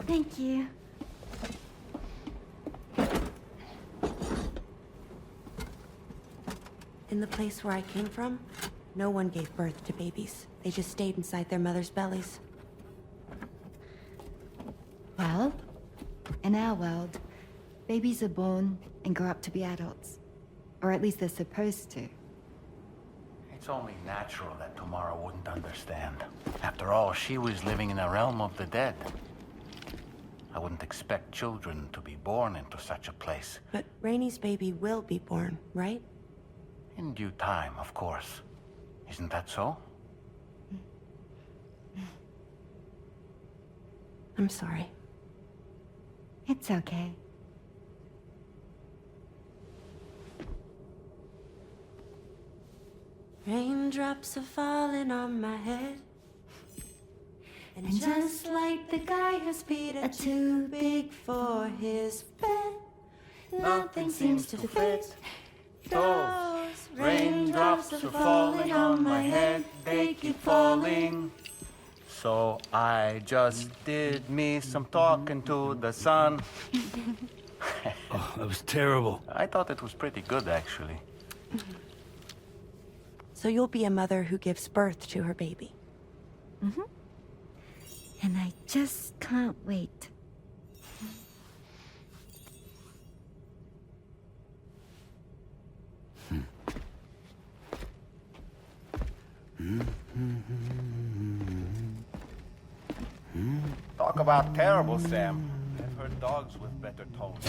Thank you. In the place where I came from, no one gave birth to babies. They just stayed inside their mother's bellies. Well, in our world, babies are born and grow up to be adults. Or at least they're supposed to. It's only natural that Tamara wouldn't understand. After all, she was living in a realm of the dead. I wouldn't expect children to be born into such a place. But Rainey's baby will be born, right? In due time, of course. Isn't that so? I'm sorry. It's okay. Raindrops are falling on my head. And just like the guy whose feet are too big for his bed, nothing seems to fit. Those raindrops are falling on my head, they keep falling. So I just did me some talking to the sun. Oh, that was terrible. I thought it was pretty good, actually. So you'll be a mother who gives birth to her baby. Mm-hmm. And I just can't wait. Talk about terrible, Sam. I've heard dogs with better tones.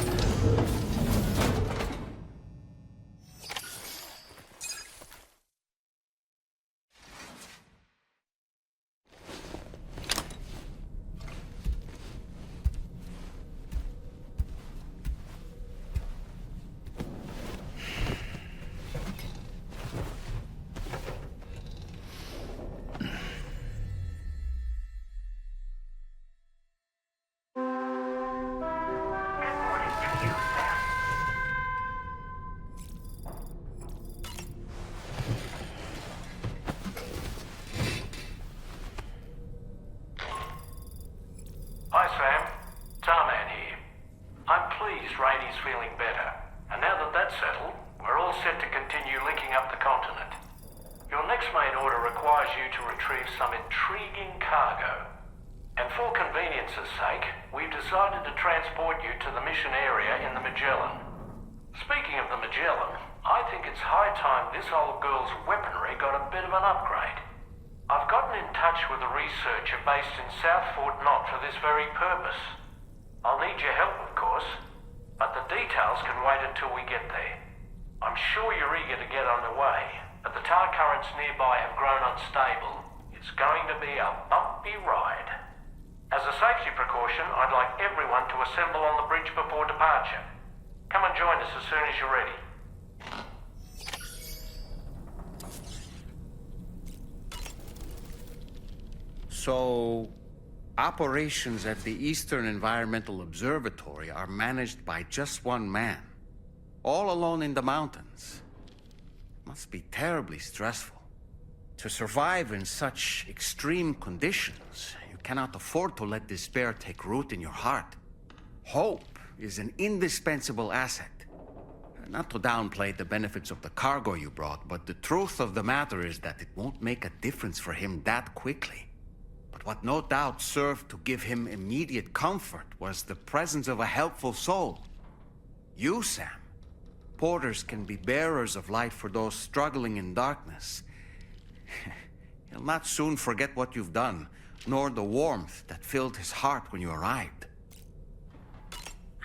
Hi Sam, Tarman here. I'm pleased Rainey's feeling better, and now that that's settled, we're all set to continue linking up the continent. Your next main order requires you to retrieve some intriguing cargo. And for convenience's sake, we've decided to transport you to the mission area in the Magellan. Speaking of the Magellan, I think it's high time this old girl's weaponry got a bit of an upgrade. I've gotten in touch with a researcher based in South Fort Knott for this very purpose. I'll need your help, of course, but the details can wait until we get there. I'm sure you're eager to get underway, but the tar currents nearby have grown unstable. It's going to be a bumpy ride. As a safety precaution, I'd like everyone to assemble on the bridge before departure. Come and join us as soon as you're ready. So, operations at the Eastern Environmental Observatory are managed by just one man, all alone in the mountains. Must be terribly stressful. To survive in such extreme conditions, you cannot afford to let despair take root in your heart. Hope is an indispensable asset. Not to downplay the benefits of the cargo you brought, but the truth of the matter is that it won't make a difference for him that quickly. But what no doubt served to give him immediate comfort was the presence of a helpful soul. You, Sam. Porters can be bearers of light for those struggling in darkness. He'll not soon forget what you've done, nor the warmth that filled his heart when you arrived.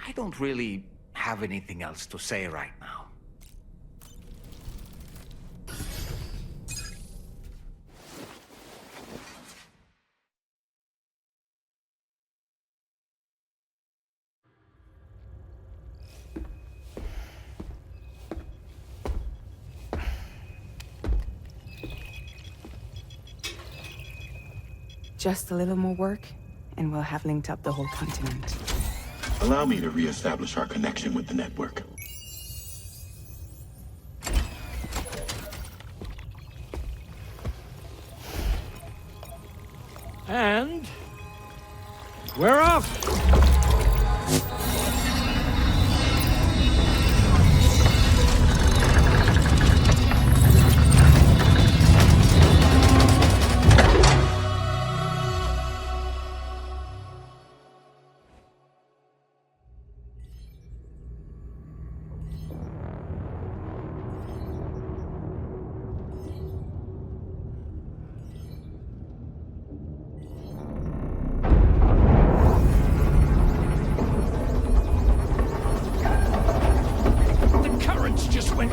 I don't really have anything else to say right now. Just a little more work, and we'll have linked up the whole continent. Allow me to reestablish our connection with the network. And We're off!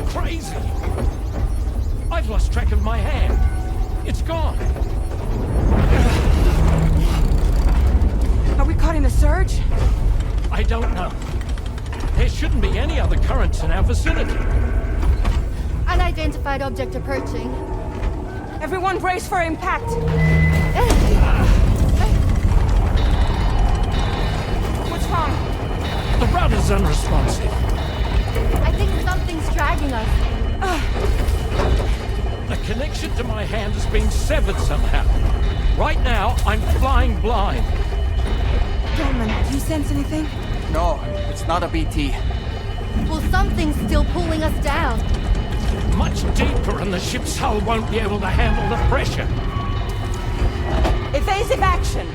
Crazy! I've lost track of my hand. It's gone. Are we caught in a surge? I don't know. There shouldn't be any other currents in our vicinity. Unidentified object approaching. Everyone brace for impact! What's wrong? The rudder's unresponsive. I think something's dragging us. The connection to my hand has been severed somehow. Right now, I'm flying blind. Gentlemen, do you sense anything? No, it's not a BT. Well, something's still pulling us down. Much deeper, and the ship's hull won't be able to handle the pressure. Evasive action!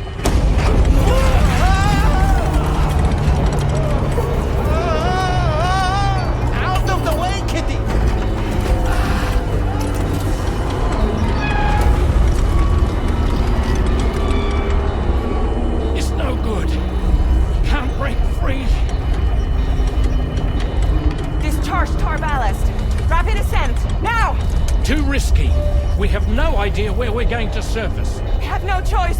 Out of the way, Kitty! It's no good. Can't break free. Discharge tar ballast. Rapid ascent, now! Too risky. We have no idea where we're going to surface. We have no choice.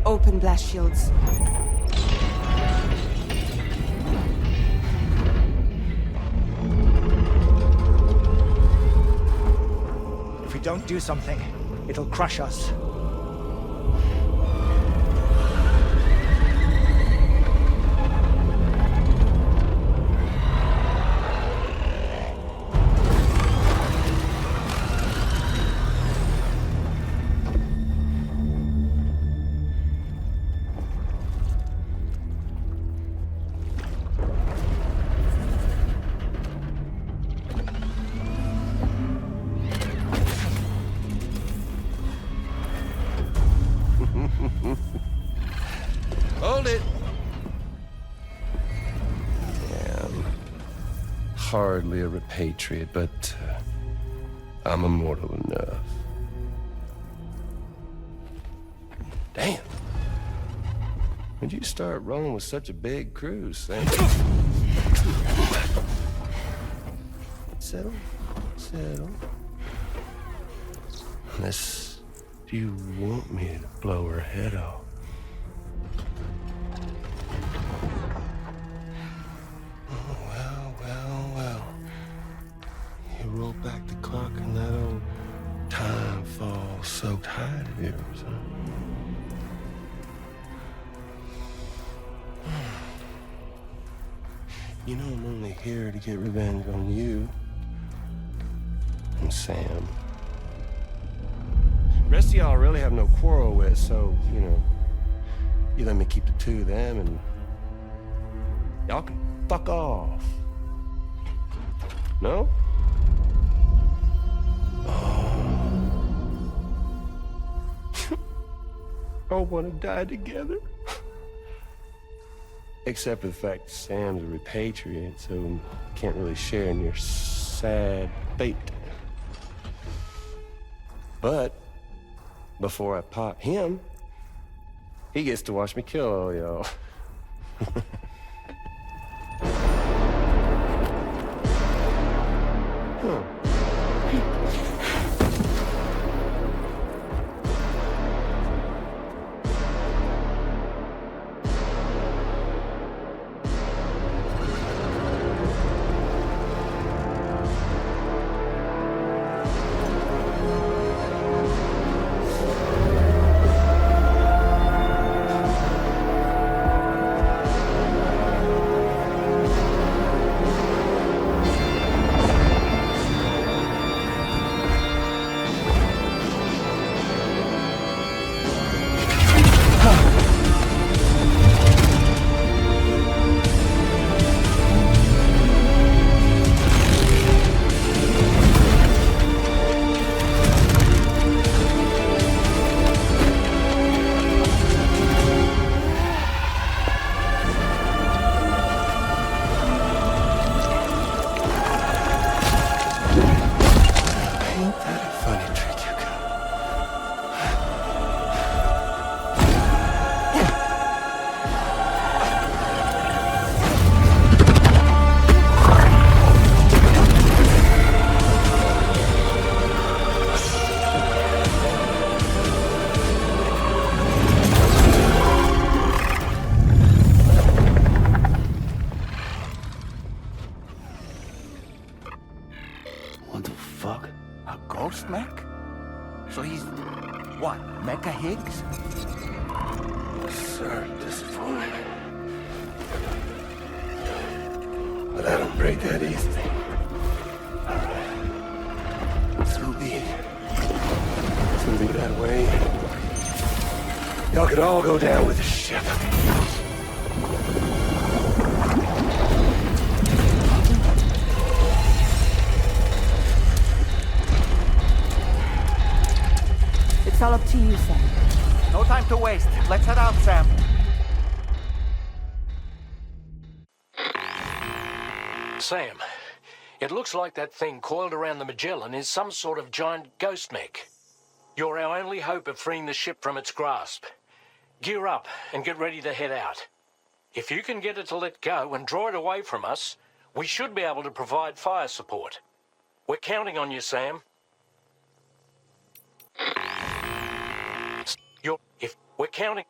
Open blast shields. If we don't do something, it'll crush us. Hold it! Yeah, I'm hardly a repatriate, but I'm immortal enough. Damn. When'd you start rolling with such a big crew, Sam? Settle. Unless you want me to blow her head off. Well. You roll back the clock and that old time fall soaked hide of yours, huh? You know I'm only here to get revenge on you and Sam. The rest of y'all really have no quarrel with, so, you know, you let me keep the two of them and y'all can fuck off. No? All want to die together. Except for the fact Sam's a repatriate, so can't really share in your sad fate. But before I pop him, he gets to watch me kill all y'all. ghost mech? So he's, what, Mecha Higgs? Sorry to disappoint. But I don't break that easily. So be it. It's gonna be that way. Y'all could all go down with the ship. It's all up to you, Sam. No time to waste. Let's head out, Sam. Sam, it looks like that thing coiled around the Magellan is some sort of giant ghost mech. You're our only hope of freeing the ship from its grasp. Gear up and get ready to head out. If you can get it to let go and draw it away from us, we should be able to provide fire support. We're counting on you, Sam. If we're counting...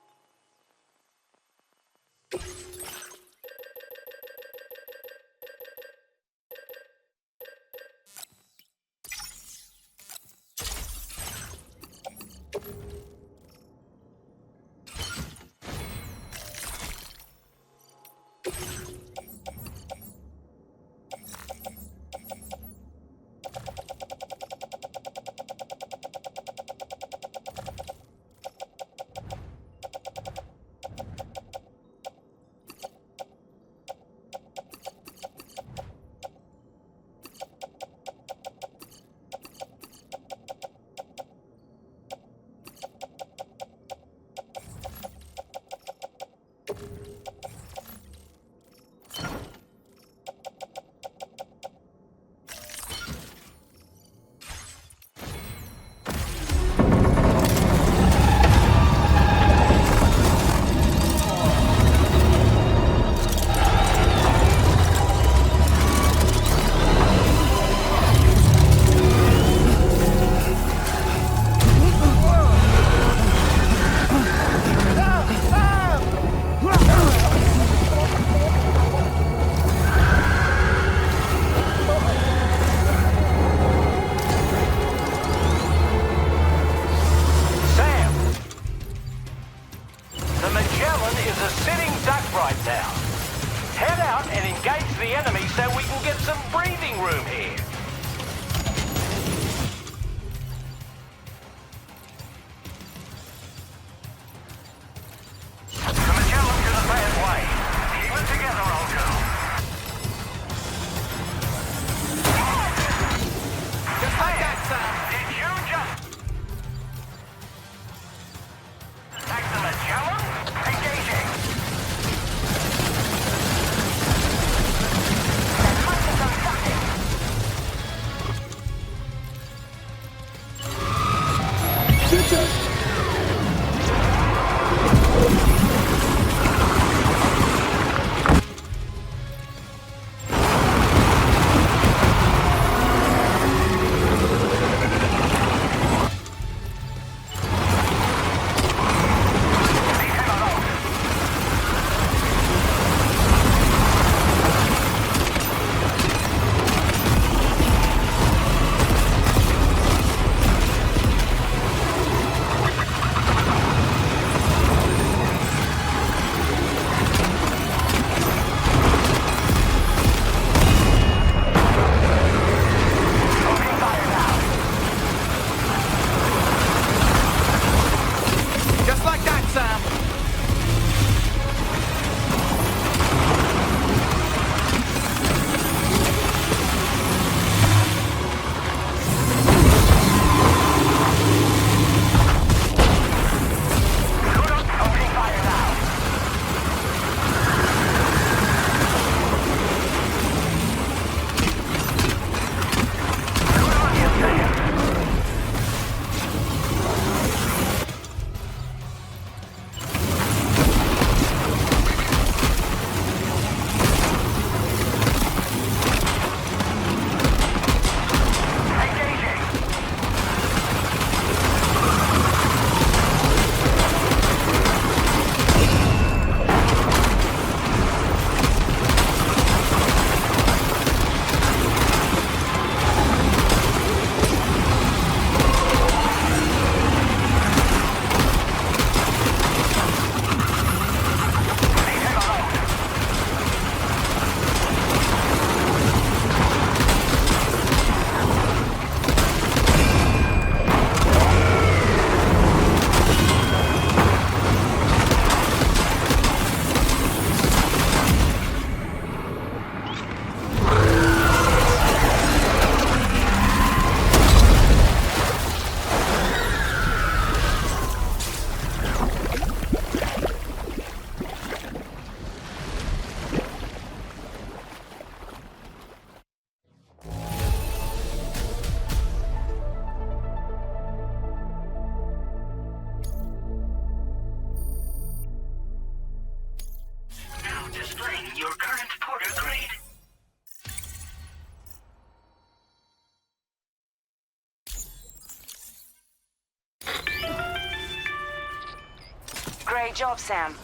Great job, Sam.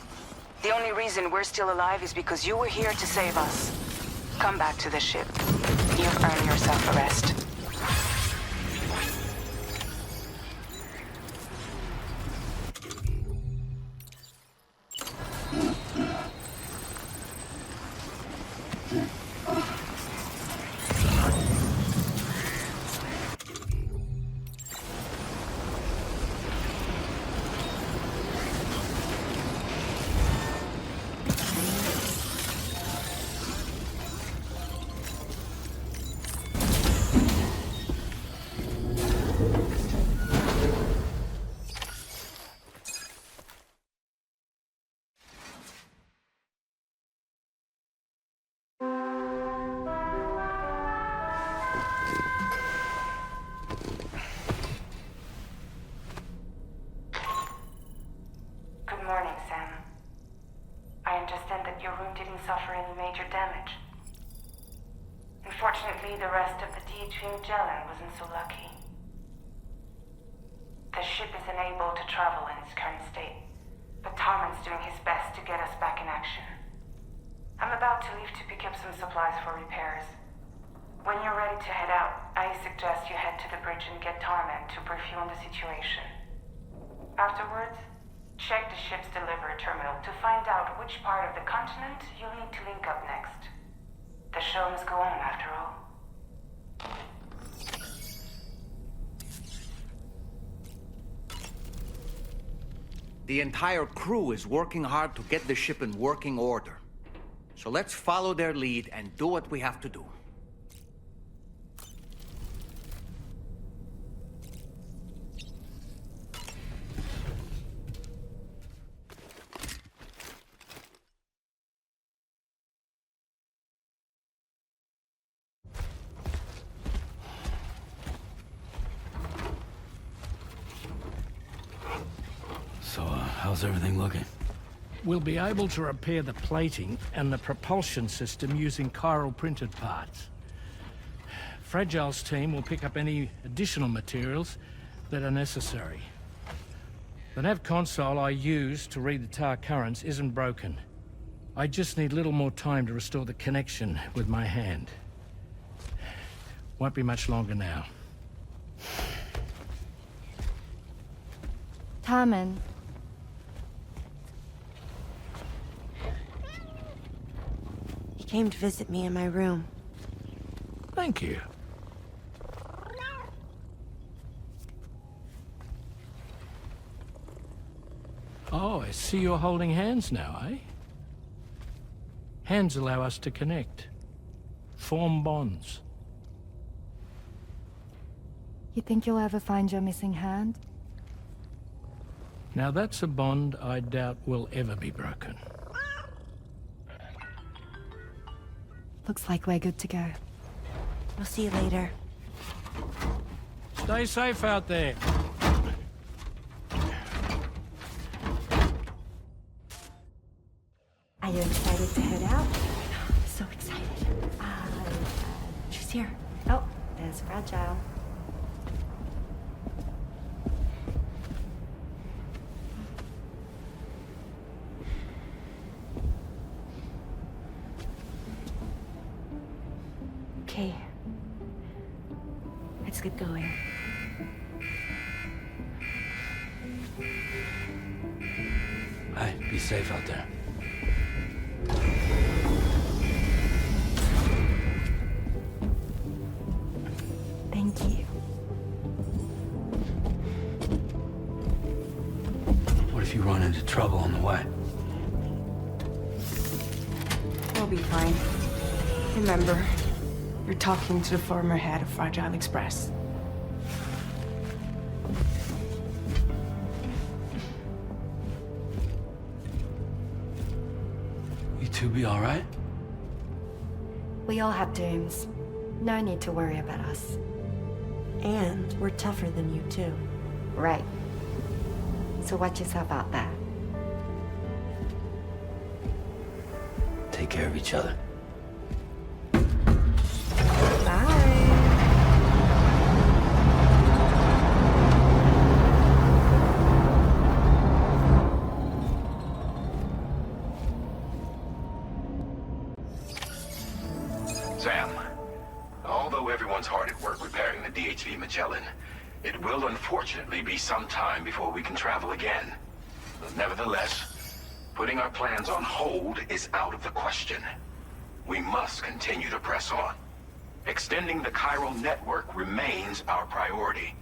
The only reason we're still alive is because you were here to save us. Come back to the ship. You've earned yourself a rest. Good morning, Sam. I understand that your room didn't suffer any major damage. Unfortunately, the rest of the DH Magellan wasn't so lucky. The ship is unable to travel in its current state, but Tarman's doing his best to get us back in action. I'm about to leave to pick up some supplies for repairs. When you're ready to head out, I suggest you head to the bridge and get Tarman to brief you on the situation. Afterwards, check the ship's delivery terminal to find out which part of the continent you'll need to link up next. The show must go on, after all. The entire crew is working hard to get the ship in working order. So let's follow their lead and do what we have to do. So, how's everything looking? We'll be able to repair the plating and the propulsion system using chiral printed parts. Fragile's team will pick up any additional materials that are necessary. The nav console I use to read the tower currents isn't broken. I just need a little more time to restore the connection with my hand. Won't be much longer now. Tarman, He came to visit me in my room. Thank you. Oh, I see you're holding hands now, eh? Hands allow us to connect. Form bonds. you think you'll ever find your missing hand? Now that's a bond I doubt will ever be broken. Looks like we're good to go. We'll see you later. Stay safe out there. Are you excited to head out? So excited. She's here. Oh, there's Fragile. Okay. Let's get going. Hey, be safe out there. Thank you. What if you run into trouble on the way? We'll be fine. Remember, you're talking to the former head of Fragile Express. You two be all right? We all have dooms. No need to worry about us. And we're tougher than you, too. Right. So watch yourself out there. Take care of each other. It will unfortunately be some time before we can travel again. Nevertheless, putting our plans on hold is out of the question. We must continue to press on. Extending the chiral network remains our priority.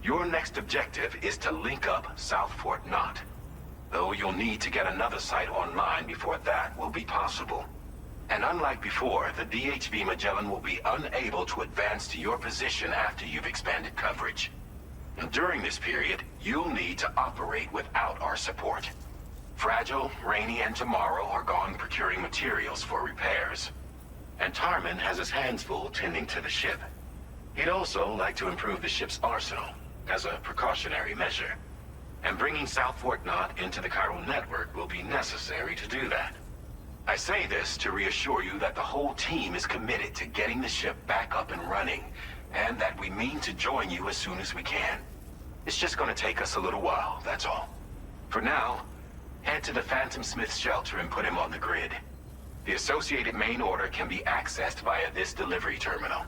Your next objective is to link up South Fort Knot. Though you'll need to get another site online before that will be possible. And unlike before, the DHV Magellan will be unable to advance to your position after you've expanded coverage. And during this period, you'll need to operate without our support. Fragile, Rainy, and Tomorrow are gone procuring materials for repairs. And Tarman has his hands full tending to the ship. He'd also like to improve the ship's arsenal, as a precautionary measure. And bringing South Fort Knot into the chiral network will be necessary to do that. I say this to reassure you that the whole team is committed to getting the ship back up and running, and that we mean to join you as soon as we can. It's just gonna take us a little while, that's all. For now, head to the Phantom Smith shelter and put him on the grid. The associated main order can be accessed via this delivery terminal.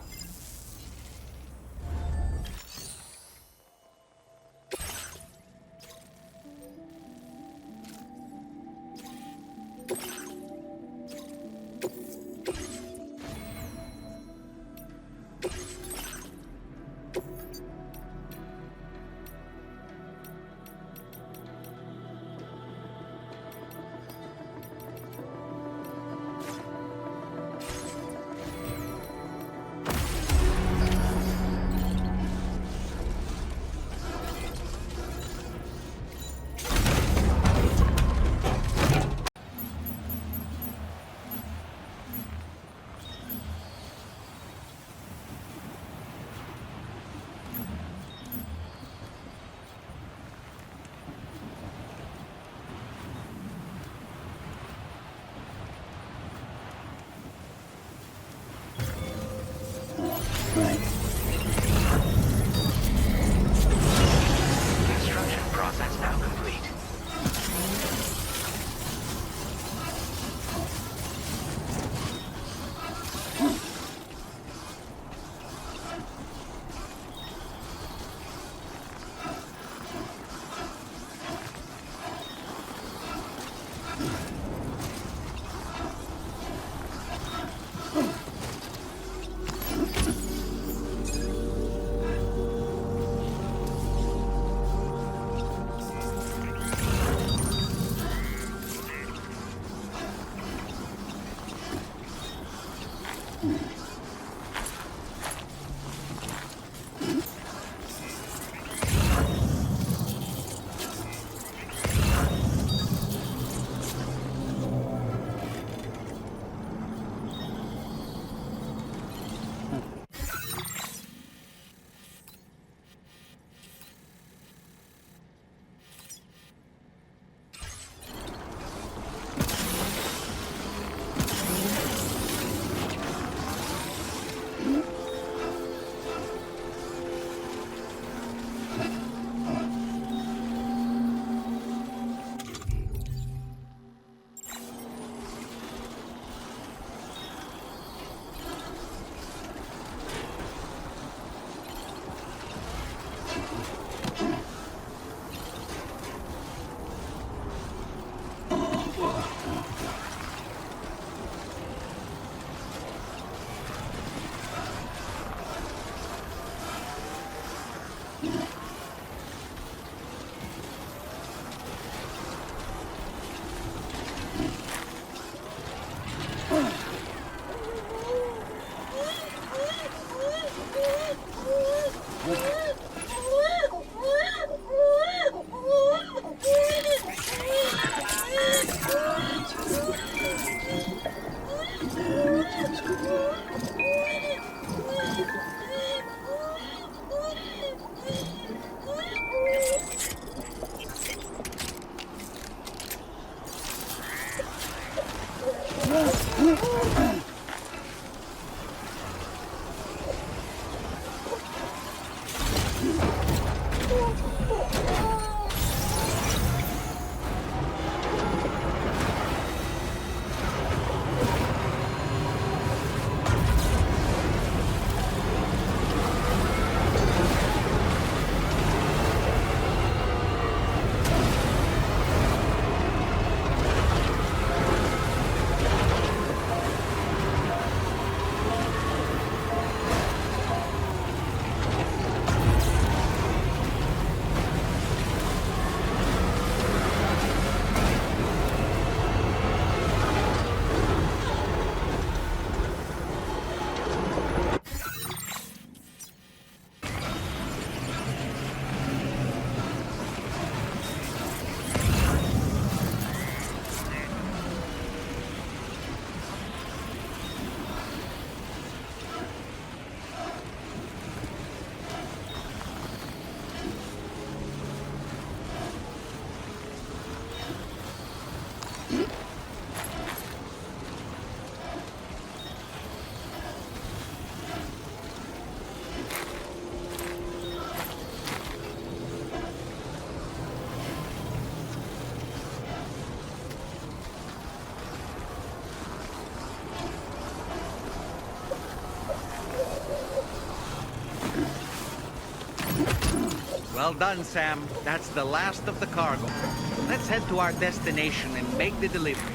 Construction process now complete. Well done, Sam. That's the last of the cargo. Let's head to our destination and make the delivery.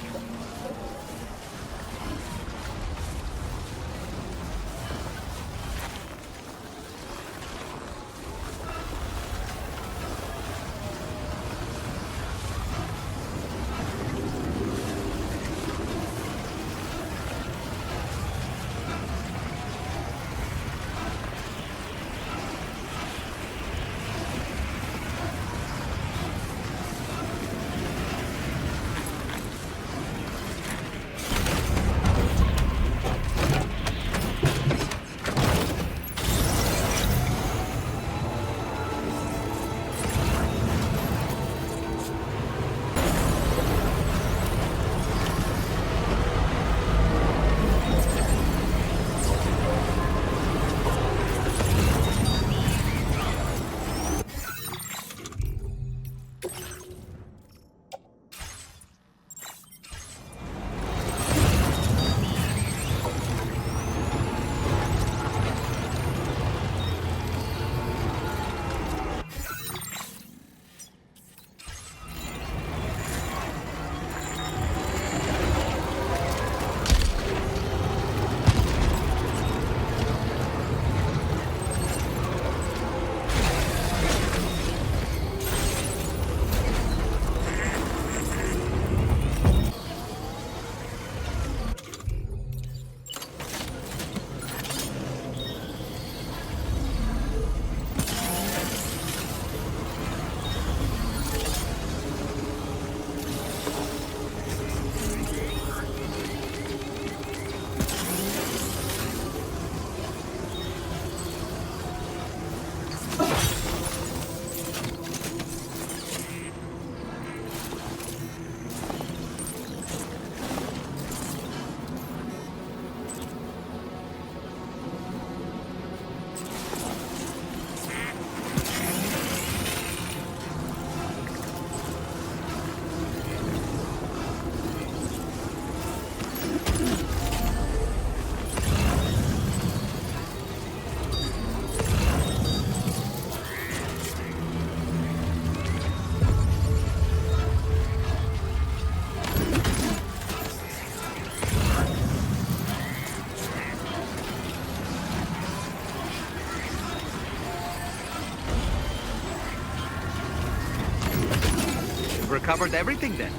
Recovered everything then.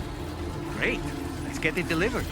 Great. Let's get it delivered.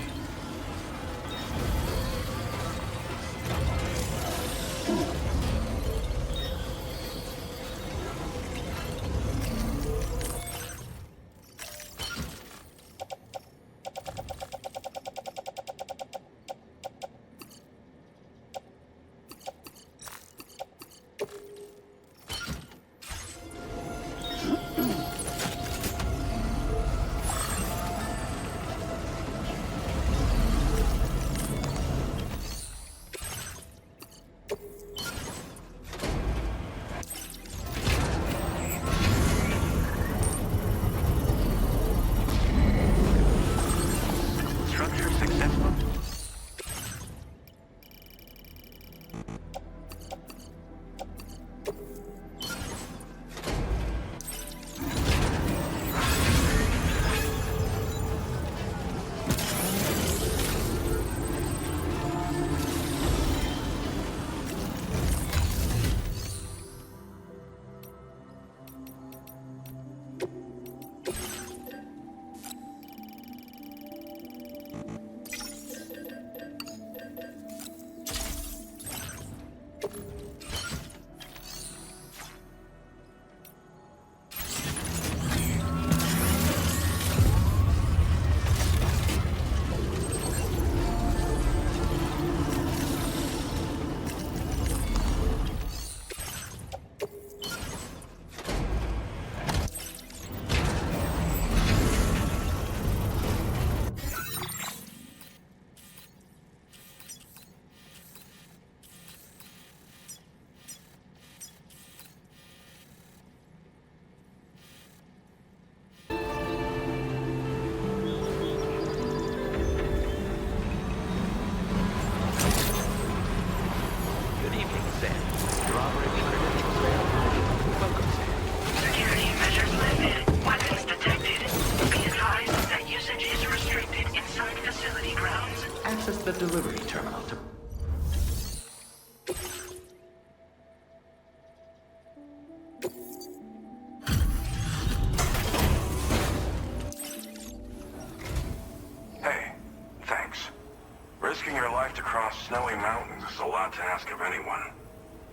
lot to ask of anyone.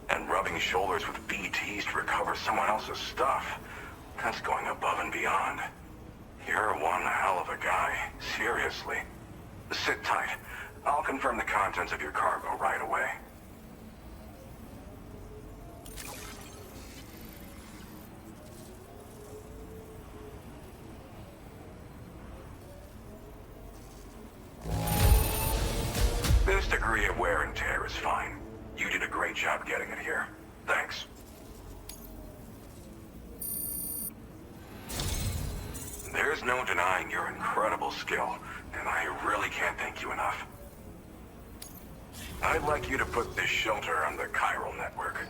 And rubbing shoulders with BTs to recover someone else's stuff, that's going above and beyond. You're one hell of a guy, seriously. Sit tight. I'll confirm the contents of your cargo right away. This degree of wear and tear is fine. You did a great job getting it here. Thanks. There's no denying your incredible skill, and I really can't thank you enough. I'd like you to put this shelter on the chiral network.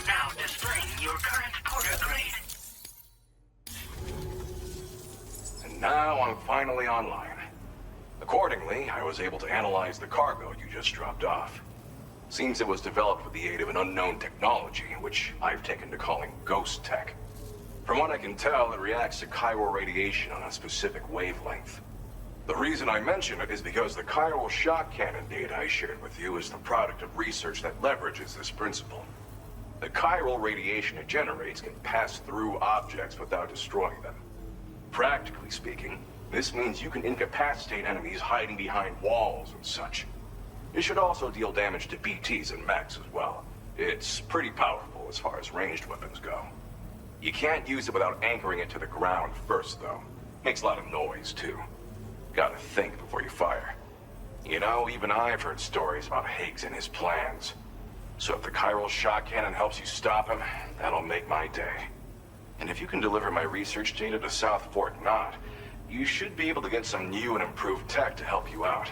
Now displaying your current porter grade. And now I'm finally online. Accordingly, I was able to analyze the cargo you just dropped off. Seems it was developed with the aid of an unknown technology, which I've taken to calling ghost tech. From what I can tell, it reacts to chiral radiation on a specific wavelength. The reason I mention it is because the chiral shock cannon data I shared with you is the product of research that leverages this principle. The chiral radiation it generates can pass through objects without destroying them. Practically speaking, this means you can incapacitate enemies hiding behind walls and such. It should also deal damage to BTs and mechs as well. It's pretty powerful as far as ranged weapons go. You can't use it without anchoring it to the ground first, though. Makes a lot of noise, too. Gotta think before you fire. You know, even I've heard stories about Higgs and his plans. So if the chiral shock cannon helps you stop him, that'll make my day. And if you can deliver my research data to South Fort Knot, you should be able to get some new and improved tech to help you out.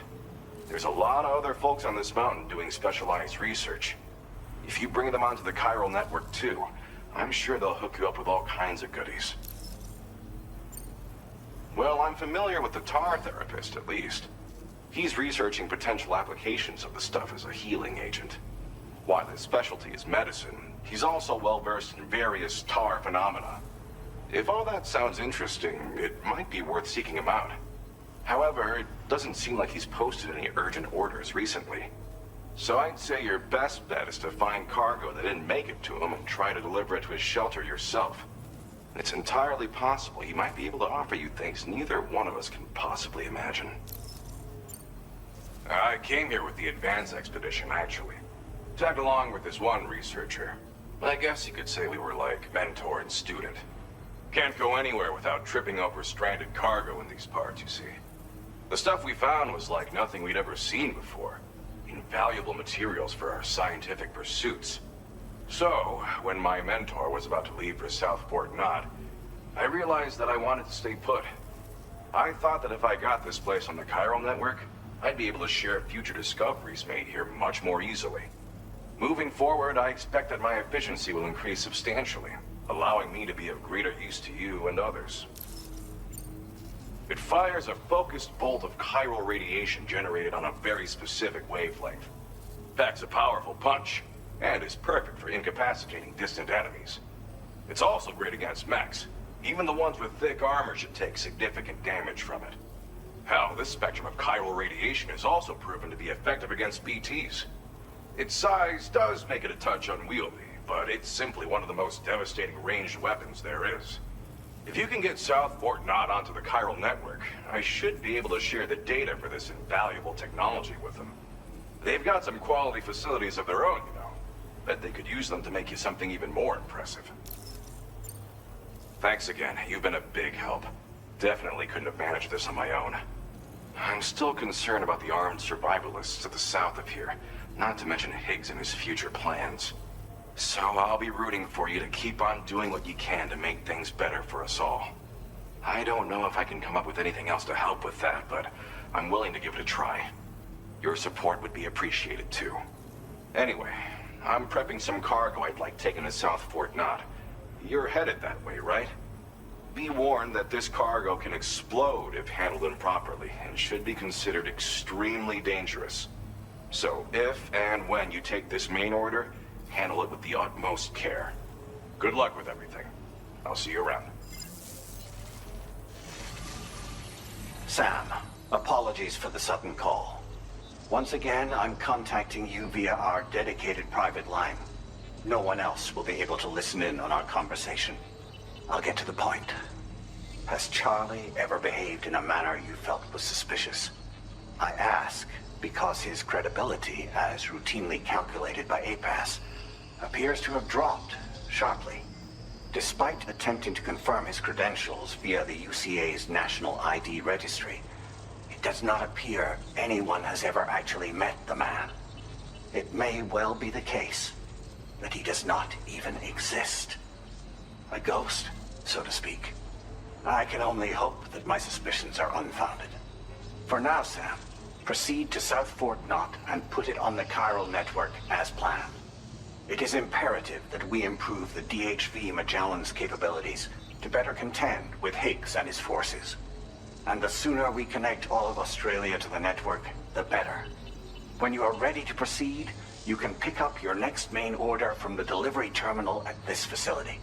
There's a lot of other folks on this mountain doing specialized research. If you bring them onto the chiral network too, I'm sure they'll hook you up with all kinds of goodies. Well, I'm familiar with the tar therapist, at least. He's researching potential applications of the stuff as a healing agent. While his specialty is medicine, he's also well-versed in various tar phenomena. If all that sounds interesting, it might be worth seeking him out. However, it doesn't seem like he's posted any urgent orders recently. So I'd say your best bet is to find cargo that didn't make it to him and try to deliver it to his shelter yourself. It's entirely possible he might be able to offer you things neither one of us can possibly imagine. I came here with the advance expedition, actually. Tagged along with this one researcher. I guess you could say we were like mentor and student. Can't go anywhere without tripping over stranded cargo in these parts, you see. The stuff we found was like nothing we'd ever seen before. Invaluable materials for our scientific pursuits. So, when my mentor was about to leave for South Fort Knot, I realized that I wanted to stay put. I thought that if I got this place on the chiral network, I'd be able to share future discoveries made here much more easily. Moving forward, I expect that my efficiency will increase substantially, allowing me to be of greater use to you and others. It fires a focused bolt of chiral radiation generated on a very specific wavelength. Packs a powerful punch, and is perfect for incapacitating distant enemies. It's also great against mechs. Even the ones with thick armor should take significant damage from it. Hell, this spectrum of chiral radiation is also proven to be effective against BTs. Its size does make it a touch unwieldy, but it's simply one of the most devastating ranged weapons there is. If you can get South Fort Knot onto the chiral network, I should be able to share the data for this invaluable technology with them. They've got some quality facilities of their own, you know. Bet they could use them to make you something even more impressive. Thanks again. You've been a big help. Definitely couldn't have managed this on my own. I'm still concerned about the armed survivalists to the south of here, not to mention Higgs and his future plans. So I'll be rooting for you to keep on doing what you can to make things better for us all. I don't know if I can come up with anything else to help with that, but I'm willing to give it a try. Your support would be appreciated too. Anyway, I'm prepping some cargo I'd like taken to South Fort Knot. You're headed that way, right? be warned that this cargo can explode if handled improperly, and should be considered extremely dangerous. So if and when you take this main order, handle it with the utmost care. Good luck with everything. I'll see you around. Sam, apologies for the sudden call. Once again, I'm contacting you via our dedicated private line. No one else will be able to listen in on our conversation. I'll get to the point. Has Charlie ever behaved in a manner you felt was suspicious? I ask because his credibility, as routinely calculated by APAS, appears to have dropped sharply. Despite attempting to confirm his credentials via the UCA's National ID Registry, it does not appear anyone has ever actually met the man. It may well be the case that he does not even exist. A ghost, so to speak. I can only hope that my suspicions are unfounded. For now, Sam, proceed to South Fort Knot and put it on the chiral network as planned. It is imperative that we improve the DHV Magellan's capabilities to better contend with Higgs and his forces. And the sooner we connect all of Australia to the network, the better. When you are ready to proceed, you can pick up your next main order from the delivery terminal at this facility.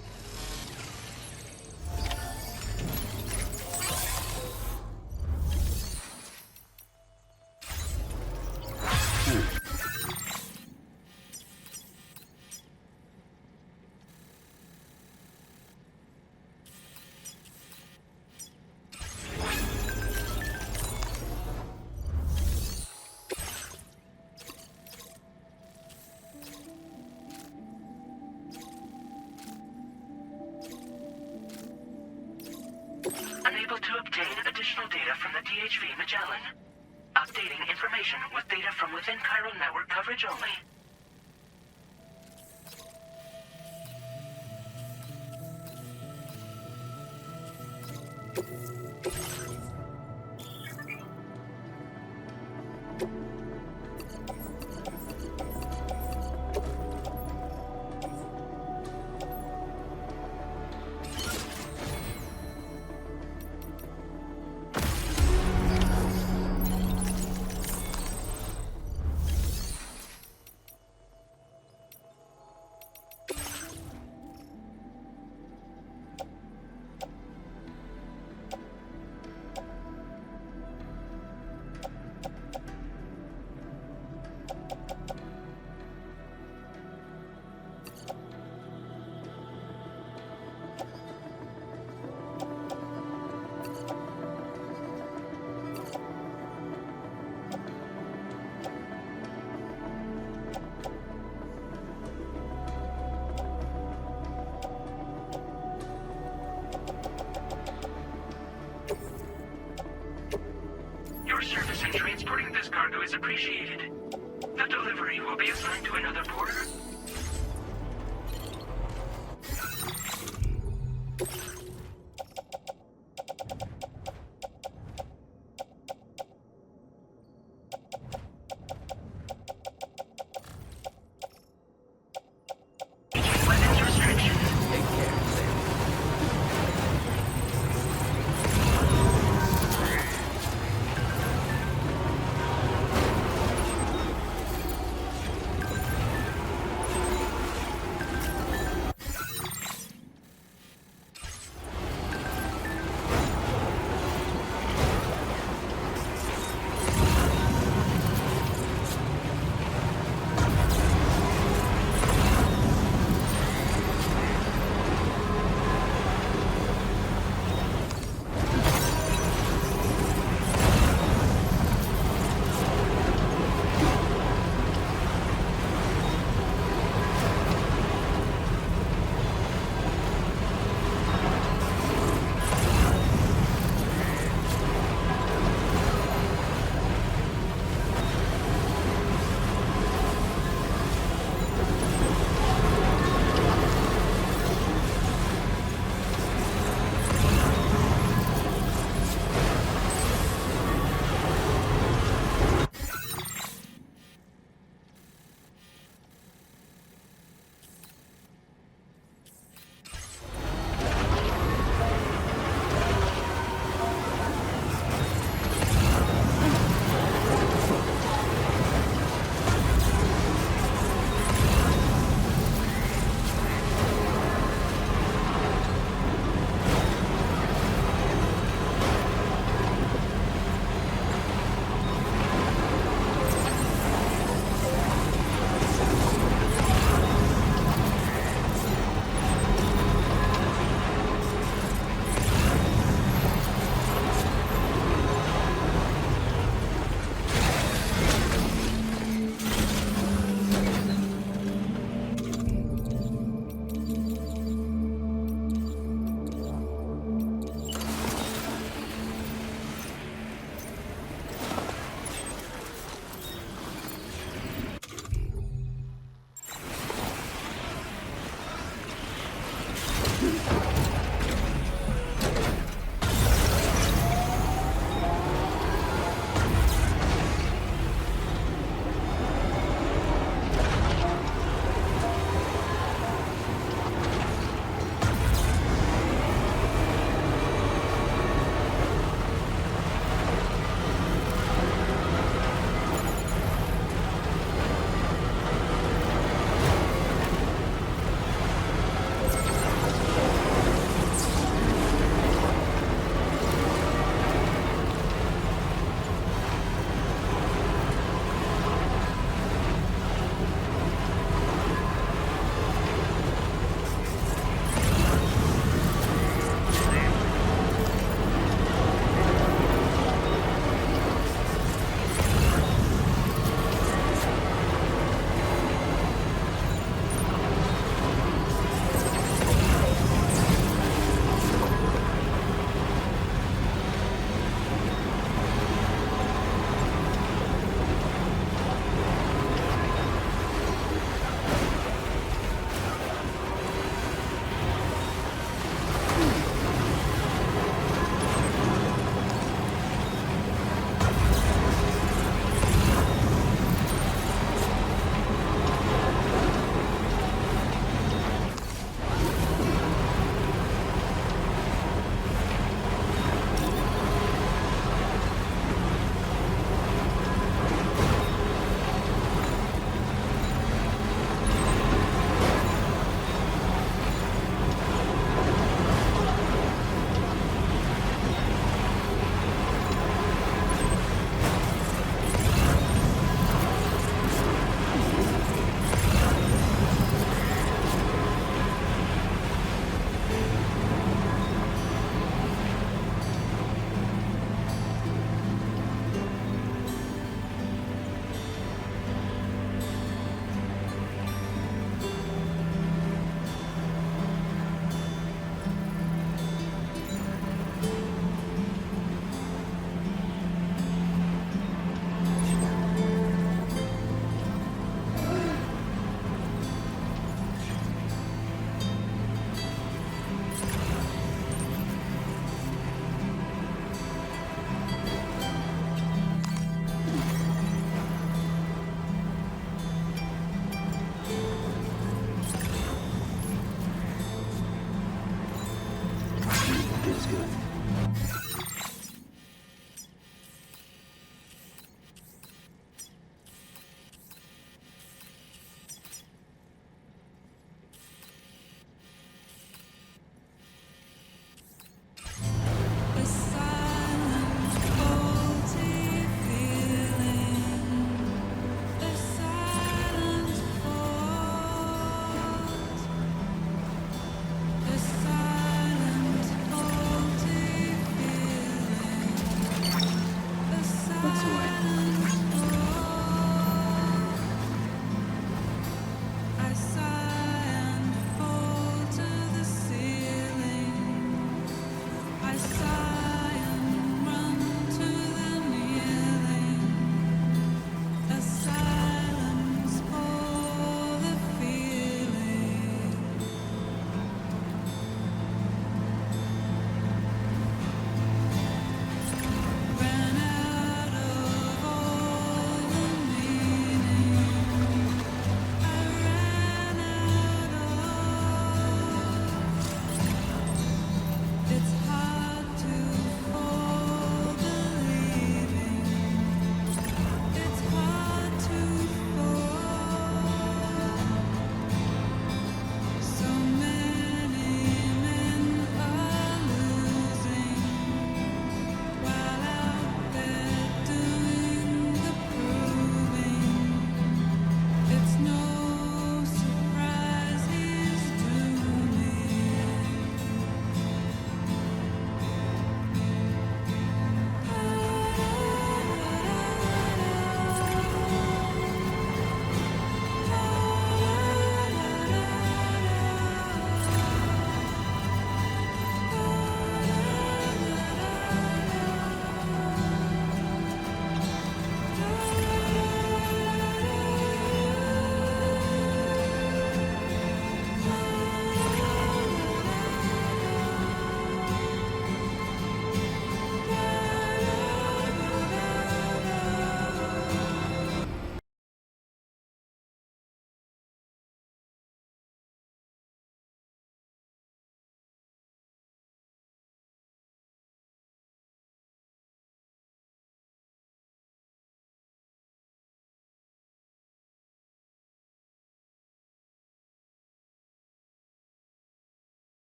Unable to obtain additional data from the DHV Magellan. Updating information with data from within chiral network coverage only. Your service in transporting this cargo is appreciated. The delivery will be assigned to another porter. Weapons restrictions. Take care, Sam.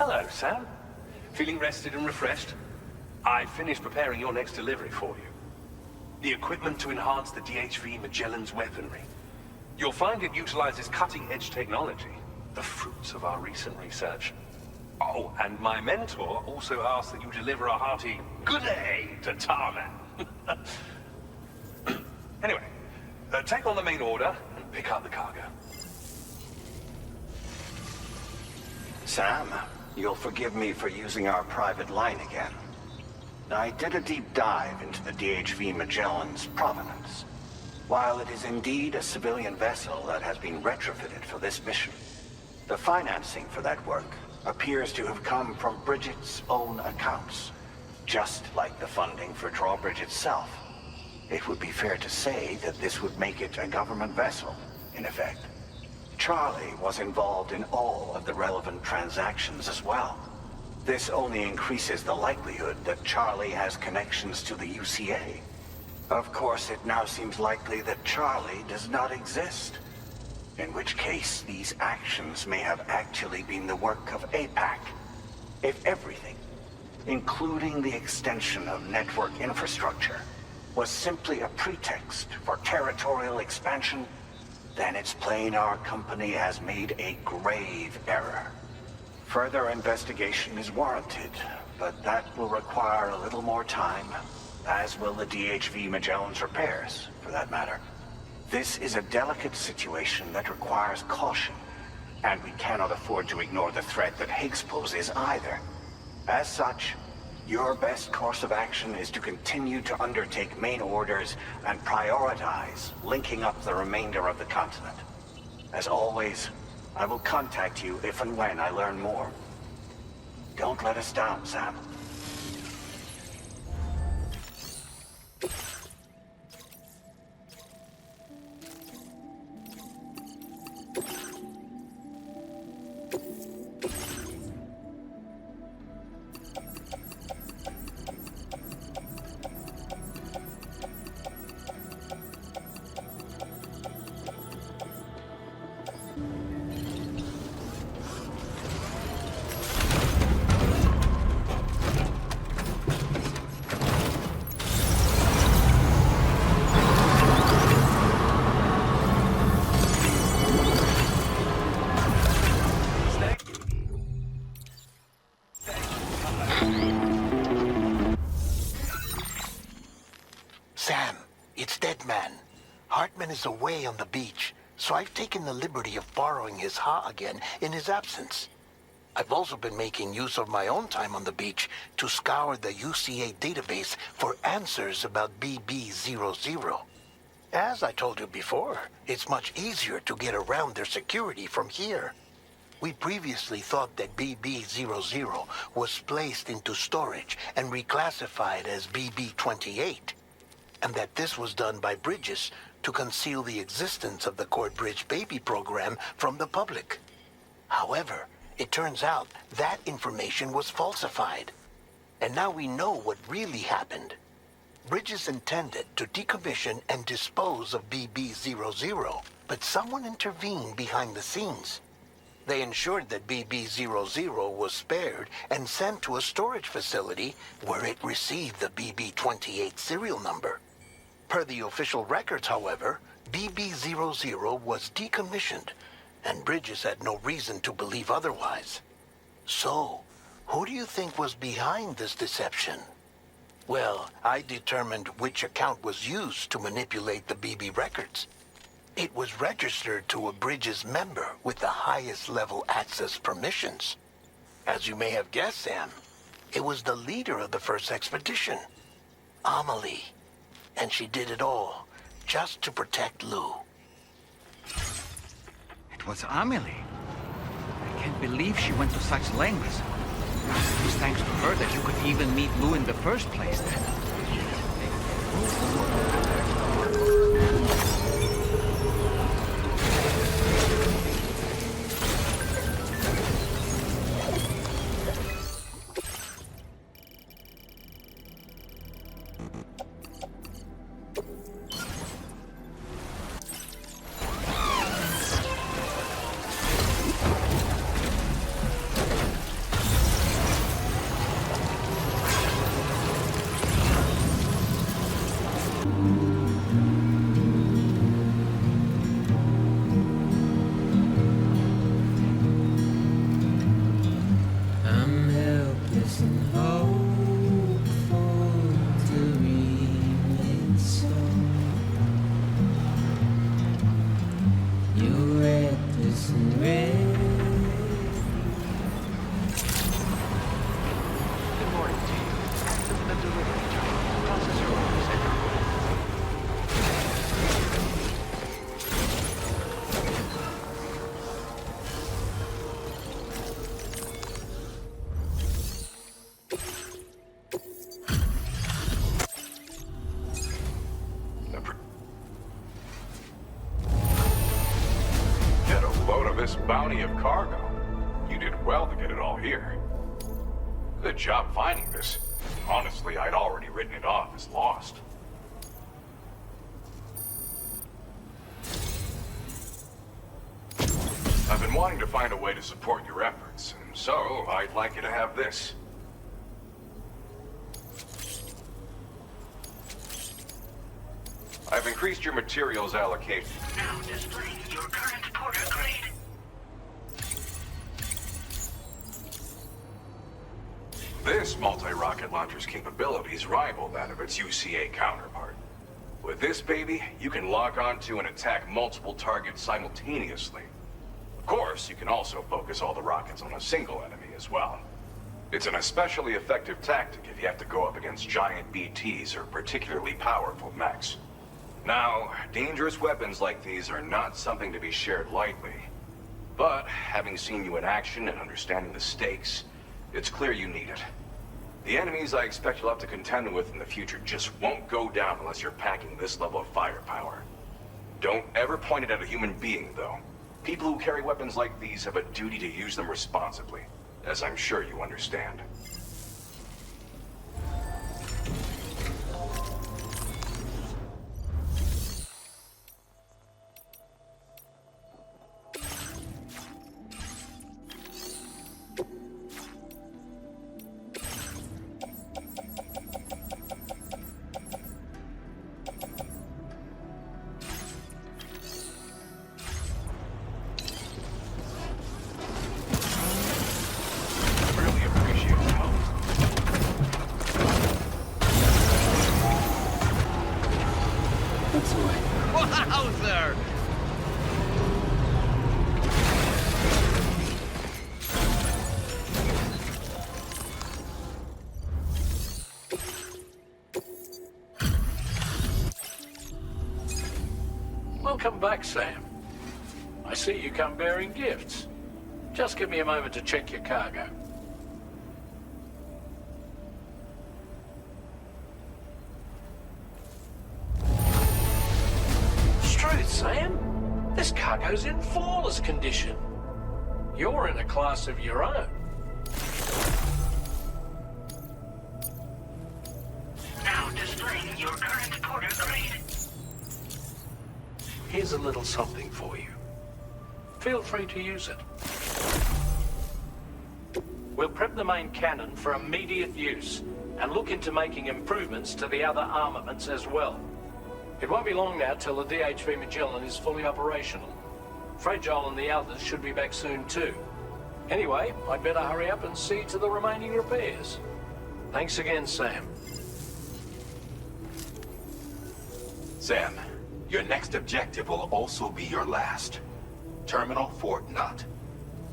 Hello, Sam. Feeling rested and refreshed? I finished preparing your next delivery for you. The equipment to enhance the DHV Magellan's weaponry. You'll find it utilizes cutting-edge technology, the fruits of our recent research. Oh, and my mentor also asked that you deliver a hearty good day to Tarman. Anyway, take on the main order and pick up the cargo. Sam, you'll forgive me for using our private line again. I did a deep dive into the DHV Magellan's provenance. While it is indeed a civilian vessel that has been retrofitted for this mission, the financing for that work appears to have come from Bridget's own accounts, just like the funding for Drawbridge itself. It would be fair to say that this would make it a government vessel, in effect. Charlie was involved in all of the relevant transactions as well. This only increases the likelihood that Charlie has connections to the UCA. Of course, it now seems likely that Charlie does not exist. In which case, these actions may have actually been the work of APAC. If everything, including the extension of network infrastructure, was simply a pretext for territorial expansion, then it's plain our company has made a grave error. Further investigation is warranted, but that will require a little more time, as will the DHV Magellan's repairs, for that matter. This is a delicate situation that requires caution, and we cannot afford to ignore the threat that Higgs poses either. As such, your best course of action is to continue to undertake main orders and prioritize linking up the remainder of the continent. As always, I will contact you if and when I learn more. Don't let us down, Sam. Sam, it's Deadman. Hartman is away on the beach, so I've taken the liberty of borrowing his Ha again in his absence. I've also been making use of my own time on the beach to scour the UCA database for answers about BB00. As I told you before, it's much easier to get around their security from here. We previously thought that BB00 was placed into storage and reclassified as BB28, and that this was done by Bridges to conceal the existence of the Corbridge baby program from the public. However, it turns out that information was falsified, and now we know what really happened. Bridges intended to decommission and dispose of BB00, but someone intervened behind the scenes. They ensured that BB00 was spared and sent to a storage facility where it received the BB28 serial number. Per the official records, however, BB00 was decommissioned, and Bridges had no reason to believe otherwise. So, who do you think was behind this deception? Well, I determined which account was used to manipulate the BB records. It was registered to a Bridges member with the highest level access permissions. As you may have guessed, Sam, it was the leader of the first expedition, Amelie. And she did it all just to protect Lou. It was Amelie. I can't believe she went to such lengths. It was thanks to her that you could even meet Lou in the first place then. Good morning, team. Accept the delivery job. Process your orders and Get a load of this bounty of cargo. You did well to get it all here. Good job finding this. Honestly, I'd already written it off as lost. I've been wanting to find a way to support your efforts, and so I'd like you to have this. I've increased your materials allocation. now displaying your current porter grade. This multi-rocket launcher's capabilities rival that of its UCA counterpart. With this baby, you can lock onto and attack multiple targets simultaneously. Of course, you can also focus all the rockets on a single enemy as well. It's an especially effective tactic if you have to go up against giant BTs or particularly powerful mechs. Now, dangerous weapons like these are not something to be shared lightly. But, having seen you in action and understanding the stakes, it's clear you need it. The enemies I expect you'll have to contend with in the future just won't go down unless you're packing this level of firepower. Don't ever point it at a human being, though. People who carry weapons like these have a duty to use them responsibly, as I'm sure you understand. Wowzer! Welcome back, Sam. I see you come bearing gifts. Just give me a moment to check your cargo. Truth, Sam. This cargo's in flawless condition. You're in a class of your own. Now displaying your current porter grade. Here's a little something for you. Feel free to use it. We'll prep the main cannon for immediate use and look into making improvements to the other armaments as well. It won't be long now till the DHV Magellan is fully operational. Fragile and the others should be back soon too. Anyway, I'd better hurry up and see to the remaining repairs. Thanks again, Sam. Sam, your next objective will also be your last. Terminal Fort Knott.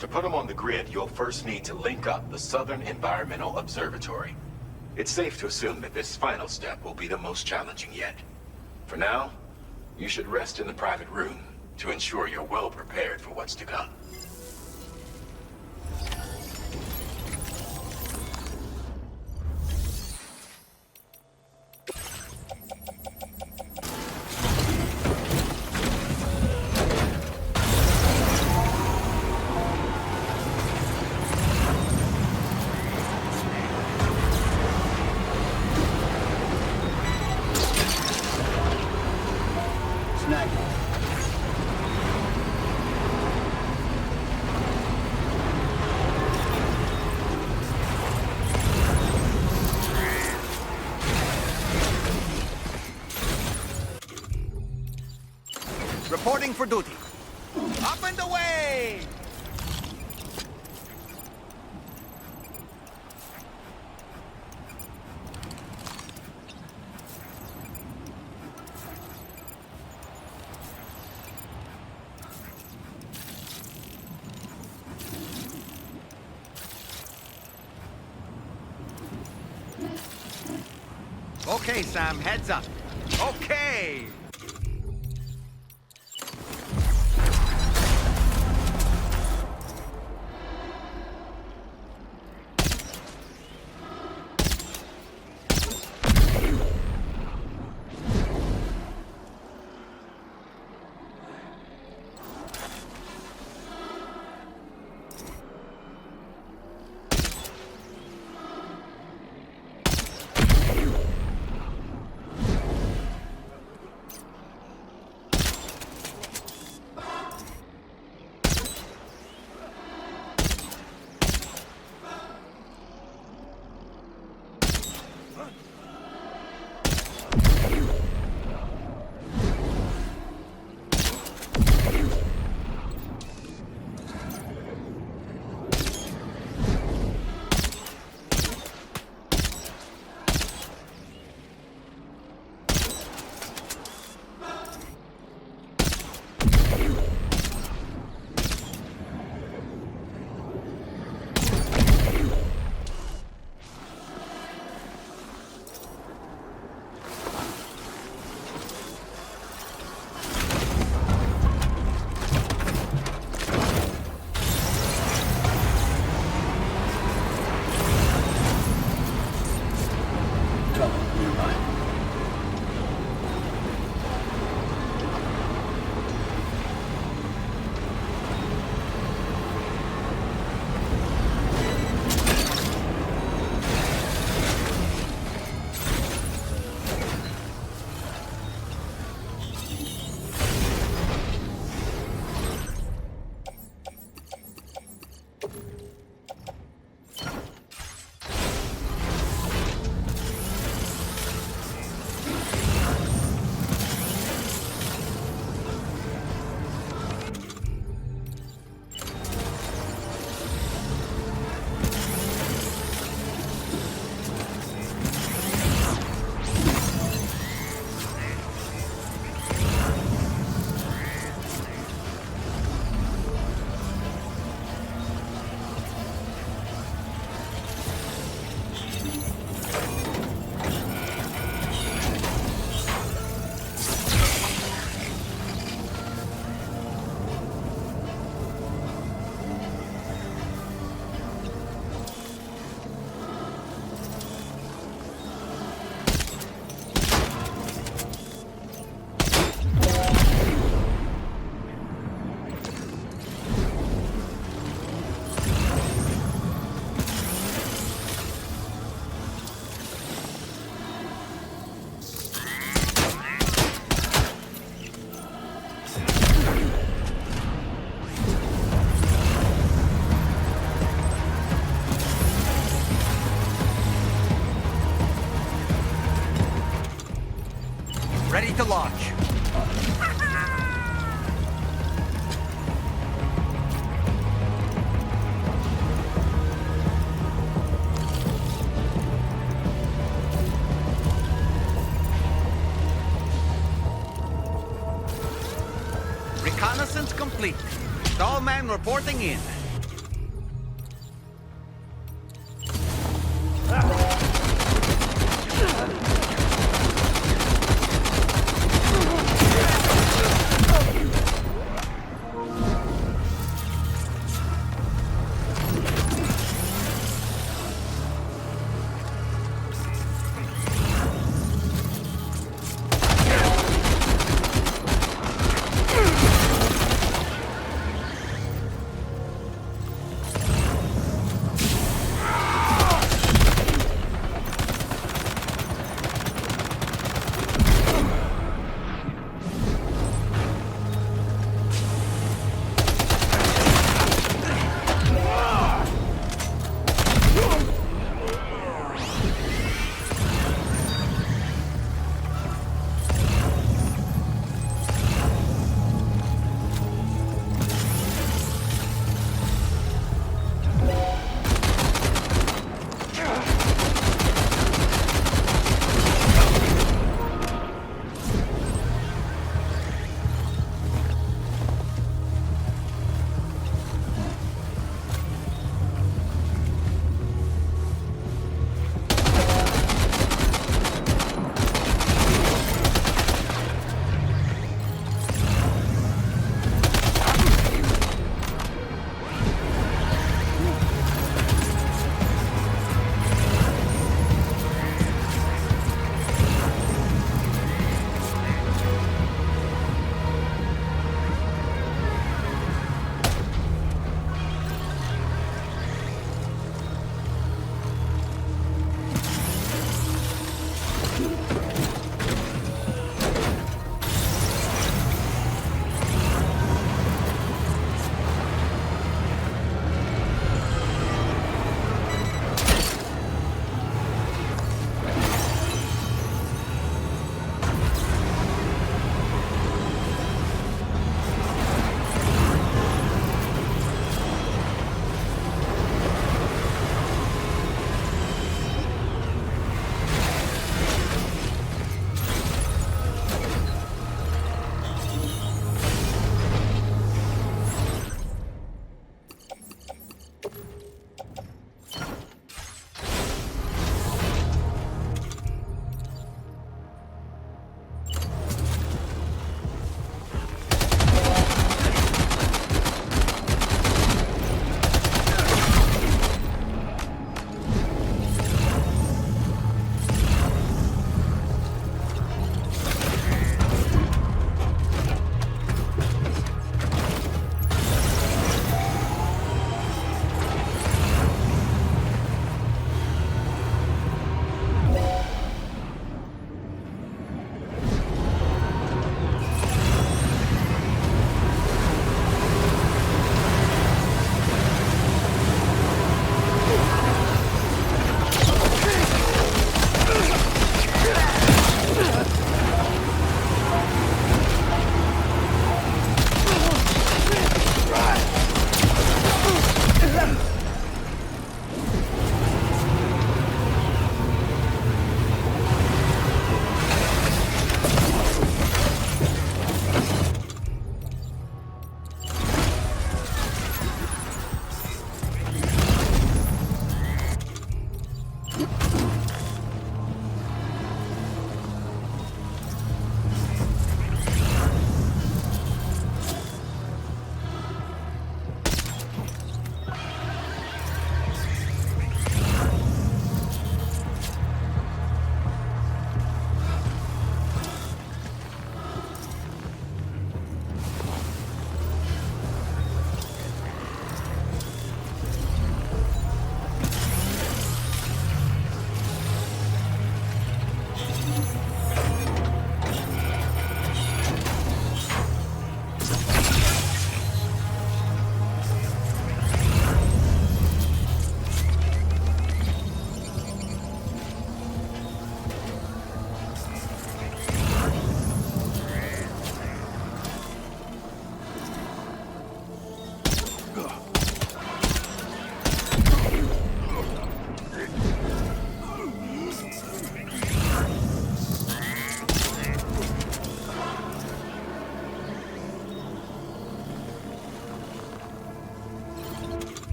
To put them on the grid, you'll first need to link up the Southern Environmental Observatory. It's safe to assume that this final step will be the most challenging yet. For now, you should rest in the private room to ensure you're well prepared for what's to come. Reporting for duty. Up and away! Okay, Sam, heads up. Okay! Ready to launch. Reconnaissance complete. Stallman reporting in.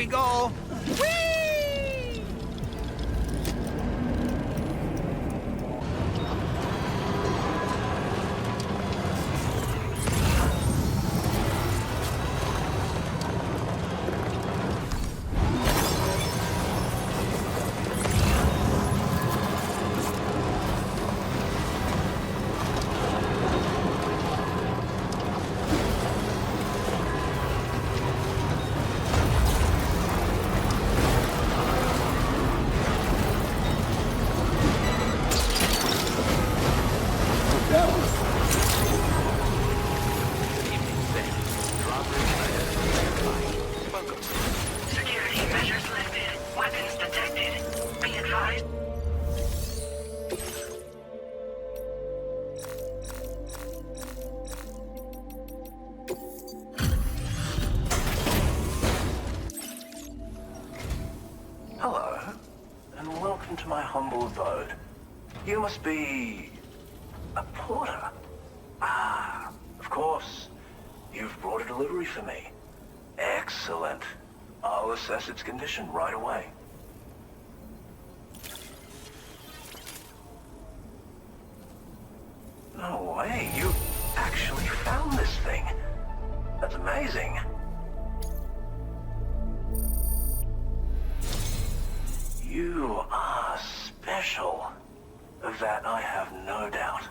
go! Security measures lifted. Weapons detected. Be advised. Hello, and welcome to my humble abode. You must be a porter. Ah, of course. You've brought a delivery for me. Excellent. I'll assess its condition right away. No way, you actually found this thing. That's amazing. You are special. Of that I have no doubt.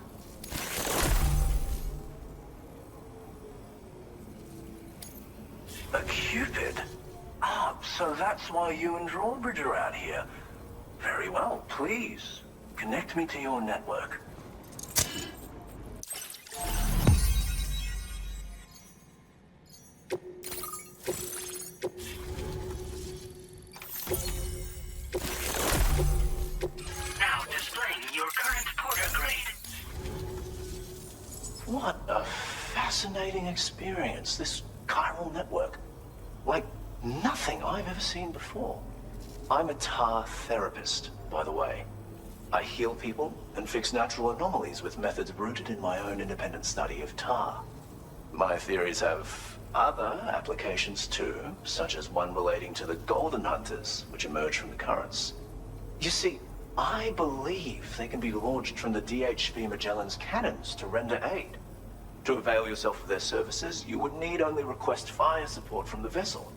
A Cupid? Ah, so that's why you and Drawbridge are out here. Very well, please. Connect me to your network. Now displaying your current porter grade. What a fascinating experience, this chiral network. Like nothing I've ever seen before. I'm a tar therapist, by the way. I heal people and fix natural anomalies with methods rooted in my own independent study of tar. My theories have other applications too, such as one relating to the golden hunters, which emerge from the currents. You see, I believe they can be launched from the DHV Magellan's cannons to render aid. To avail yourself of their services, you would need only request fire support from the vessel.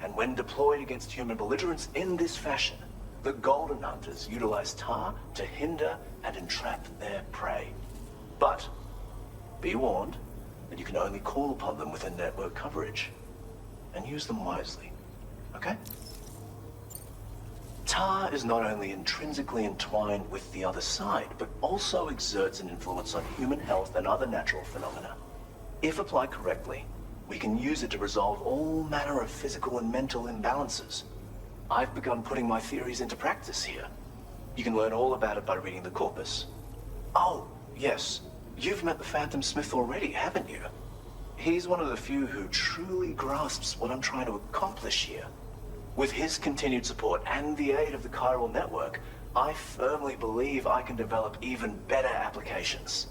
And when deployed against human belligerents in this fashion, the Golden Hunters utilize tar to hinder and entrap their prey. But be warned that you can only call upon them within network coverage. And use them wisely, okay? Tar is not only intrinsically entwined with the other side, but also exerts an influence on human health and other natural phenomena. If applied correctly, we can use it to resolve all manner of physical and mental imbalances. I've begun putting my theories into practice here. You can learn all about it by reading the corpus. Oh, yes, you've met the Phantom Smith already, haven't you? He's one of the few who truly grasps what I'm trying to accomplish here. With his continued support and the aid of the chiral network, I firmly believe I can develop even better applications.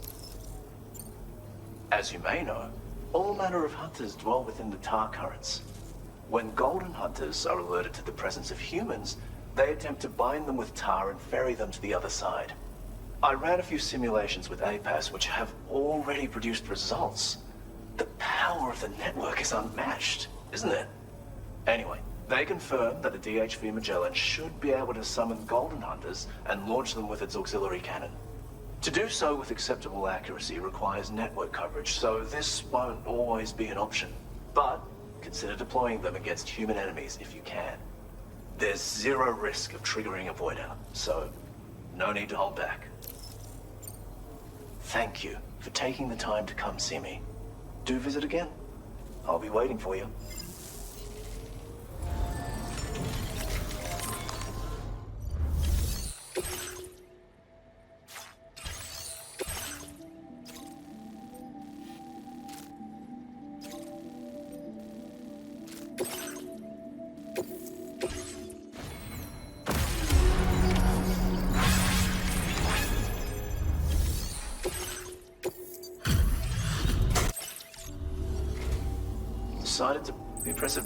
As you may know, all manner of hunters dwell within the tar currents. When golden hunters are alerted to the presence of humans, they attempt to bind them with tar and ferry them to the other side. I ran a few simulations with APAS which have already produced results. The power of the network is unmatched, isn't it? Anyway, they confirm that the DHV Magellan should be able to summon golden hunters and launch them with its auxiliary cannon. To do so with acceptable accuracy requires network coverage, so this won't always be an option. But consider deploying them against human enemies if you can. There's zero risk of triggering a void out, so no need to hold back. Thank you for taking the time to come see me. Do visit again. I'll be waiting for you. Decided to be impressive.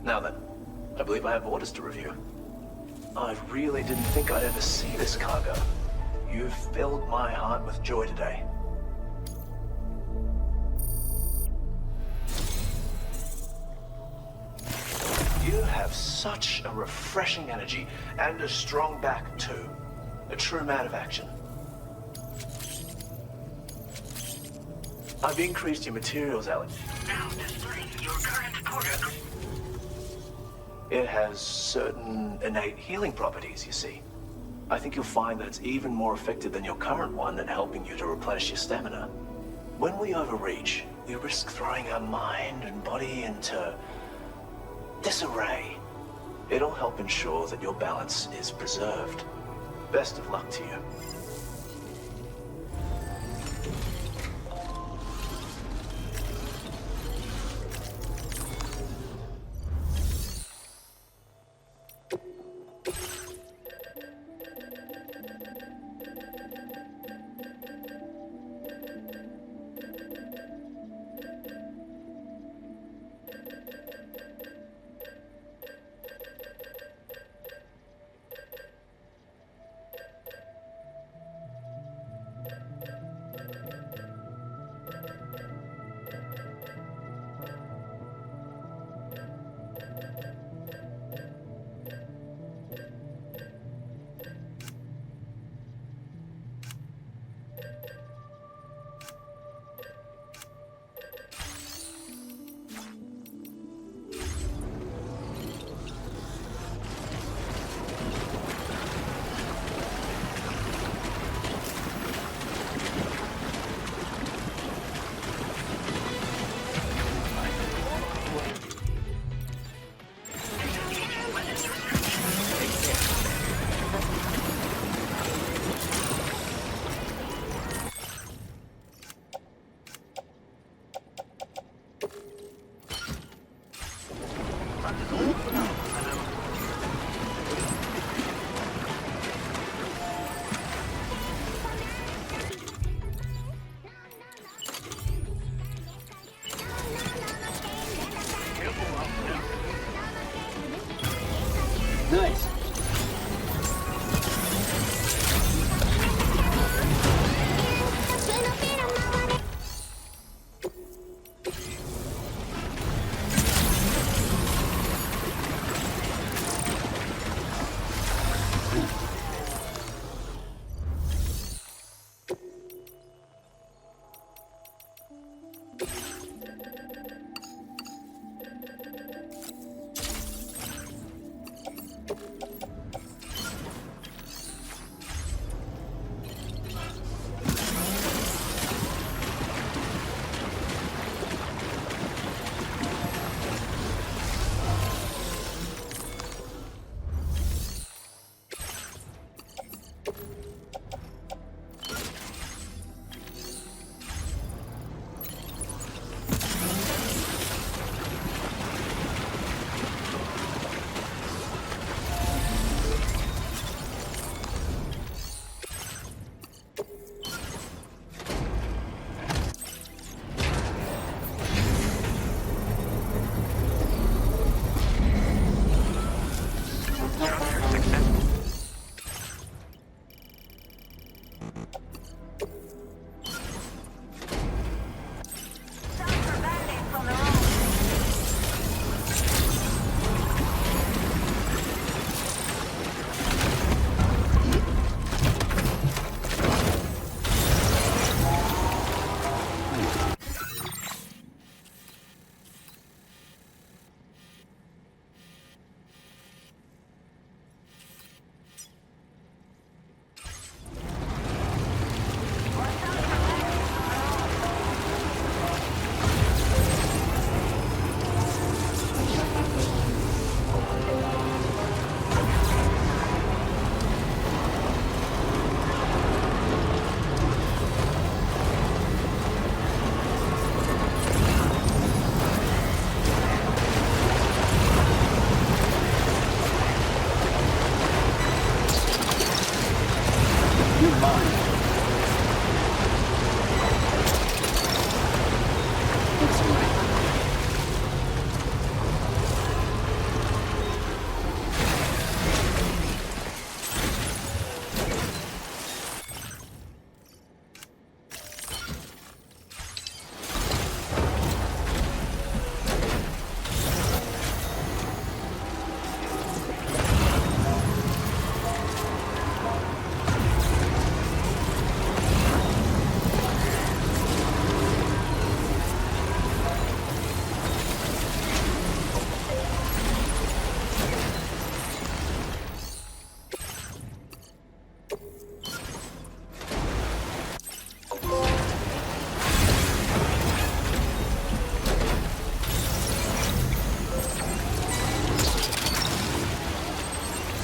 Now then, I believe I have orders to review. I really didn't think I'd ever see this cargo. You've filled my heart with joy today. You have such a refreshing energy, and a strong back, too. A true man of action. I've increased your materials, Alex. Now displaying your current quarter. It has certain innate healing properties, you see. I think you'll find that it's even more effective than your current one at helping you to replenish your stamina. When we overreach, we risk throwing our mind and body into disarray. It'll help ensure that your balance is preserved. Best of luck to you. Nice.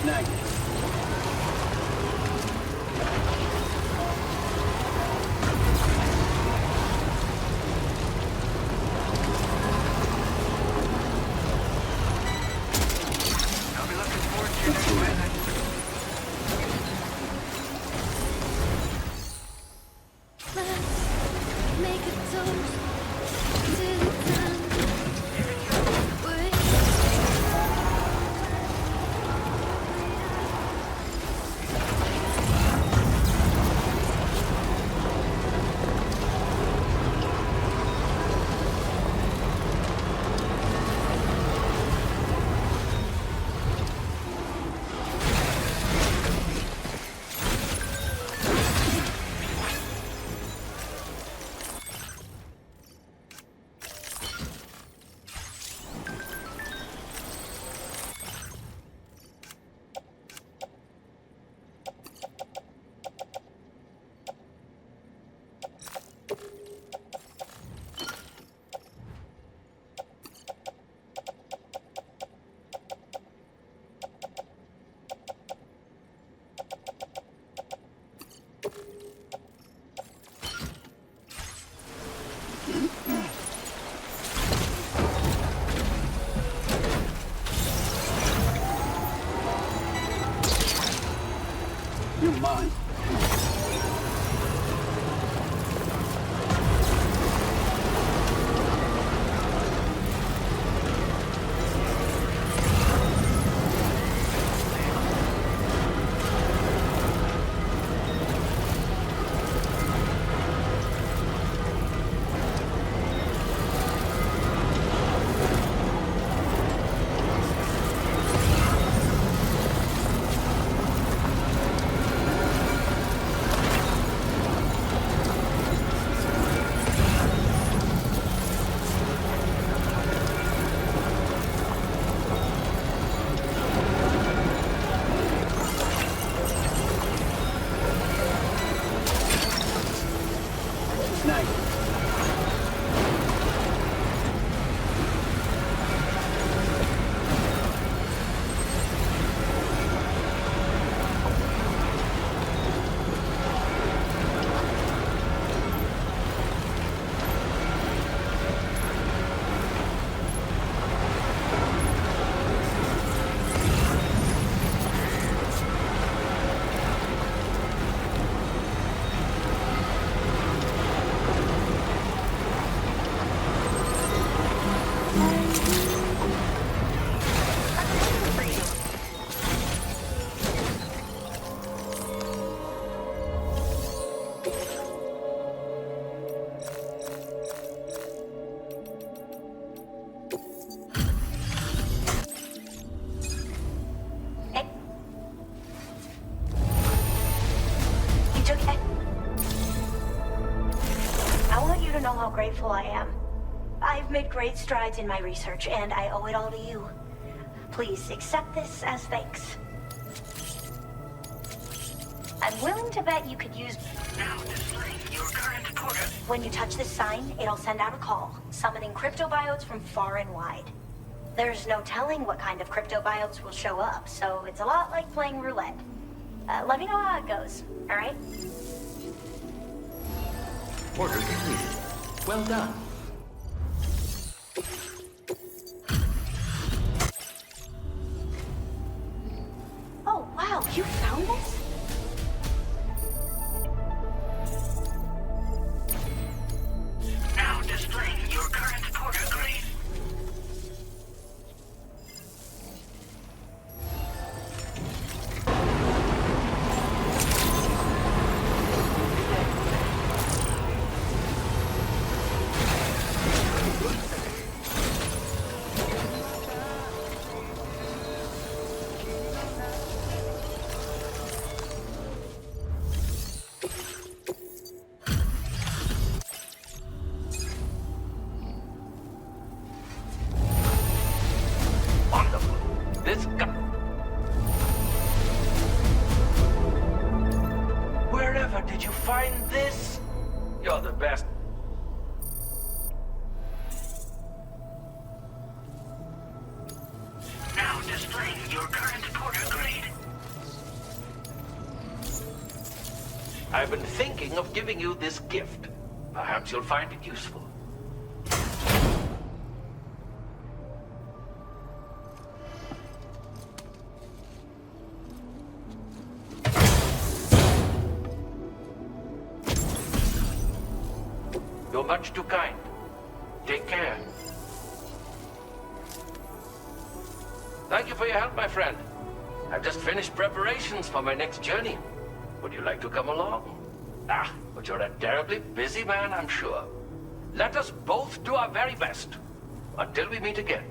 Snag it. You're mine. How grateful I am. I've made great strides in my research, and I owe it all to you. Please accept this as thanks. I'm willing to bet you could use... Now displaying your current quarter. When you touch this sign, it'll send out a call, summoning cryptobiotes from far and wide. There's no telling what kind of cryptobiotes will show up, so it's a lot like playing roulette. Let me know how it goes, alright? Order completed. Well done. Oh, wow, you found this? Now displaying your current porter grade. Wherever did you find this? You're the best. Now displaying your current porter grade. I've been thinking of giving you this gift. Perhaps you'll find it useful. You're much too kind. Take care. Thank you for your help, my friend. I've just finished preparations for my next journey. Would you like to come along? Ah, but you're a terribly busy man, I'm sure. Let us both do our very best. Until we meet again.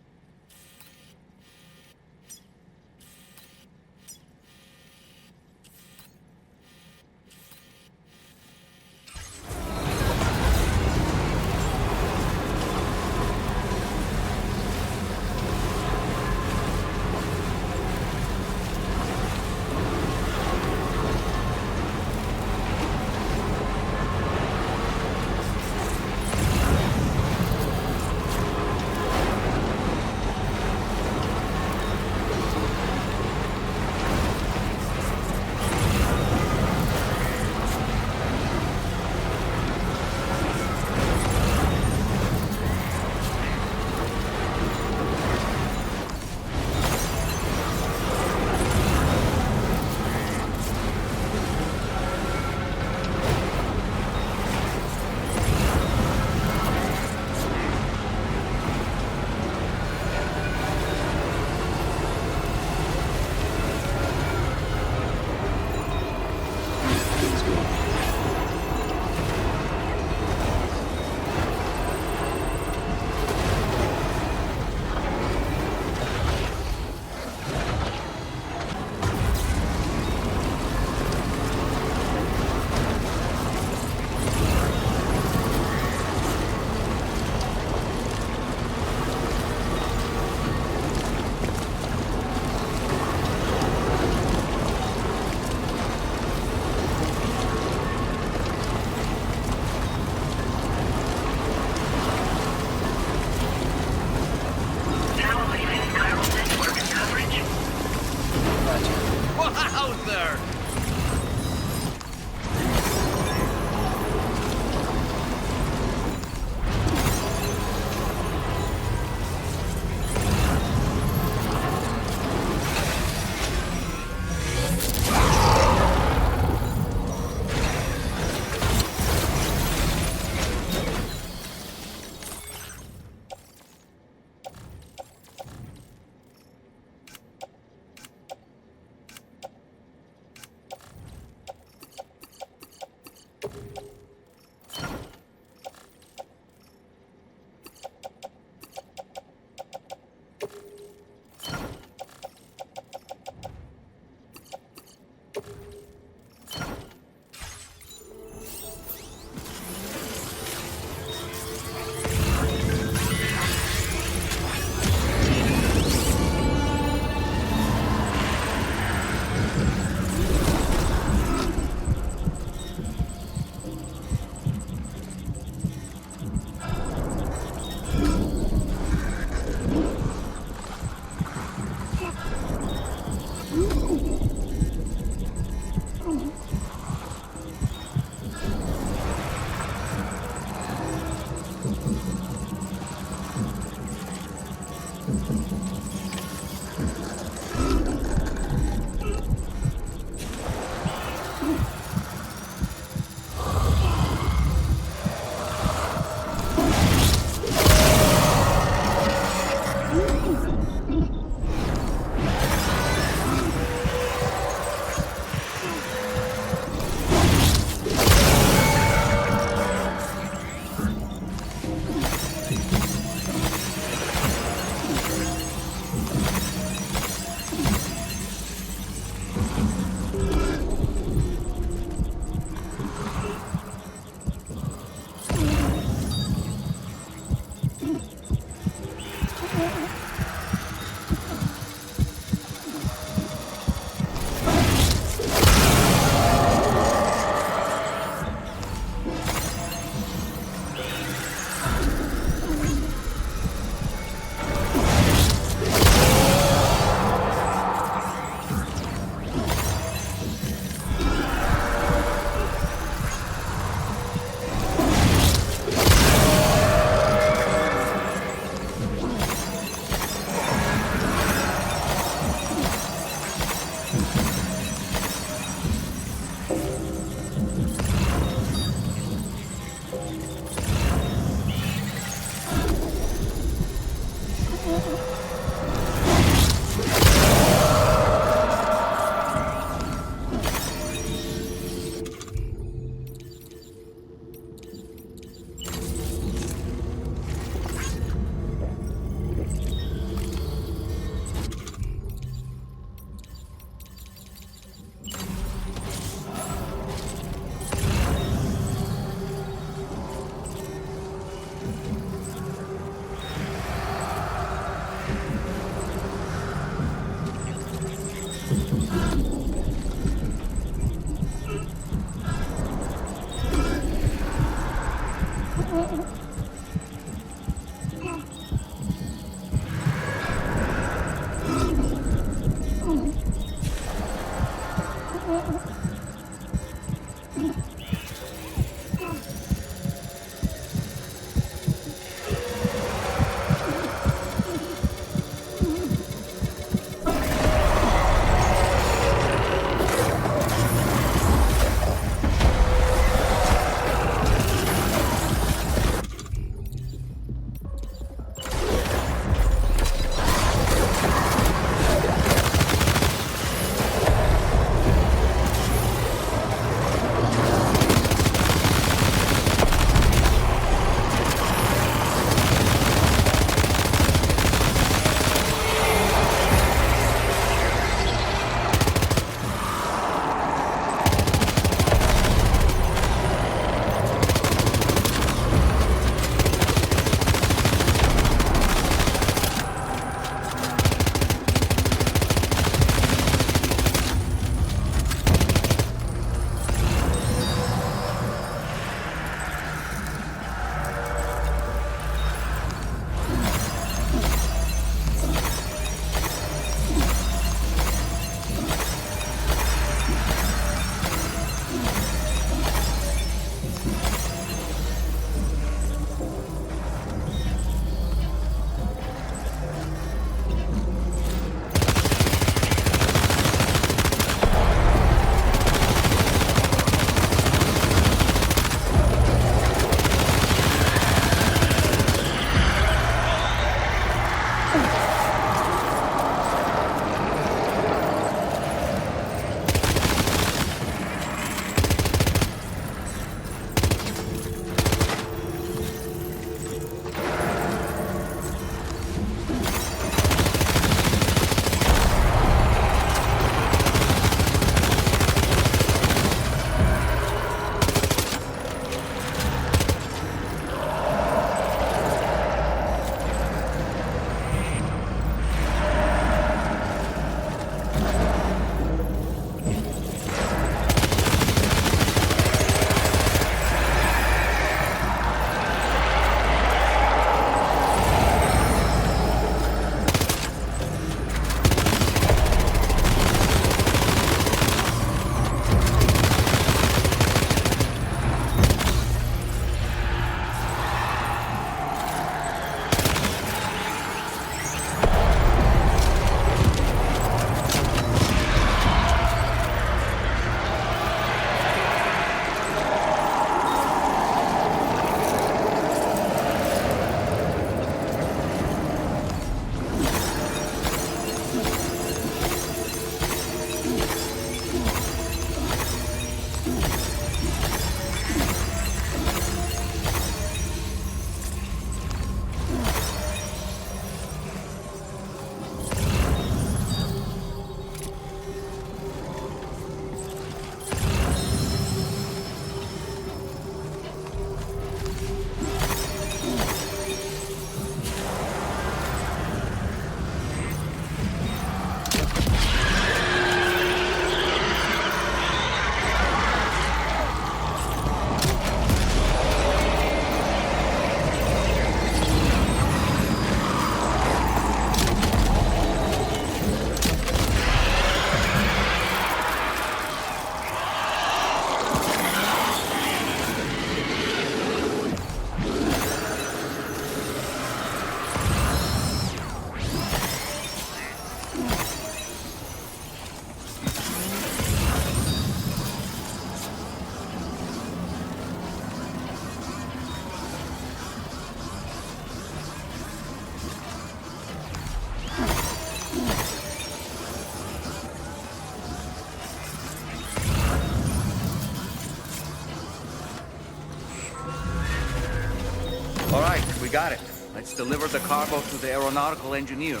got it. Let's deliver the cargo to the aeronautical engineer.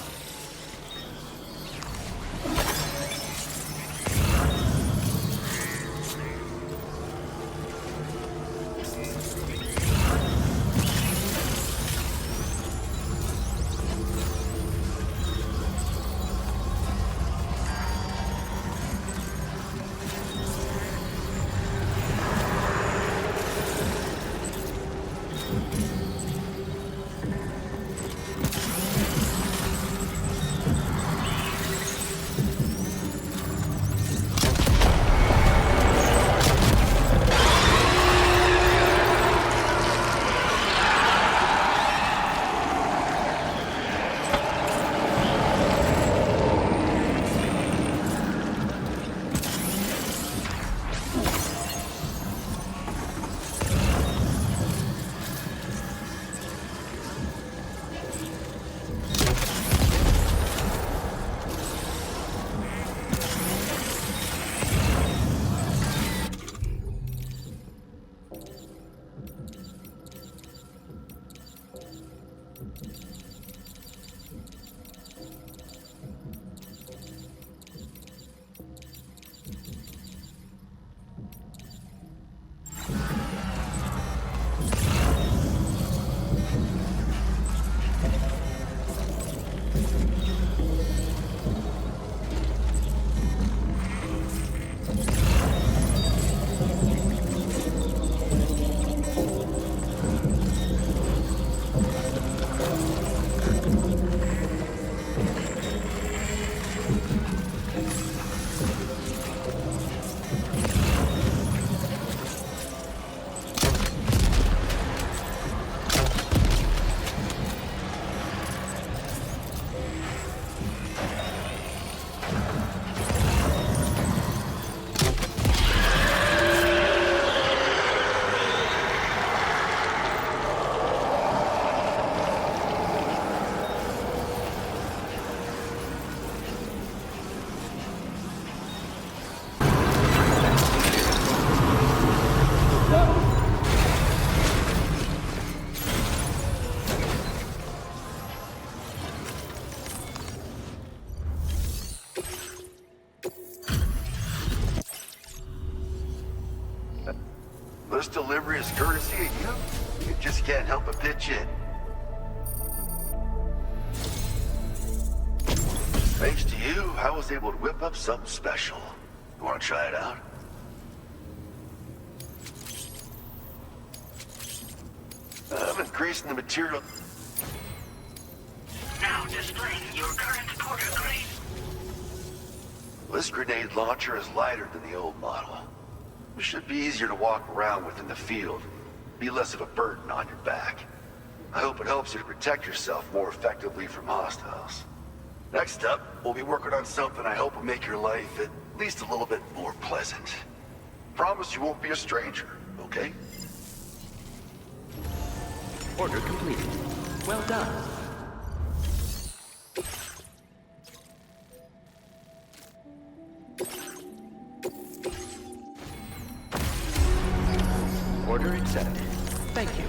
This delivery is courtesy of you. You just can't help but pitch in. Thanks to you, I was able to whip up something special. You want to try it out? I'm increasing the material. Now displaying your current porter grade. This grenade launcher is lighter than the old model. It should be easier to walk around with in the field. Be less of a burden on your back. I hope it helps you to protect yourself more effectively from hostiles. Next up, we'll be working on something I hope will make your life at least a little bit more pleasant. Promise you won't be a stranger, okay? Order completed. Well done. Order accepted. Thank you.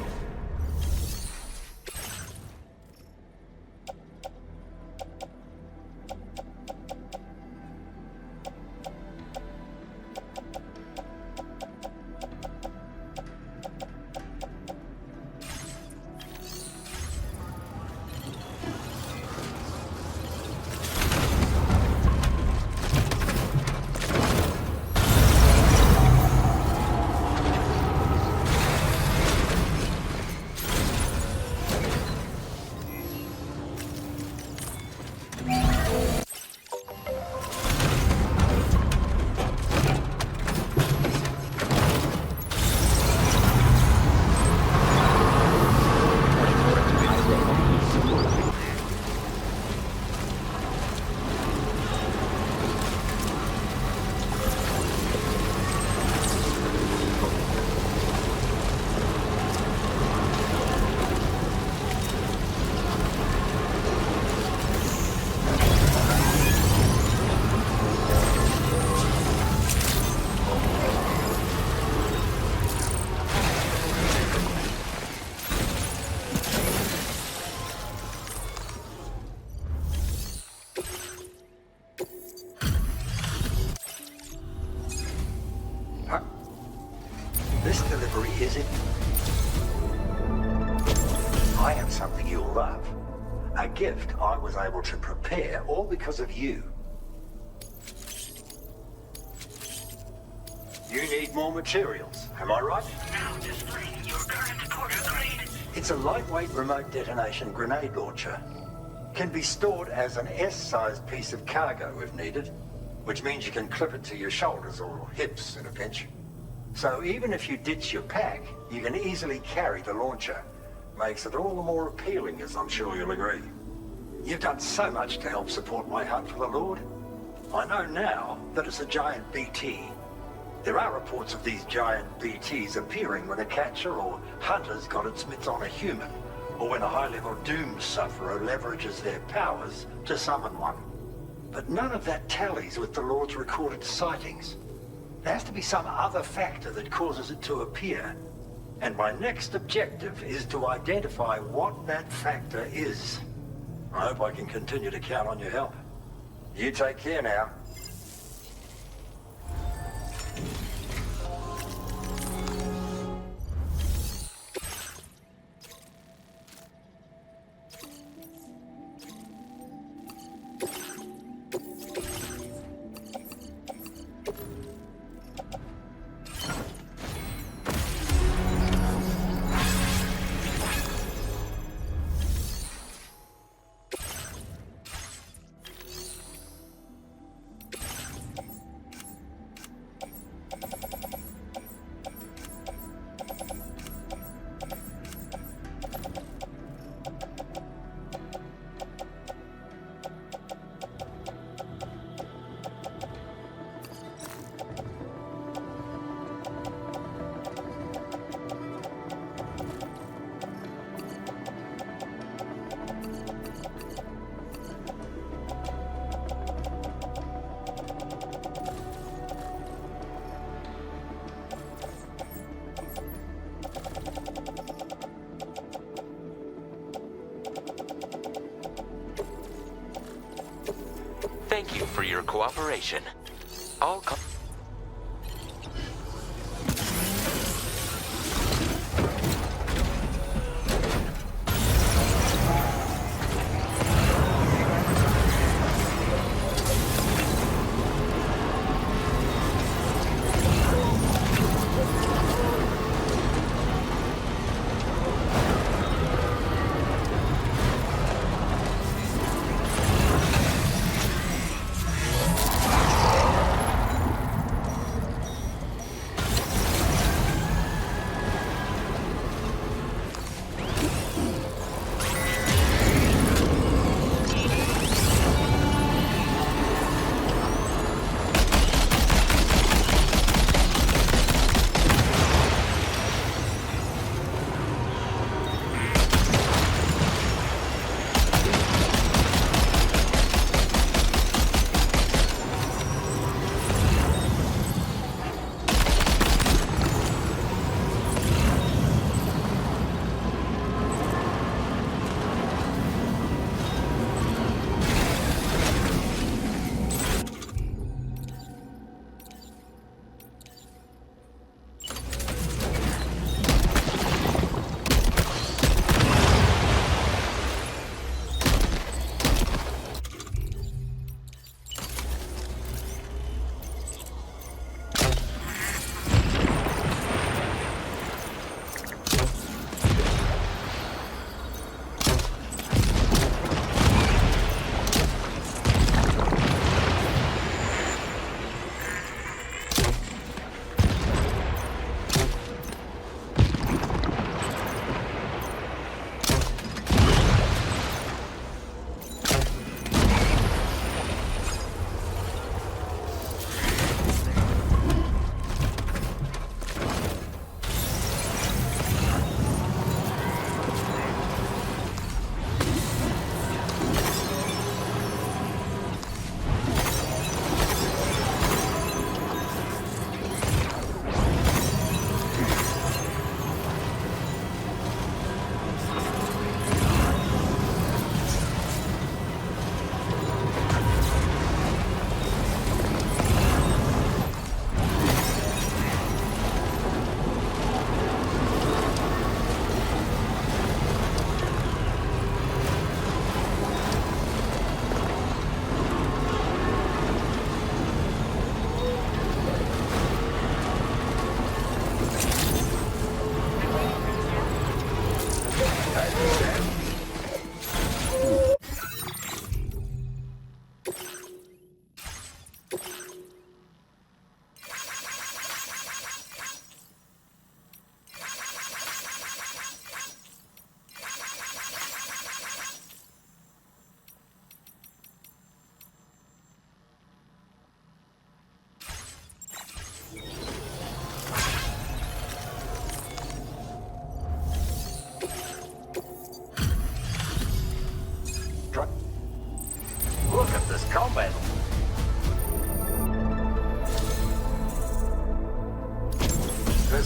gift I was able to prepare, all because of you. You need more materials, am I right? Now displaying your current quarter grade. It's a lightweight remote detonation grenade launcher. Can be stored as an S-sized piece of cargo if needed, which means you can clip it to your shoulders or hips in a pinch. So even if you ditch your pack, you can easily carry the launcher. Makes it all the more appealing, as I'm sure you'll agree. You've done so much to help support my hunt for the Lord. I know now that it's a giant BT. There are reports of these giant BTs appearing when a catcher or hunter's got its mitts on a human, or when a high-level doom sufferer leverages their powers to summon one. But none of that tallies with the Lord's recorded sightings. There has to be some other factor that causes it to appear. And my next objective is to identify what that factor is. I hope I can continue to count on your help. You take care now. Thank you for your cooperation. All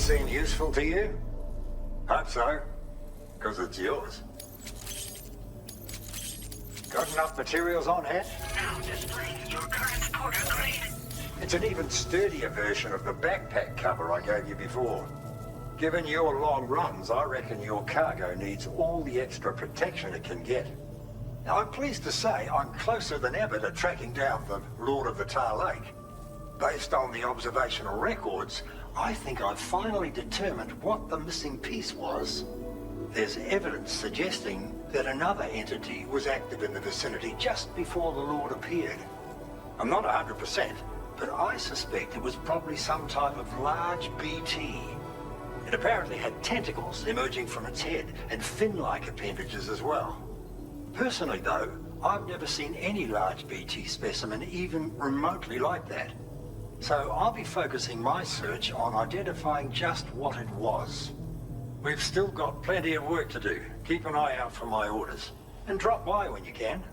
seem useful to you? Hope so, because it's yours. Got enough materials on hand? Now displaying your current porter grade. It's an even sturdier version of the backpack cover I gave you before. Given your long runs, I reckon your cargo needs all the extra protection it can get. Now, I'm pleased to say I'm closer than ever to tracking down the Lord of the Tar Lake. Based on the observational records, I think I've finally determined what the missing piece was. There's evidence suggesting that another entity was active in the vicinity just before the Lord appeared. I'm not 100%, but I suspect it was probably some type of large BT. It apparently had tentacles emerging from its head and fin-like appendages as well. Personally, though, I've never seen any large BT specimen even remotely like that. So I'll be focusing my search on identifying just what it was. We've still got plenty of work to do. Keep an eye out for my orders. And drop by when you can.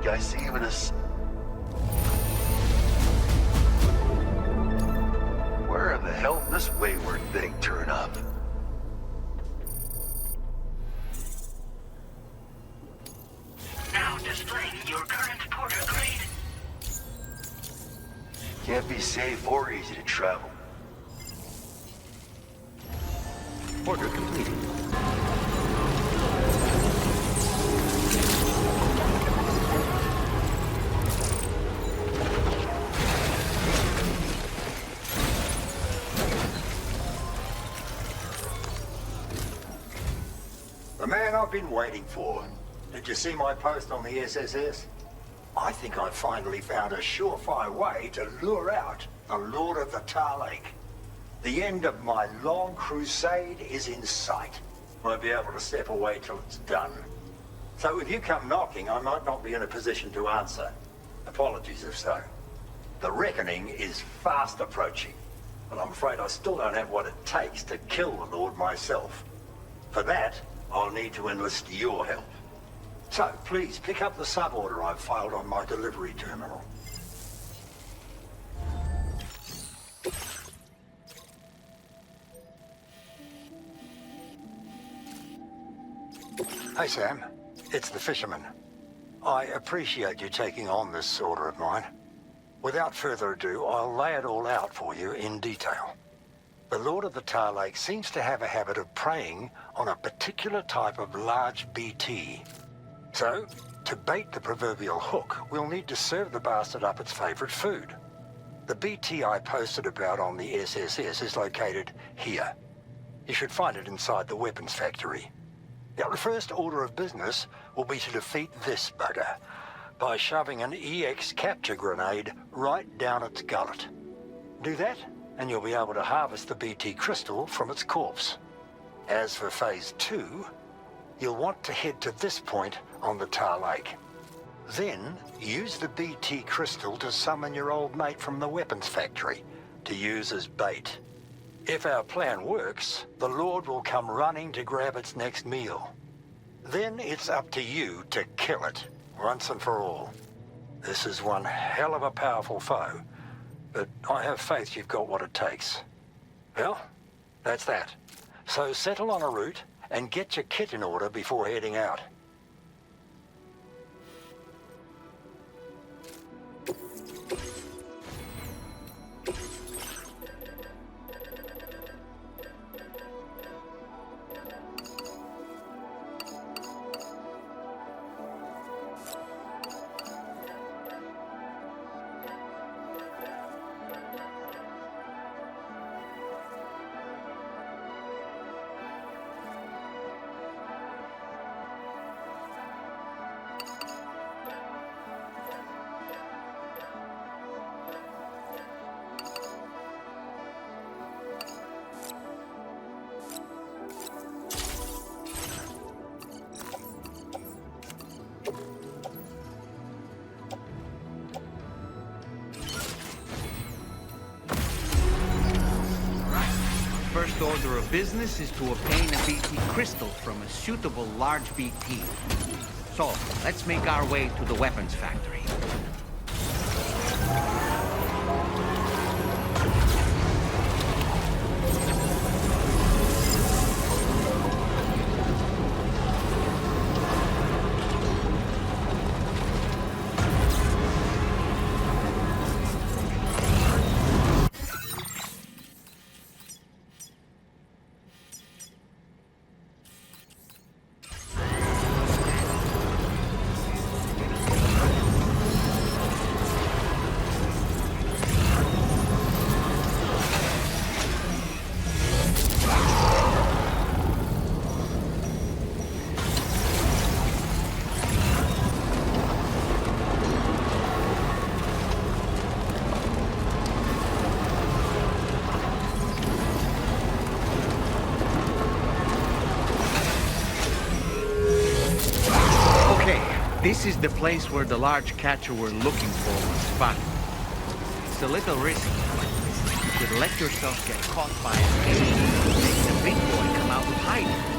I see even a... Where in the hell did this wayward thing turn up? Now displaying your current porter grade. Can't be safe or easy to travel. Order completed. The man I've been waiting for. Did you see my post on the SSS? I think I've finally found a surefire way to lure out the Lord of the Tar Lake. The end of my long crusade is in sight. Won't be able to step away till it's done. So if you come knocking, I might not be in a position to answer. Apologies if so. The reckoning is fast approaching, but I'm afraid I still don't have what it takes to kill the Lord myself. For that, I'll need to enlist your help. So, please, pick up the suborder I've filed on my delivery terminal. Hey, Sam. It's the fisherman. I appreciate you taking on this order of mine. Without further ado, I'll lay it all out for you in detail. The Lord of the Tar Lake seems to have a habit of preying on a particular type of large BT. So, to bait the proverbial hook, we'll need to serve the bastard up its favorite food. The BT I posted about on the SSS is located here. You should find it inside the weapons factory. Now, the first order of business will be to defeat this bugger by shoving an EX capture grenade right down its gullet. Do that, and you'll be able to harvest the BT crystal from its corpse. As for Phase 2, you'll want to head to this point on the Tar Lake. Then, use the BT crystal to summon your old mate from the weapons factory, to use as bait. If our plan works, the Lord will come running to grab its next meal. Then it's up to you to kill it, once and for all. This is one hell of a powerful foe, but I have faith you've got what it takes. Well, that's that. So settle on a route and get your kit in order before heading out. First order of business is to obtain a BT crystal from a suitable large BT. So, let's make our way to the weapons factory. This is the place where the large catcher we're looking for was spotted. It's a little risky, but you could let yourself get caught by a cage and make the big boy come out of hiding.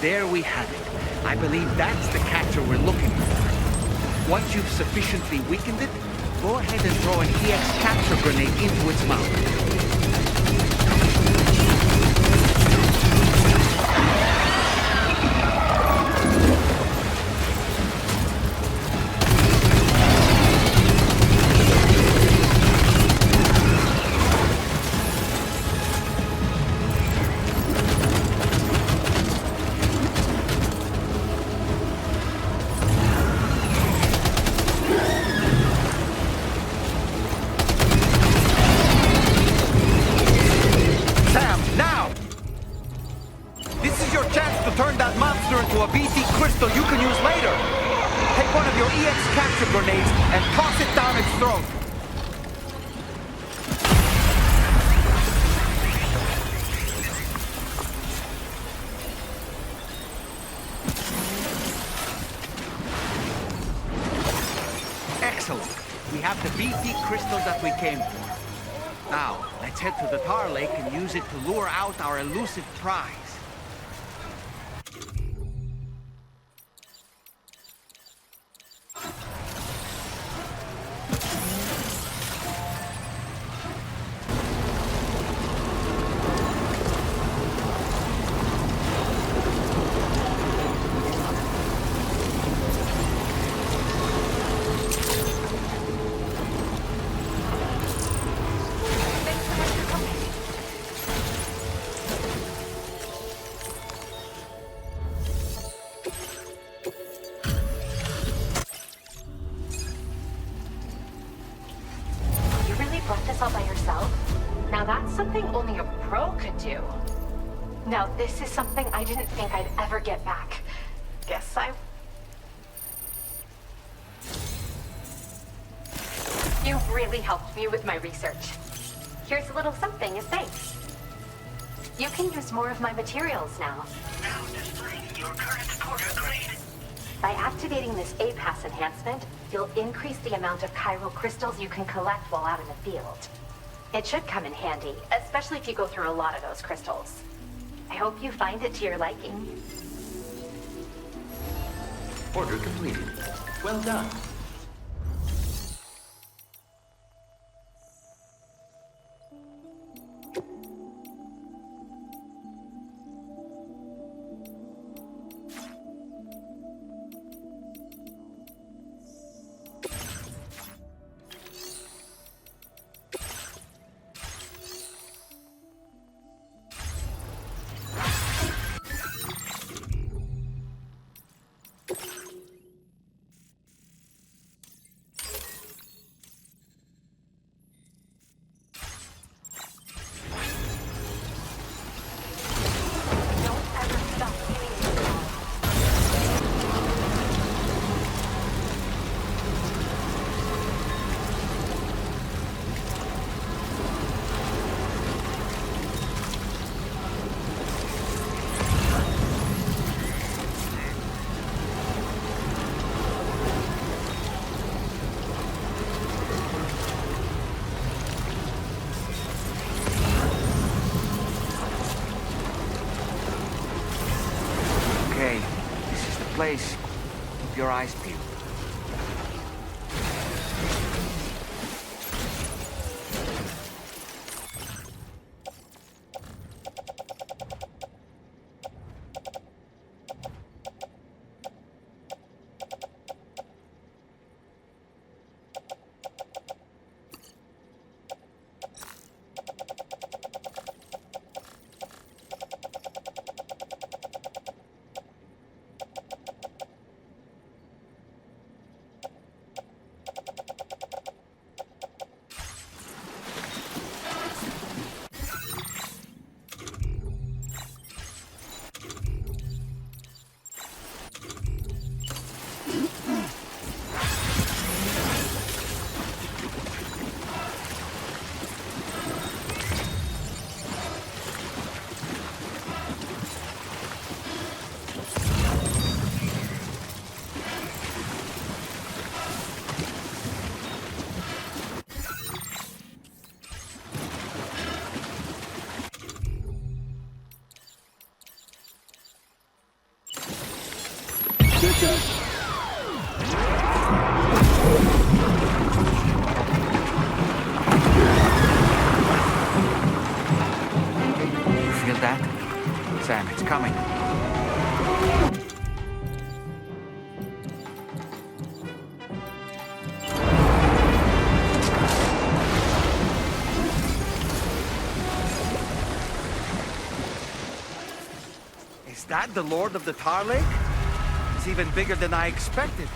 There we have it. I believe that's the catcher we're looking for. Once you've sufficiently weakened it, go ahead and throw an EX capture grenade into its mouth. Turn that monster into a BT crystal you can use later. Take one of your EX capture grenades and toss it down its throat. have the BP crystals that we came for. Now, let's head to the Tar Lake and use it to lure out our elusive prize. Only a pro could do. Now, this is something I didn't think I'd ever get back. Guess I... You really helped me with my research. Here's a little something as thanks. You can use more of my materials now. Now displaying your current quarter grade. By activating this A-Pass enhancement, you'll increase the amount of chiral crystals you can collect while out in the field. It should come in handy, especially if you go through a lot of those crystals. I hope you find it to your liking. Order completed. Well done. Place. Keep your eyes peeled. Feel that? Sam, it's coming. Is that the Lord of the Tar Lake? It's even bigger than I expected.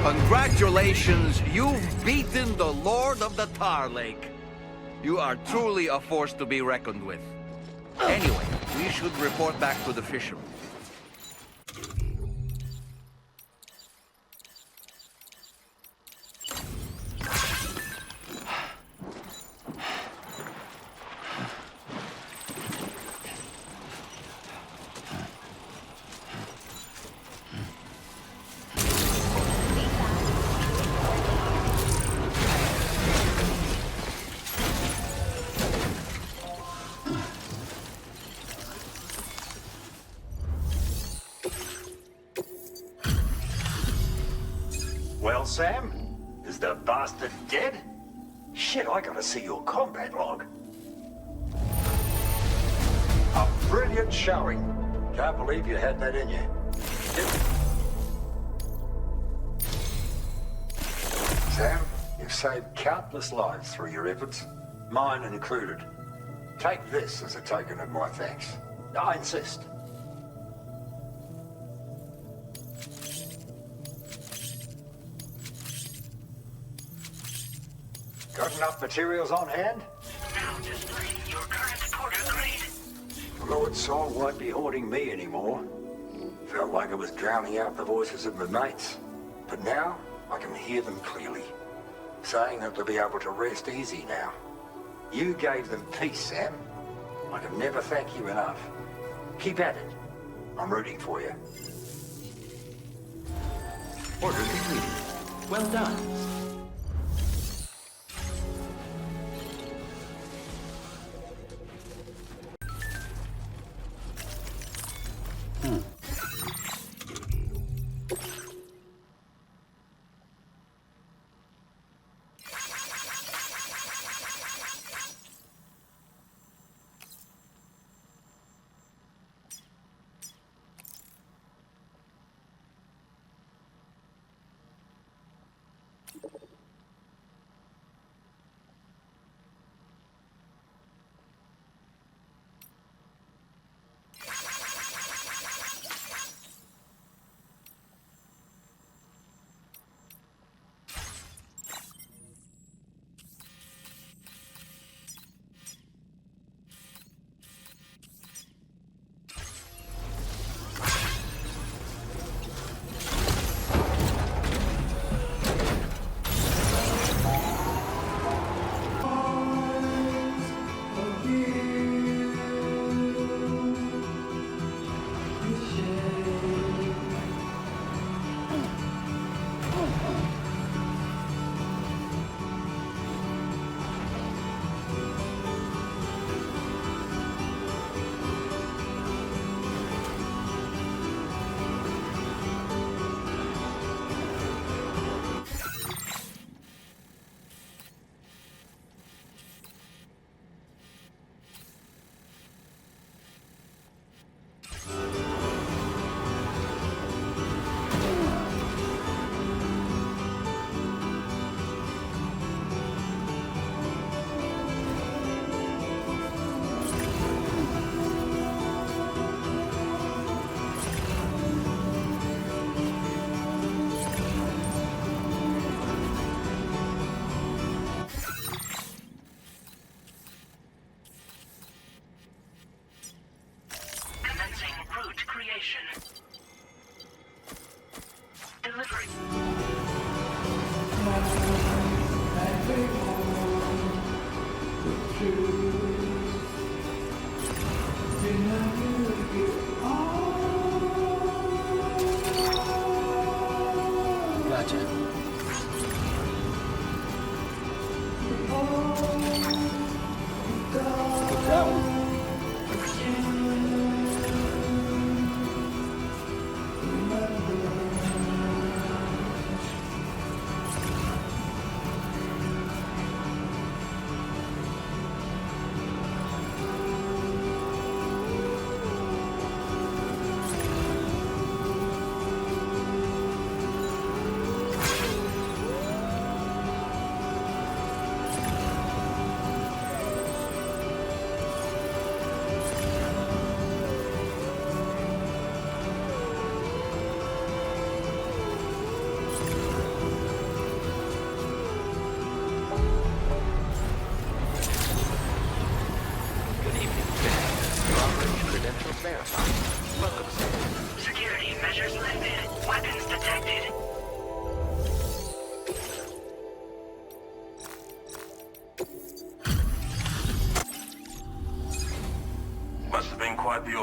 Congratulations, you've beaten the Lord of the Tar Lake. You are truly a force to be reckoned with. Anyway, we should report back to the fishermen. Well, Sam, is the bastard dead? Shit, I gotta see your combat log. A brilliant showing. Can't believe you had that in you. Sam, you've saved countless lives through your efforts, mine included. Take this as a token of my thanks. I insist. Got enough materials on hand? Now displaying your current porter grade. Lord Saul won't be haunting me anymore. Felt like I was drowning out the voices of my mates. But now, I can hear them clearly. Saying that they'll be able to rest easy now. You gave them peace, Sam. I can never thank you enough. Keep at it. I'm rooting for you. Order completed. Well done.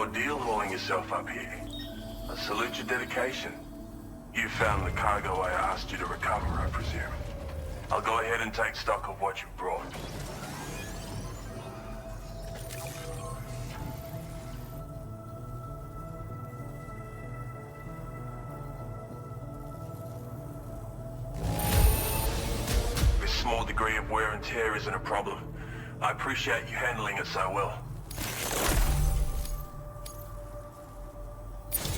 ordeal hauling yourself up here. I salute your dedication. You found the cargo I asked you to recover, I presume. I'll go ahead and take stock of what you've brought. This small degree of wear and tear isn't a problem. I appreciate you handling it so well.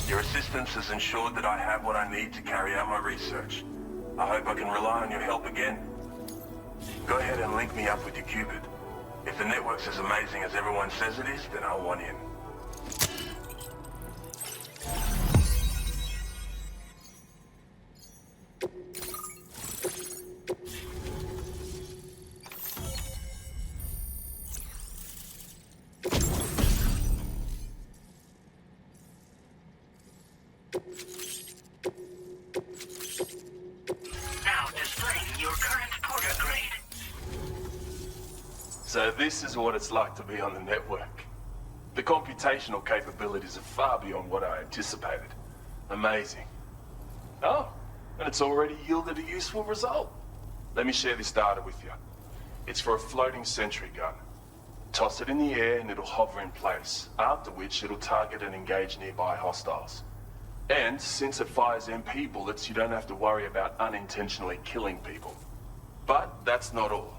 Your assistance has ensured that I have what I need to carry out my research. I hope I can rely on your help again. Go ahead and link me up with your Cupid. If the network's as amazing as everyone says it is, then I want in. So this is what it's like to be on the network. The computational capabilities are far beyond what I anticipated. Amazing. Oh, and it's already yielded a useful result. Let me share this data with you. It's for a floating sentry gun. Toss it in the air and it'll hover in place, after which it'll target and engage nearby hostiles. And since it fires MP bullets, you don't have to worry about unintentionally killing people. But that's not all.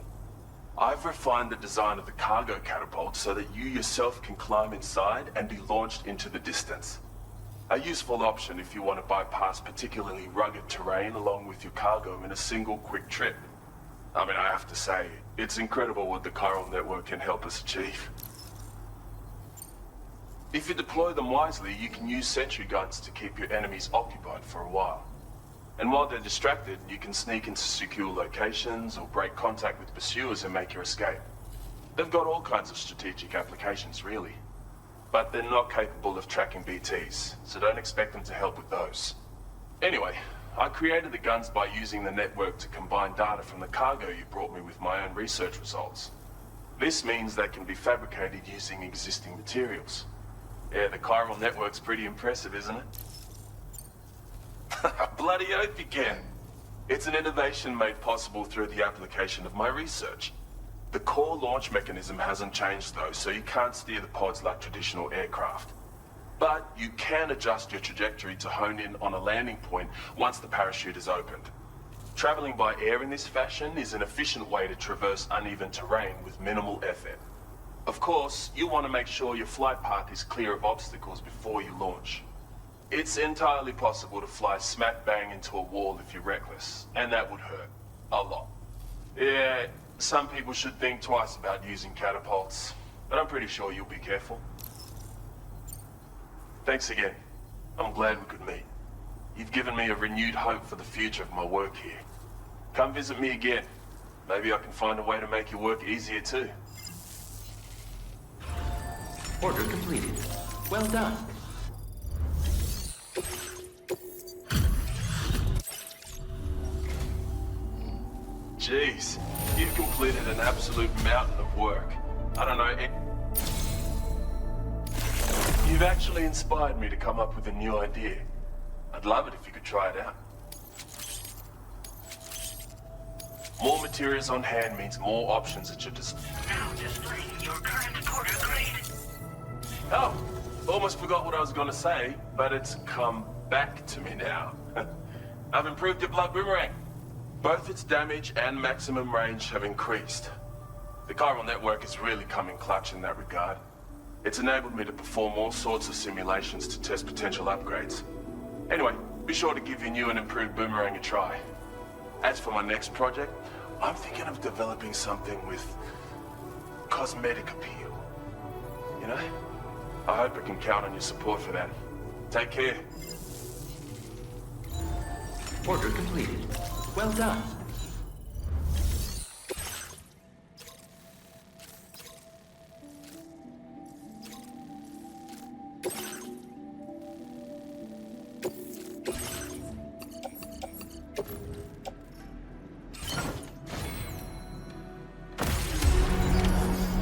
I've refined the design of the cargo catapult so that you yourself can climb inside and be launched into the distance. A useful option if you want to bypass particularly rugged terrain along with your cargo in a single quick trip. I mean, I have to say, it's incredible what the chiral network can help us achieve. If you deploy them wisely, you can use sentry guns to keep your enemies occupied for a while. And while they're distracted, you can sneak into secure locations or break contact with pursuers and make your escape. They've got all kinds of strategic applications, really. But they're not capable of tracking BTs, so don't expect them to help with those. Anyway, I created the guns by using the network to combine data from the cargo you brought me with my own research results. This means they can be fabricated using existing materials. Yeah, the chiral network's pretty impressive, isn't it? Bloody oath you can. It's an innovation made possible through the application of my research. The core launch mechanism hasn't changed though, so you can't steer the pods like traditional aircraft. But you can adjust your trajectory to hone in on a landing point once the parachute is opened. Traveling by air in this fashion is an efficient way to traverse uneven terrain with minimal effort. Of course, you want to make sure your flight path is clear of obstacles before you launch. It's entirely possible to fly smack bang into a wall if you're reckless, and that would hurt. A lot. Yeah, some people should think twice about using catapults, but I'm pretty sure you'll be careful. Thanks again. I'm glad we could meet. You've given me a renewed hope for the future of my work here. Come visit me again. Maybe I can find a way to make your work easier too. Order completed. Well done. Jeez, you've completed an absolute mountain of work. I don't know, You've actually inspired me to come up with a new idea. I'd love it if you could try it out. More materials on hand means more options at your disposal. Now displaying your current porter grade. Oh, almost forgot what I was gonna say, but it's come back to me now. I've improved your blood boomerang. Both its damage and maximum range have increased. The chiral network is really coming clutch in that regard. It's enabled me to perform all sorts of simulations to test potential upgrades. Anyway, be sure to give your new and improved boomerang a try. As for my next project, I'm thinking of developing something with cosmetic appeal. You know? I hope I can count on your support for that. Take care. Order completed. Well done.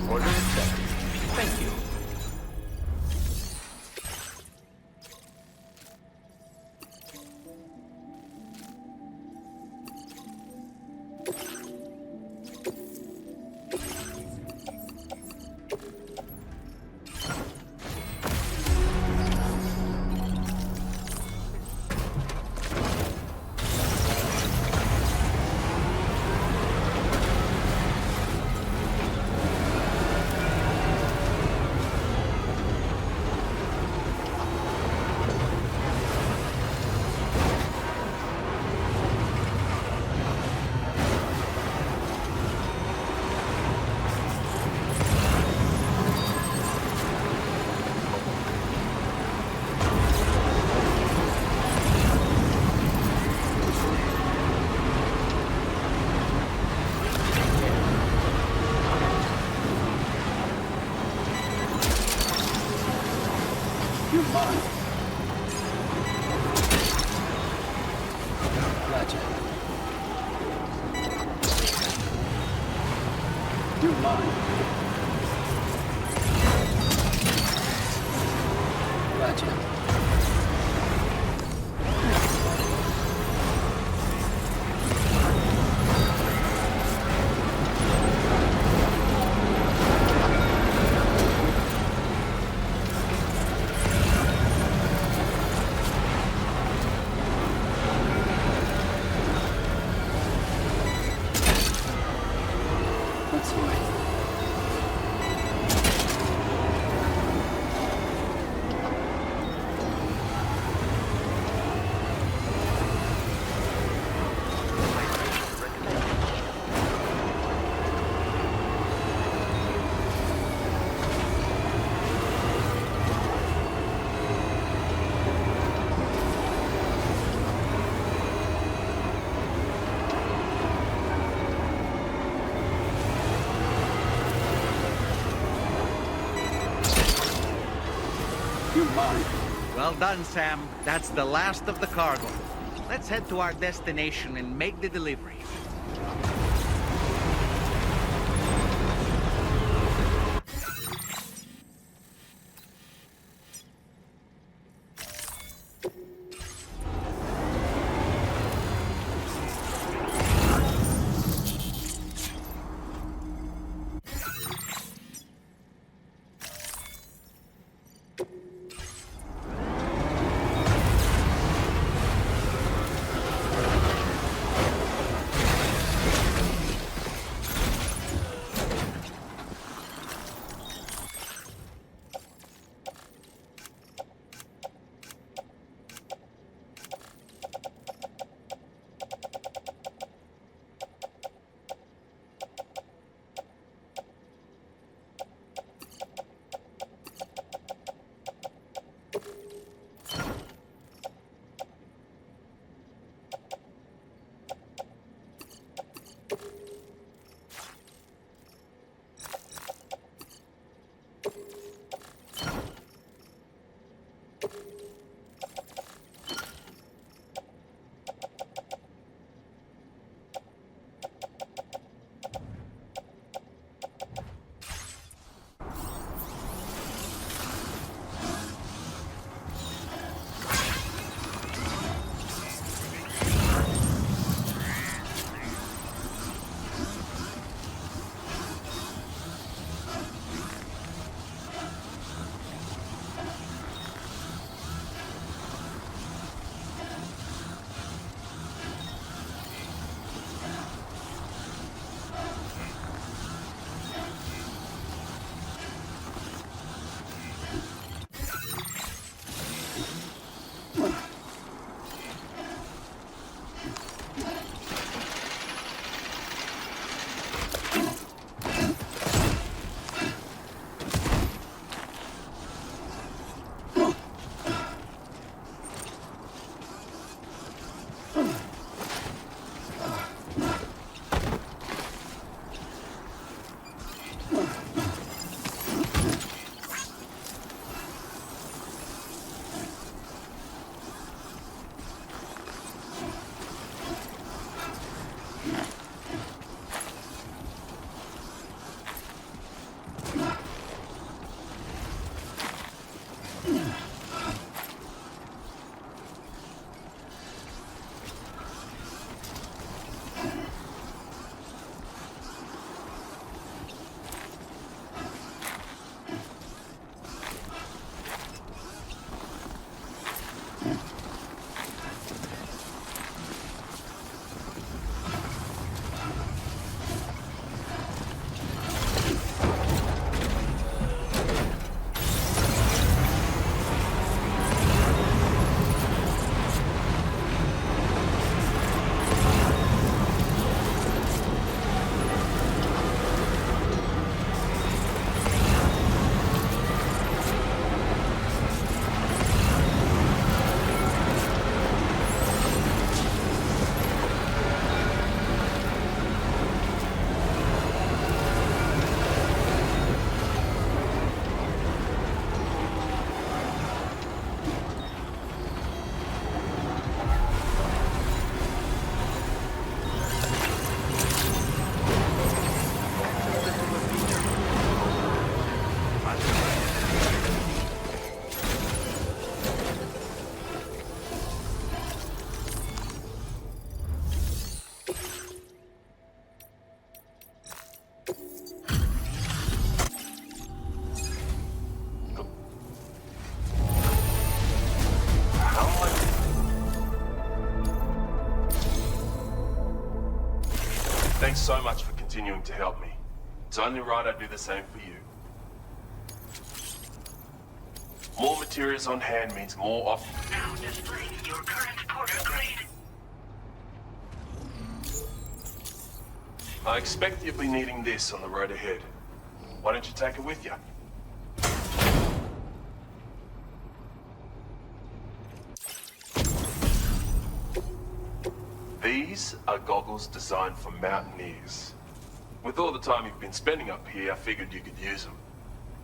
Order accepted. Thank you. mine. Gotcha. You're mine. Gotcha. That's fine. You're mine. Well done, Sam. That's the last of the cargo. Let's head to our destination and make the delivery. Thanks so much for continuing to help me. It's only right I do the same for you. More materials on hand means more off. Now displaying your current porter grade. I expect you'll be needing this on the road ahead. Why don't you take it with you? These are goggles designed for mountaineers. With all the time you've been spending up here, I figured you could use them.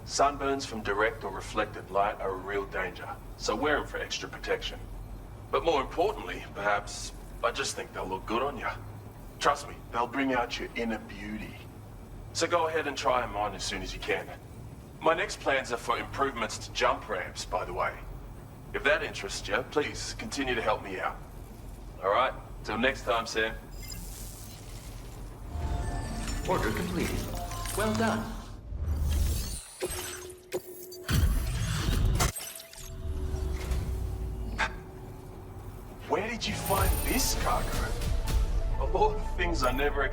Sunburns from direct or reflected light are a real danger, so wear them for extra protection. But more importantly, perhaps, I just think they'll look good on you. Trust me, they'll bring out your inner beauty. So go ahead and try them on as soon as you can. My next plans are for improvements to jump ramps, by the way. If that interests you, please continue to help me out. All right? Till next time, Sam. Order completed. Well done. Where did you find this cargo? Of all the things I never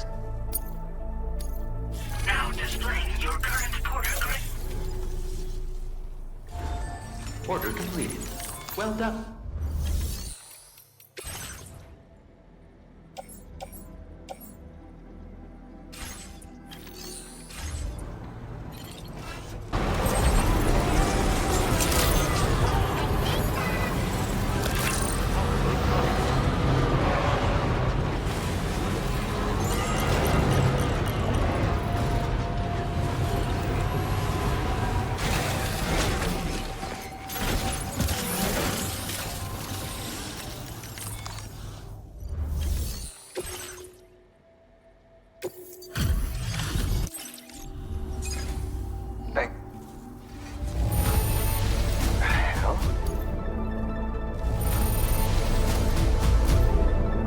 Now displaying your current porter grade. Order completed. Well done.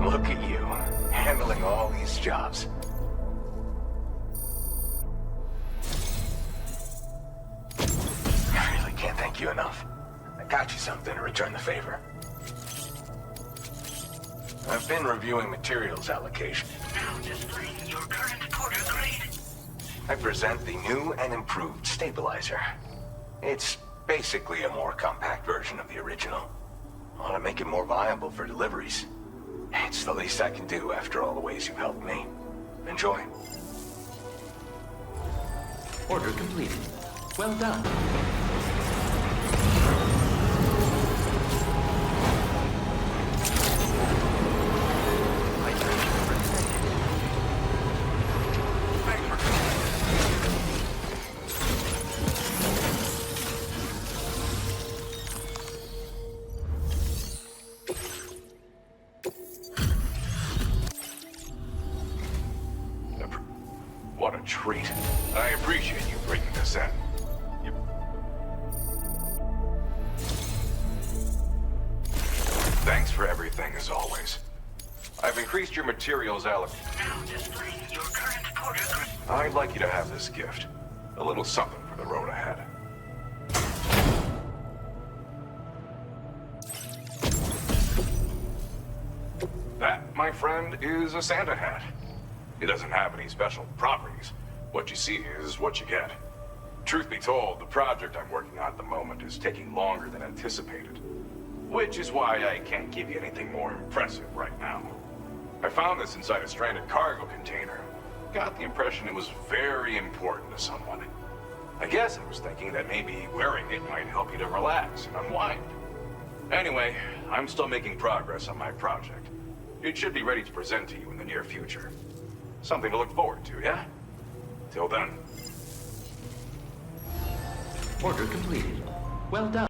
Look at you, handling all these jobs. I really can't thank you enough. I got you something to return the favor. I've been reviewing materials allocation. Now displaying your current porter grade. I present the new and improved stabilizer. It's basically a more compact version of the original. I want to make it more viable for deliveries. It's the least I can do after all the ways you've helped me. Enjoy. Order completed. Well done. What a treat. I appreciate you bringing this in. Thanks for everything, as always. I've increased your materials allocation. Now displaying your current porter grade. I'd like you to have this gift. A little something for the road ahead. That, my friend, is a Santa hat. It doesn't have any special properties. What you see is what you get. Truth be told, the project I'm working on at the moment is taking longer than anticipated. Which is why I can't give you anything more impressive right now. I found this inside a stranded cargo container. Got the impression it was very important to someone. I guess I was thinking that maybe wearing it might help you to relax and unwind. Anyway, I'm still making progress on my project. It should be ready to present to you in the near future. Something to look forward to, yeah? Till then. Order completed. Well done.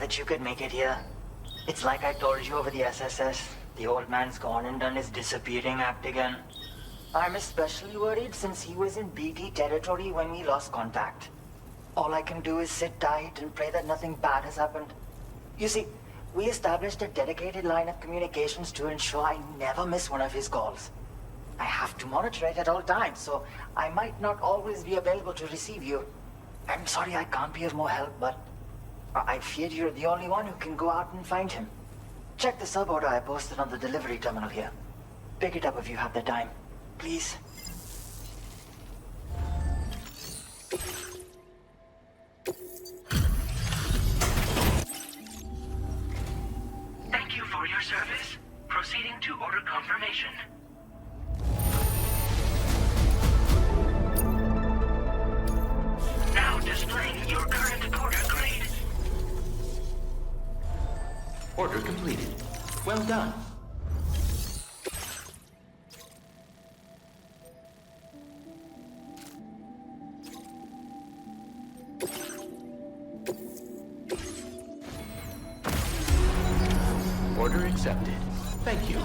that you could make it here. It's like I told you over the SSS. The old man's gone and done his disappearing act again. I'm especially worried since he was in BT territory when we lost contact. All I can do is sit tight and pray that nothing bad has happened. You see, we established a dedicated line of communications to ensure I never miss one of his calls. I have to monitor it at all times, so I might not always be available to receive you. I'm sorry I can't be of more help, but I fear you're the only one who can go out and find him. Check the sub order I posted on the delivery terminal here. Pick it up if you have the time. Please. Thank you for your service. Proceeding to order confirmation. Now displaying your current order grade. Order completed. Well done. Order accepted. Thank you.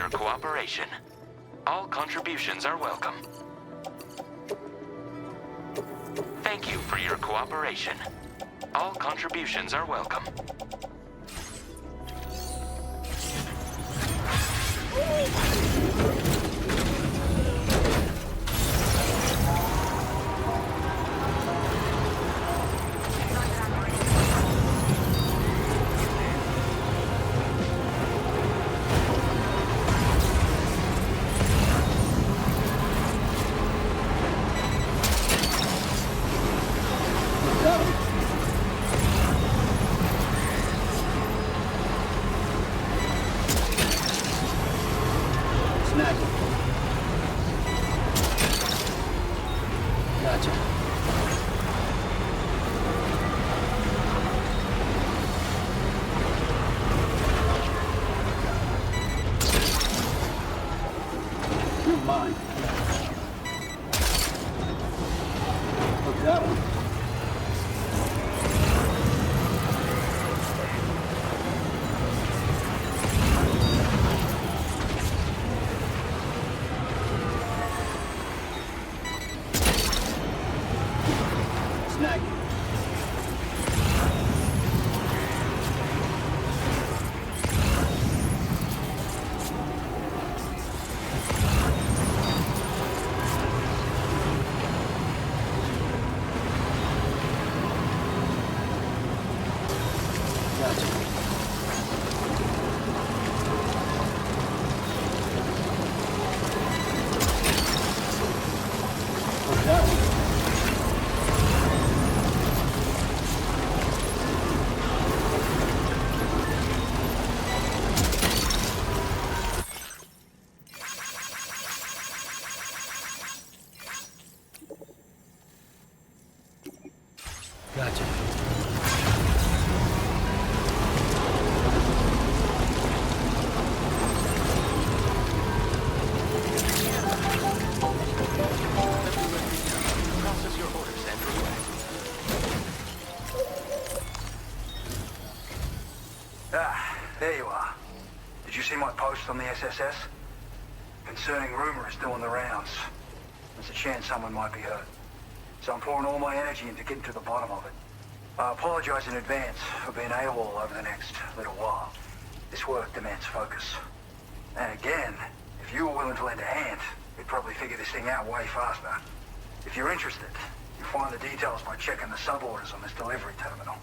your cooperation. All contributions are welcome. Thank you for your cooperation. All contributions are welcome. There you are. Did you see my post on the SSS? Concerning rumors doing the rounds. There's a chance someone might be hurt. So I'm pouring all my energy into getting to the bottom of it. I apologize in advance for being AWOL over the next little while. This work demands focus. And again, if you were willing to lend a hand, we'd probably figure this thing out way faster. If you're interested, you'll find the details by checking the suborders on this delivery terminal.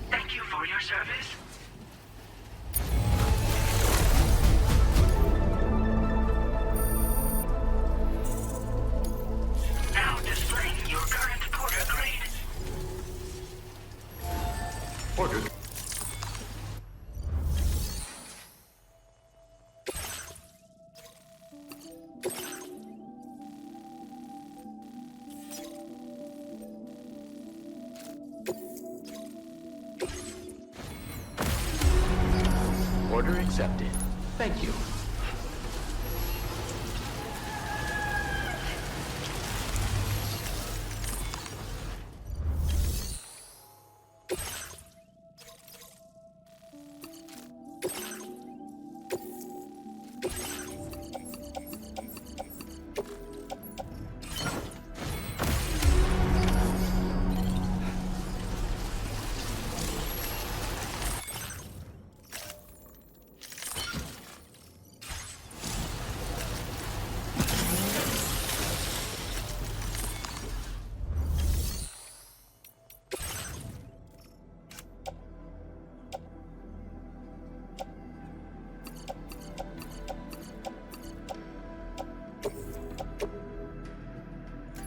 Thank you for your service. Now displaying your current porter grade. Porter. Order accepted. Thank you.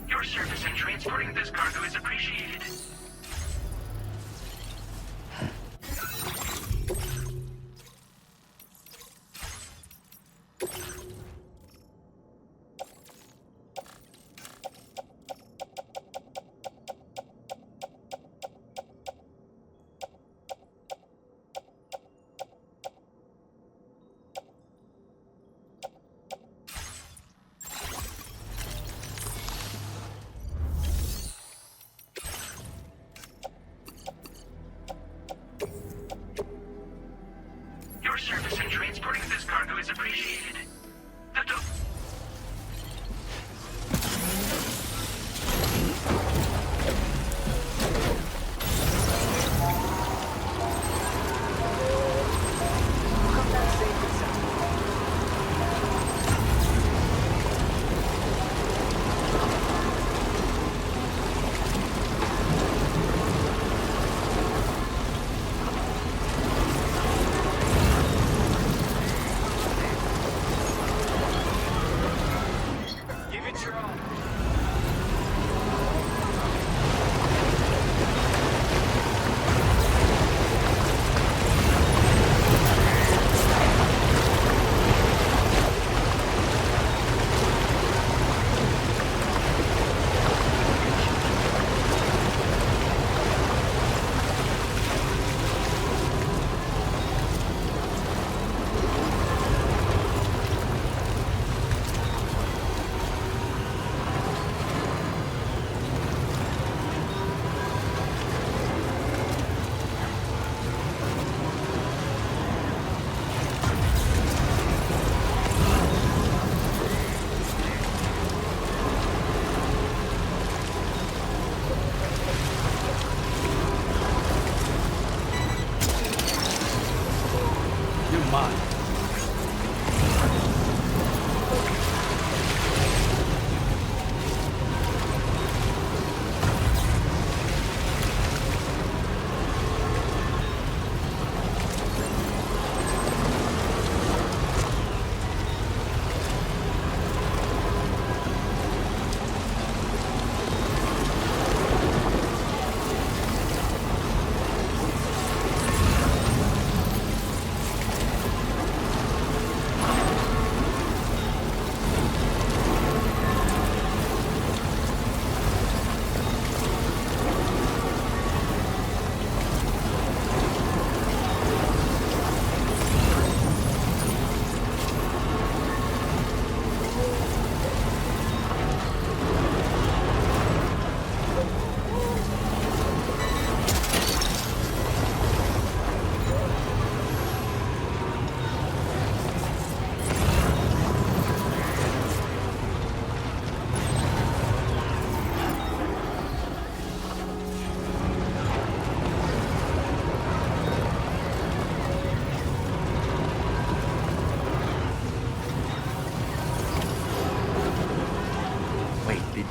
Your service in transporting this cargo is appreciated.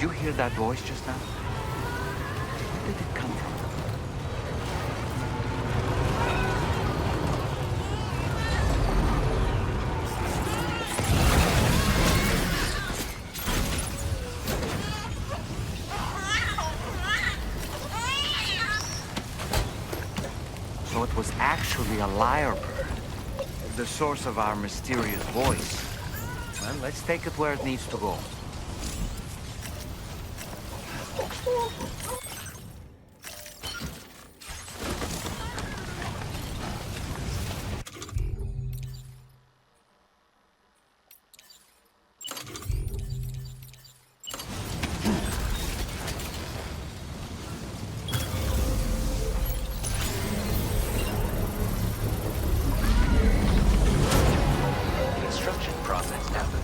you hear that voice just now? Where did it come from? So it was actually a lyre bird, the source of our mysterious voice. Well, let's take it where it needs to go. Construction process happened.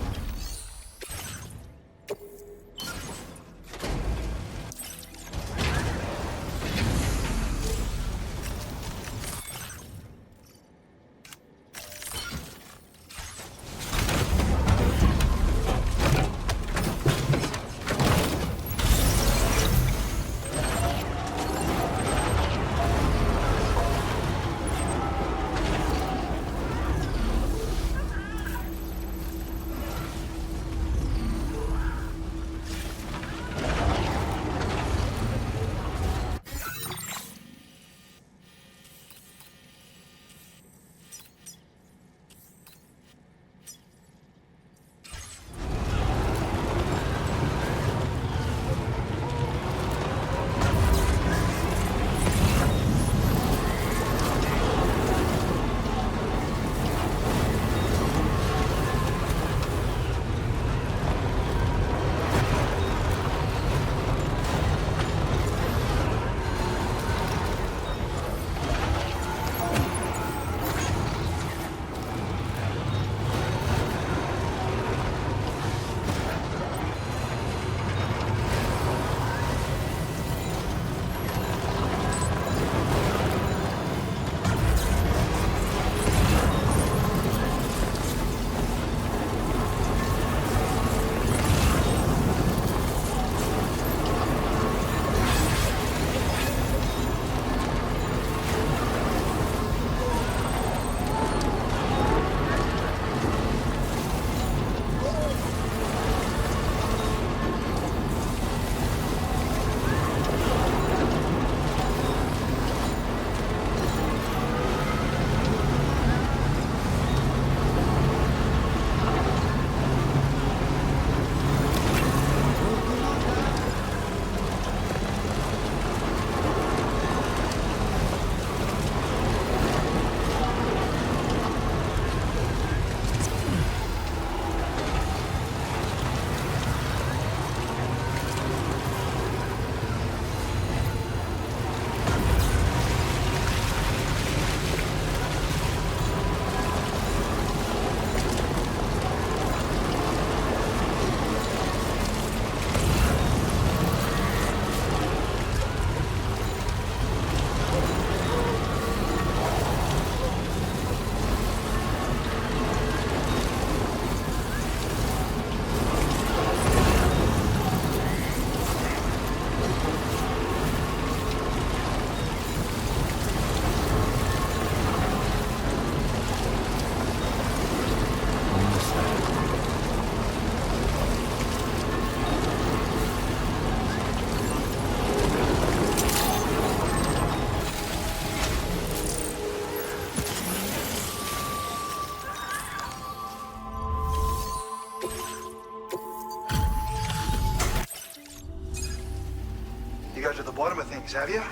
You got to the bottom of things, have you?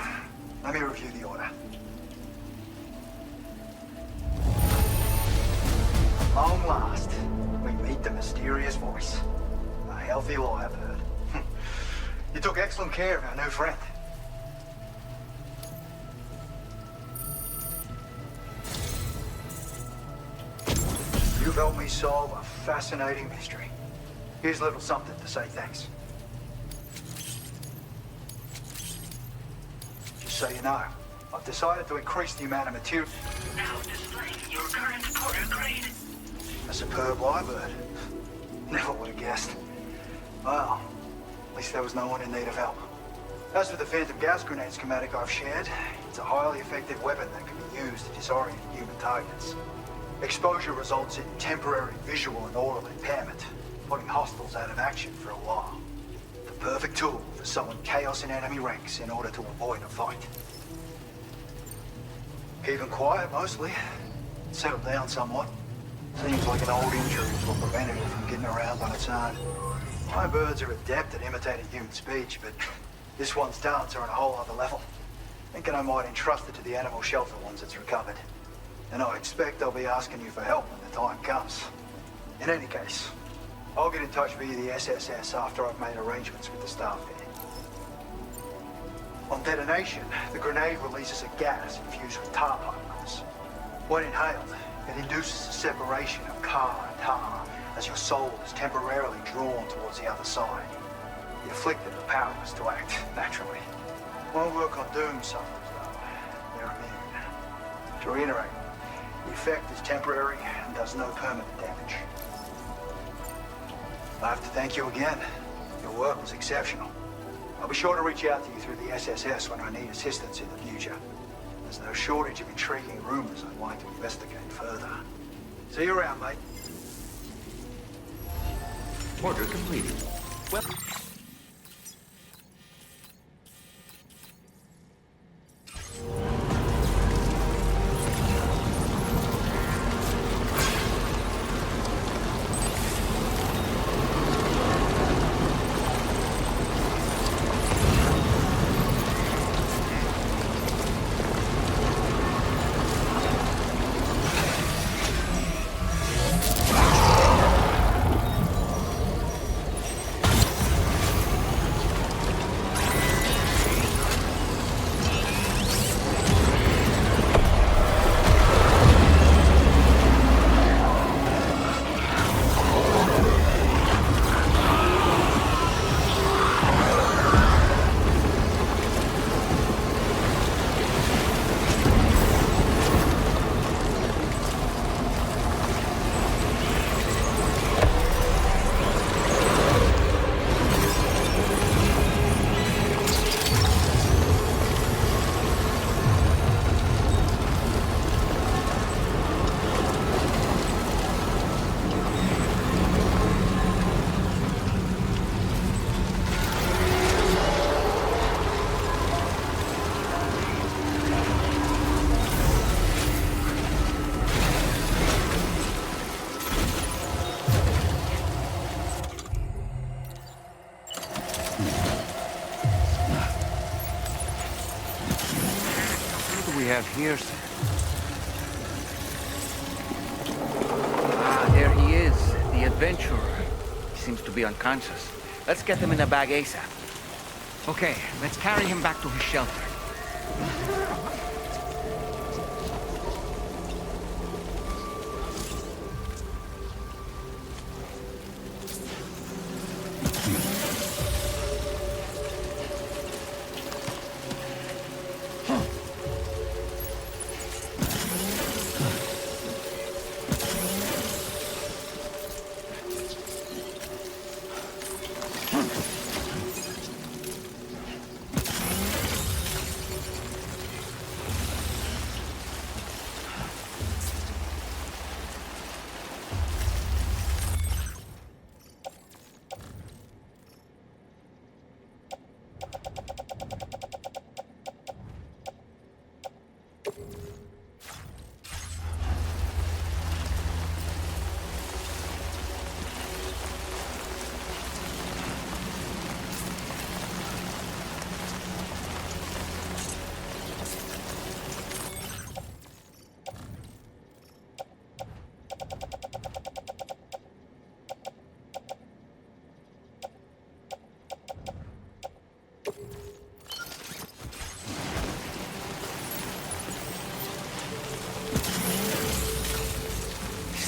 Let me review the order. Long last, we meet the mysterious voice. A healthy lyre bird. You took excellent care of our new friend. You've helped me solve a fascinating mystery. Here's a little something to say thanks. Just so you know, I've decided to increase the amount of material. Now displaying your current quarter grade. A superb lyre bird. Never would have guessed. Well, least there was no one in need of help. As for the phantom gas grenade schematic I've shared, it's a highly effective weapon that can be used to disorient human targets. Exposure results in temporary visual and oral impairment, putting hostiles out of action for a while. The perfect tool for sowing chaos in enemy ranks in order to avoid a fight. Keeping quiet, mostly. Settled down somewhat. Seems like an old injury will prevent it from getting around on its own. My birds are adept at imitating human speech, but this one's talents are on a whole other level. Thinking I might entrust it to the animal shelter once it's recovered. And I expect I'll be asking you for help when the time comes. In any case, I'll get in touch via the SSS after I've made arrangements with the staff there. On detonation, the grenade releases a gas infused with tar particles. When inhaled, it induces a separation of car and tar as your soul is temporarily drawn towards the other side. The afflicted are powerless to act naturally. Won't work on doomed sufferers, though. They're immune. To reiterate, the effect is temporary and does no permanent damage. I have to thank you again. Your work was exceptional. I'll be sure to reach out to you through the SSS when I need assistance in the future. There's no shortage of intriguing rumors I'd like to investigate further. See you around, mate. Order completed. Well... have here, sir? Ah, there he is, the adventurer. He seems to be unconscious. Let's get him in a bag ASAP. Okay, let's carry him back to his shelter.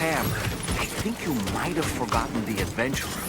Sam, I think you might have forgotten the adventurer.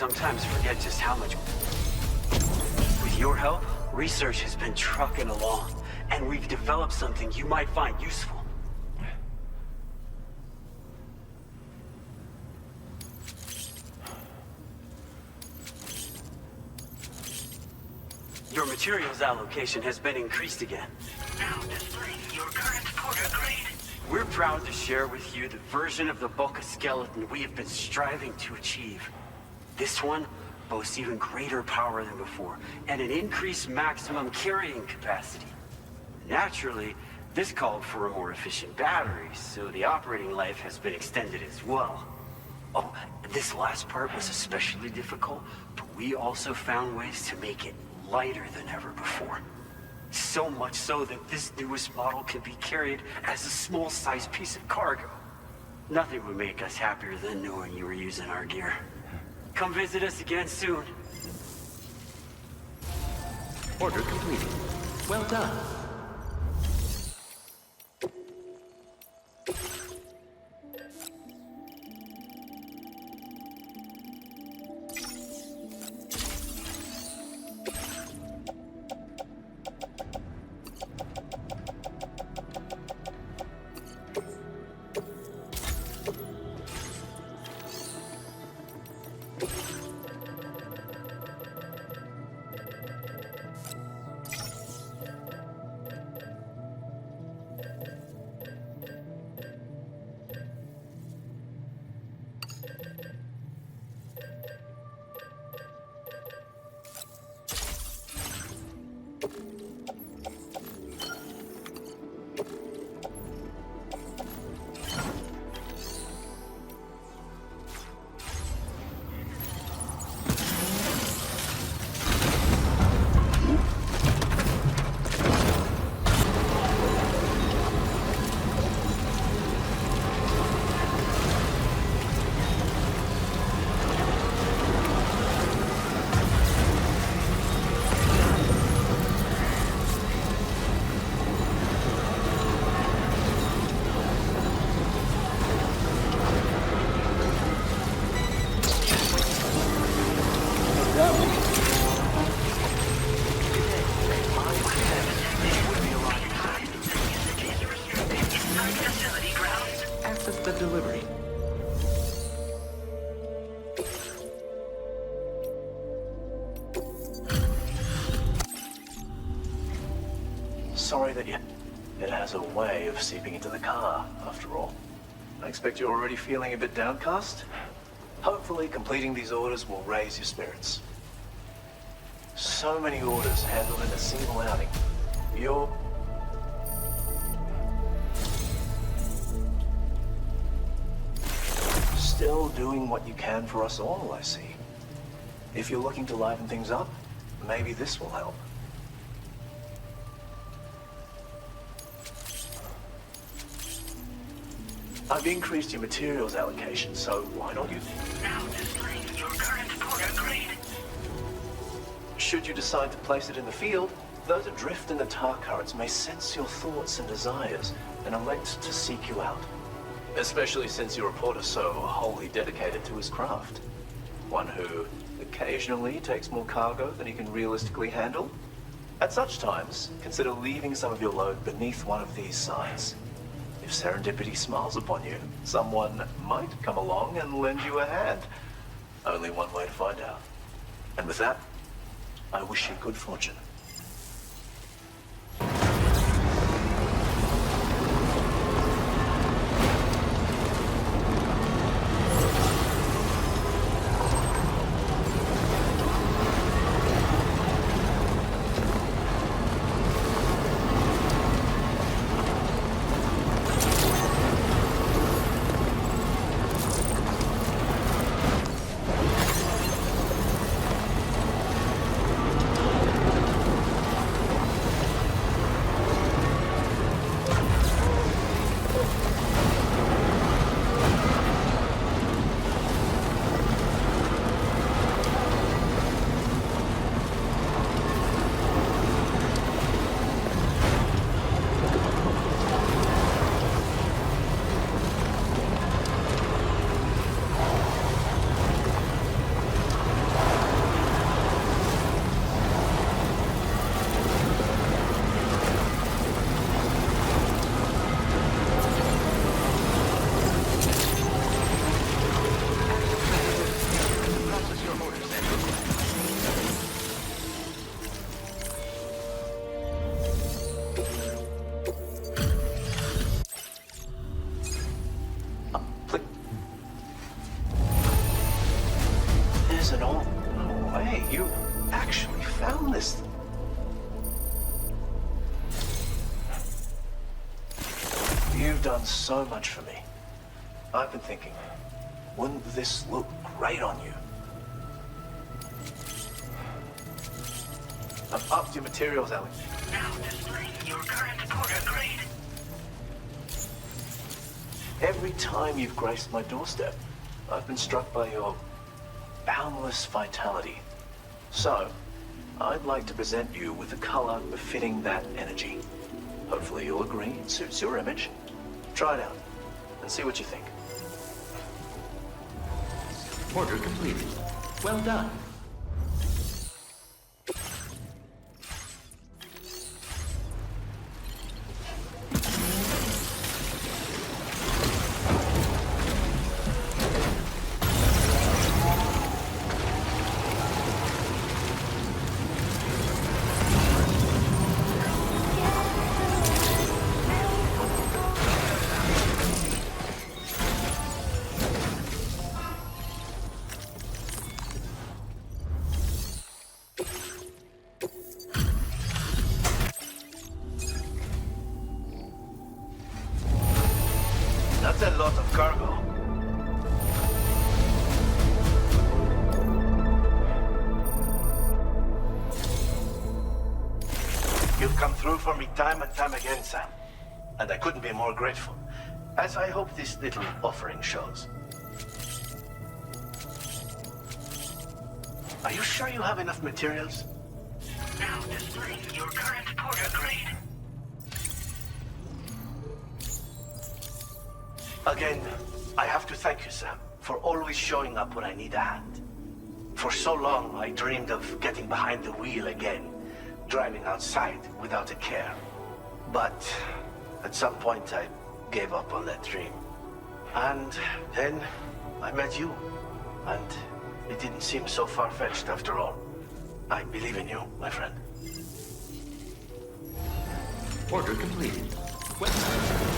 sometimes forget just how much... With your help, research has been trucking along, and we've developed something you might find useful. Your materials allocation has been increased again. Now displaying your current porter grade. We're proud to share with you the version of the bulk skeleton we have been striving to achieve. This one boasts even greater power than before, and an increased maximum carrying capacity. Naturally, this called for a more efficient battery, so the operating life has been extended as well. Oh, this last part was especially difficult, but we also found ways to make it lighter than ever before. So much so that this newest model can be carried as a small-sized piece of cargo. Nothing would make us happier than knowing you were using our gear. Come visit us again soon. Order completed. Well done. The delivery. Sorry that it has a way of seeping into the car, after all. I expect you're already feeling a bit downcast. Hopefully, completing these orders will raise your spirits. So many orders handled in a single outing. You're... still doing what you can for us all, I see. If you're looking to liven things up, maybe this will help. I've increased your materials allocation, so why don't you... Now displaying your current porter grade. Should you decide to place it in the field, those adrift in the tar currents may sense your thoughts and desires and elect to seek you out. Especially since your reporter so wholly dedicated to his craft. One who occasionally takes more cargo than he can realistically handle. At such times, consider leaving some of your load beneath one of these signs. If serendipity smiles upon you, someone might come along and lend you a hand. Only one way to find out. And with that, I wish you good fortune. You've done so much for me. I've been thinking, wouldn't this look great on you? I've upped your materials, Alex. Now displaying your current quarter grade. Every time you've graced my doorstep, I've been struck by your boundless vitality. So, I'd like to present you with a color befitting that energy. Hopefully you'll agree it suits your image. Try it out and see what you think. Order completed. Well done. That's a lot of cargo. You've come through for me time and time again, Sam. And I couldn't be more grateful. As I hope this little offering shows. Are you sure you have enough materials? Now displaying your current quarter grade. Again, I have to thank you, Sam, for always showing up when I need a hand. For so long, I dreamed of getting behind the wheel again, driving outside without a care. But at some point, I gave up on that dream. And then I met you, and it didn't seem so far-fetched after all. I believe in you, my friend. Order completed. Well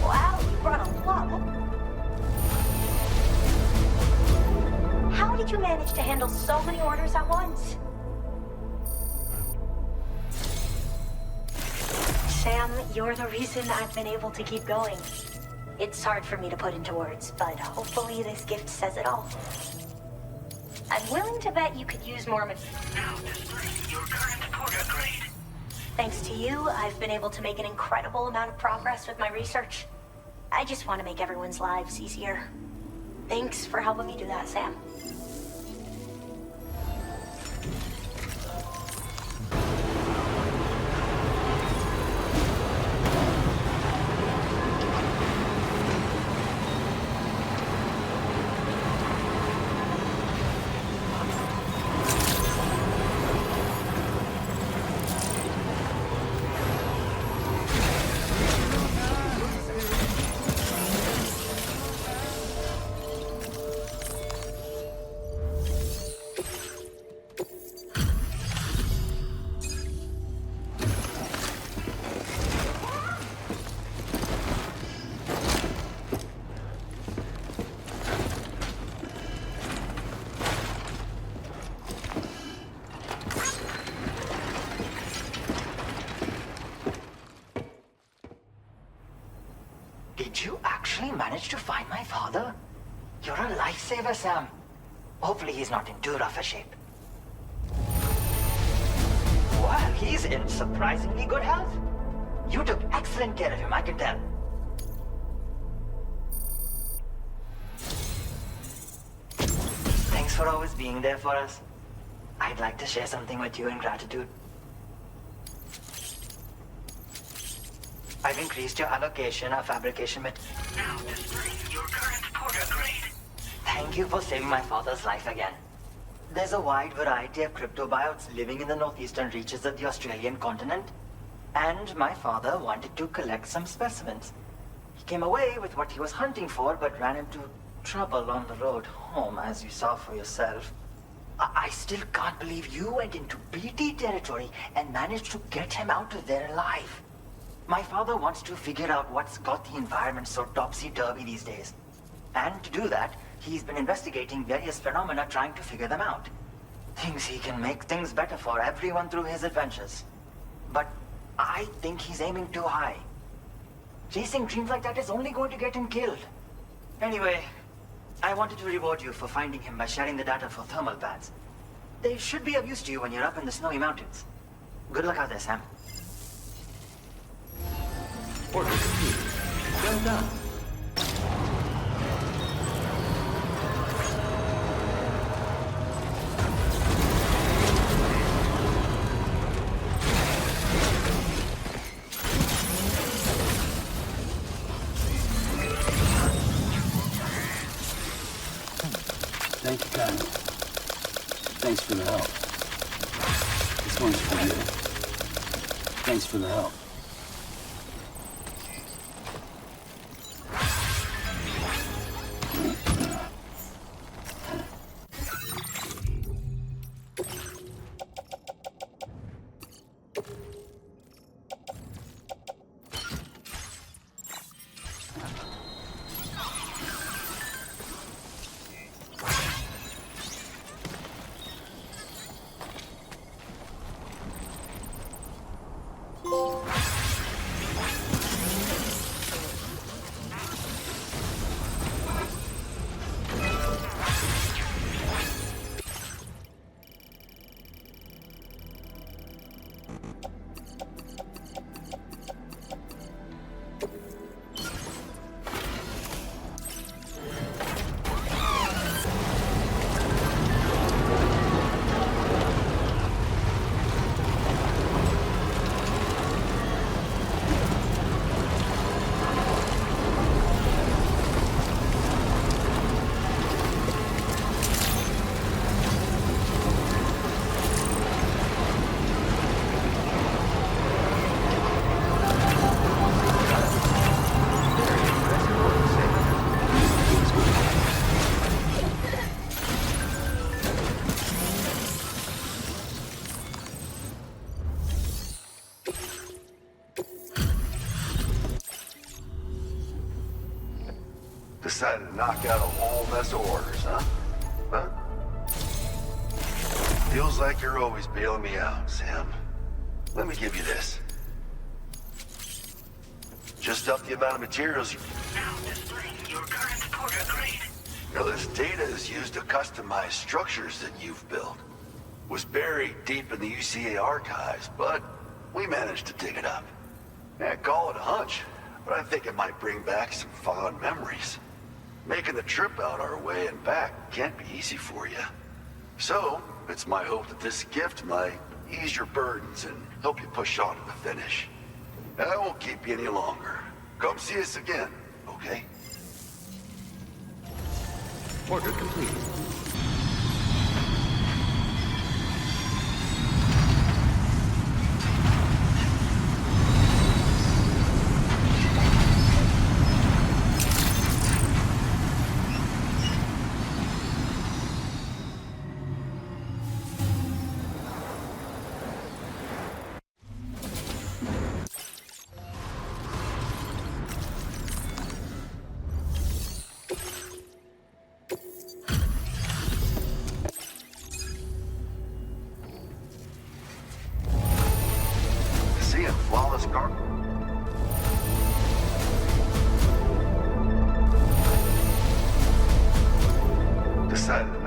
Wow, you brought a lot. How did you manage to handle so many orders at once? Sam, you're the reason I've been able to keep going. It's hard for me to put into words, but hopefully this gift says it all. I'm willing to bet you could use more Now displaying your current quarter grade. Thanks to you, I've been able to make an incredible amount of progress with my research. I just want to make everyone's lives easier. Thanks for helping me do that, Sam. Did you actually manage to find my father? You're a lifesaver, Sam. Hopefully he's not in too rough a shape. Well, he's in surprisingly good health. You took excellent care of him, I can tell. Thanks for always being there for us. I'd like to share something with you in gratitude. I've increased your allocation of fabrication materials. Now displaying your current Porter grade. Thank you for saving my father's life again. There's a wide variety of cryptobiotes living in the northeastern reaches of the Australian continent, and my father wanted to collect some specimens. He came away with what he was hunting for, but ran into trouble on the road home, as you saw for yourself. I still can't believe you went into BT territory and managed to get him out of there alive. My father wants to figure out what's got the environment so topsy-turvy these days. And to do that, he's been investigating various phenomena trying to figure them out. Thinks he can make things better for everyone through his adventures. But I think he's aiming too high. Chasing dreams like that is only going to get him killed. Anyway, I wanted to reward you for finding him by sharing the data for thermal pads. They should be of use to you when you're up in the snowy mountains. Good luck out there, Sam. Order complete. Well done. Thank you, Kyle. Thanks for the help. This one's for you. Thanks for the help. Decided to knock out a whole mess of orders, huh? Huh? Feels like you're always bailing me out, Sam. Let me give you this. Just up the amount of materials you... Now displaying your current Porter grade. You know, this data is used to customize structures that you've built. Was buried deep in the UCA archives, but we managed to dig it up. Yeah, call it a hunch, but I think it might bring back some fond memories. Making the trip out our way and back can't be easy for you. So, it's my hope that this gift might ease your burdens and help you push on to the finish. I won't keep you any longer. Come see us again, okay? Order complete.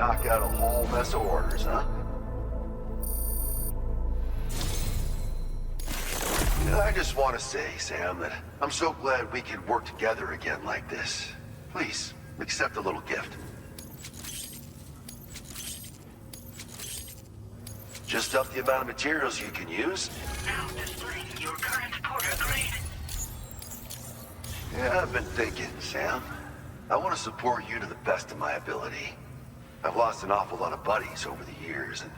knock out a whole mess of orders, huh? I just want to say, Sam, that I'm so glad we could work together again like this. Please, accept a little gift. Just up the amount of materials you can use. Now displaying your current Porter grade. Yeah, I've been thinking, Sam. I want to support you to the best of my ability. I've lost an awful lot of buddies over the years, and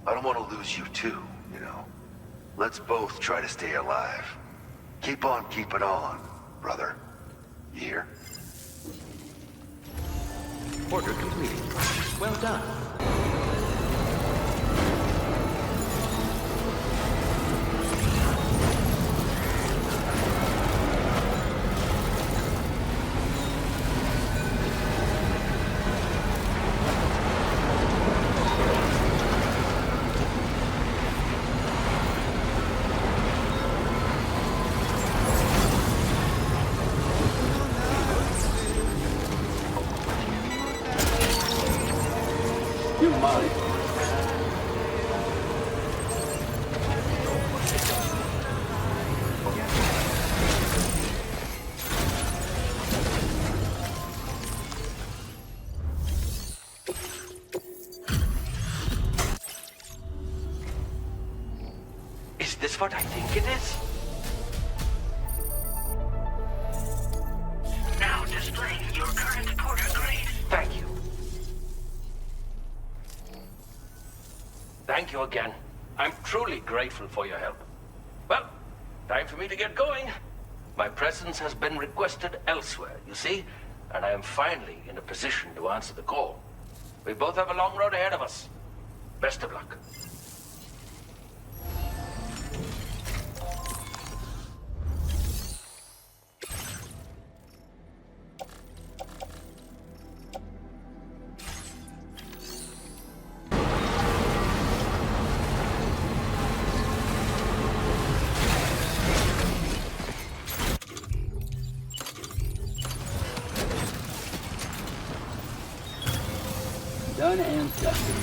I don't want to lose you too, you know. Let's both try to stay alive. Keep on keeping on, brother. You hear? Order completed. Well done. You're mine. Is this what I think it is? Now displaying your current Porter grade. Thank you. Thank you again. I'm truly grateful for your help. Well, time for me to get going. My presence has been requested elsewhere, you see, and I am finally in a position to answer the call. We both have a long road ahead of us. Best of luck. Done and dusted.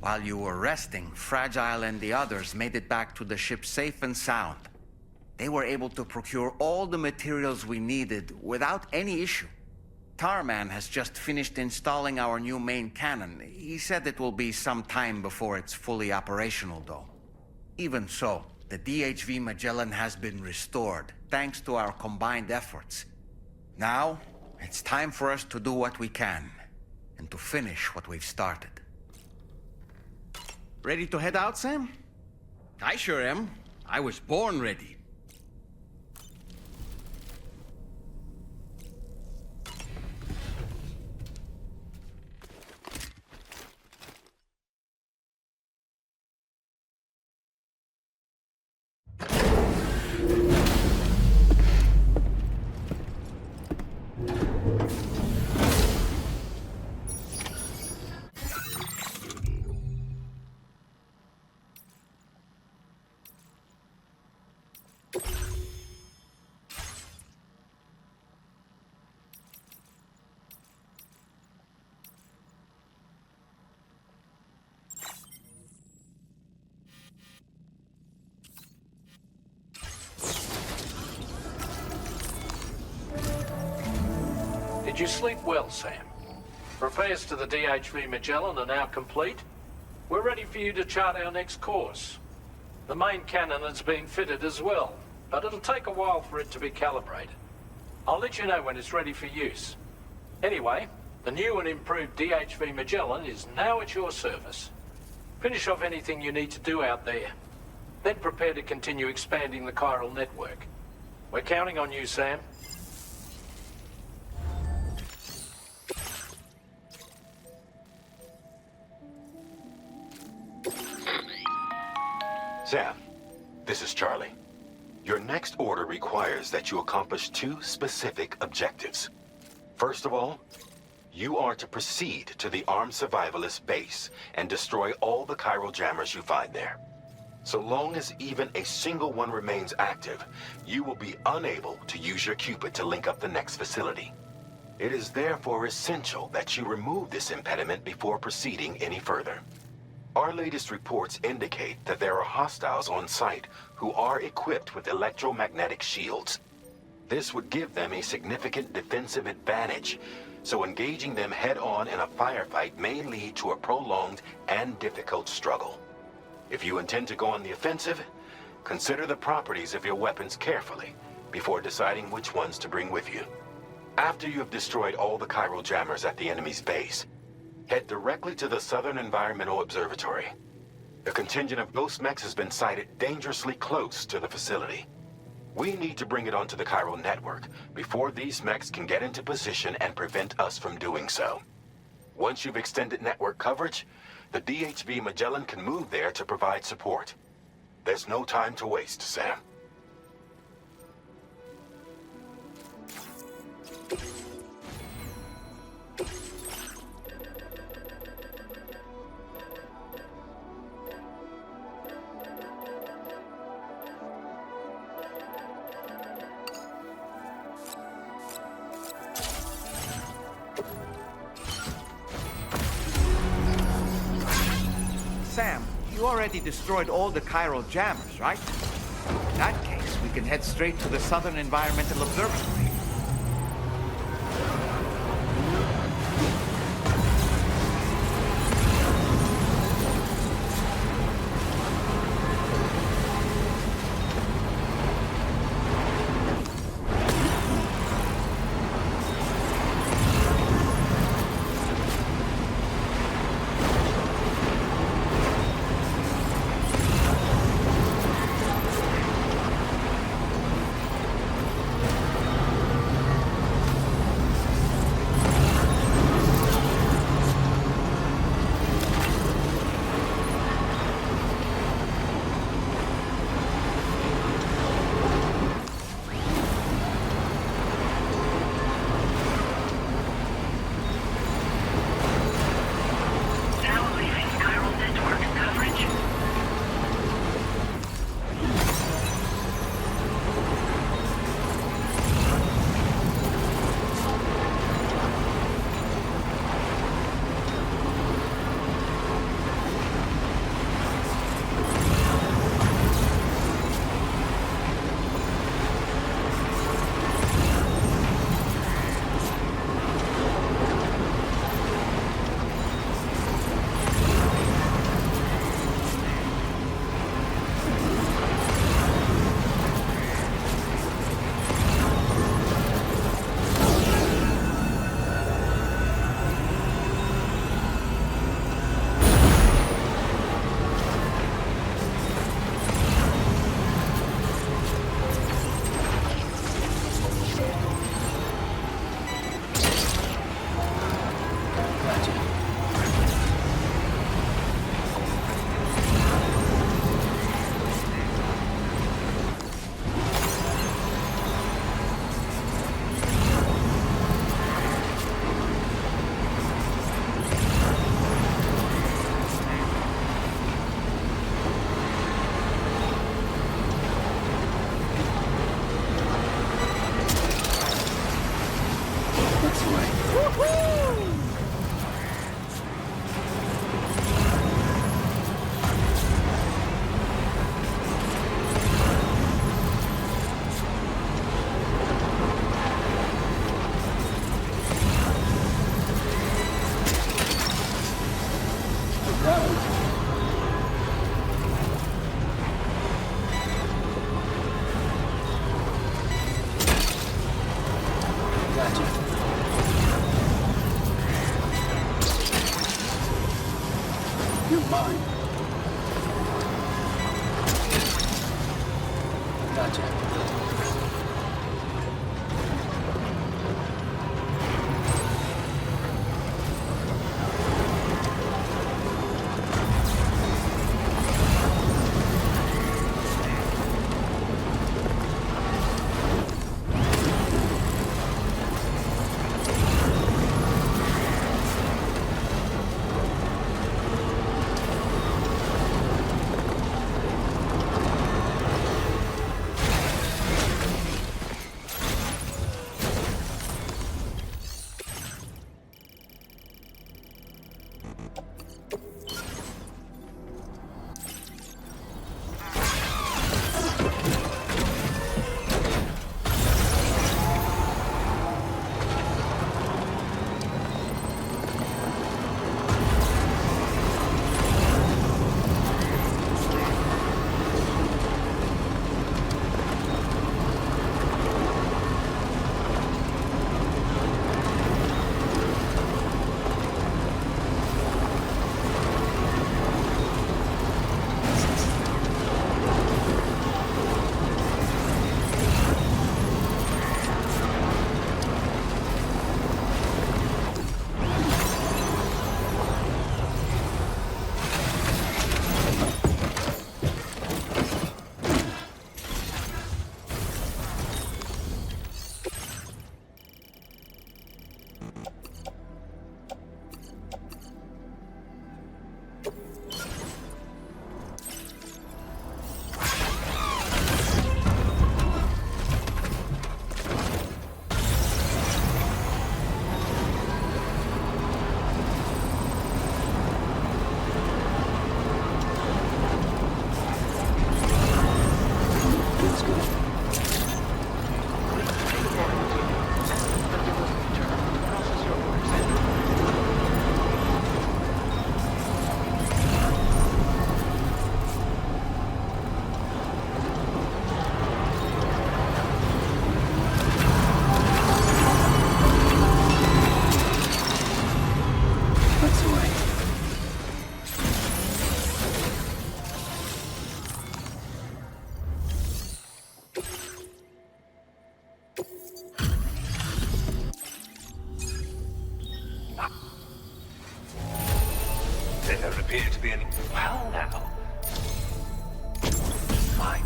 While you were resting, Fragile and the others made it back to the ship safe and sound. They were able to procure all the materials we needed without any issue. Tarman has just finished installing our new main cannon. He said it will be some time before it's fully operational, though. Even so, the DHV Magellan has been restored, thanks to our combined efforts. Now, it's time for us to do what we can, and to finish what we've started. Ready to head out, Sam? I sure am. I was born ready. Did you sleep well, Sam? Repairs to the DHV Magellan are now complete. We're ready for you to chart our next course. The main cannon has been fitted as well, but it'll take a while for it to be calibrated. I'll let you know when it's ready for use. Anyway, the new and improved DHV Magellan is now at your service. Finish off anything you need to do out there. Then prepare to continue expanding the chiral network. We're counting on you, Sam. Sam, this is Charlie. Your next order requires that you accomplish two specific objectives. First of all, you are to proceed to the armed survivalist base and destroy all the chiral jammers you find there. So long as even a single one remains active, you will be unable to use your Cupid to link up the next facility. It is therefore essential that you remove this impediment before proceeding any further. Our latest reports indicate that there are hostiles on site who are equipped with electromagnetic shields. This would give them a significant defensive advantage, so engaging them head-on in a firefight may lead to a prolonged and difficult struggle. If you intend to go on the offensive, consider the properties of your weapons carefully before deciding which ones to bring with you. After you have destroyed all the chiral jammers at the enemy's base, head directly to the Southern Environmental Observatory. A contingent of ghost mechs has been sighted dangerously close to the facility. We need to bring it onto the chiral network before these mechs can get into position and prevent us from doing so. Once you've extended network coverage, the DHV Magellan can move there to provide support. There's no time to waste, Sam. Sam, you already destroyed all the chiral jammers, right? In that case, we can head straight to the Southern Environmental Observatory. That's the way.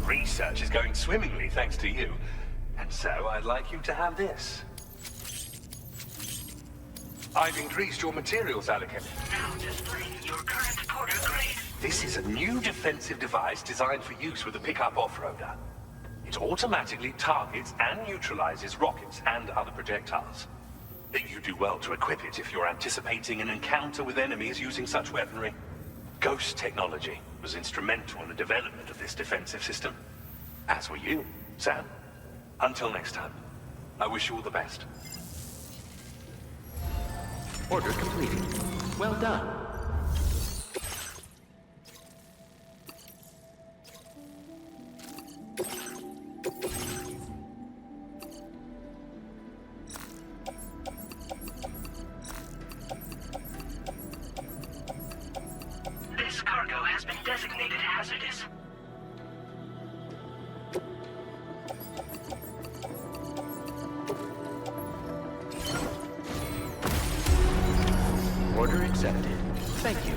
Research is going swimmingly thanks to you. And so I'd like you to have this. I've increased your materials allocation. Now displaying your current Porter grade. This is a new defensive device designed for use with a pickup off-roader. It automatically targets and neutralizes rockets and other projectiles. You do well to equip it if you're anticipating an encounter with enemies using such weaponry. Ghost technology was instrumental in the development of this defensive system. As were you, Sam. Until next time, I wish you all the best. Order completed. Well done. This cargo has been designated hazardous. Order accepted. Thank you.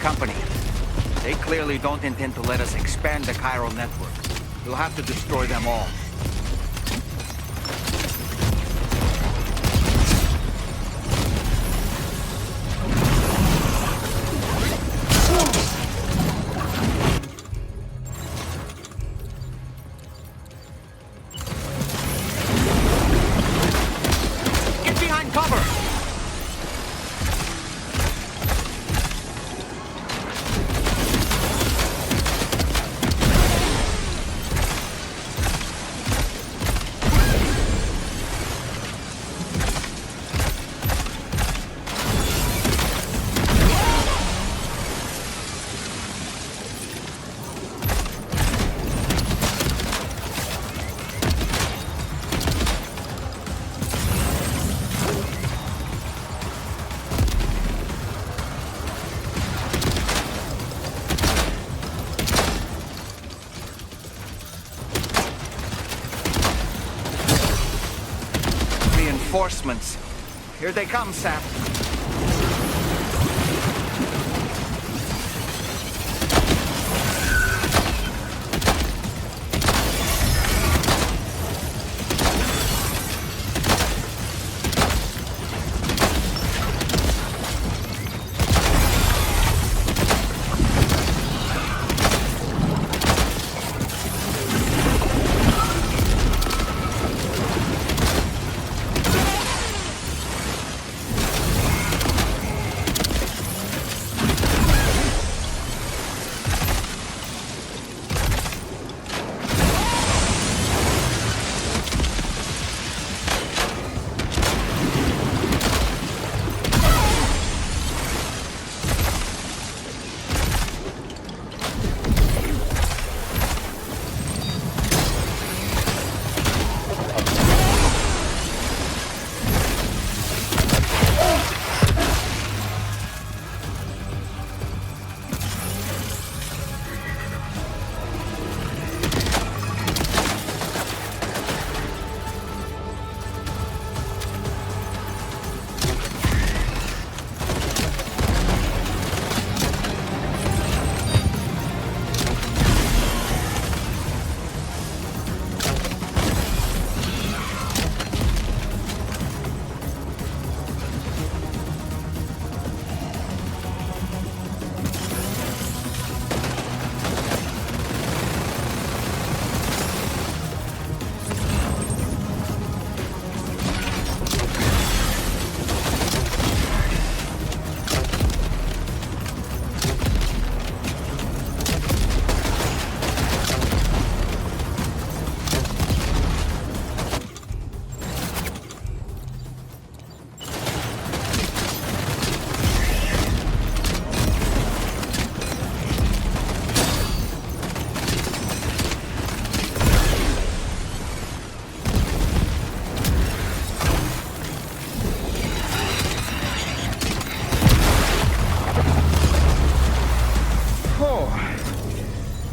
company. They clearly don't intend to let us expand the chiral network. We'll have to destroy them all. Get behind cover! Reinforcements. Here they come, Sam.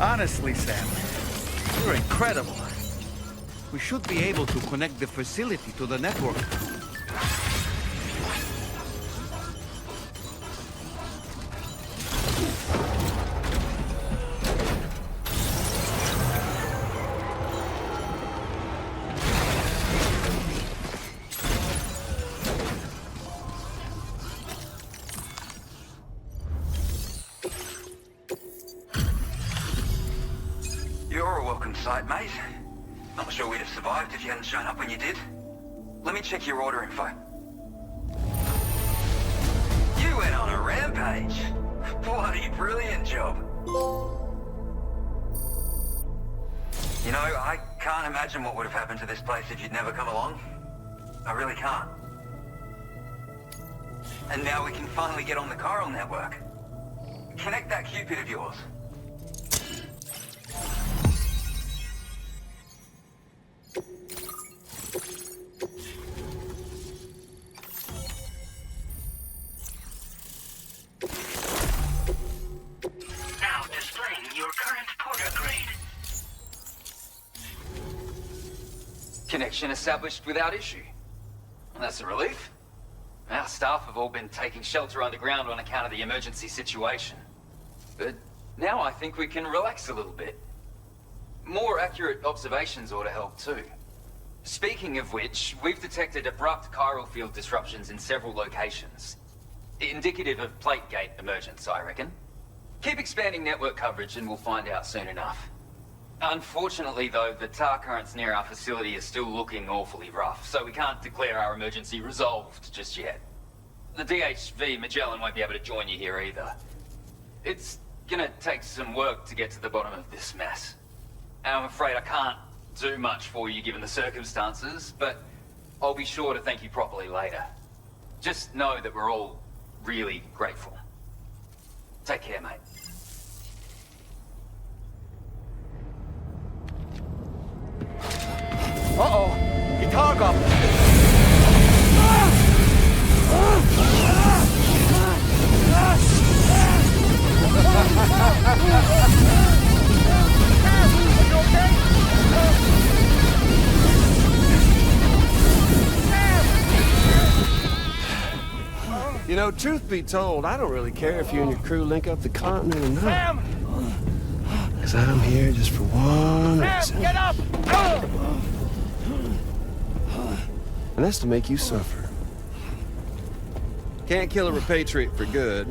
Honestly, Sam, you're incredible. We should be able to connect the facility to the network. Sight, mate. Not sure we'd have survived if you hadn't shown up when you did. Let me check your order info. You went on a rampage. Bloody brilliant job. You know, I can't imagine what would have happened to this place if you'd never come along. I really can't. And now we can finally get on the chiral network. Connect that Cupid of yours. Connection established without issue. And that's a relief. Our staff have all been taking shelter underground on account of the emergency situation. but now I think we can relax a little bit. More accurate observations ought to help too. Speaking of which, we've detected abrupt chiral field disruptions in several locations. Indicative of plate gate emergence, I reckon. Keep expanding network coverage and we'll find out soon enough. Unfortunately though, the tar currents near our facility are still looking awfully rough, so we can't declare our emergency resolved just yet. The DHV Magellan won't be able to join you here either. It's gonna take some work to get to the bottom of this mess. And I'm afraid I can't do much for you given the circumstances, but I'll be sure to thank you properly later. Just know that we're all really grateful. Take care, mate. Uh-oh! He cargo up! You know, truth be told, I don't really care if you and your crew link up the continent or not. Sam! Because I'm here just for one reason. Sam, get up! And that's to make you suffer. Can't kill a repatriate for good.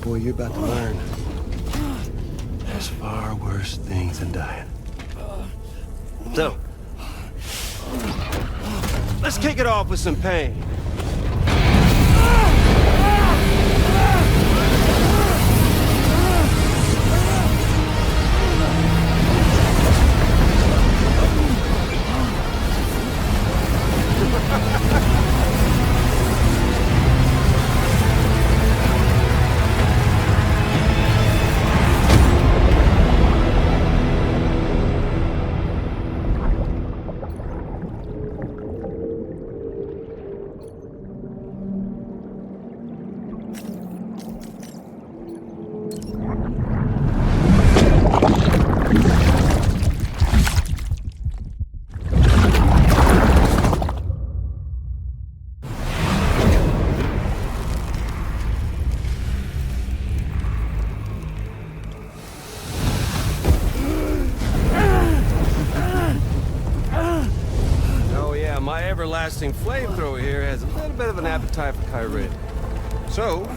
Boy, you're about to learn. There's far worse things than dying. So, let's kick it off with some pain. Everlasting flamethrower here has a little bit of an appetite for Kyrie. So,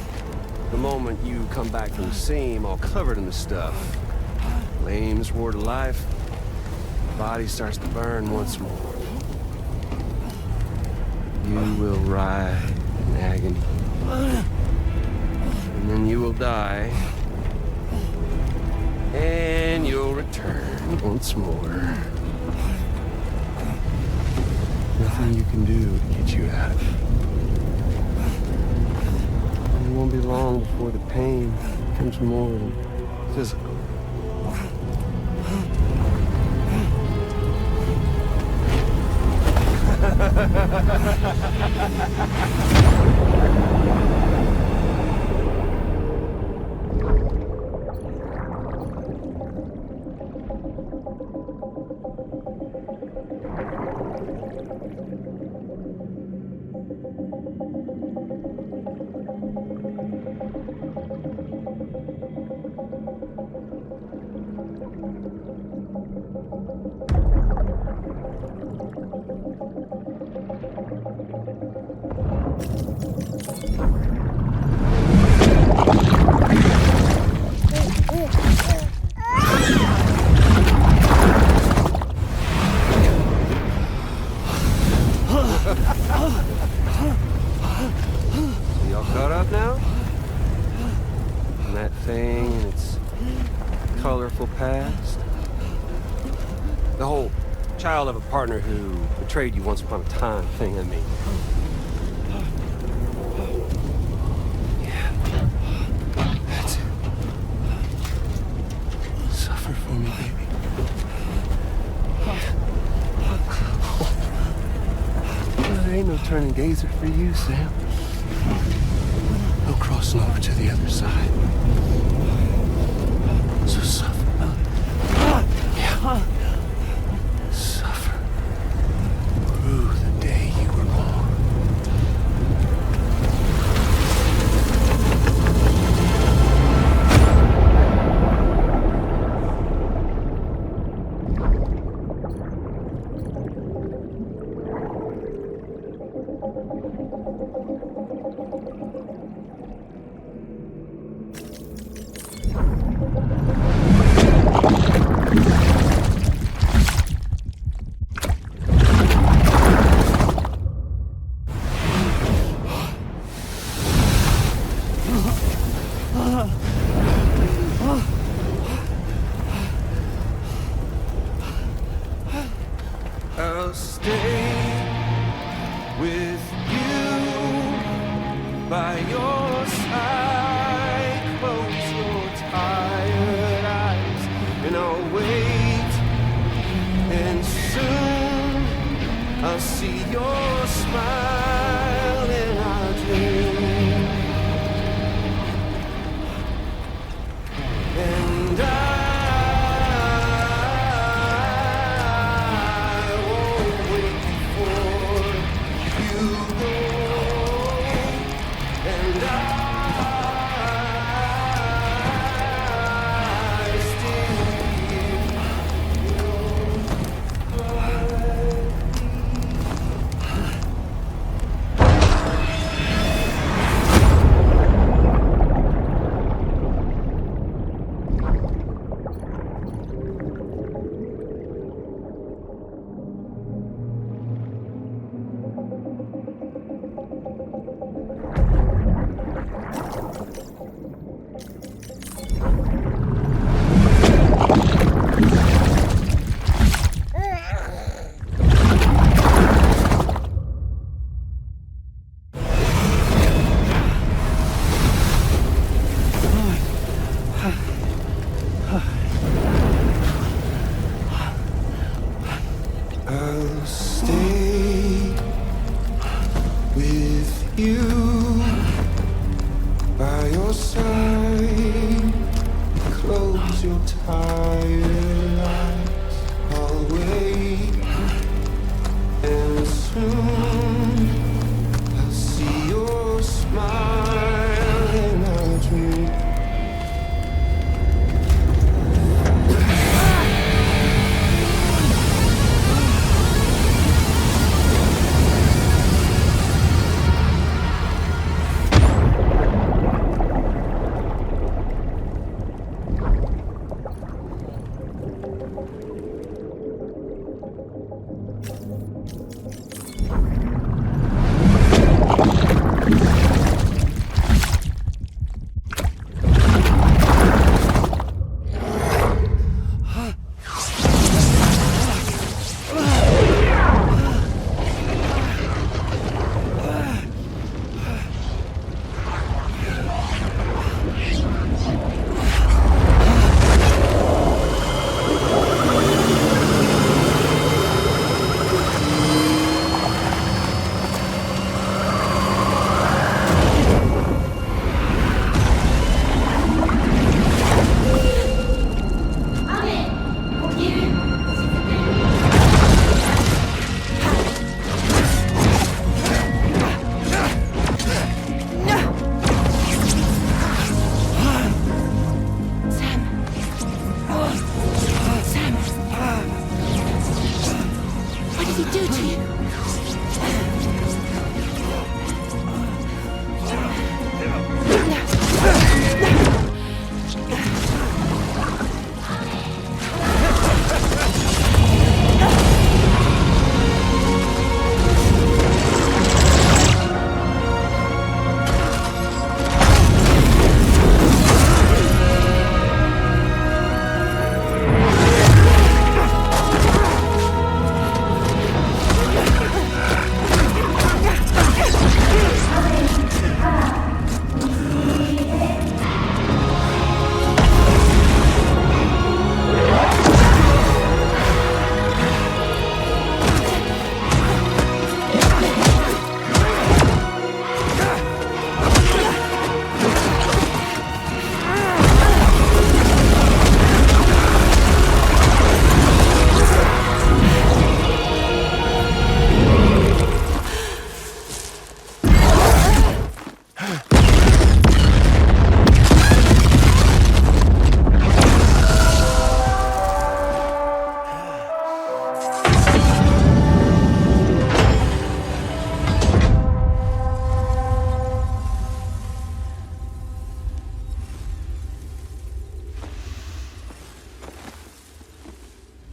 the moment you come back from the seam all covered in the stuff, flames roar to life, the body starts to burn once more. You will writhe in agony. And then you will die. And you'll return once more. Nothing you can do to get you out of it. And it won't be long before the pain becomes more than physical. Y'all caught up now? And that thing and its colorful past? The whole child of a partner who betrayed you once upon a time thing, I mean. Yeah. That's it. Suffer for me, baby. There ain't no turning gazer for you, Sam. No crossing over to the other side. So suffer, brother. Yeah. Suffer. Through the day you were born. by your side. Close your tired eyes and I'll wait. And soon I'll see your smile in our dream. And I won't wait for you go. And I still I'll stay with you by your side. Close your tired eyes. I'll wait, and soon I'll see your smile in our dream.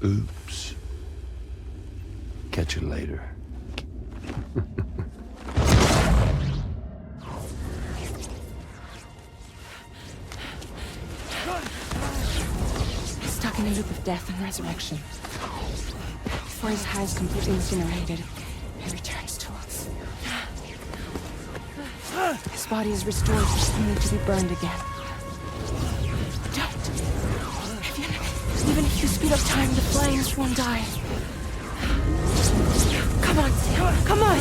Oops. Catch you later. Stuck in a loop of death and resurrection. Before his high's completely incinerated, he returns to us. His body is restored, only to be burned again. Don't. Even if you speed up time, the flames won't die. Come on, Sam. Come on.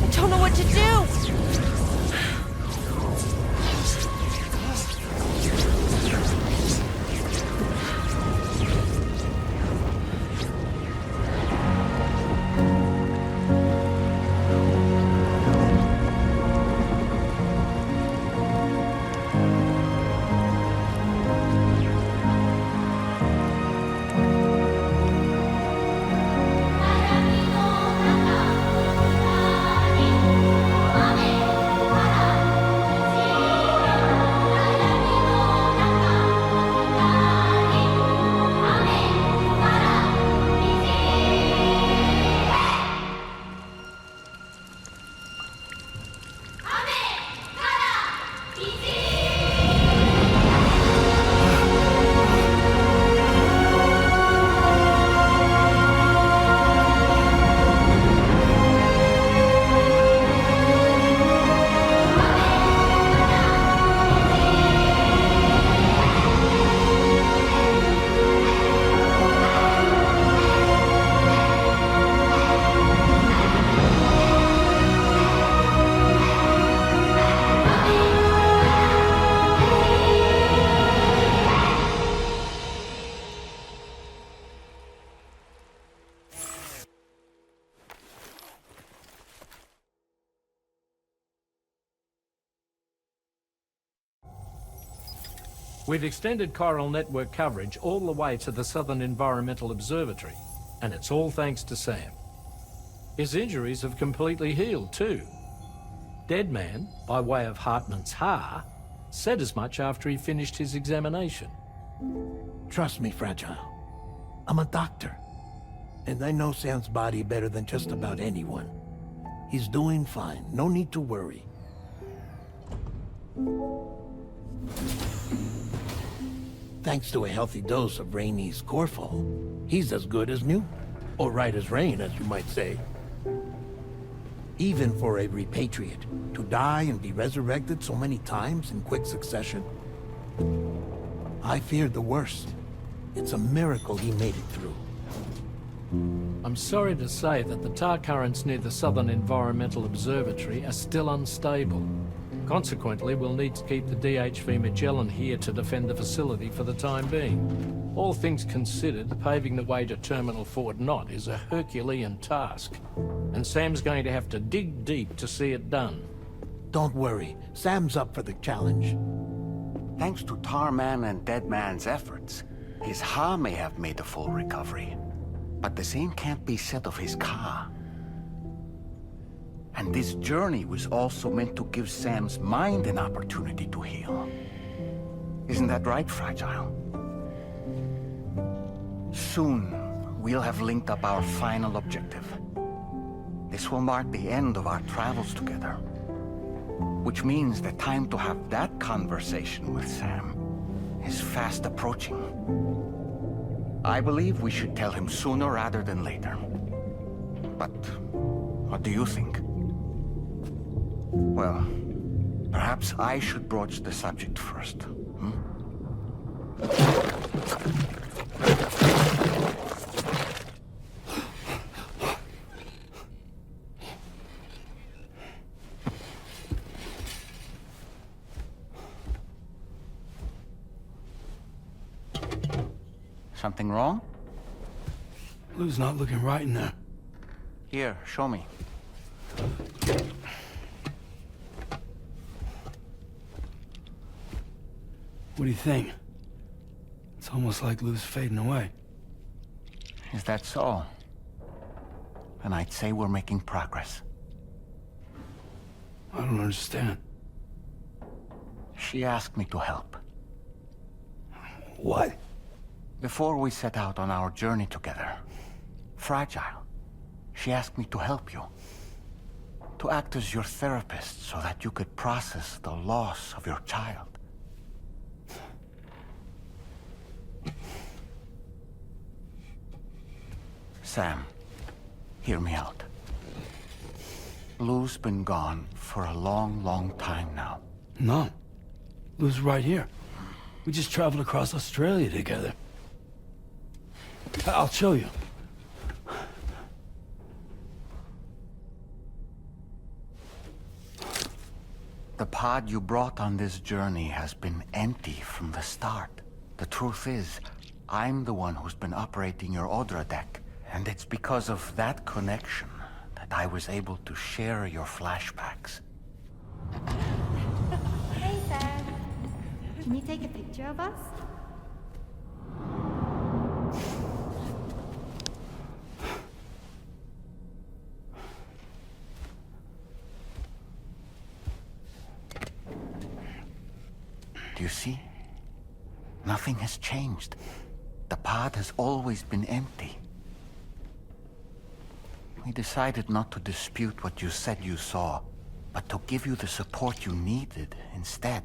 I don't know what to do. We've extended chiral network coverage all the way to the Southern Environmental Observatory, and it's all thanks to Sam. His injuries have completely healed too. Deadman, by way of Hartman's Ha, said as much after he finished his examination. Trust me, Fragile. I'm a doctor, and I know Sam's body better than just about anyone. He's doing fine, no need to worry. Thanks to a healthy dose of Rainey's Corfol, he's as good as new. Or right as rain, as you might say. Even for a repatriate, to die and be resurrected so many times in quick succession. I feared the worst. It's a miracle he made it through. I'm sorry to say that the tar currents near the Southern Environmental Observatory are still unstable. Consequently, we'll need to keep the DHV Magellan here to defend the facility for the time being. All things considered, paving the way to Terminal Fort Knott is a Herculean task, and Sam's going to have to dig deep to see it done. Don't worry, Sam's up for the challenge. Thanks to Tarman and Deadman's efforts, his Ha may have made a full recovery. But the same can't be said of his Ka. And this journey was also meant to give Sam's mind an opportunity to heal. Isn't that right, Fragile? Soon, we'll have linked up our final objective. This will mark the end of our travels together. Which means the time to have that conversation with Sam is fast approaching. I believe we should tell him sooner rather than later. But what do you think? Well, perhaps I should broach the subject first. Something wrong? Lou's not looking right in there. Here, show me. What do you think? It's almost like Lou's fading away. Is that so? And I'd say we're making progress. I don't understand. She asked me to help. What? Before we set out on our journey together, Fragile, she asked me to help you. To act as your therapist so that you could process the loss of your child. Sam, Hear me out. Lou's been gone for a long, long time now. No. Lou's right here. We just traveled across Australia together. I'll show you. The pod you brought on this journey has been empty from the start. The truth is, I'm the one who's been operating your Odra deck, and it's because of that connection that I was able to share your flashbacks. Hey, Sam. Can you take a picture of us? Do you see? Nothing has changed. The pod has always been empty. We decided not to dispute what you said you saw, but to give you the support you needed instead.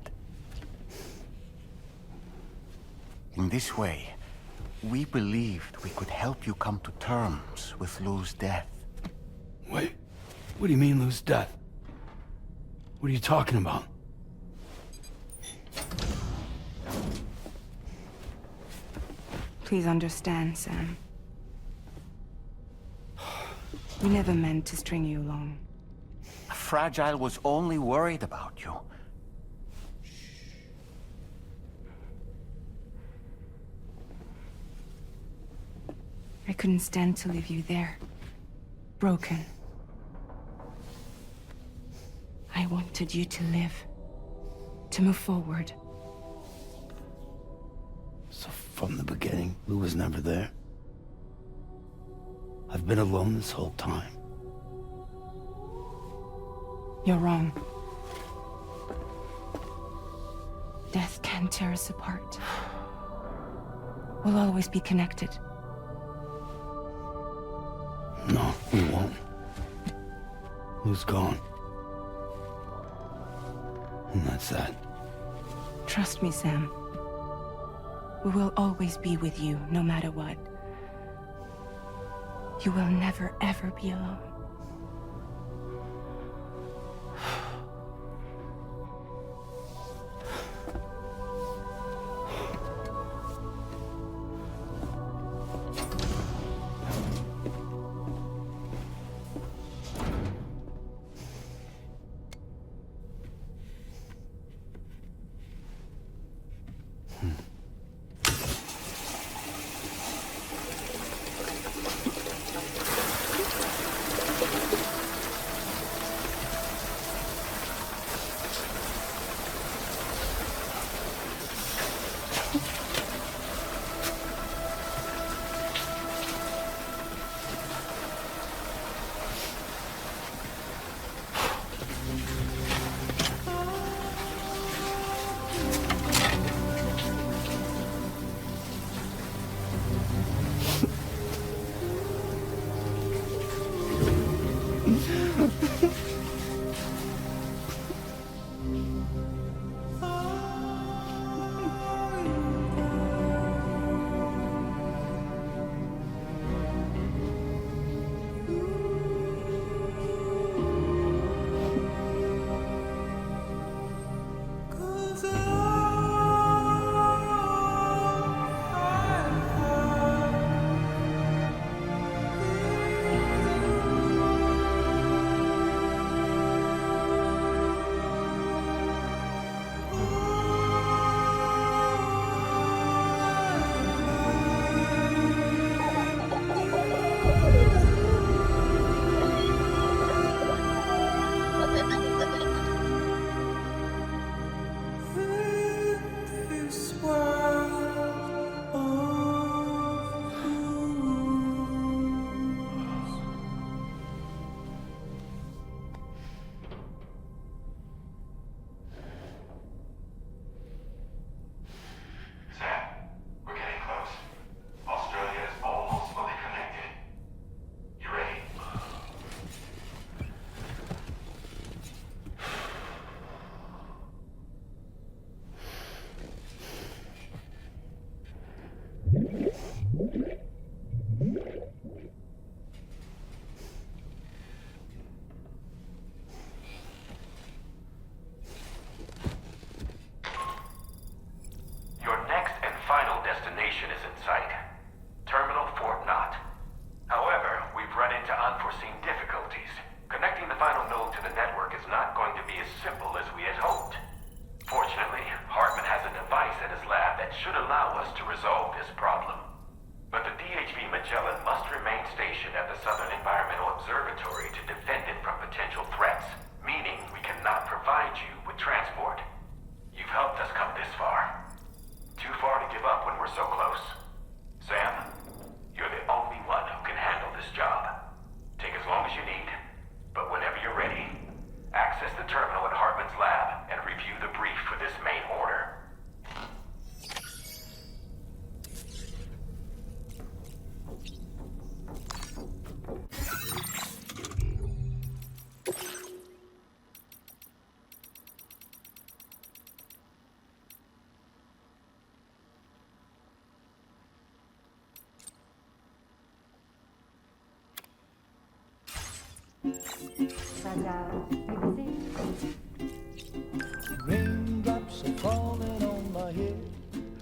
In this way, we believed we could help you come to terms with Lou's death. Wait, what do you mean Lou's death? What are you talking about? Please understand, Sam. We never meant to string you along. Fragile was only worried about you. I couldn't stand to leave you there, broken. I wanted you to live, to move forward. So from the beginning, Lou was never there? I've been alone this whole time. You're wrong. Death can tear us apart. We'll always be connected. No, we won't. Lou's gone. And that's that. Trust me, Sam. We will always be with you, no matter what. You will never, ever be alone. unforeseen difficulties. Connecting the final node to the network is not going to be as simple as we had hoped. Fortunately, Hartman has a device in his lab that should allow us to resolve this problem. But the DHV Magellan must remain stationed at the Southern Environmental Observatory to defend it from potential threats, meaning we cannot provide you with transport. You've helped us come this far. Too far to give up when we're so close. Sam, you're the only one who can handle this job. Take as long as you need, but whenever you're ready, access the terminal at Hartman's lab and review the brief for this main order. Raindrops are falling on my head.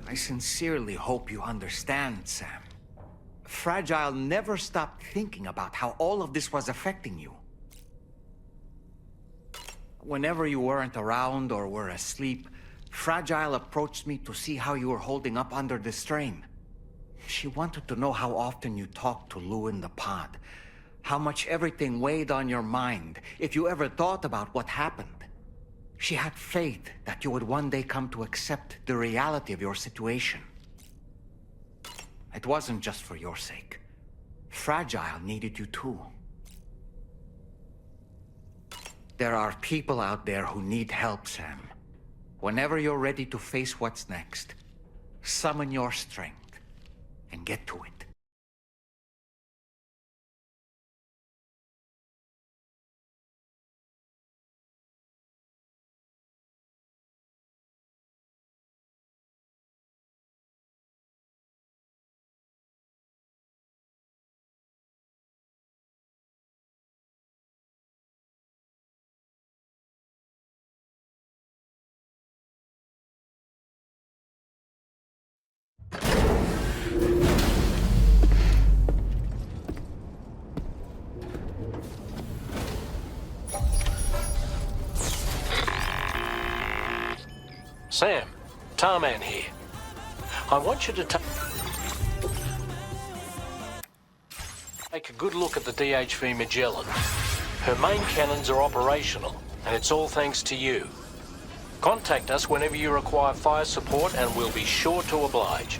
I sincerely hope you understand, Sam. Fragile never stopped thinking about how all of this was affecting you. Whenever you weren't around or were asleep, Fragile approached me to see how you were holding up under the strain. She wanted to know how often you talked to Lou in the pod, how much everything weighed on your mind, if you ever thought about what happened. She had faith that you would one day come to accept the reality of your situation. It wasn't just for your sake. Fragile needed you too. There are people out there who need help, Sam. Whenever you're ready to face what's next, summon your strength and get to it. Sam, Tarman here. I want you to take a good look at the DHV Magellan. Her main cannons are operational, and it's all thanks to you. Contact us whenever you require fire support, and we'll be sure to oblige.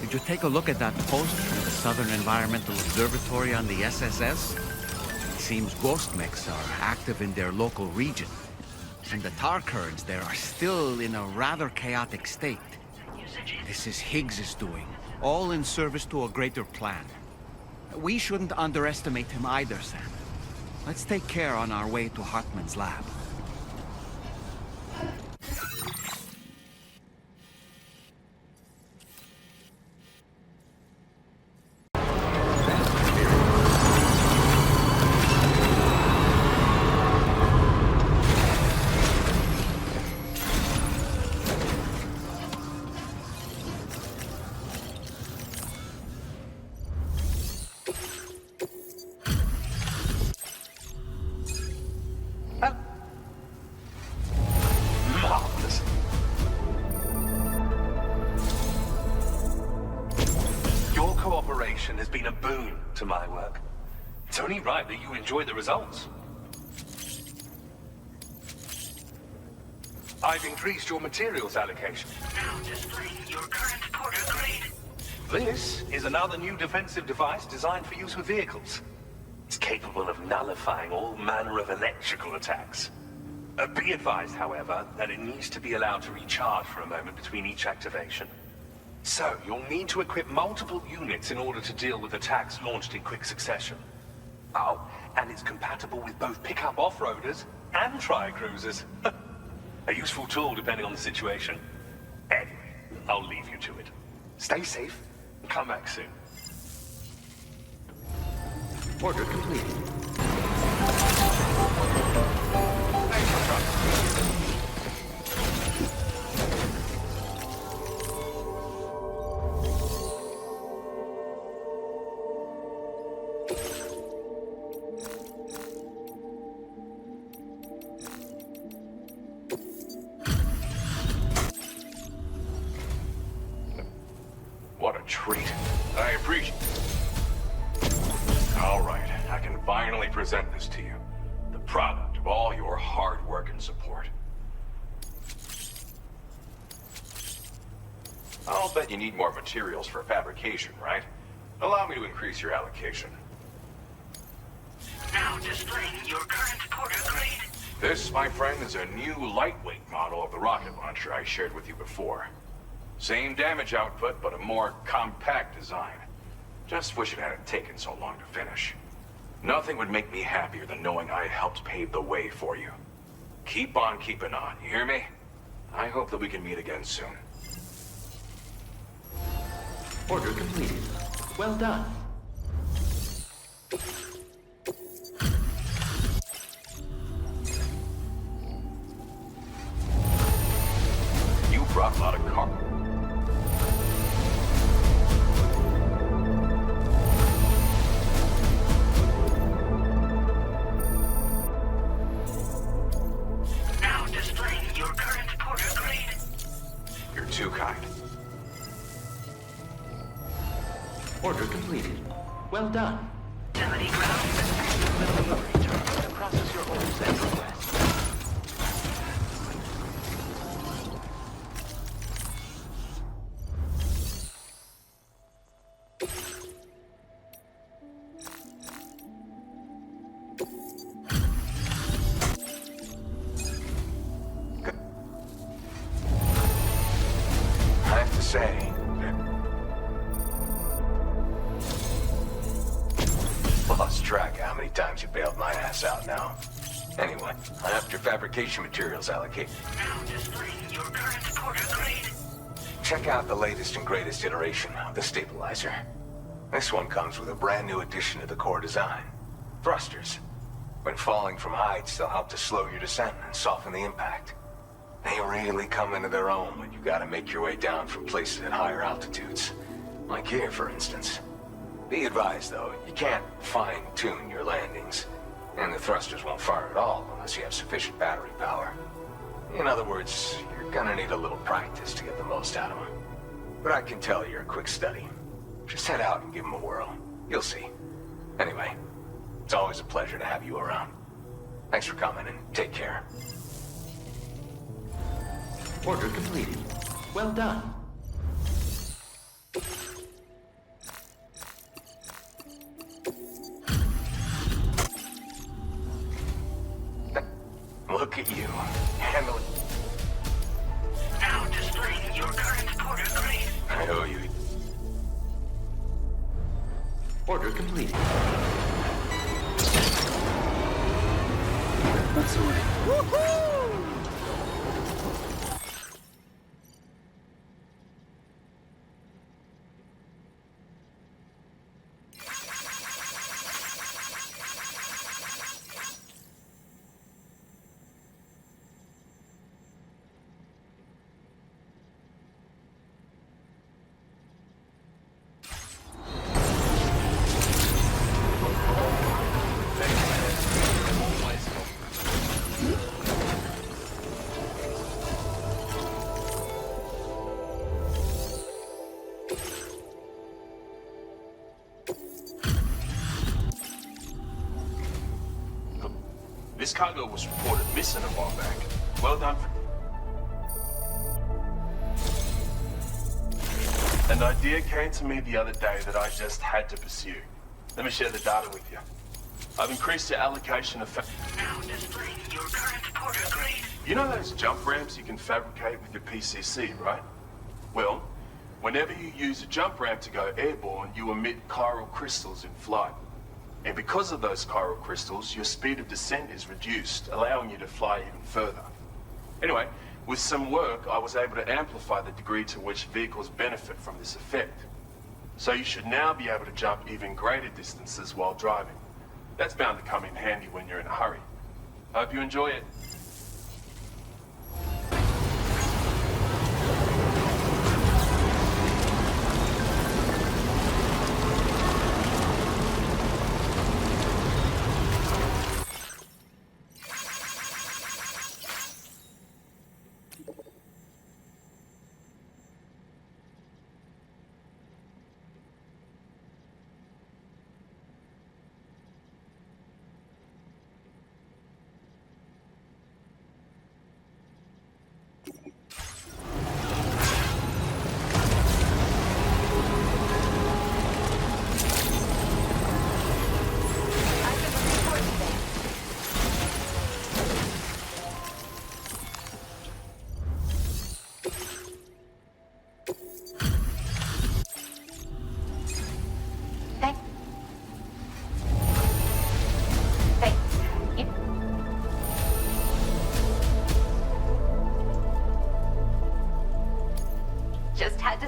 Did you take a look at that post from the Southern Environmental Observatory on the SSS? It seems ghost mechs are active in their local region, and the tar currents there are still in a rather chaotic state. This is Higgs's doing, all in service to a greater plan. We shouldn't underestimate him either, Sam. Let's take care on our way to Hartman's lab. Has been a boon to my work. It's only right that you enjoy the results. I've increased your materials allocation. Now displaying your current porter grade. This is another new defensive device designed for use with vehicles. It's capable of nullifying all manner of electrical attacks. Be advised, however, that it needs to be allowed to recharge for a moment between each activation. So, you'll need to equip multiple units in order to deal with attacks launched in quick succession. Oh, and it's compatible with both pickup off-roaders and tri-cruisers. A useful tool depending on the situation. Anyway, I'll leave you to it. Stay safe and come back soon. Order complete. treat. I appreciate it. All right, I can finally present this to you. The product of all your hard work and support. I'll bet you need more materials for fabrication, right? Allow me to increase your allocation. Now displaying your current porter grade. This, my friend, is a new lightweight model of the rocket launcher I shared with you before. Same damage output, but a more compact design. Just wish it hadn't taken so long to finish. Nothing would make me happier than knowing I helped pave the way for you. Keep on keeping on, you hear me? I hope that we can meet again soon. Order completed. Well done. You brought a lot of cargo. Now displaying your current porter grade. You're too kind. Order completed. Well done. Utility ground. To process your orders and requests. I have to say that... Lost track of how many times you bailed my ass out now. Anyway, I have your fabrication materials allocated. Now displaying your current porter grade. Check out the latest and greatest iteration of the stabilizer. This one comes with a brand new addition to the core design. Thrusters. When falling from heights, they'll help to slow your descent and soften the impact. They really come into their own when you gotta make your way down from places at higher altitudes. Like here, for instance. Be advised, though, you can't fine-tune your landings. And the thrusters won't fire at all unless you have sufficient battery power. In other words, you're gonna need a little practice to get the most out of them. But I can tell you're a quick study. Just head out and give them a whirl. You'll see. Anyway, it's always a pleasure to have you around. Thanks for coming and take care. Order completed. Well done. Look at you. Handle it. Now displaying your current porter grade. I owe you. Order completed. Let's away. Woohoo! This cargo was reported missing a while back. Well done for... An idea came to me the other day that I just had to pursue. Let me share the data with you. I've increased your allocation of... Now displaying your current porter grade. You know those jump ramps you can fabricate with your PCC, right? Well, whenever you use a jump ramp to go airborne, you emit chiral crystals in flight. And because of those chiral crystals, your speed of descent is reduced, allowing you to fly even further. Anyway, with some work, I was able to amplify the degree to which vehicles benefit from this effect. So you should now be able to jump even greater distances while driving. That's bound to come in handy when you're in a hurry. Hope you enjoy it.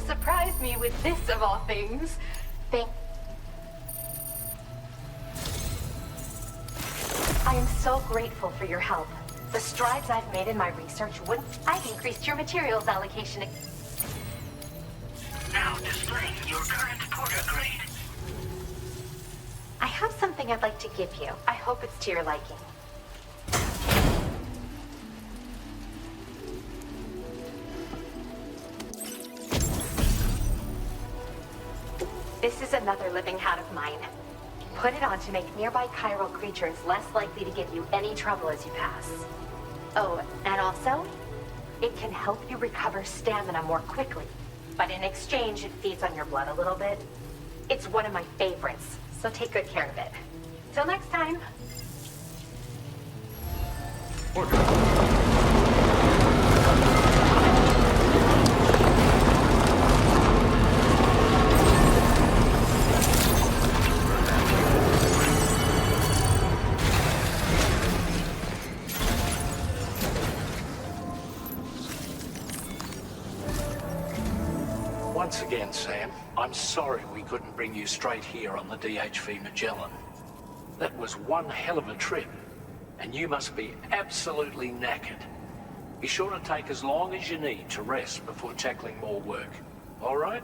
surprise me with this of all things. I am so grateful for your help. The strides I've made in my research wouldn't... I've increased your materials allocation. Now displaying your current porter grade. I have something I'd like to give you. I hope it's to your liking. This is another living hat of mine. Put it on to make nearby chiral creatures less likely to give you any trouble as you pass. Oh, and also, it can help you recover stamina more quickly. But in exchange, it feeds on your blood a little bit. It's one of my favorites, so take good care of it. Till next time. Once again, Sam, I'm sorry we couldn't bring you straight here on the DHV Magellan. That was one hell of a trip, and you must be absolutely knackered. Be sure to take as long as you need to rest before tackling more work. All right?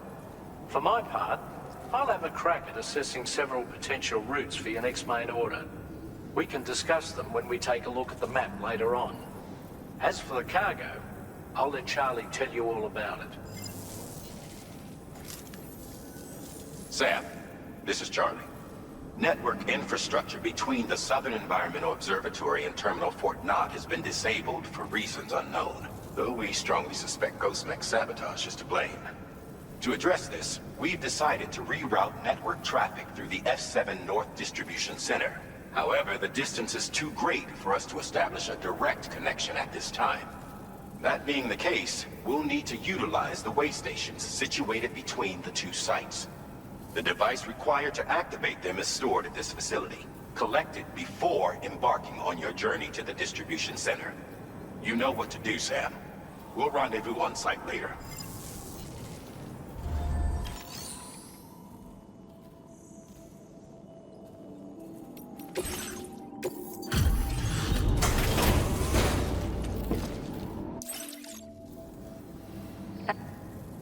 For my part, I'll have a crack at assessing several potential routes for your next main order. We can discuss them when we take a look at the map later on. As for the cargo, I'll let Charlie tell you all about it. Sam, this is Charlie. Network infrastructure between the Southern Environmental Observatory and Terminal Fort Knott has been disabled for reasons unknown, though we strongly suspect Ghostmech's sabotage is to blame. To address this, we've decided to reroute network traffic through the F7 North Distribution Center. However, the distance is too great for us to establish a direct connection at this time. That being the case, we'll need to utilize the way stations situated between the two sites. The device required to activate them is stored at this facility. Collect it before embarking on your journey to the distribution center. You know what to do, Sam. We'll rendezvous on site later.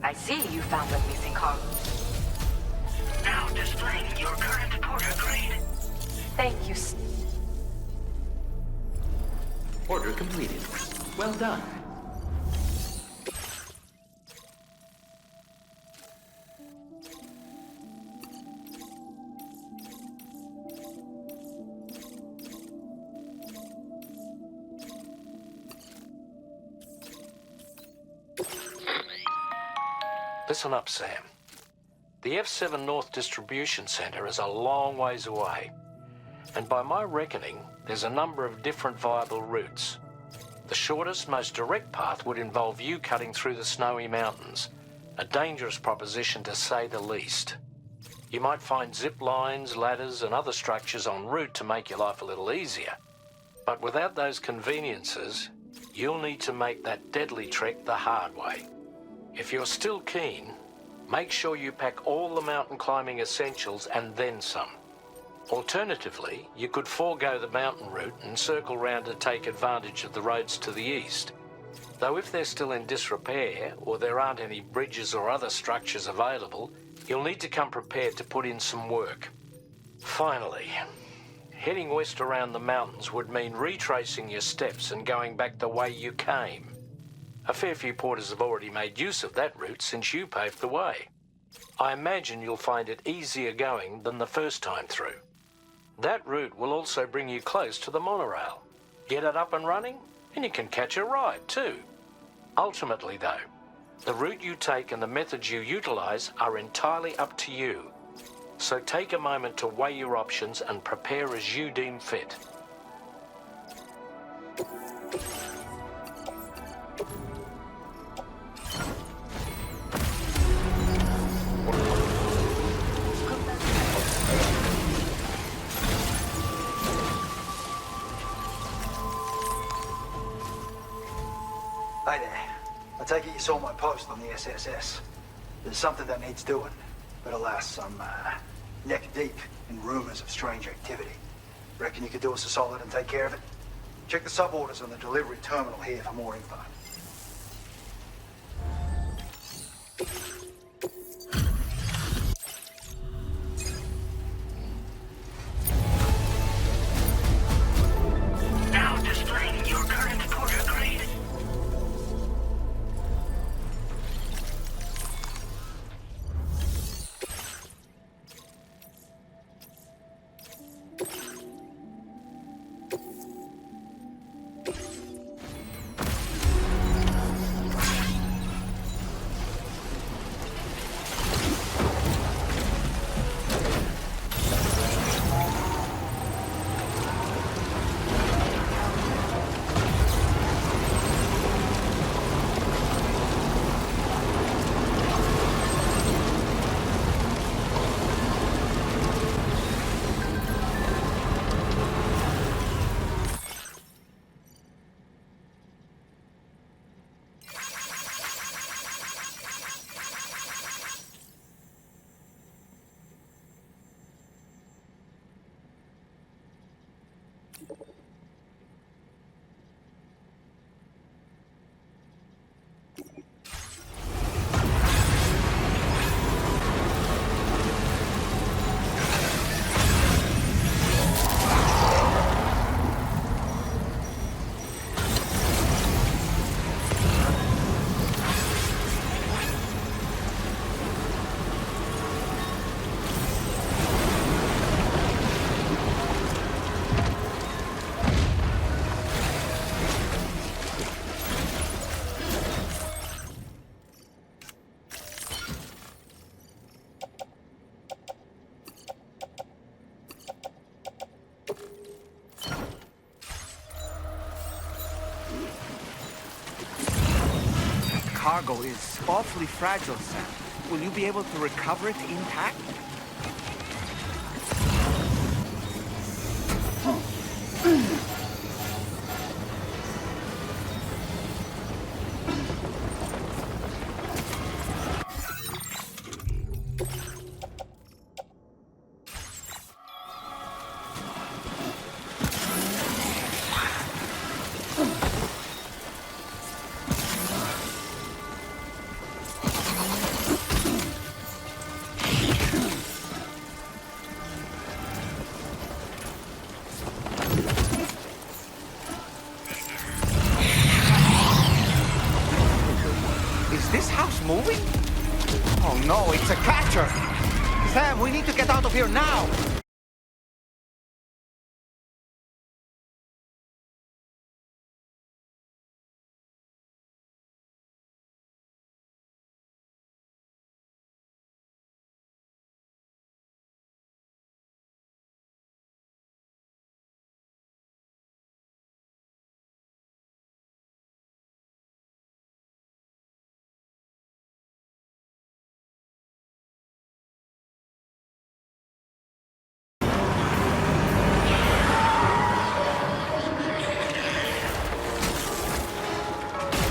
I see you found the missing cargo. Now displaying your current porter grade. Thank you. Order completed. Well done. Listen up, Sam. The F7 North Distribution Center is a long ways away, and by my reckoning, there's a number of different viable routes. The shortest, most direct path would involve you cutting through the snowy mountains, a dangerous proposition to say the least. You might find zip lines, ladders, and other structures en route to make your life a little easier. But without those conveniences, you'll need to make that deadly trek the hard way. If you're still keen, make sure you pack all the mountain climbing essentials and then some. Alternatively, you could forego the mountain route and circle round to take advantage of the roads to the east. Though if they're still in disrepair, or there aren't any bridges or other structures available, you'll need to come prepared to put in some work. Finally, heading west around the mountains would mean retracing your steps and going back the way you came. A fair few porters have already made use of that route since you paved the way. I imagine you'll find it easier going than the first time through. That route will also bring you close to the monorail. Get it up and running, and you can catch a ride too. Ultimately though, the route you take and the methods you utilize are entirely up to you. So take a moment to weigh your options and prepare as you deem fit. Hey there. I take it you saw my post on the SSS. There's something that needs doing, but alas, I'm neck deep in rumors of strange activity. Reckon you could do us a solid and take care of it? Check the sub-orders on the delivery terminal here for more info. Now displaying your current porter grade. Cargo is awfully fragile, Sam. Will you be able to recover it intact? Moving? Oh no, it's a catcher! Sam, we need to get out of here now!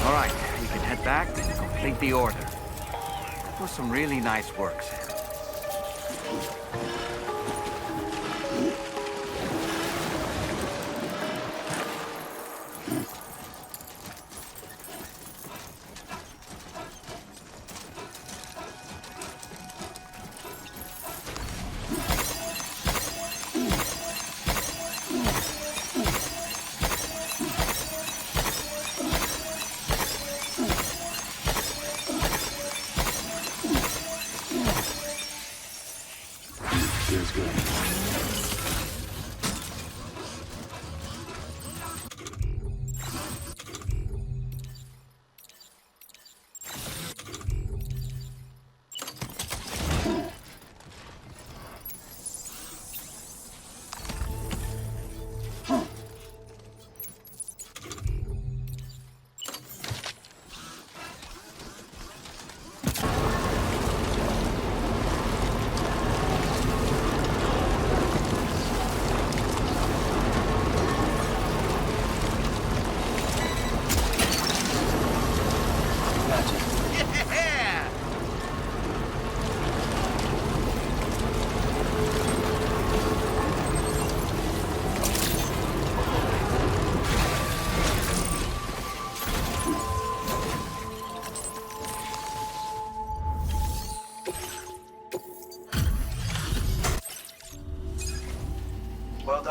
All right, we can head back and complete the order. That was some really nice work, Sam.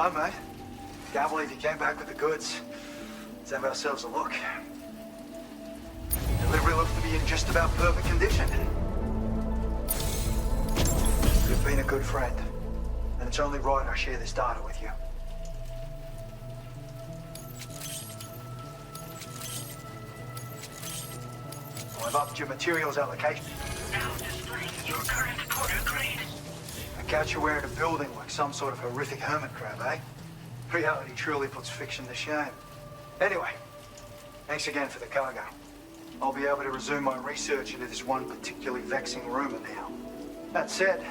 know, mate. Can't believe you came back with the goods. Let's have ourselves a look. Delivery looks to be in just about perfect condition. You've been a good friend, and it's only right I share this data with you. I've upped your materials allocation. Now displaying your current porter grade. I catch you wearing a building like some sort of horrific hermit crab, eh? Reality truly puts fiction to shame. Anyway, thanks again for the cargo. I'll be able to resume my research into this one particularly vexing rumor now. That said,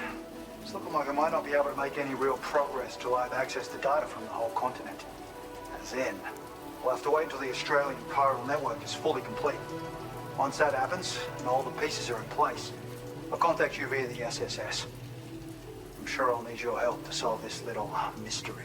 it's looking like I might not be able to make any real progress till I have access to data from the whole continent. As in, we'll have to wait until the Australian chiral network is fully complete. Once that happens, and all the pieces are in place, I'll contact you via the SSS. I'm sure I'll need your help to solve this little mystery.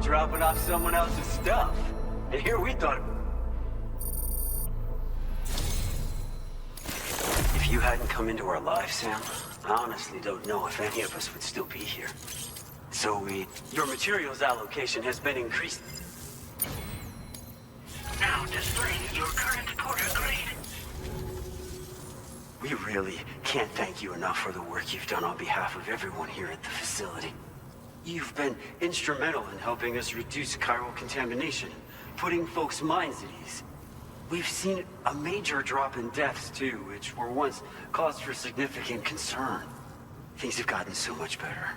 Dropping off someone else's stuff. And here we thought... If you hadn't come into our lives, Sam, I honestly don't know if any of us would still be here. So your materials allocation has been increased. Now displaying your current porter grade. We really can't thank you enough for the work you've done on behalf of everyone here at the facility. You've been instrumental in helping us reduce chiral contamination, putting folks' minds at ease. We've seen a major drop in deaths, too, which were once cause for significant concern. Things have gotten so much better.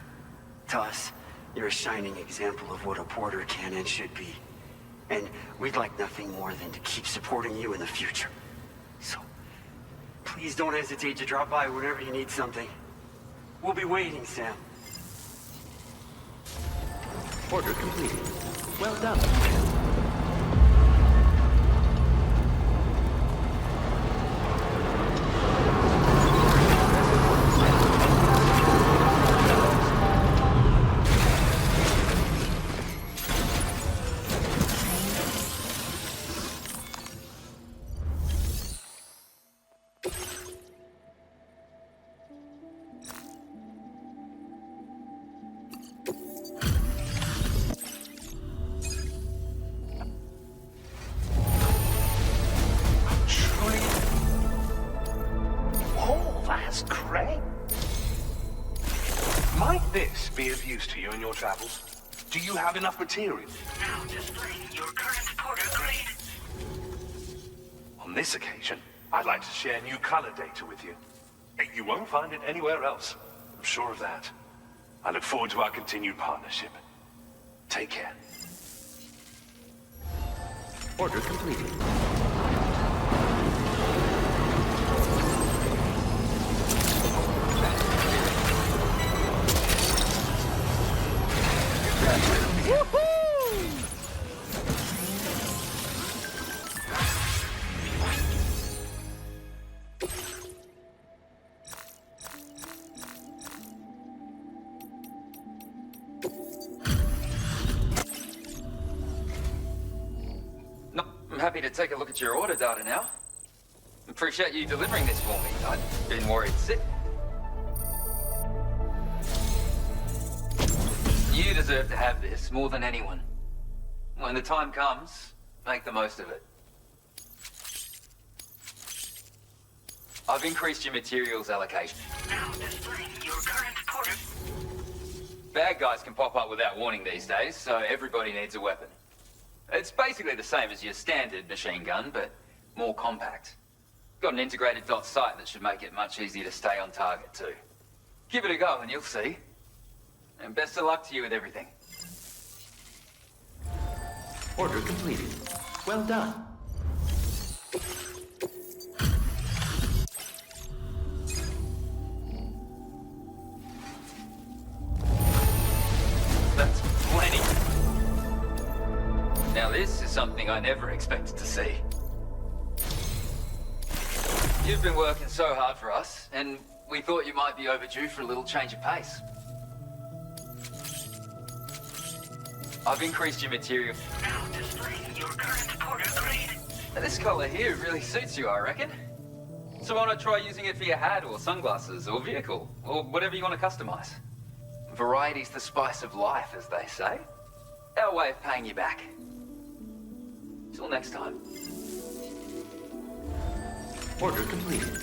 To us, you're a shining example of what a porter can and should be. And we'd like nothing more than to keep supporting you in the future. So, please don't hesitate to drop by whenever you need something. We'll be waiting, Sam. Order completed. Well done. Be of use to you in your travels? Do you have enough material? Now displaying your current porter grade. On this occasion, I'd like to share new color data with you. You won't find it anywhere else. I'm sure of that. I look forward to our continued partnership. Take care. Order completed. Happy to take a look at your order data now. Appreciate you delivering this for me. I've been worried sick. You deserve to have this more than anyone. When the time comes, make the most of it. I've increased your materials allocation. Now displaying your current porter. Bad guys can pop up without warning these days, so everybody needs a weapon. It's basically the same as your standard machine gun, but more compact. Got an integrated dot sight that should make it much easier to stay on target too. Give it a go and you'll see. And best of luck to you with everything. Order completed. Well done. That's plenty. Now this is something I never expected to see. You've been working so hard for us, and we thought you might be overdue for a little change of pace. I've increased your material. Now displaying your current porter grade. Now, this color here really suits you, I reckon. So why not try using it for your hat or sunglasses or vehicle, or whatever you want to customize? Variety's the spice of life, as they say. Our way of paying you back. Till next time. Order completed.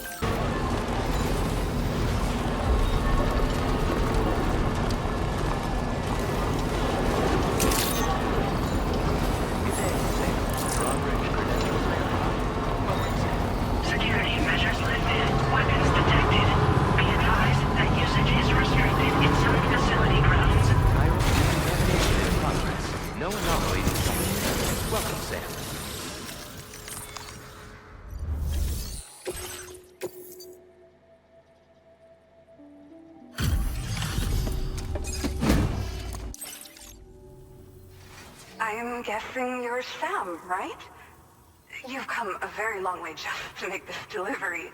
Security measures lifted. Weapons detected. Be advised that usage is restricted inside facility grounds. Chiral decontamination in progress. No anomaly detected. Welcome, Sam. I'm guessing you're Sam, right? You've come a very long way just to make this delivery.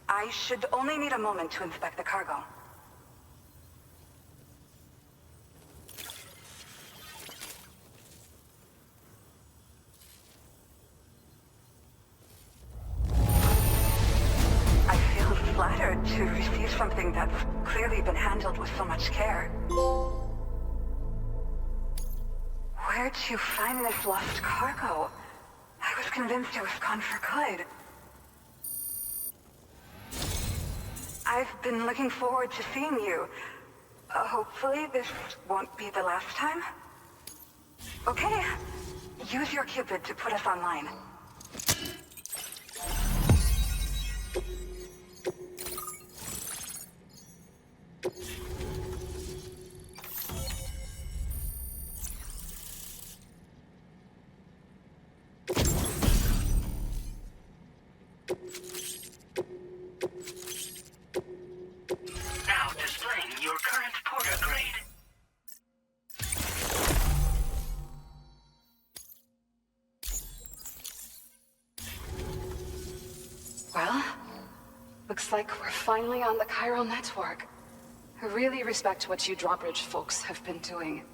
I should only need a moment to inspect the cargo. I feel flattered to receive something that's clearly been handled with so much care. Where'd you find this lost cargo? I was convinced it was gone for good. I've been looking forward to seeing you. Hopefully this won't be the last time. Okay, use your Cupid to put us online. Now displaying your current porter grade. Well, looks like we're finally on the chiral network. I really respect what you drawbridge folks have been doing.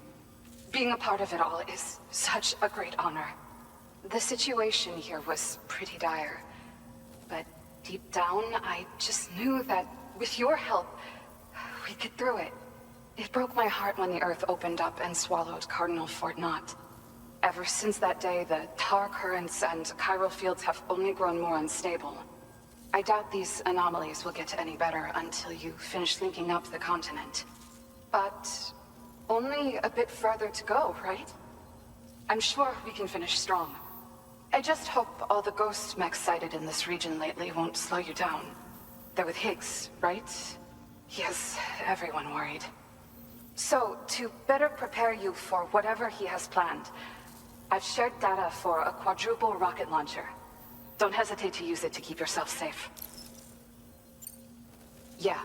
Being a part of it all is such a great honor. The situation here was pretty dire, but deep down, I just knew that with your help, we'd get through it. It broke my heart when the Earth opened up and swallowed Cardinal Fort Knott. Ever since that day, the tar currents and chiral fields have only grown more unstable. I doubt these anomalies will get any better until you finish linking up the continent. But only a bit further to go, right? I'm sure we can finish strong. I just hope all the ghost mechs sighted in this region lately won't slow you down. They're with Higgs, right? He has everyone worried. So, to better prepare you for whatever he has planned, I've shared data for a quadruple rocket launcher. Don't hesitate to use it to keep yourself safe. Yeah.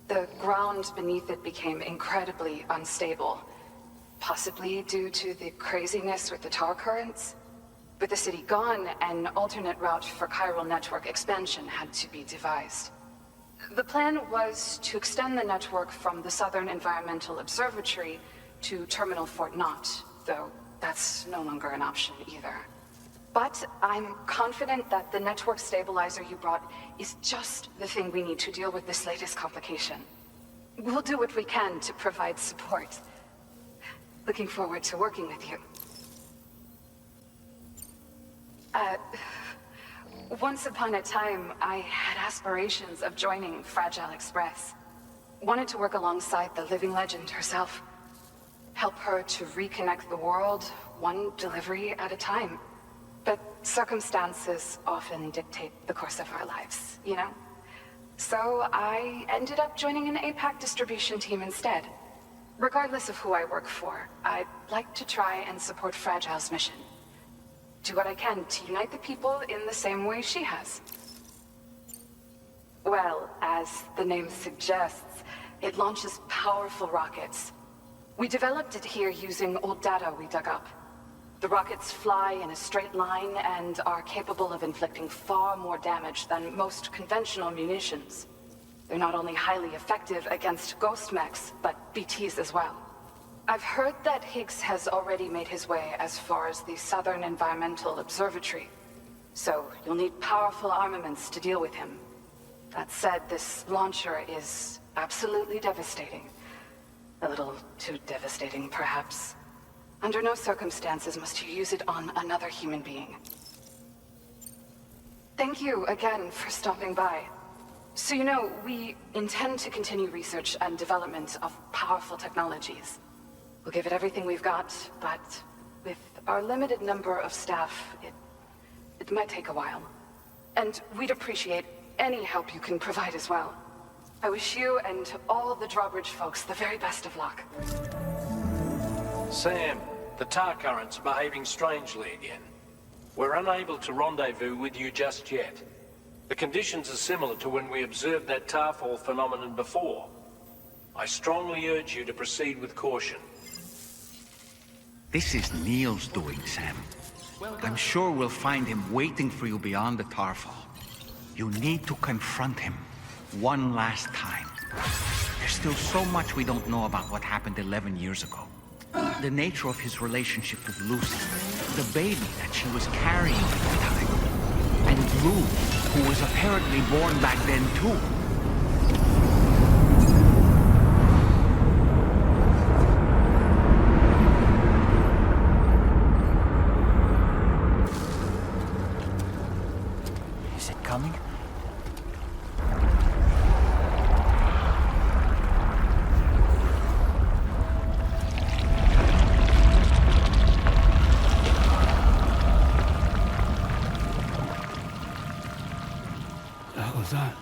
The ground beneath it became incredibly unstable. Possibly due to the craziness with the tar currents. With the city gone, an alternate route for chiral network expansion had to be devised. The plan was to extend the network from the Southern Environmental Observatory to Terminal Fort Knott, though that's no longer an option either. But I'm confident that the network stabilizer you brought is just the thing we need to deal with this latest complication. We'll do what we can to provide support. Looking forward to working with you. Once upon a time, I had aspirations of joining Fragile Express. wanted to work alongside the living legend herself. Help her to reconnect the world, one delivery at a time. But circumstances often dictate the course of our lives, you know? So I ended up joining an APAC distribution team instead. Regardless of who I work for, I'd like to try and support Fragile's mission. Do what I can to unite the people in the same way she has. Well, as the name suggests, it launches powerful rockets. We developed it here using old data we dug up. The rockets fly in a straight line and are capable of inflicting far more damage than most conventional munitions. They're not only highly effective against ghost mechs, but BTs as well. I've heard that Higgs has already made his way as far as the Southern Environmental Observatory, so you'll need powerful armaments to deal with him. That said, this launcher is absolutely devastating. A little too devastating, perhaps. Under no circumstances must you use it on another human being. Thank you again for stopping by. So you know, we intend to continue research and development of powerful technologies. We'll give it everything we've got, but with our limited number of staff, it might take a while. And we'd appreciate any help you can provide as well. I wish you and all the Drawbridge folks the very best of luck. Sam, the tar current's behaving strangely again. We're unable to rendezvous with you just yet. The conditions are similar to when we observed that tarfall phenomenon before. I strongly urge you to proceed with caution. This is Neil's doing, Sam. I'm sure we'll find him waiting for you beyond the tarfall. You need to confront him one last time. There's still so much we don't know about what happened 11 years ago. The nature of his relationship with Lucy, the baby that she was carrying at the time, and Lou, who was apparently born back then too. Is it coming? What was that?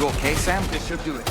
You okay, Sam? This should do it.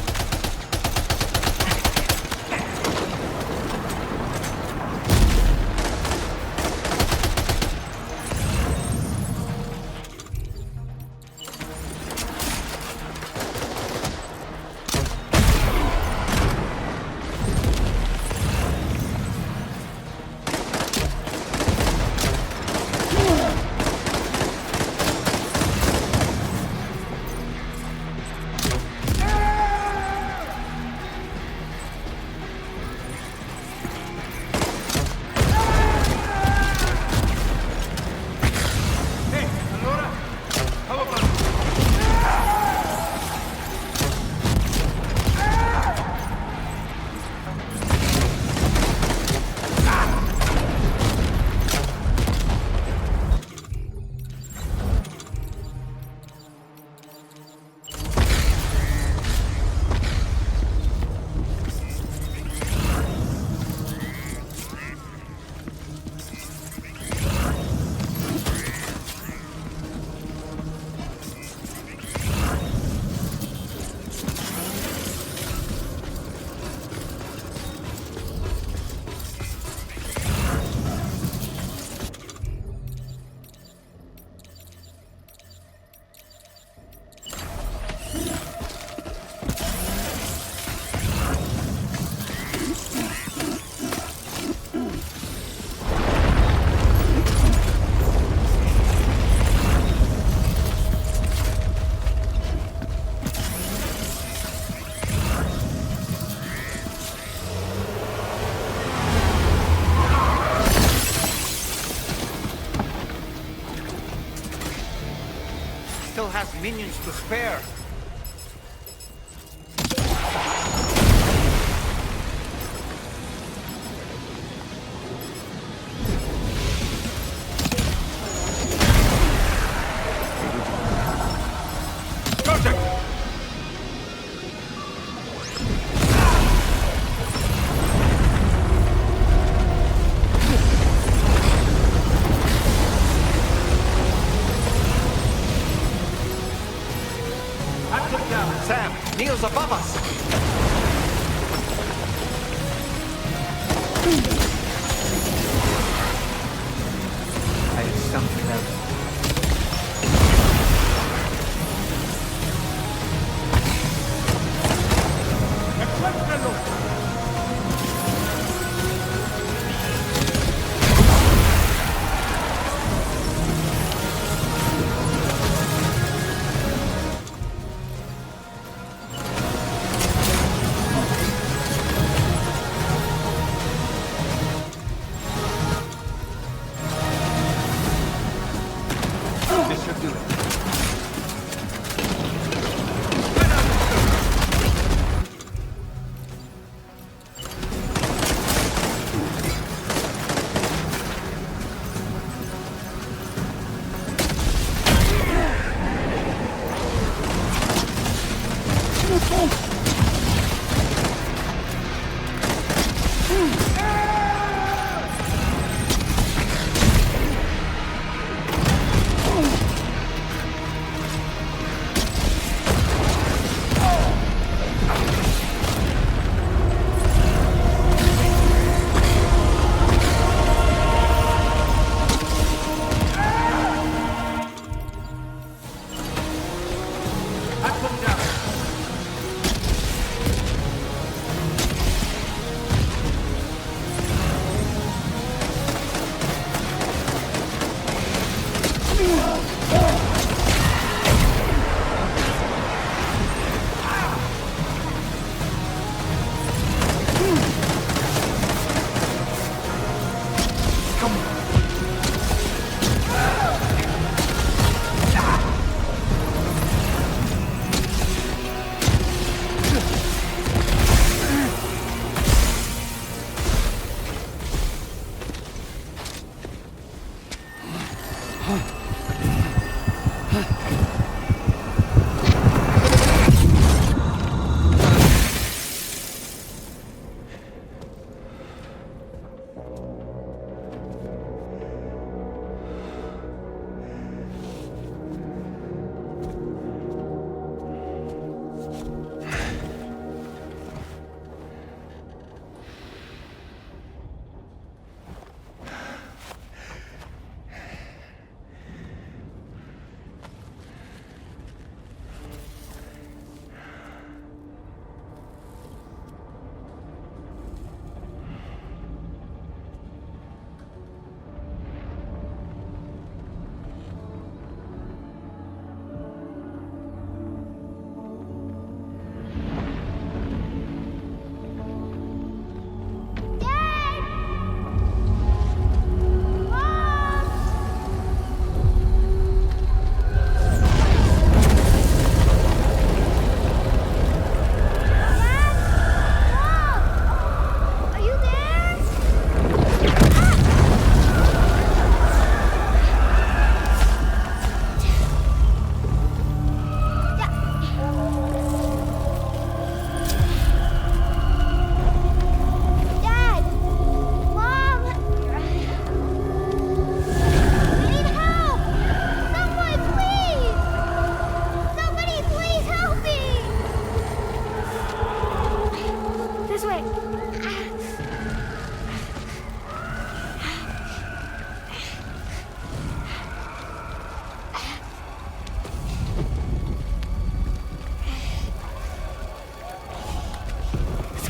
Still has minions to spare. Sam, Neil's above us. I have something else. This should do it.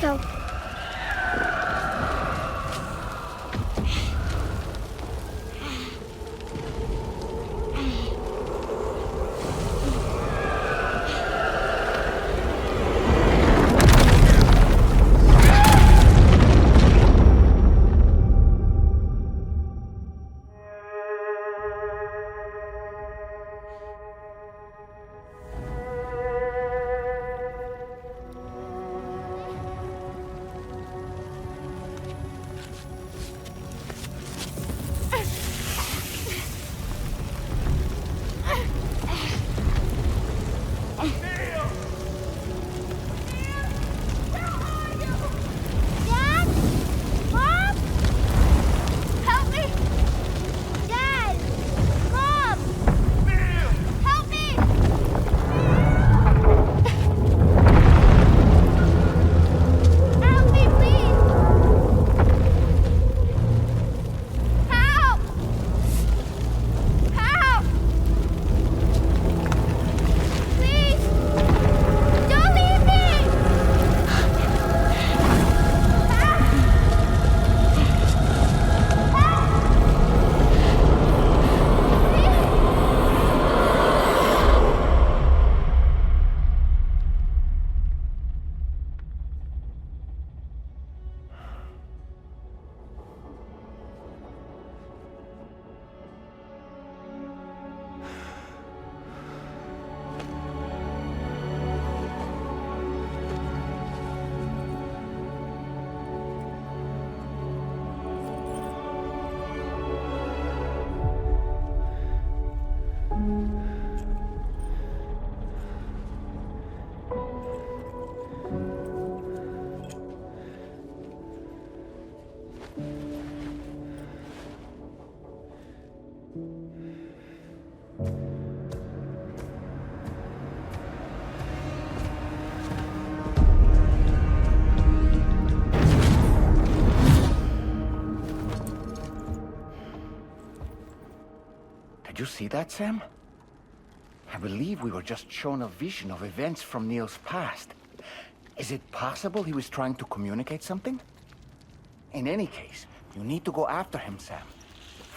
go. Did you see that, Sam? I believe we were just shown a vision of events from Neil's past. Is it possible he was trying to communicate something? In any case, you need to go after him, Sam.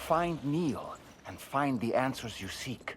Find Neil, and find the answers you seek.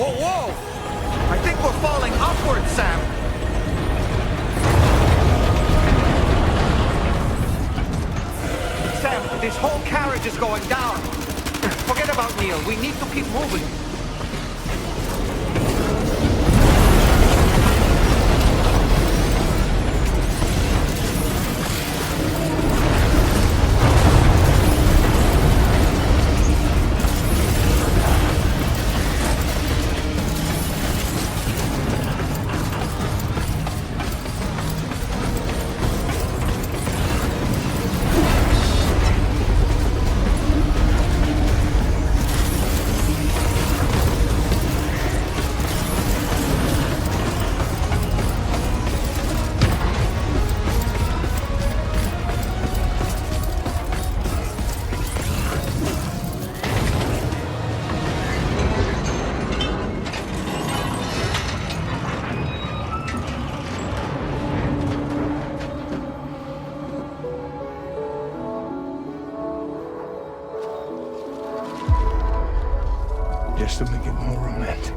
whoa! I think we're falling upwards, Sam. Sam, this whole carriage is going down. Forget about Neil. We need to keep moving. Just to make it more romantic.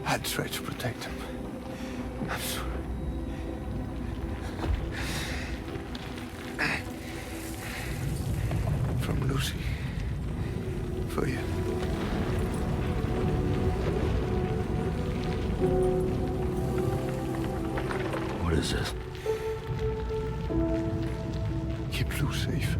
I'd try to protect him. I'm sorry. From Lucy. For you. What is this? Keep Lou safe.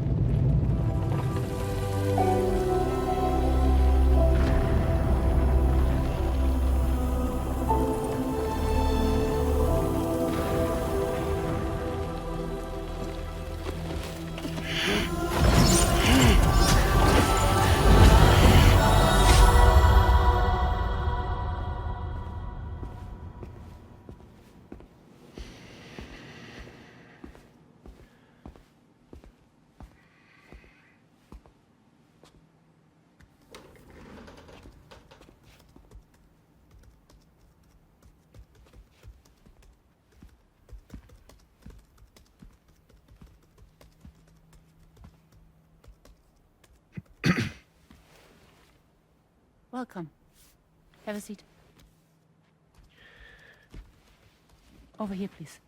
Welcome. Have a seat. Over here, please.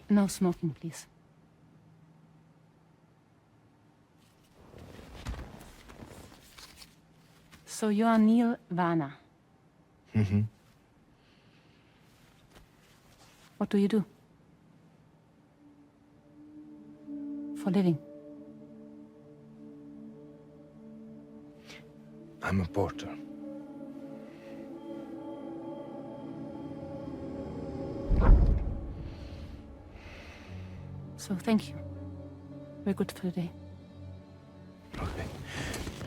No smoking, please. So you are Neil Varner. Mm-hmm. What do you do? For a living? I'm a porter. So thank you. We're good for the day. Okay.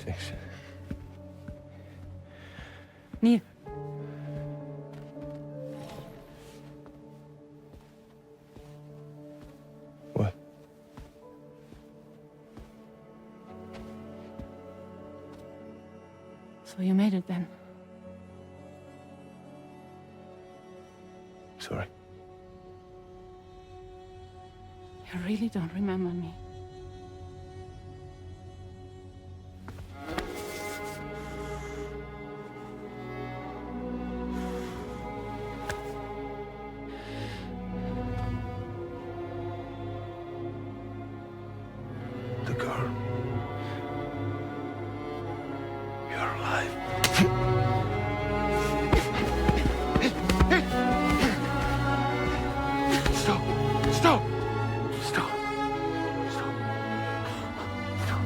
Thanks. Neil. What? So you made it then? Sorry. You really don't remember me. The girl. You're alive. Stop! Stop! Stop! Stop! Stop!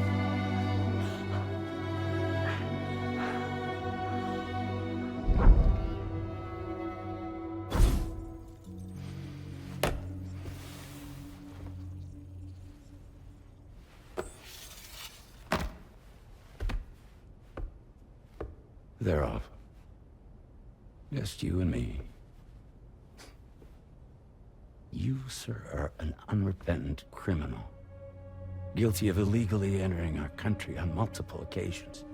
They're off. Just you and me. You, sir, are an unrepentant criminal. Guilty of illegally entering our country on multiple occasions.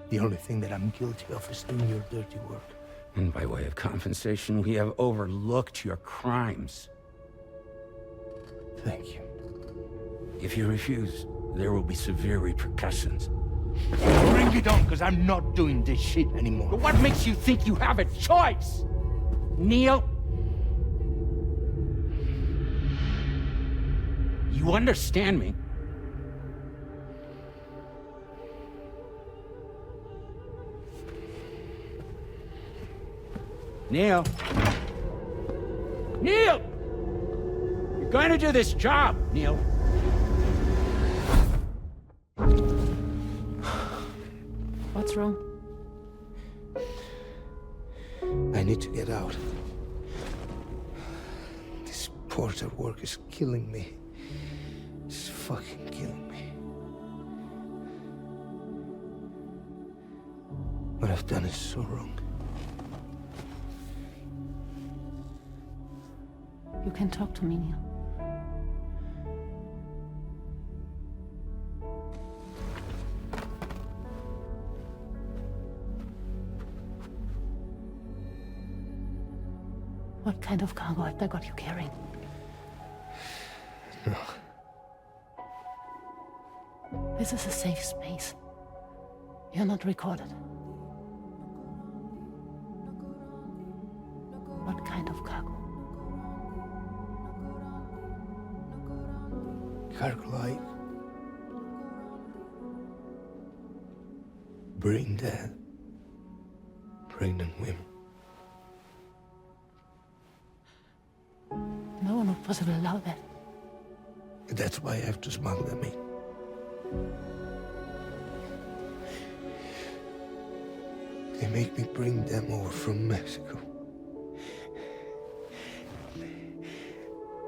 The only thing that I'm guilty of is doing your dirty work. And by way of compensation, we have overlooked your crimes. Thank you. If you refuse, there will be severe repercussions. Bring it on, because I'm not doing this shit anymore. But what makes you think you have a choice? Neil? You understand me? Neil? Neil! You're going to do this job, Neil. What's wrong? I need to get out. This porter work is killing me. It's fucking killing me. What I've done is so wrong. You can talk to me, Neil. What kind of cargo have they got you carrying? No. This is a safe space. You're not recorded. What kind of cargo? Cargo like brain dead, pregnant women. No one would possibly allow that. That's why I have to smuggle them in. They make me bring them over from Mexico.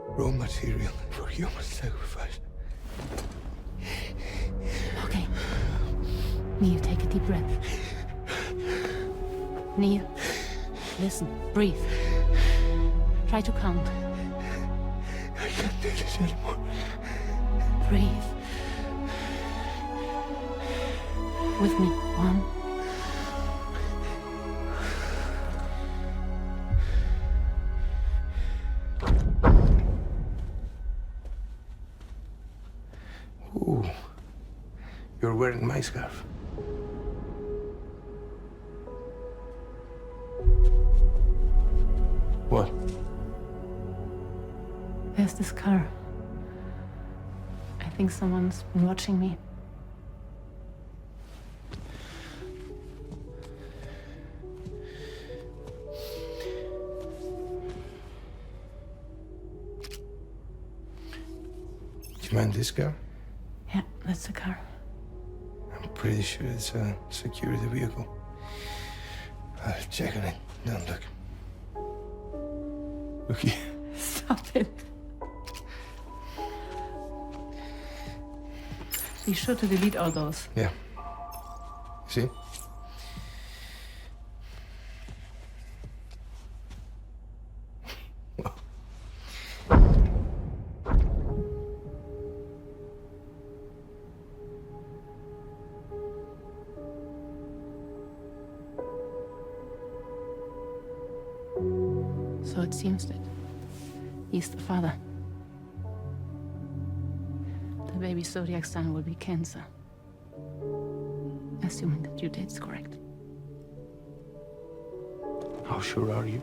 Raw material for human sacrifice. Okay. Neil, take a deep breath. Neil, listen, breathe. Try to count. I can't do this anymore. Breathe. With me, Juan. Ooh, you're wearing my scarf. What? There's this car. I think someone's been watching me. Do you mind this car? Yeah, that's the car. I'm pretty sure it's a security vehicle. I'll check on it. Now look. Look here. Stop it. Be sure to delete all those. Yeah. See? So it seems that he's the father. The baby Zodiac's son will be cancer. Assuming the due date's correct. How sure are you?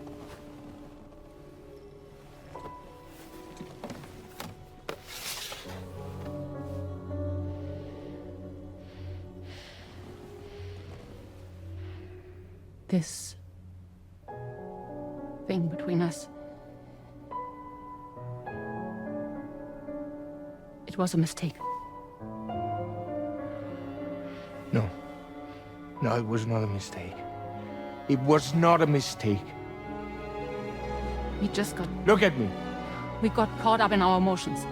This thing between us. It was a mistake. No. No, it was not a mistake. It was not a mistake. We just got... Look at me. We got caught up in our emotions.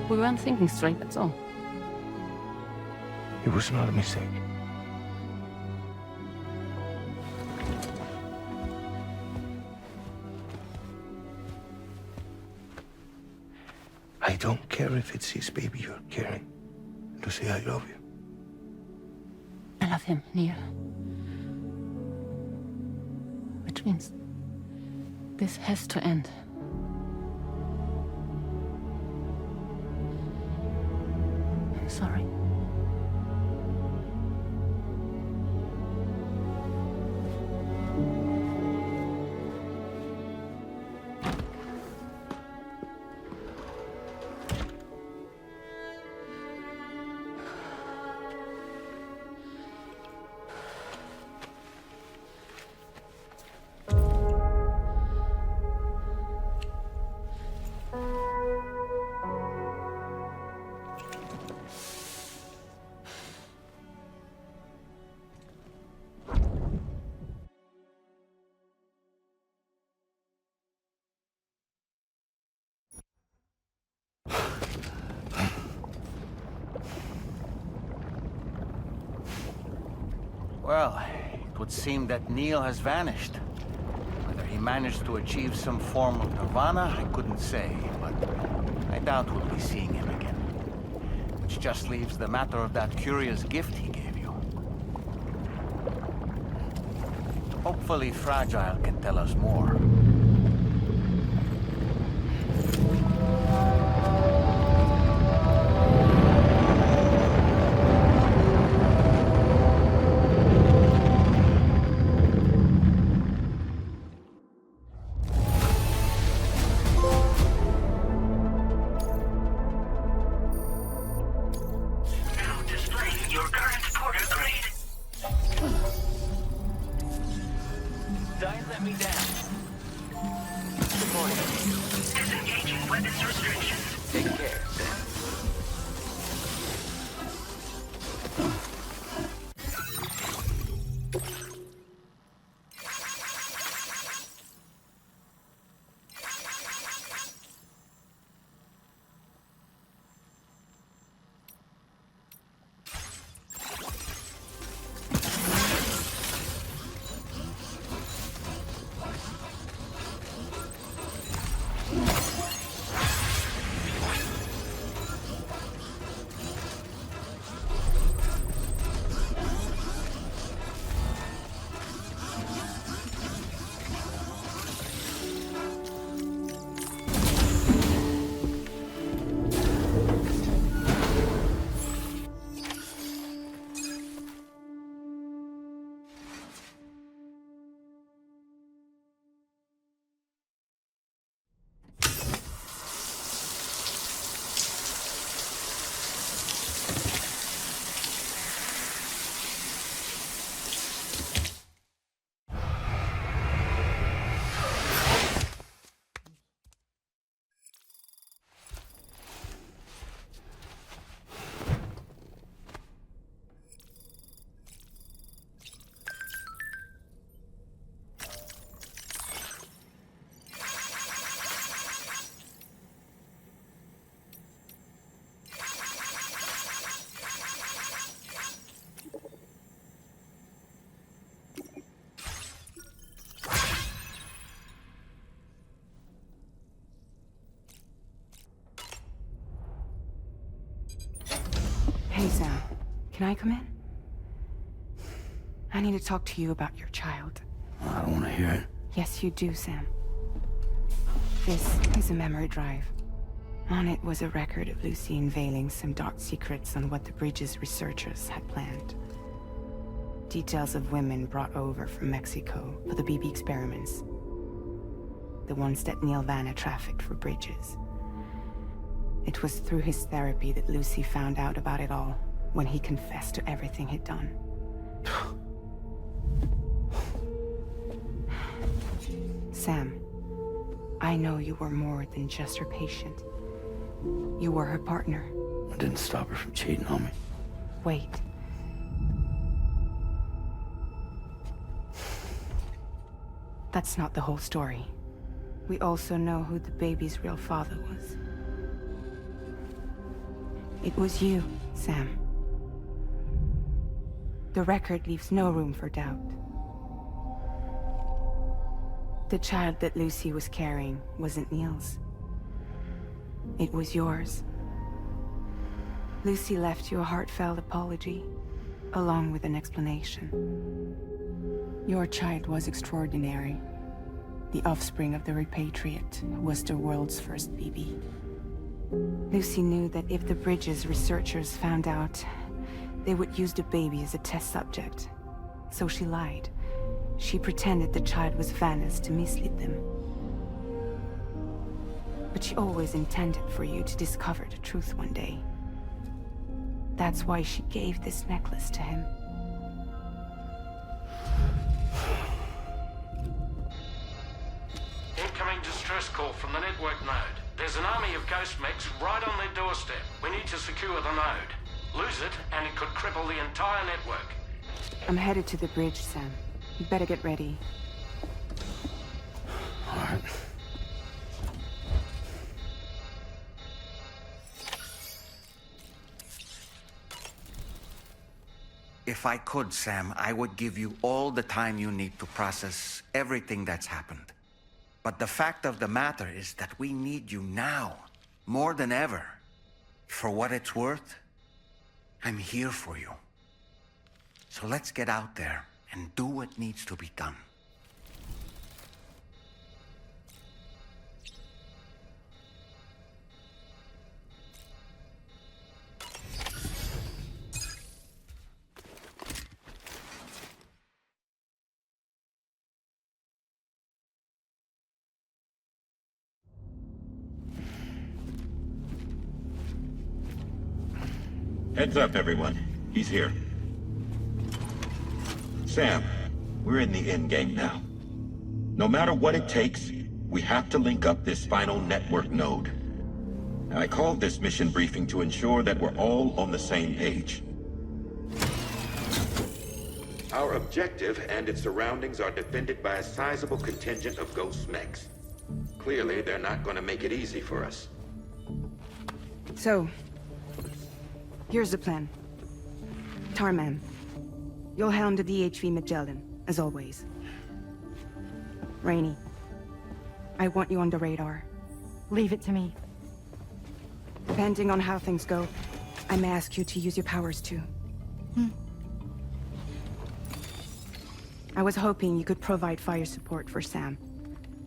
We weren't thinking straight, that's all. It was not a mistake. I don't care if it's his baby you're carrying. Lucy, I love you. I love him, Neil. Which means this has to end. I'm sorry. Well, it would seem that Neil has vanished. Whether he managed to achieve some form of nirvana, I couldn't say, but I doubt we'll be seeing him again. Which just leaves the matter of that curious gift he gave you. Hopefully Fragile can tell us more. Hey, Sam. Can I come in? I need to talk to you about your child. I don't want to hear it. Yes, you do, Sam. This is a memory drive. On it was a record of Lucy unveiling some dark secrets on what the Bridges researchers had planned. Details of women brought over from Mexico for the BB experiments. The ones that Neil Vanna trafficked for Bridges. It was through his therapy that Lucy found out about it all, when he confessed to everything he'd done. Sam, I know you were more than just her patient. You were her partner. I didn't stop her from cheating on me. Wait. That's not the whole story. We also know who the baby's real father was. It was you, Sam. The record leaves no room for doubt. The child that Lucy was carrying wasn't Neil's. It was yours. Lucy left you a heartfelt apology, along with an explanation. Your child was extraordinary. The offspring of the repatriate who was the world's first BB. Lucy knew that if the Bridges researchers found out, they would use the baby as a test subject. So she lied. She pretended the child was Vanna's to mislead them. But she always intended for you to discover the truth one day. That's why she gave this necklace to him. Incoming distress call from the network node. There's an army of ghost mechs right on their doorstep. We need to secure the node. Lose it, and it could cripple the entire network. I'm headed to the bridge, Sam. You better get ready. All right. If I could, Sam, I would give you all the time you need to process everything that's happened. But the fact of the matter is that we need you now, more than ever. For what it's worth, I'm here for you. So let's get out there and do what needs to be done. Heads up, everyone. He's here. Sam, we're in the endgame now. No matter what it takes, we have to link up this final network node. I called this mission briefing to ensure that we're all on the same page. Our objective and its surroundings are defended by a sizable contingent of ghost mechs. Clearly, they're not going to make it easy for us. So, here's the plan. Tarman, you'll helm the DHV Magellan, as always. Rainey, I want you on the radar. Leave it to me. Depending on how things go, I may ask you to use your powers too. I was hoping you could provide fire support for Sam,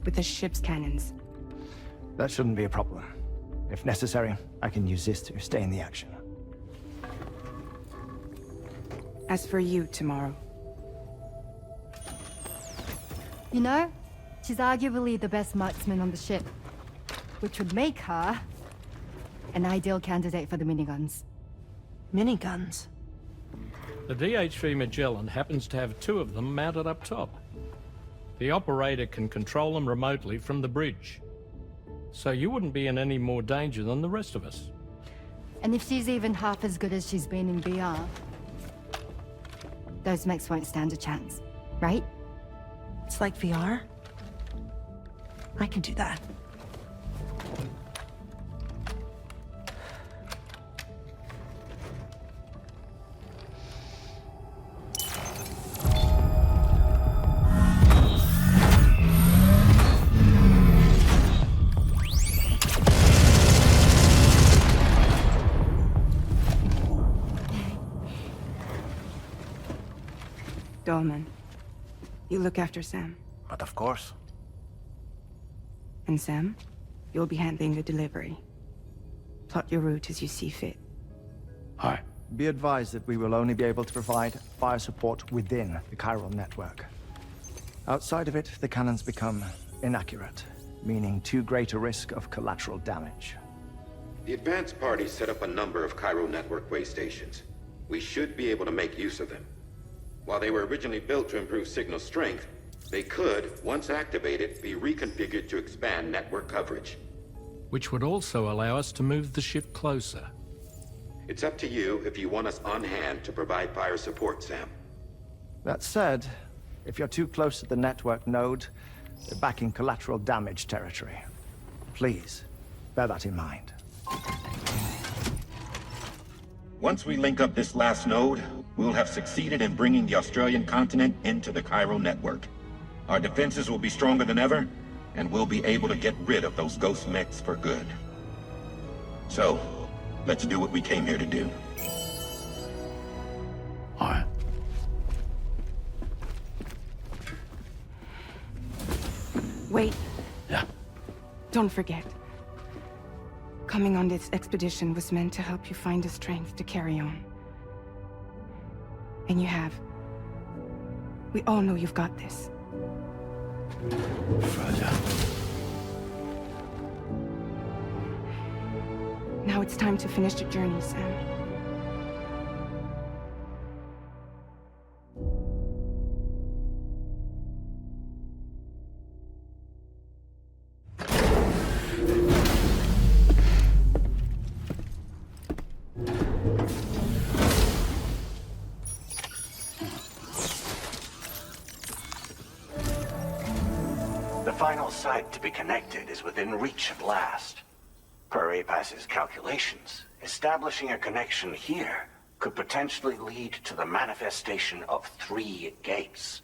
with the ship's cannons. That shouldn't be a problem. If necessary, I can use this to stay in the action. As for you, tomorrow. You know, she's arguably the best marksman on the ship, which would make her an ideal candidate for the miniguns. Miniguns? The DHV Magellan happens to have 2 of them mounted up top. The operator can control them remotely from the bridge. So you wouldn't be in any more danger than the rest of us. And if she's even half as good as she's been in BR, those mechs won't stand a chance, right? It's like VR? I can do that. Dolman, you look after Sam. But of course. And Sam, you'll be handling the delivery. Plot your route as you see fit. Aye. Be advised that we will only be able to provide fire support within the chiral network. Outside of it, the cannons become inaccurate, meaning too great a risk of collateral damage. The advanced party set up a number of chiral network way stations. We should be able to make use of them. While they were originally built to improve signal strength, they could, once activated, be reconfigured to expand network coverage. Which would also allow us to move the ship closer. It's up to you if you want us on hand to provide fire support, Sam. That said, if you're too close to the network node, you're back in collateral damage territory. Please, bear that in mind. Once we link up this last node, we'll have succeeded in bringing the Australian continent into the chiral network. Our defenses will be stronger than ever, and we'll be able to get rid of those ghost mechs for good. So, let's do what we came here to do. All right. Wait. Yeah. Don't forget. Coming on this expedition was meant to help you find the strength to carry on. And you have. We all know you've got this. Fragile. Now it's time to finish the journey, Sam. The final site to be connected is within reach at last. Per APAS's calculations, establishing a connection here could potentially lead to the manifestation of 3 gates.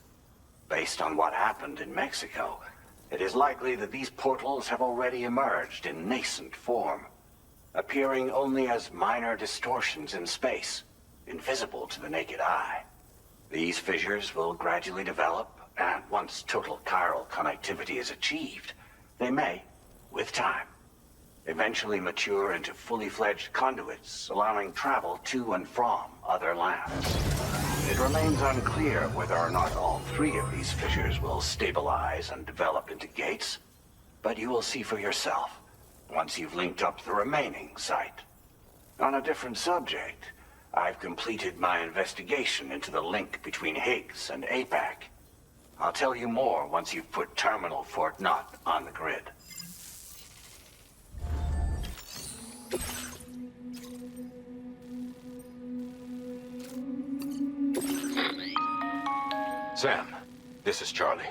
Based on what happened in Mexico, it is likely that these portals have already emerged in nascent form, appearing only as minor distortions in space, invisible to the naked eye. These fissures will gradually develop, and once total chiral connectivity is achieved, they may, with time, eventually mature into fully fledged conduits, allowing travel to and from other lands. It remains unclear whether or not all 3 of these fissures will stabilize and develop into gates, but you will see for yourself once you've linked up the remaining site. On a different subject, I've completed my investigation into the link between Higgs and APAC. I'll tell you more once you've put Terminal Fort Knott on the grid. Sam, this is Charlie.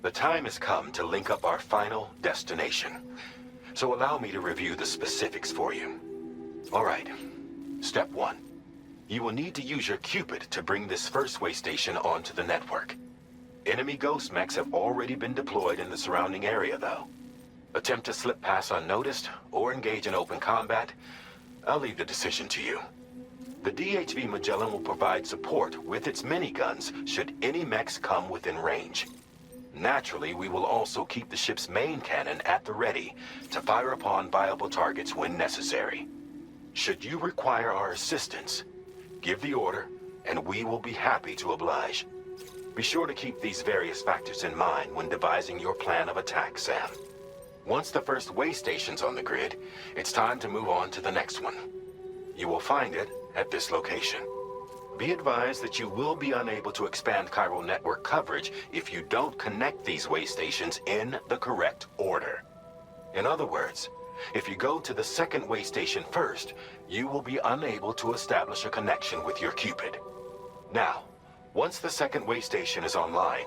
The time has come to link up our final destination. So allow me to review the specifics for you. All right. Step 1. You will need to use your Cupid to bring this first way station onto the network. Enemy ghost mechs have already been deployed in the surrounding area, though. Attempt to slip past unnoticed or engage in open combat, I'll leave the decision to you. The DHV Magellan will provide support with its miniguns should any mechs come within range. Naturally, we will also keep the ship's main cannon at the ready to fire upon viable targets when necessary. Should you require our assistance, give the order, and we will be happy to oblige. Be sure to keep these various factors in mind when devising your plan of attack, Sam. Once the first way station's on the grid, it's time to move on to the next one. You will find it at this location. Be advised that you will be unable to expand chiral network coverage if you don't connect these way stations in the correct order. In other words, if you go to the second way station first, you will be unable to establish a connection with your Cupid. Now, once the second way station is online,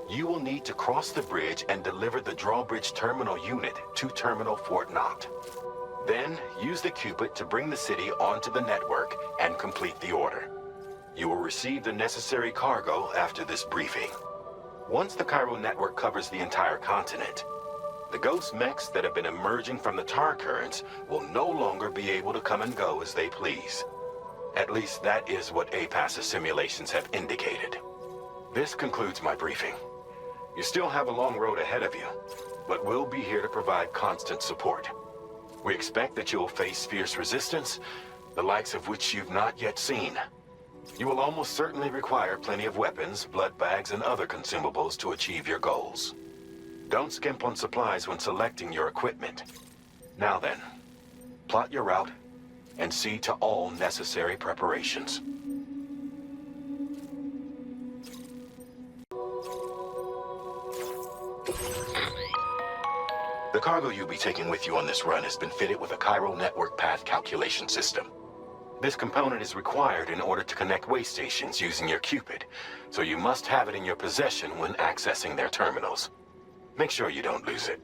you will need to cross the bridge and deliver the drawbridge terminal unit to Terminal Fort Knott. Then, use the Cupid to bring the city onto the network and complete the order. You will receive the necessary cargo after this briefing. Once the chiral network covers the entire continent, the ghost mechs that have been emerging from the tar currents will no longer be able to come and go as they please. At least that is what APAS's simulations have indicated. This concludes my briefing. You still have a long road ahead of you, but we'll be here to provide constant support. We expect that you'll face fierce resistance, the likes of which you've not yet seen. You will almost certainly require plenty of weapons, blood bags, and other consumables to achieve your goals. Don't skimp on supplies when selecting your equipment. Now then, plot your route and see to all necessary preparations. The cargo you'll be taking with you on this run has been fitted with a chiral network path calculation system. This component is required in order to connect way stations using your Cupid, so you must have it in your possession when accessing their terminals. Make sure you don't lose it.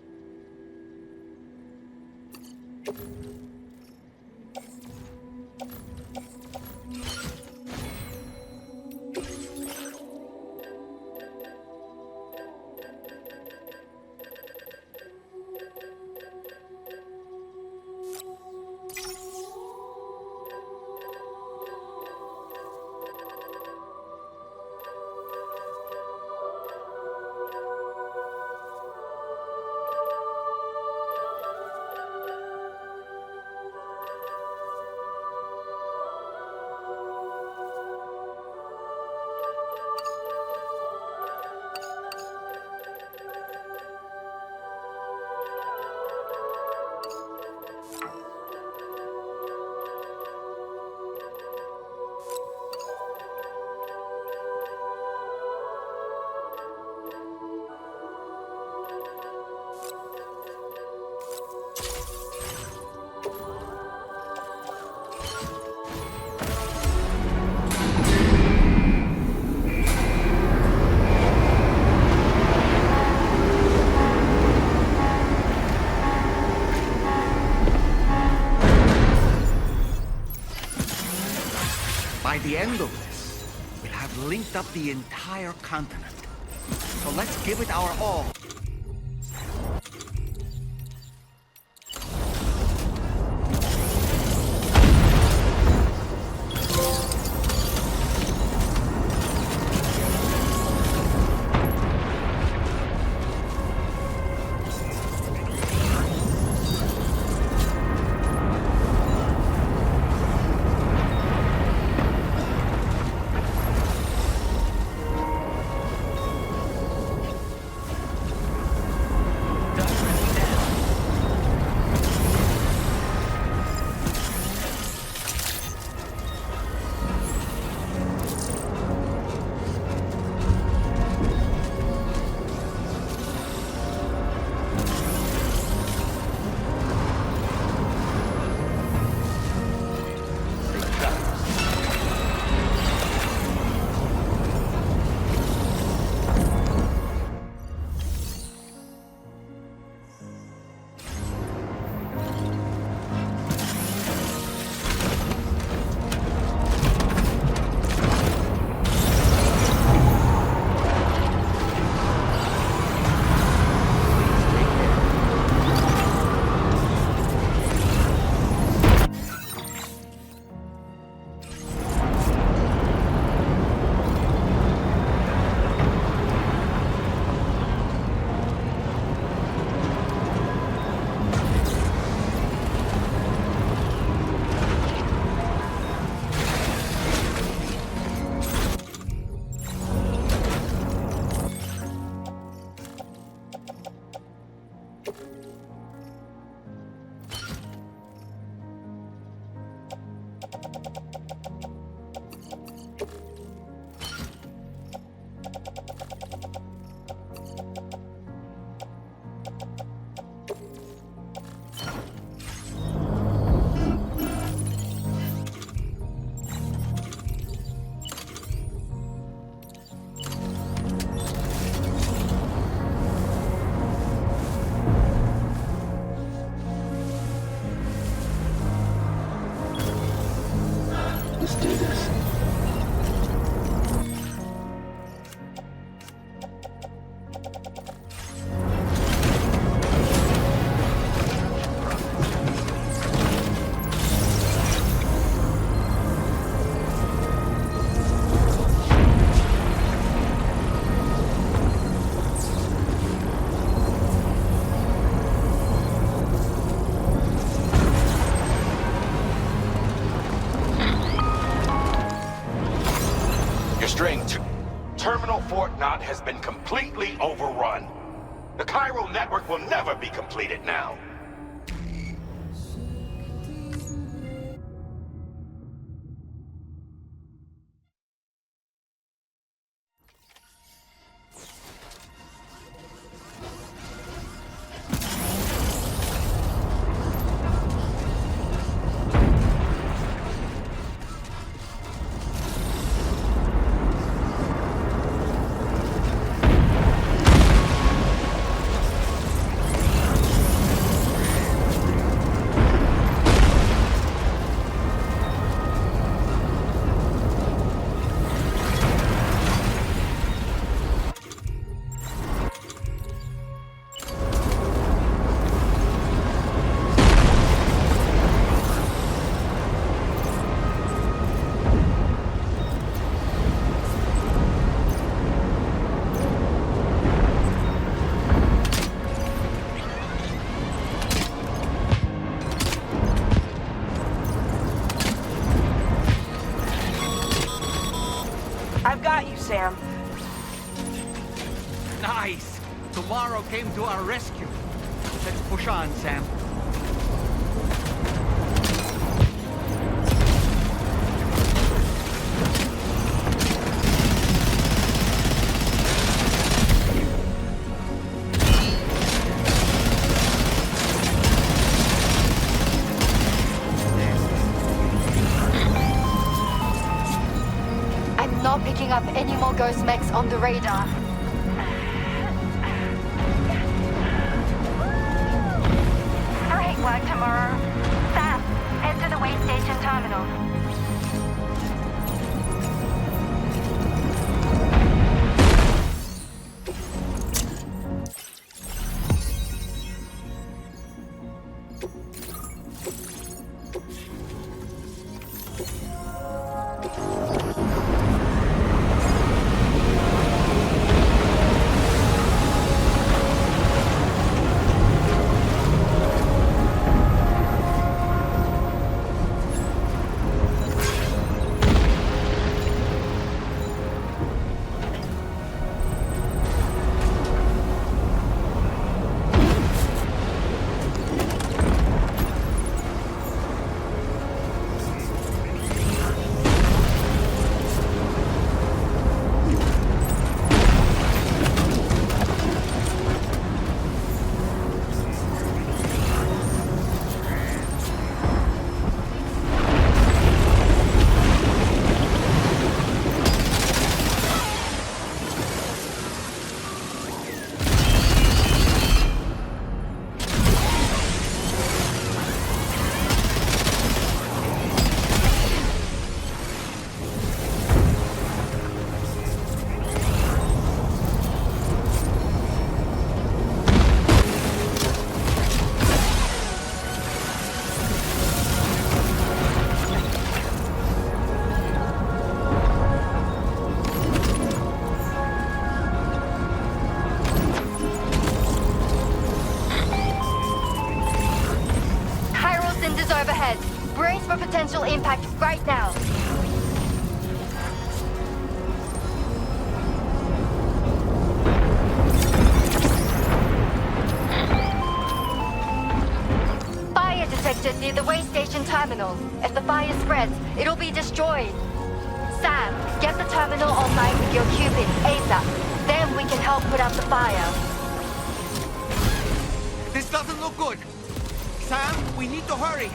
By the end of this, we'll have linked up the entire continent. So let's give it our all. You're straying too. Terminal Fort Knot has been completely overrun. The chiral network will never be completed now. I've got you, Sam. Nice! Tomorrow came to our rescue. Let's push on, Sam. Not picking up any more ghost mechs on the radar. Great work tomorrow. Sam, head to the way station terminal. overhead. Brace for potential impact right now. Fire detected near the way station terminal. If the fire spreads, it'll be destroyed. Sam, get the terminal online with your Cupid ASAP. Then we can help put out the fire. This doesn't look good. Sam, we need to hurry.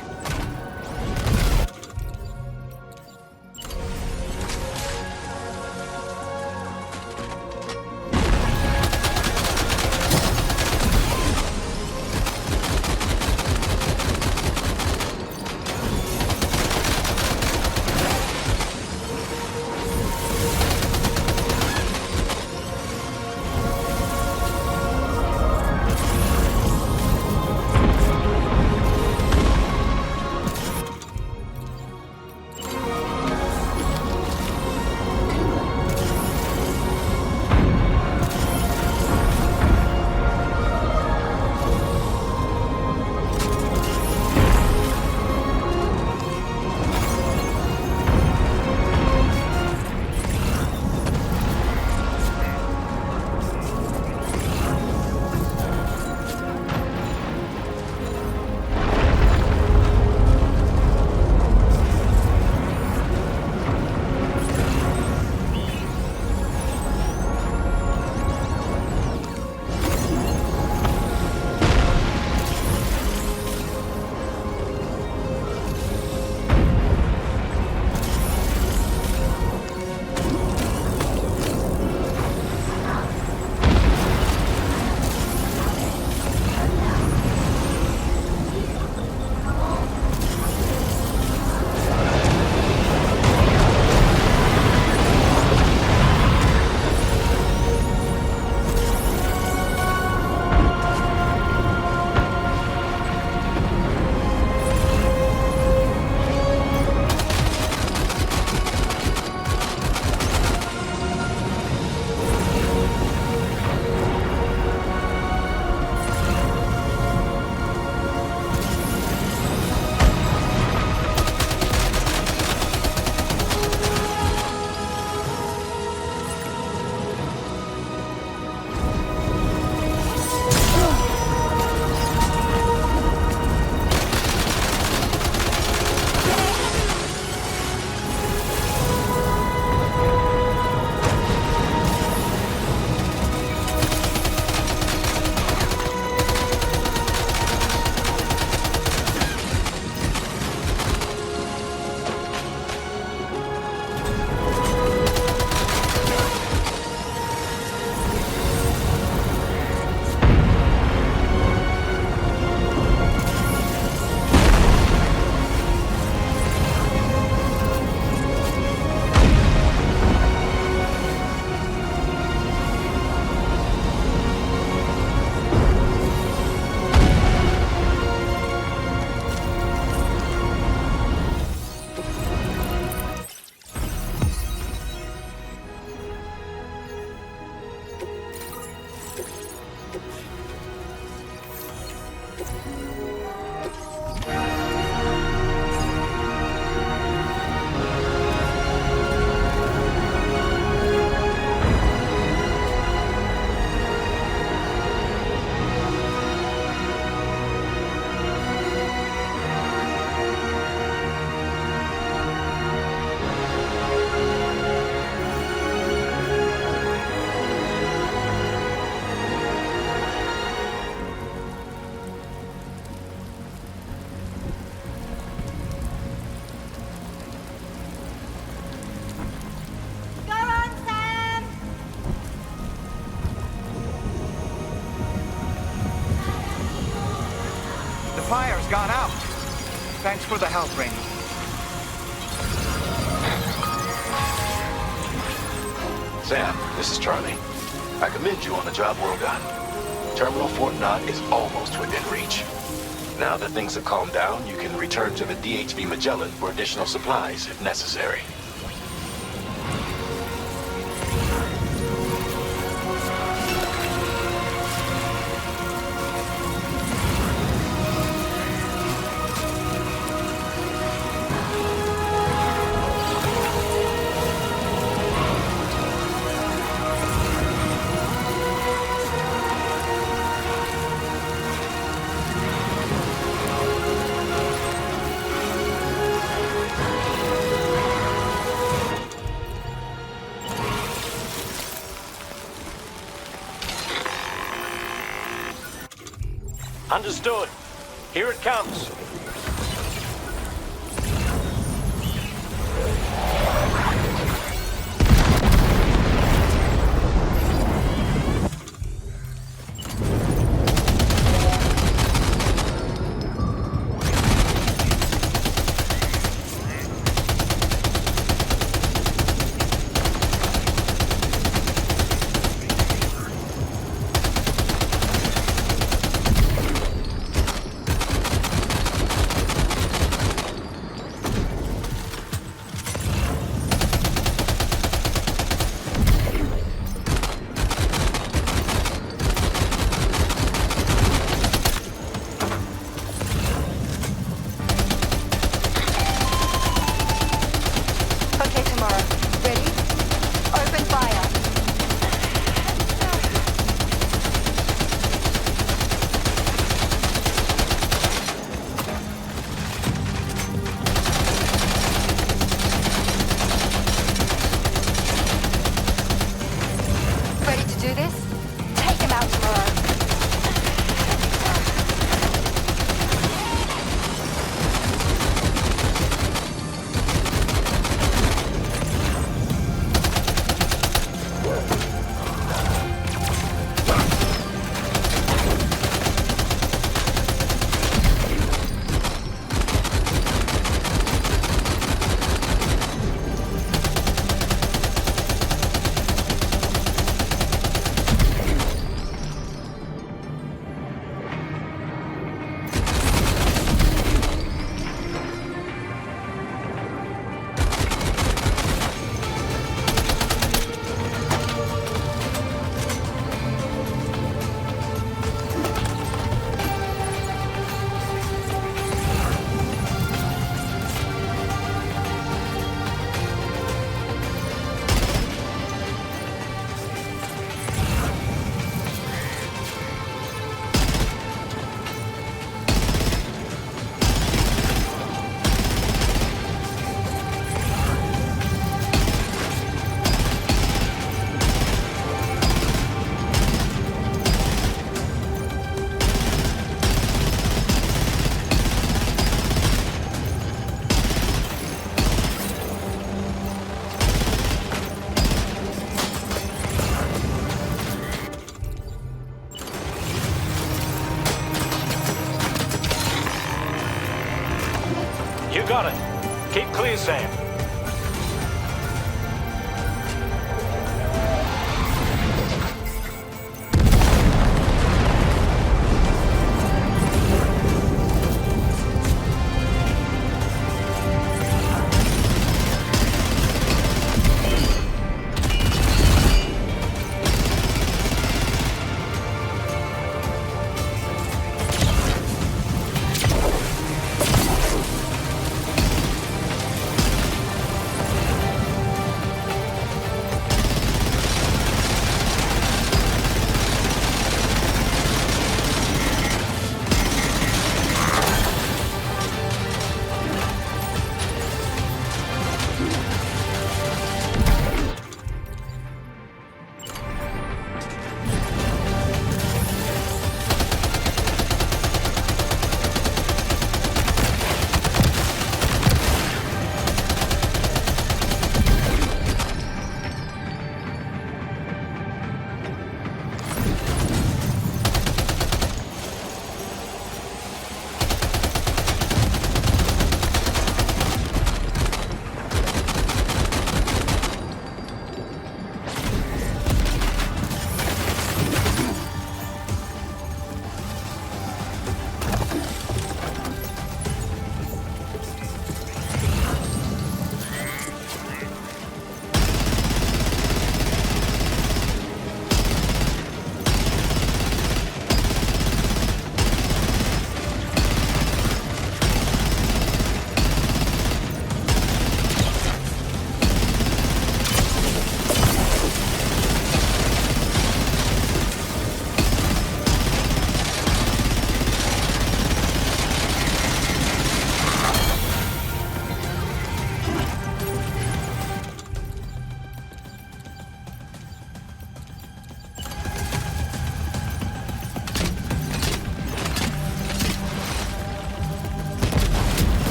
gone out. Thanks for the help, Rainey. Sam, this is Charlie. I commend you on the job well done. Terminal Fort Knott is almost within reach. Now that things have calmed down, you can return to the DHV Magellan for additional supplies if necessary. Understood. Here it comes.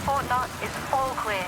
Fort Knox is all clear.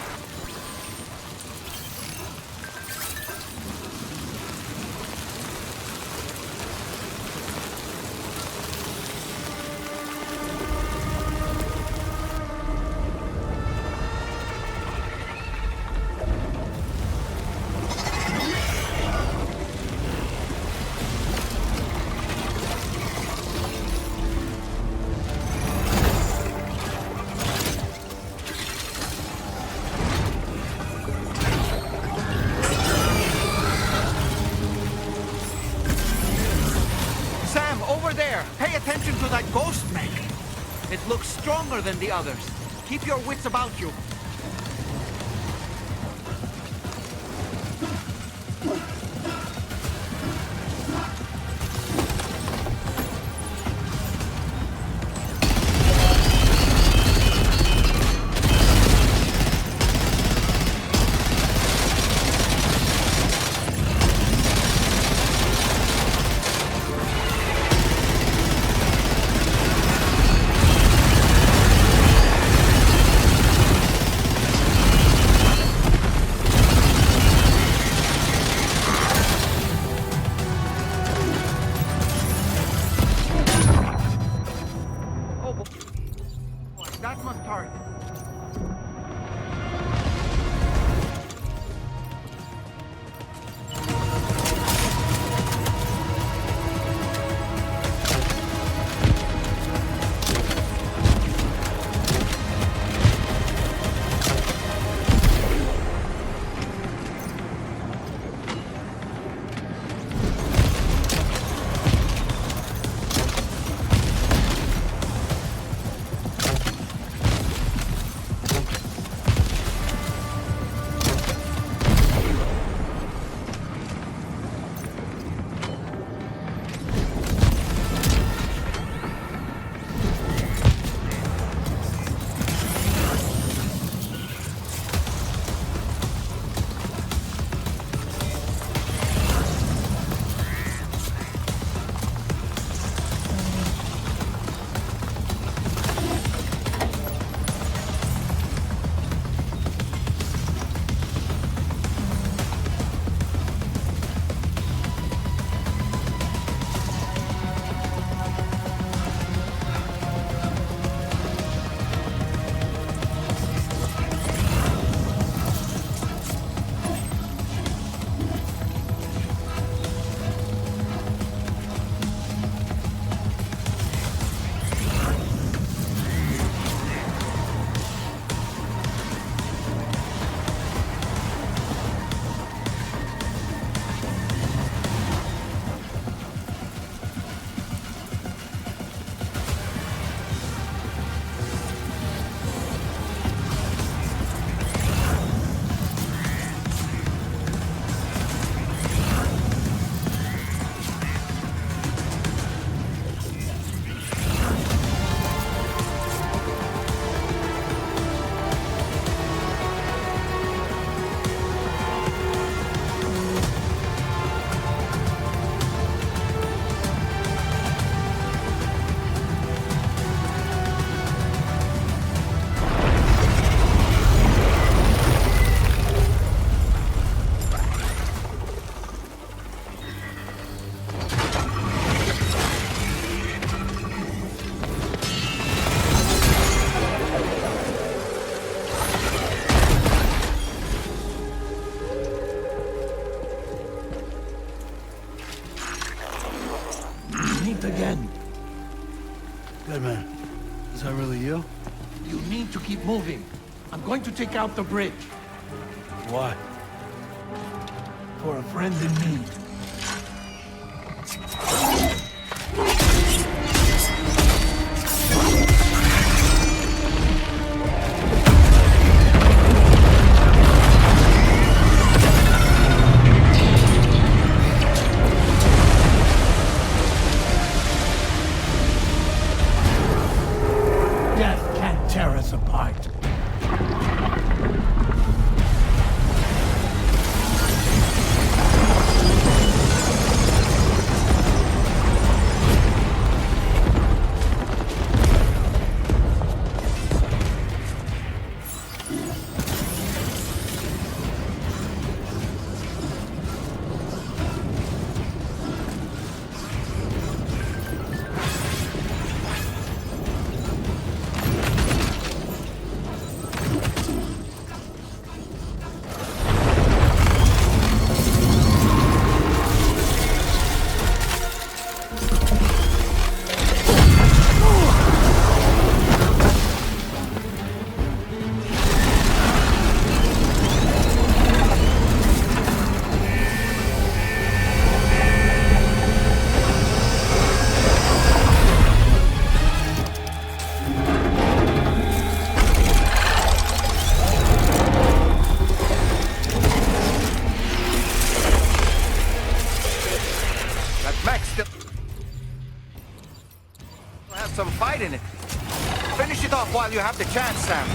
Stronger than the others. Keep your wits about you. Again. Good man. Is that really you? You need to keep moving. I'm going to take out the bridge. Why? For a friend in need. Tear us apart. While you have the chance, Sam.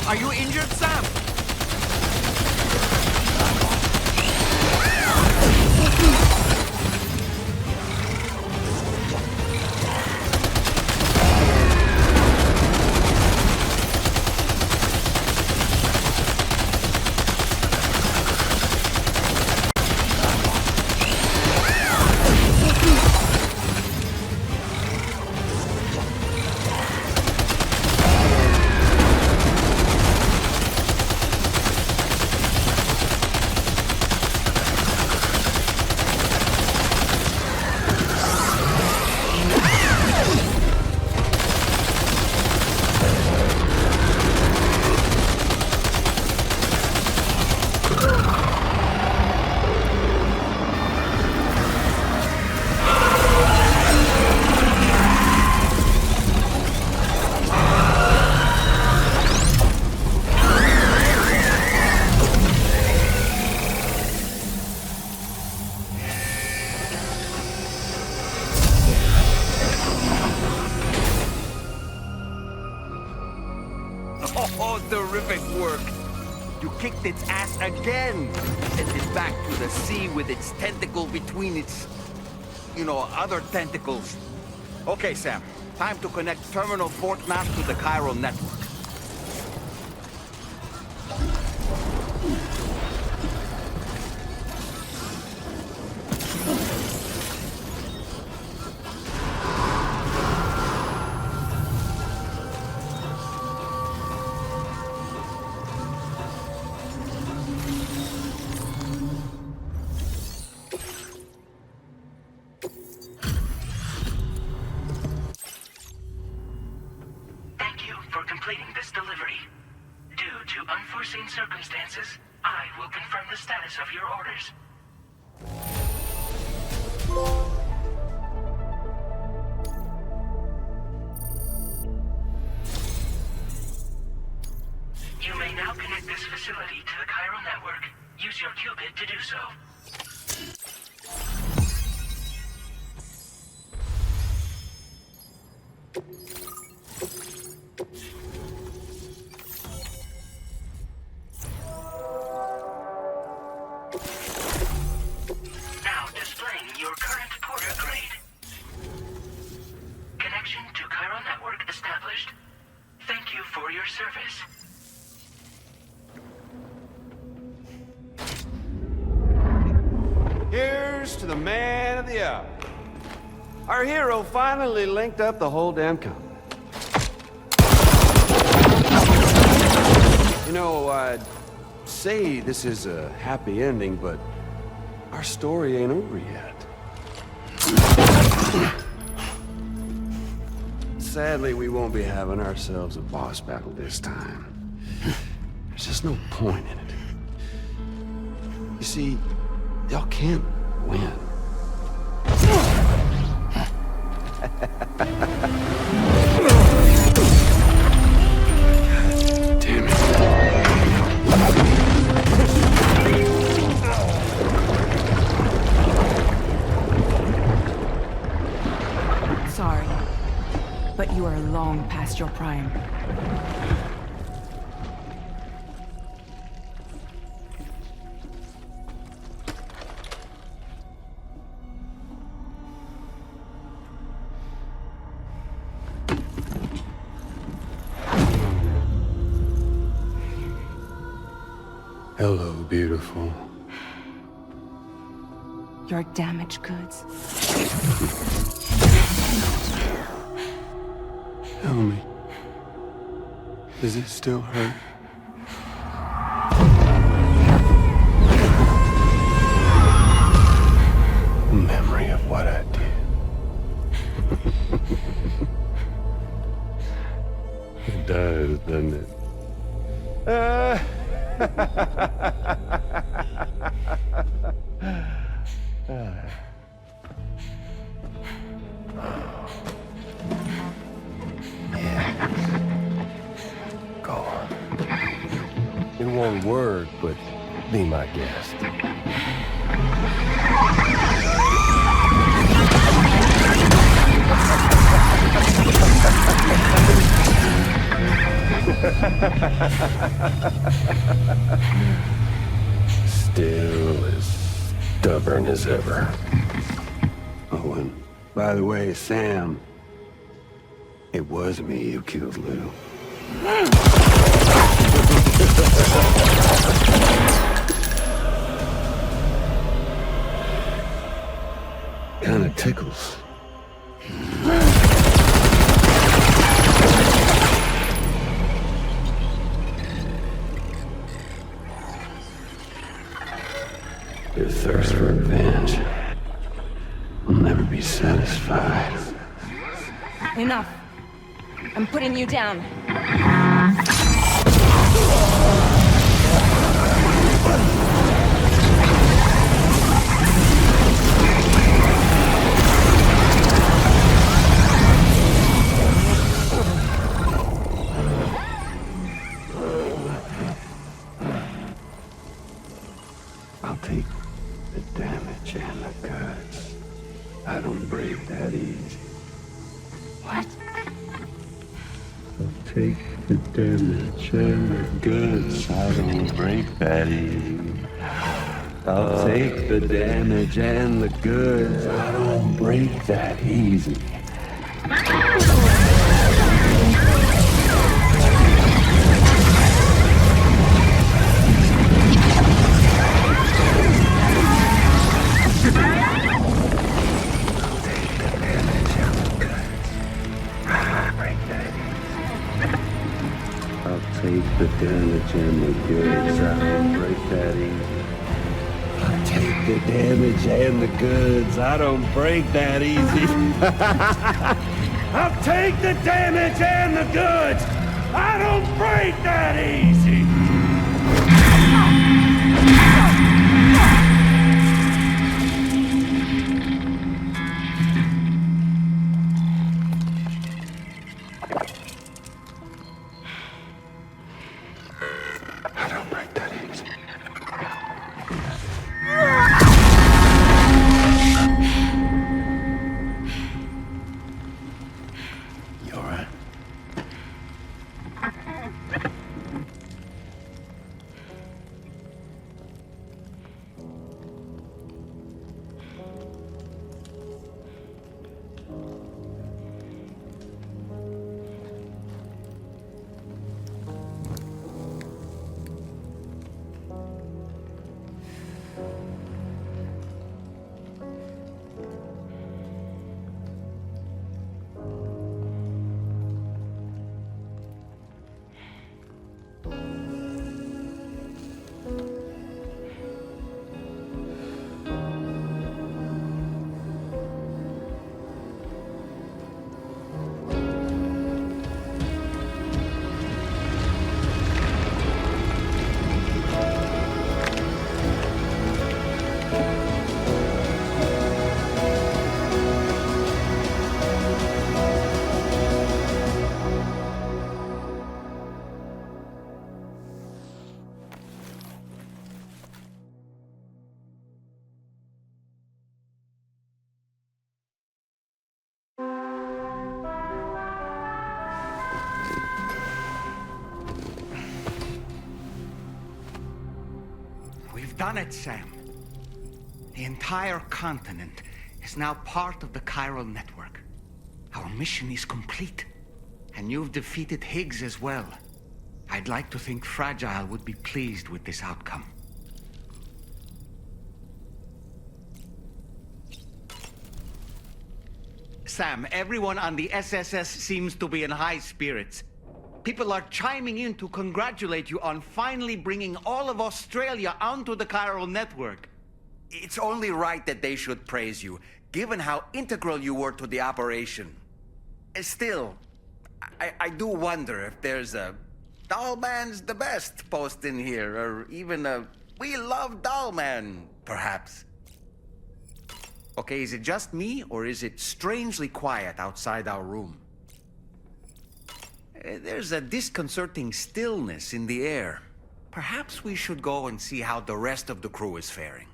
Are you injured, Sam? Oh, terrific work. You kicked its ass again. Sent it back to the sea with its tentacle between its, other tentacles. Okay, Sam. Time to connect Terminal Fort Map to the chiral network. Completing this delivery. Due to unforeseen circumstances, I will confirm the status of your orders. You may now connect this facility to the chiral network. Use your qubit to do so. Now displaying your current porter grade. Connection for your service. Here's to the man of the hour. Our hero finally linked up the whole damn company. You know, I'd say this is a happy ending, but our story ain't over yet. Sadly, we won't be having ourselves a boss battle this time. There's just no point in it. You see, y'all can't win. Damn it. Sorry, but you are long past your prime. Hello, beautiful. Your damaged goods. Tell me, does it still hurt? A memory of what I did. It does, doesn't it? Go on. In one word, but be my guest. Still as stubborn as ever. Oh, and by the way, Sam, it was me who killed Lou. Kinda tickles. Your thirst for revenge will never be satisfied. Enough. I'm putting you down. I'll take the damage and the goods. I don't break that easy. What? I'll take the damage and the goods. I don't break that easy. I'll take the damage and the goods. I don't break that easy. Take the damage and the goods. I don't break that easy. I'll take the damage and the goods. I don't break that easy. I'll take the damage and the goods. I don't break that easy. done it, Sam. The entire continent is now part of the chiral network. Our mission is complete. And you've defeated Higgs as well. I'd like to think Fragile would be pleased with this outcome. Sam, everyone on the SSS seems to be in high spirits. People are chiming in to congratulate you on finally bringing all of Australia onto the chiral network. It's only right that they should praise you, given how integral you were to the operation. Still, I do wonder if there's a Dollman's the best post in here, or even a We Love Dollman, perhaps. Okay, is it just me, or is it strangely quiet outside our room? There's a disconcerting stillness in the air. Perhaps we should go and see how the rest of the crew is faring.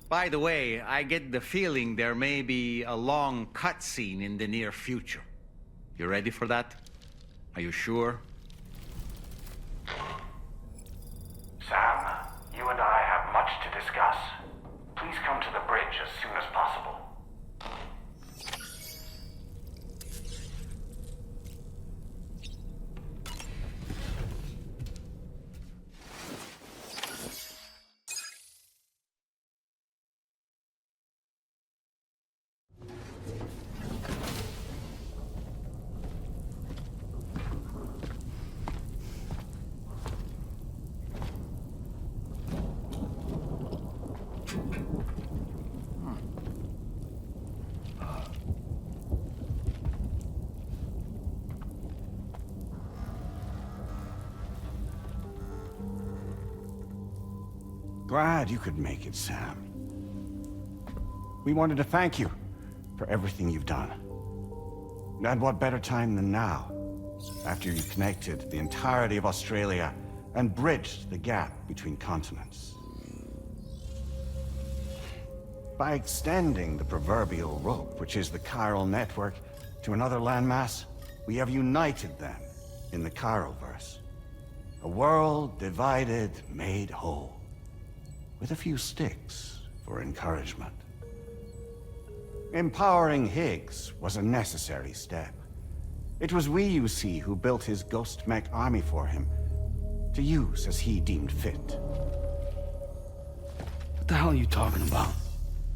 By the way, I get the feeling there may be a long cutscene in the near future. You ready for that? Are you sure? Sam, you and I have much to discuss. Please come to the bridge as soon as possible. Glad you could make it, Sam. We wanted to thank you for everything you've done. And what better time than now, after you connected the entirety of Australia and bridged the gap between continents. By extending the proverbial rope, which is the chiral network, to another landmass, we have united them in the Chiralverse. A world divided, made whole. With a few sticks for encouragement. Empowering Higgs was a necessary step. It was we, you see, who built his ghost mech army for him, to use as he deemed fit. What the hell are you talking about?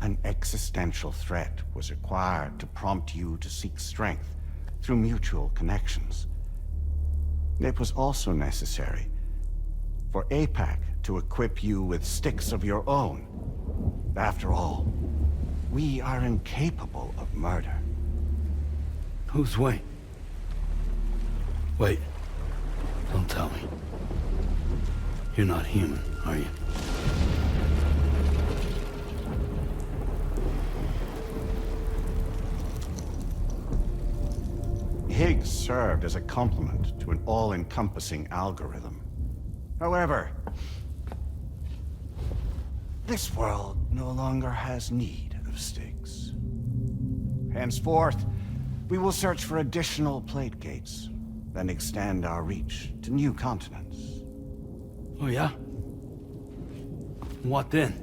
An existential threat was required to prompt you to seek strength through mutual connections. It was also necessary for APAC to equip you with sticks of your own. After all, we are incapable of murder. Who's we? Wait. Don't tell me. You're not human, are you? Higgs served as a complement to an all-encompassing algorithm. However, this world no longer has need of sticks. Henceforth, we will search for additional plate gates, then extend our reach to new continents. Oh yeah? What then?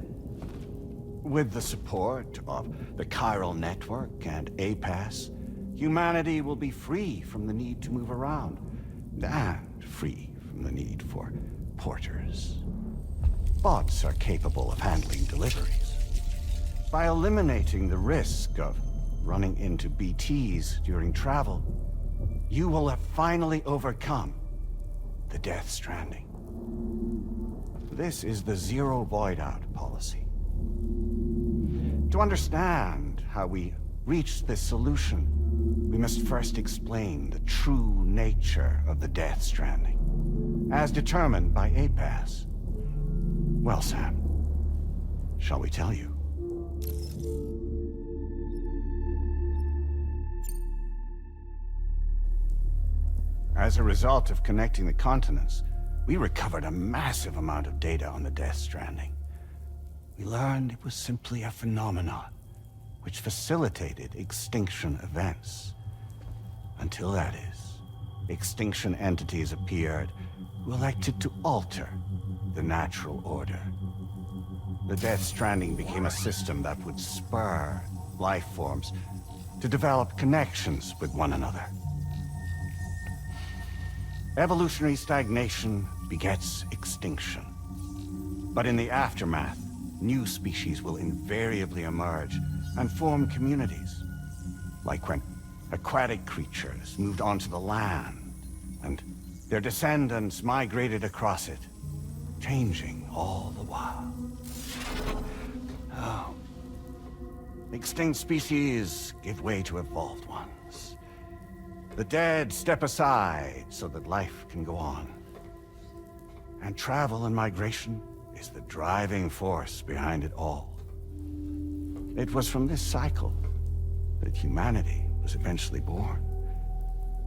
With the support of the chiral network and APAS, humanity will be free from the need to move around, and free from the need for porters. Bots are capable of handling deliveries. By eliminating the risk of running into BTs during travel, you will have finally overcome the Death Stranding. This is the Zero Void Out policy. To understand how we reached this solution, we must first explain the true nature of the Death Stranding, as determined by APAS. Well, Sam, shall we tell you? As a result of connecting the continents, we recovered a massive amount of data on the Death Stranding. We learned it was simply a phenomenon which facilitated extinction events. Until that is, extinction entities appeared who elected to alter the natural order. The Death Stranding became a system that would spur life forms to develop connections with one another. Evolutionary stagnation begets extinction. But in the aftermath, new species will invariably emerge and form communities. Like when aquatic creatures moved onto the land, and their descendants migrated across it, changing all the while. Oh. Extinct species give way to evolved ones. The dead step aside so that life can go on. And travel and migration is the driving force behind it all. It was from this cycle that humanity was eventually born.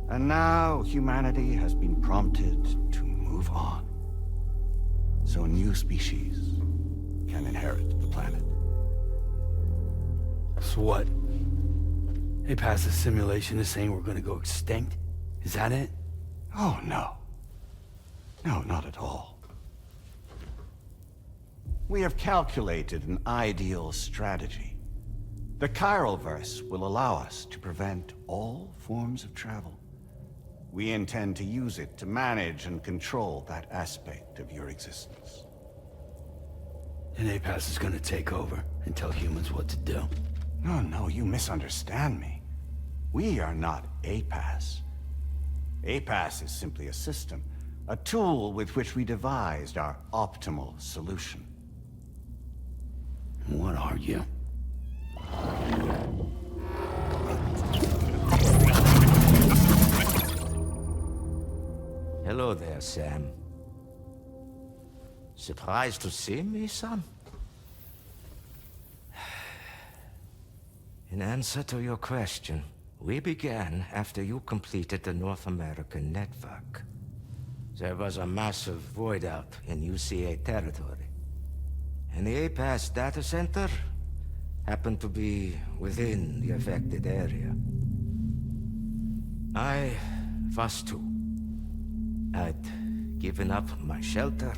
And now humanity has been prompted to move on. So new species can inherit the planet. So what? APAS's simulation is saying we're gonna go extinct? Is that it? Oh, no. No, not at all. We have calculated an ideal strategy. The Chiralverse will allow us to prevent all forms of travel. We intend to use it to manage and control that aspect of your existence. And APAS is gonna take over and tell humans what to do. No, you misunderstand me. We are not APAS. APAS is simply a system, a tool with which we devised our optimal solution. What are you? Hello there, Sam. Surprised to see me, son? In answer to your question, we began after you completed the North American network. There was a massive void out in UCA territory. And the APAS data center happened to be within the affected area. I was too. I'd given up my shelter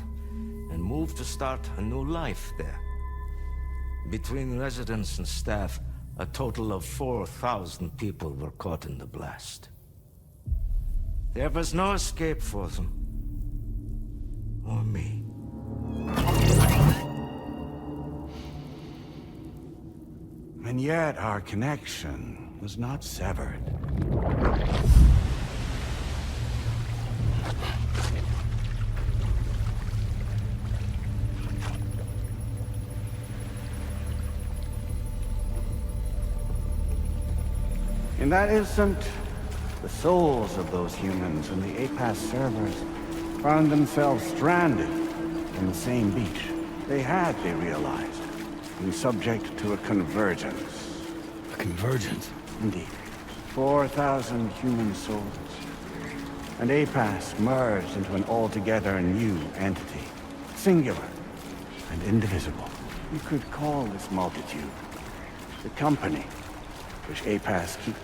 and moved to start a new life there. Between residents and staff, a total of 4,000 people were caught in the blast. There was no escape for them. Or me. And yet our connection was not severed. In that instant, the souls of those humans in the APAS servers found themselves stranded on the same beach. They realized, been subject to a convergence. A convergence? Indeed. 4,000 human souls. And APAS merged into an altogether new entity. Singular and indivisible. You could call this multitude the company which APAS keeps.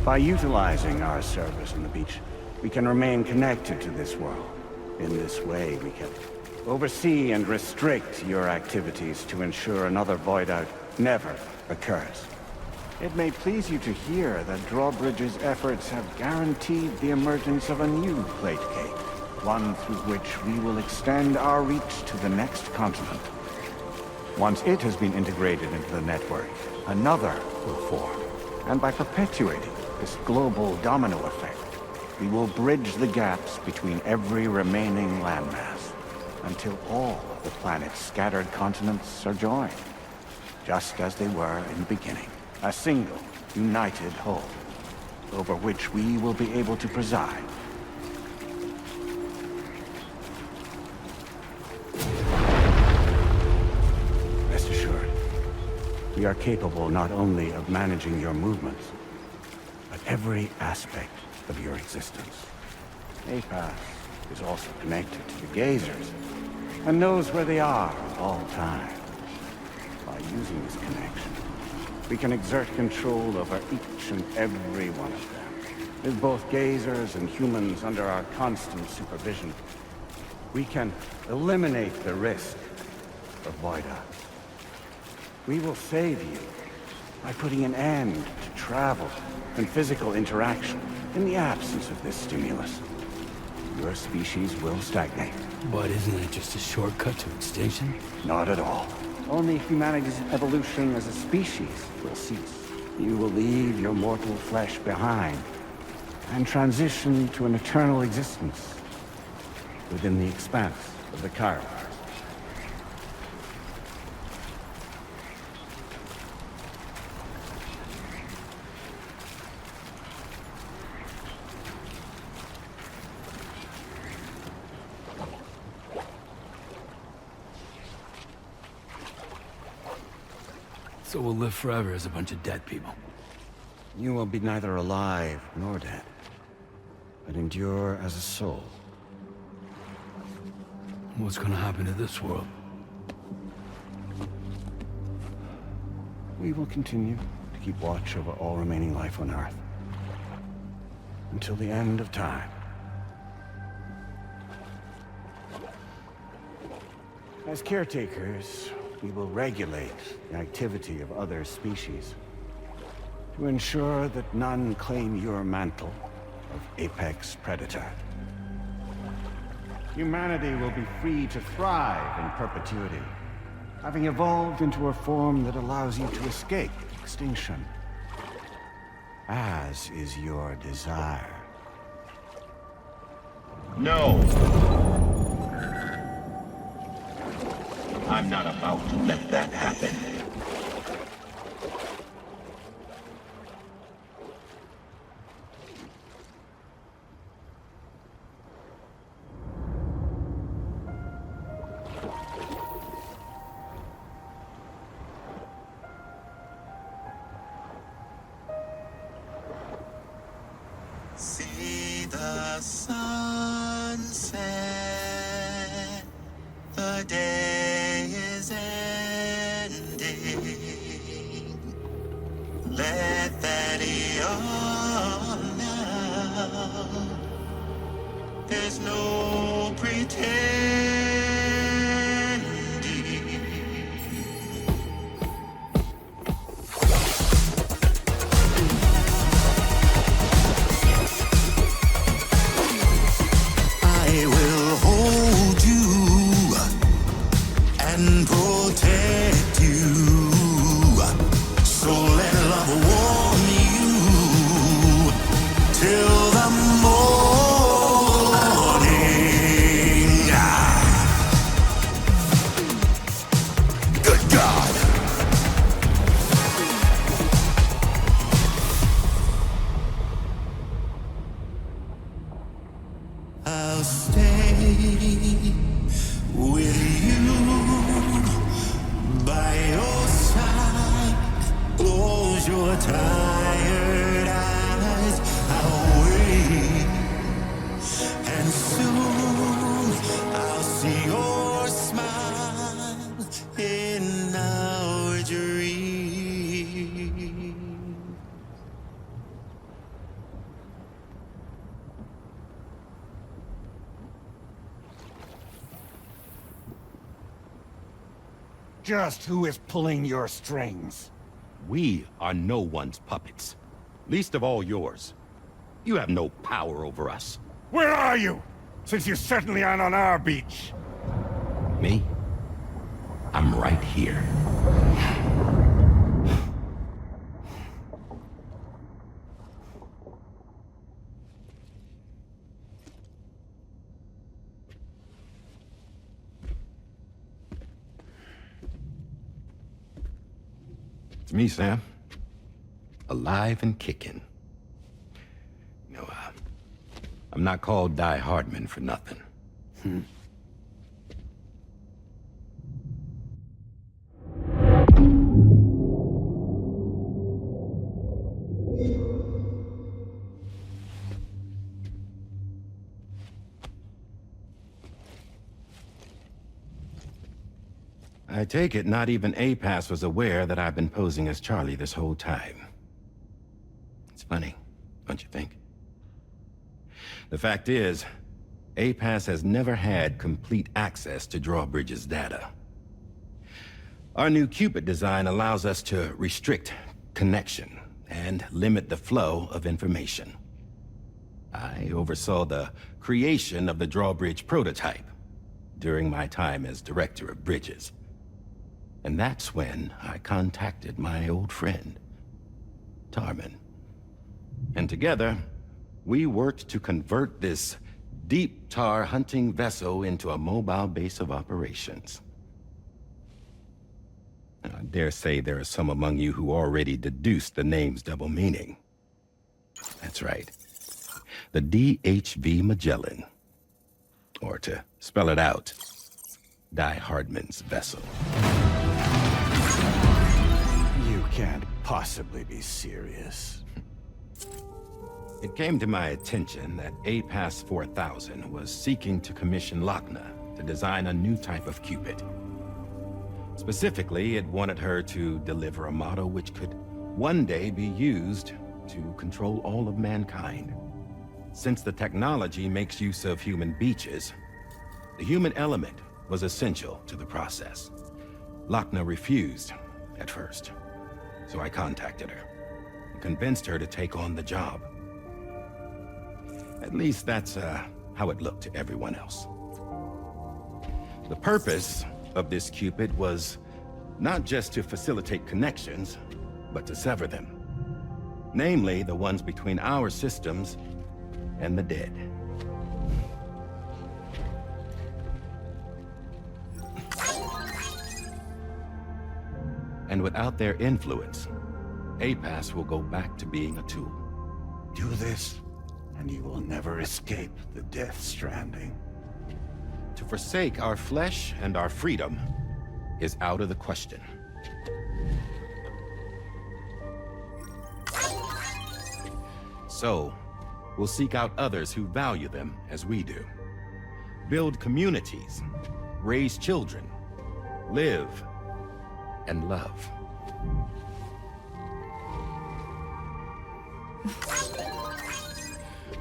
By utilizing our servers on the beach, we can remain connected to this world. In this way, we can oversee and restrict your activities to ensure another void out never occurs. It may please you to hear that Drawbridge's efforts have guaranteed the emergence of a new plate gate, one through which we will extend our reach to the next continent. Once it has been integrated into the network, another will form. And by perpetuating this global domino effect, we will bridge the gaps between every remaining landmass until all of the planet's scattered continents are joined, just as they were in the beginning. A single, united whole, over which we will be able to preside. Rest assured, we are capable not only of managing your movements, but every aspect of your existence. APAS is also connected to the Gazers, and knows where they are at all times. By using this connection, we can exert control over each and every one of them. With both gazers and humans under our constant supervision, we can eliminate the risk of Voida. We will save you by putting an end to travel and physical interaction in the absence of this stimulus. Your species will stagnate. But isn't it just a shortcut to extinction? Not at all. Only humanity's evolution as a species will cease. You will leave your mortal flesh behind and transition to an eternal existence within the expanse of the Chiron. So we'll live forever as a bunch of dead people. You will be neither alive nor dead, but endure as a soul. What's gonna happen to this world? We will continue to keep watch over all remaining life on Earth until the end of time. As caretakers, we will regulate the activity of other species to ensure that none claim your mantle of apex predator. Humanity will be free to thrive in perpetuity, having evolved into a form that allows you to escape extinction, as is your desire. No! I'm not about to let that happen. See the sunset, the day is ending. Let that yawn out. There's no pretending. I will hold you and protect you. So let love warm you till the morning. Good God. I'll stay with you by your side. Close your tired eyes. I'll wait, and soon I'll see your smile in our dream. Just who is pulling your strings? We are no one's puppets. Least of all yours. You have no power over us. Where are you? Since you certainly aren't on our beach. Me? I'm right here. It's me, Sam. Alive and kicking. No, I'm not called Die Hardman for nothing. I take it not even APAS was aware that I've been posing as Charlie this whole time. It's funny, don't you think? The fact is, APAS has never had complete access to Drawbridge's data. Our new Cupid design allows us to restrict connection and limit the flow of information. I oversaw the creation of the Drawbridge prototype during my time as Director of Bridges. And that's when I contacted my old friend, Tarman. And together, we worked to convert this deep tar hunting vessel into a mobile base of operations. I dare say there are some among you who already deduced the name's double meaning. That's right. The DHV Magellan. Or to spell it out, Die Hardman's vessel. You can't possibly be serious. It came to my attention that APAS 4000 was seeking to commission Lochna to design a new type of Cupid. Specifically, it wanted her to deliver a model which could one day be used to control all of mankind. Since the technology makes use of human beaches, the human element was essential to the process. Lochna refused at first, so I contacted her and convinced her to take on the job. At least that's how it looked to everyone else. The purpose of this Cupid was not just to facilitate connections, but to sever them. Namely, the ones between our systems and the dead. And without their influence, APAS will go back to being a tool. Do this, and you will never escape the death stranding. To forsake our flesh and our freedom is out of the question. So, we'll seek out others who value them as we do. Build communities, raise children, live, and love.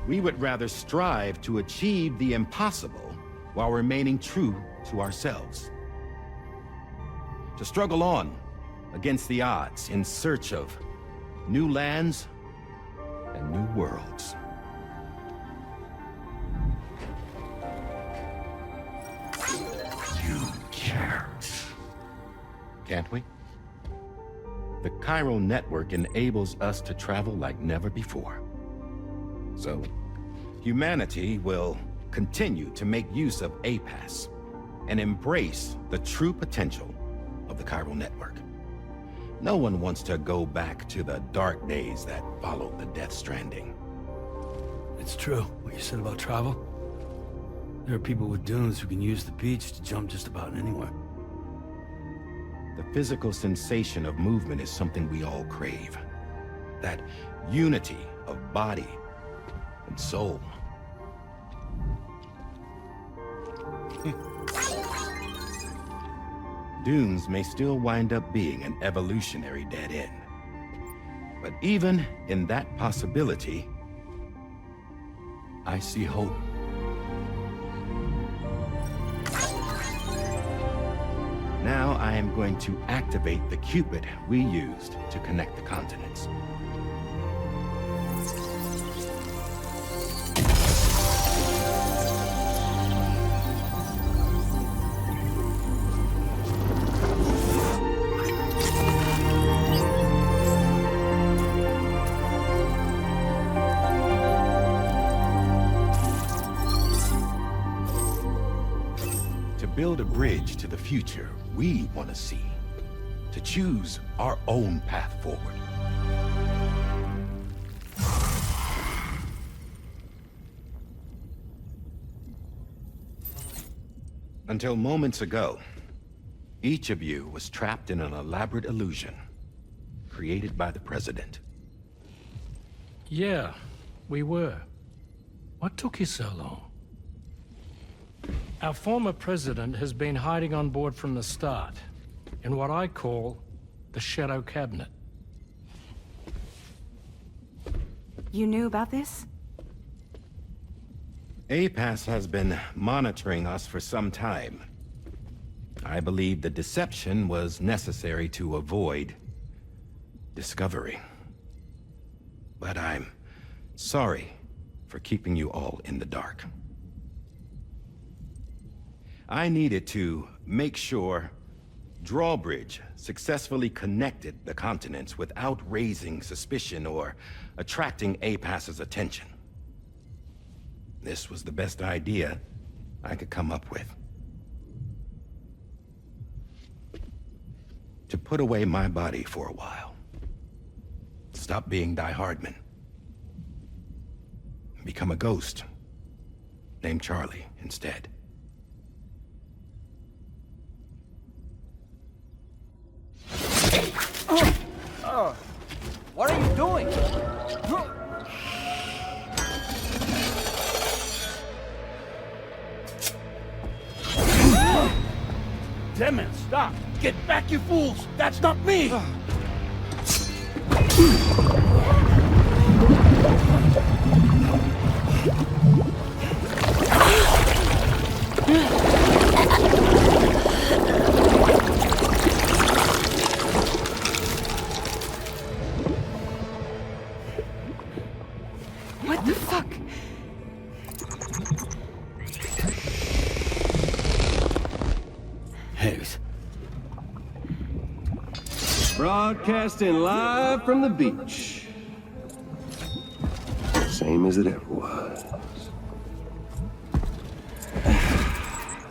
We would rather strive to achieve the impossible while remaining true to ourselves. To struggle on against the odds in search of new lands and new worlds. You can't. Can't we? The chiral network enables us to travel like never before. So, humanity will continue to make use of APAS and embrace the true potential of the chiral network. No one wants to go back to the dark days that followed the death stranding. It's true, what you said about travel. There are people with dunes who can use the beach to jump just about anywhere. The physical sensation of movement is something we all crave. That unity of body and soul. Dunes may still wind up being an evolutionary dead end. But even in that possibility, I see hope. Now I am going to activate the Cupid we used to connect the continents. Build a bridge to the future we want to see, to choose our own path forward. Until moments ago, each of you was trapped in an elaborate illusion created by the President. Yeah, we were. What took you so long? Our former president has been hiding on board from the start, in what I call the Shadow Cabinet. You knew about this? APAS has been monitoring us for some time. I believe the deception was necessary to avoid discovery. But I'm sorry for keeping you all in the dark. I needed to make sure Drawbridge successfully connected the continents without raising suspicion or attracting APAS's attention. This was the best idea I could come up with. To put away my body for a while. Stop being Die Hardman. Become a ghost. Named Charlie instead. What are you doing? Damn it, stop! Get back, you fools! That's not me! What the fuck? Higgs. Broadcasting live from the beach. Same as it ever was.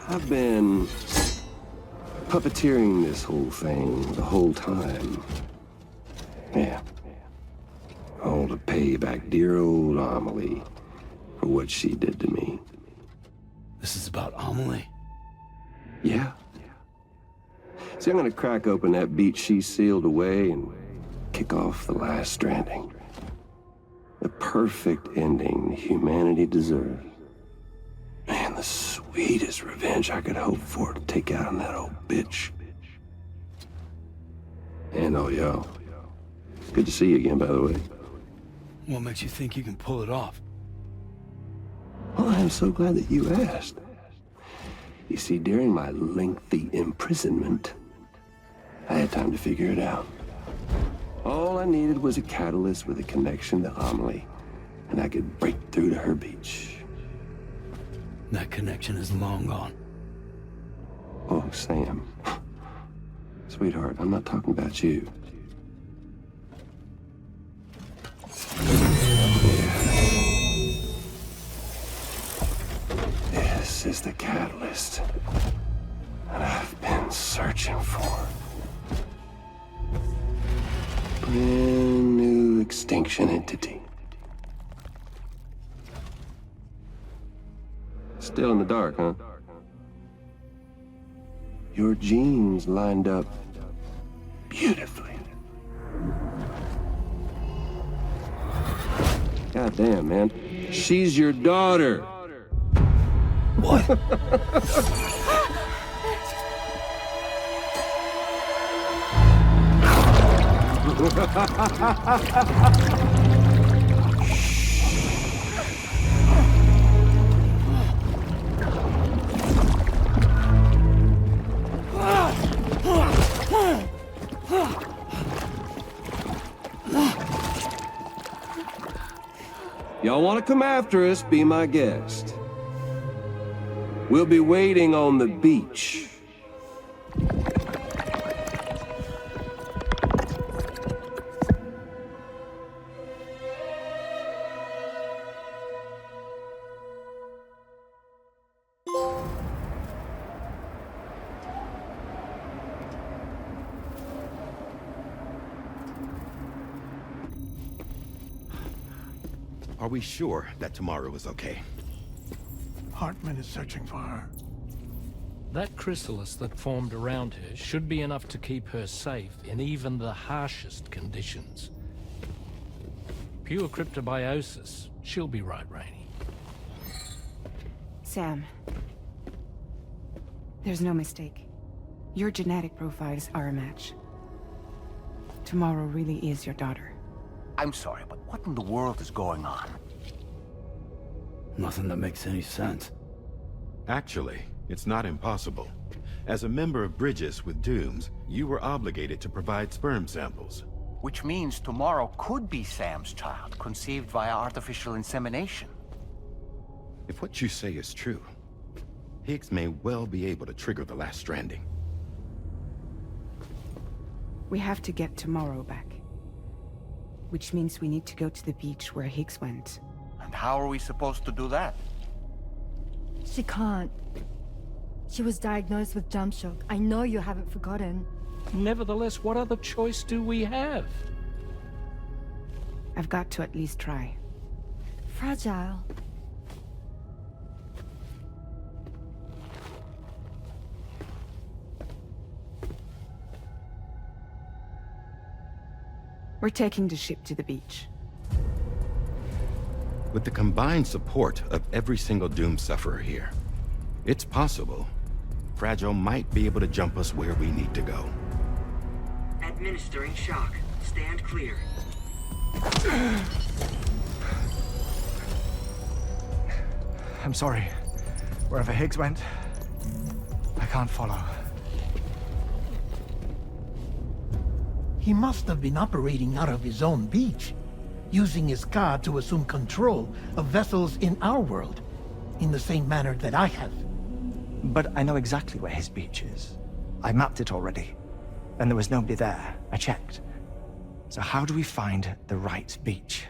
I've been puppeteering this whole thing the whole time. Yeah. All to pay back dear old Amelie for what she did to me. This is about Amelie? Yeah. See, I'm gonna crack open that beach she sealed away and kick off the last Stranding. The perfect ending humanity deserves. Man, the sweetest revenge I could hope for to take out on that old bitch. And oh, yo. Good to see you again, by the way. What makes you think you can pull it off? Well, I'm so glad that you asked. You see, during my lengthy imprisonment, I had time to figure it out. All I needed was a catalyst with a connection to Amelie, and I could break through to her beach. That connection is long gone. Oh, Sam. Sweetheart, I'm not talking about you. This is the catalyst that I've been searching for. Brand new extinction entity. Still in the dark, huh? Your genes lined up beautifully. Goddamn, man. She's your daughter. What? Y'all want to come after us, be my guest. We'll be waiting on the beach. Are we sure that tomorrow is okay? Hartman is searching for her. That chrysalis that formed around her should be enough to keep her safe in even the harshest conditions. Pure cryptobiosis. She'll be right, Rainey. Sam. There's no mistake. Your genetic profiles are a match. Tomorrow really is your daughter. I'm sorry, but what in the world is going on? Nothing that makes any sense. Actually, it's not impossible. As a member of Bridges with Dooms, you were obligated to provide sperm samples. Which means tomorrow could be Sam's child, conceived via artificial insemination. If what you say is true, Higgs may well be able to trigger the last stranding. We have to get tomorrow back. Which means we need to go to the beach where Higgs went. And how are we supposed to do that? She can't. She was diagnosed with jump shock. I know you haven't forgotten. Nevertheless, what other choice do we have? I've got to at least try. Fragile. We're taking the ship to the beach. With the combined support of every single Doom sufferer here, it's possible Fragile might be able to jump us where we need to go. Administering shock. Stand clear. I'm sorry. Wherever Higgs went, I can't follow. He must have been operating out of his own beach, using his car to assume control of vessels in our world, in the same manner that I have. But I know exactly where his beach is. I mapped it already, and there was nobody there. I checked. So how do we find the right beach?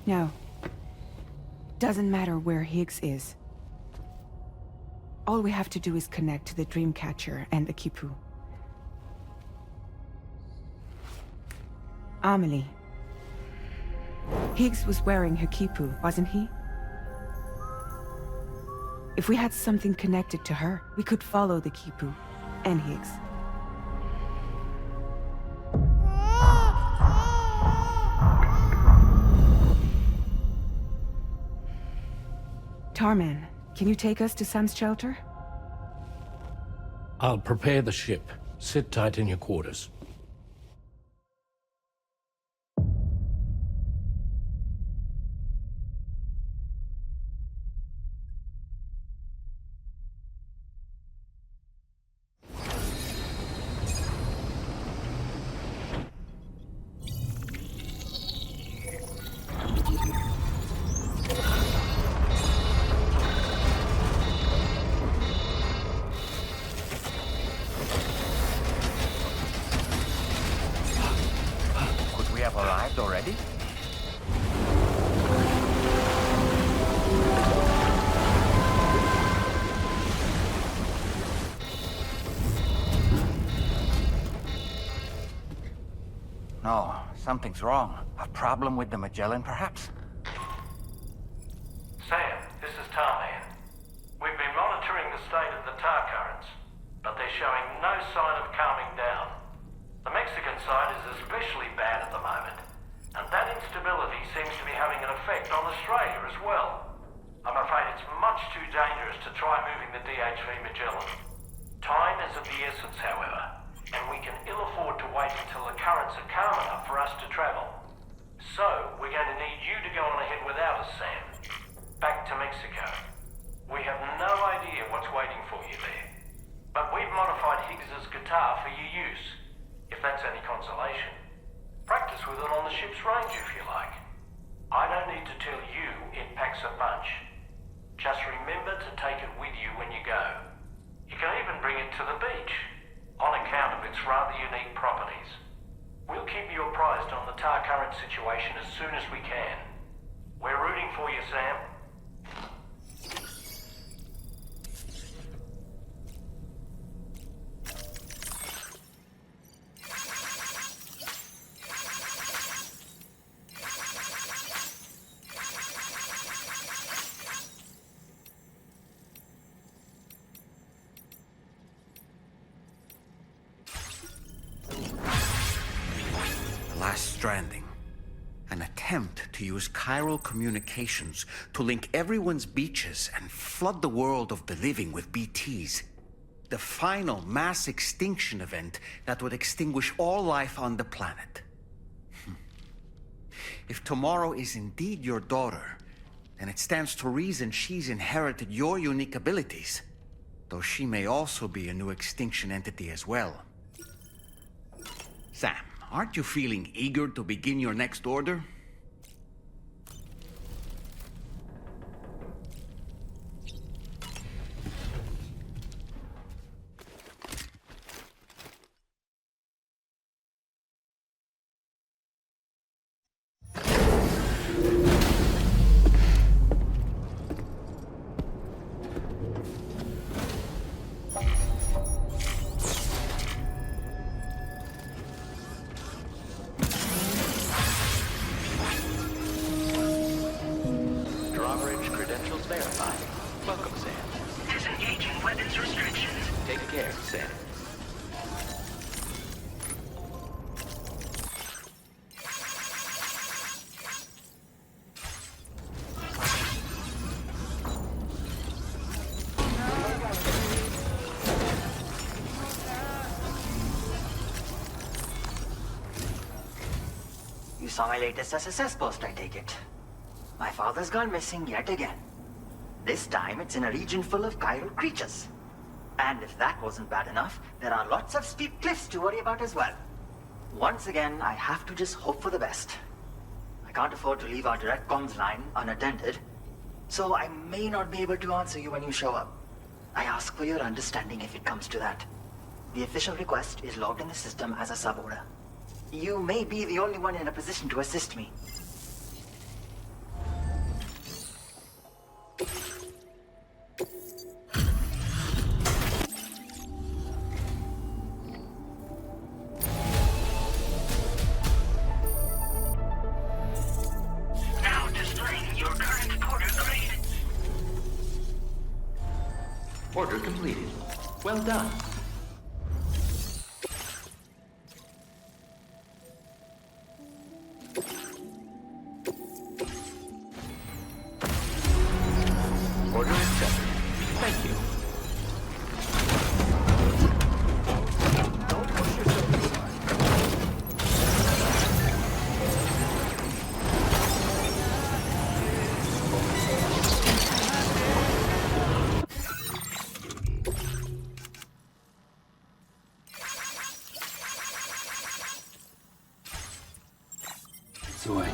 No. Doesn't matter where Higgs is. All we have to do is connect to the Dreamcatcher and the Kipu. Amelie. Higgs was wearing her Kipu, wasn't he? If we had something connected to her, we could follow the Kipu and Higgs. Tarman, can you take us to Sam's shelter? I'll prepare the ship. Sit tight in your quarters. Arrived already? No, something's wrong. A problem with the Magellan, perhaps? Sam, this is Tarman. We've been monitoring the state of the tar currents, but they're showing no sign of calming down. The Mexican side is especially bad at the moment, and that instability seems to be having an effect on Australia as well. I'm afraid it's much too dangerous to try moving the DHV Magellan. Time is of the essence, however, and we can ill afford to wait until the currents are calm enough for us to travel. So, we're going to need you to go on ahead without us, Sam. Back to Mexico. We have no idea what's waiting for you there, but we've modified Higgs's guitar for your use. If that's any consolation. Practice with it on the ship's range if you like. I don't need to tell you it packs a punch. Just remember to take it with you when you go. You can even bring it to the beach, on account of its rather unique properties. We'll keep you apprised on the tar current situation as soon as we can. We're rooting for you, Sam. Stranding. An attempt to use chiral communications to link everyone's beaches and flood the world of the living with BTs. The final mass extinction event that would extinguish all life on the planet. If tomorrow is indeed your daughter, then it stands to reason she's inherited your unique abilities. Though she may also be a new extinction entity as well. Sam, aren't you feeling eager to begin your next order? Drawbridge credentials verified. Welcome, Sam. Disengaging weapons restrictions. Take care, Sam. You saw my latest SSS post, I take it. My father's gone missing yet again. This time it's in a region full of chiral creatures. And if that wasn't bad enough, there are lots of steep cliffs to worry about as well. Once again, I have to just hope for the best. I can't afford to leave our direct comms line unattended, so I may not be able to answer you when you show up. I ask for your understanding if it comes to that. The official request is logged in the system as a suborder. You may be the only one in a position to assist me. Now displaying your current order grade. Order completed. Well done. Order accepted. Thank you. Don't push yourself too So I...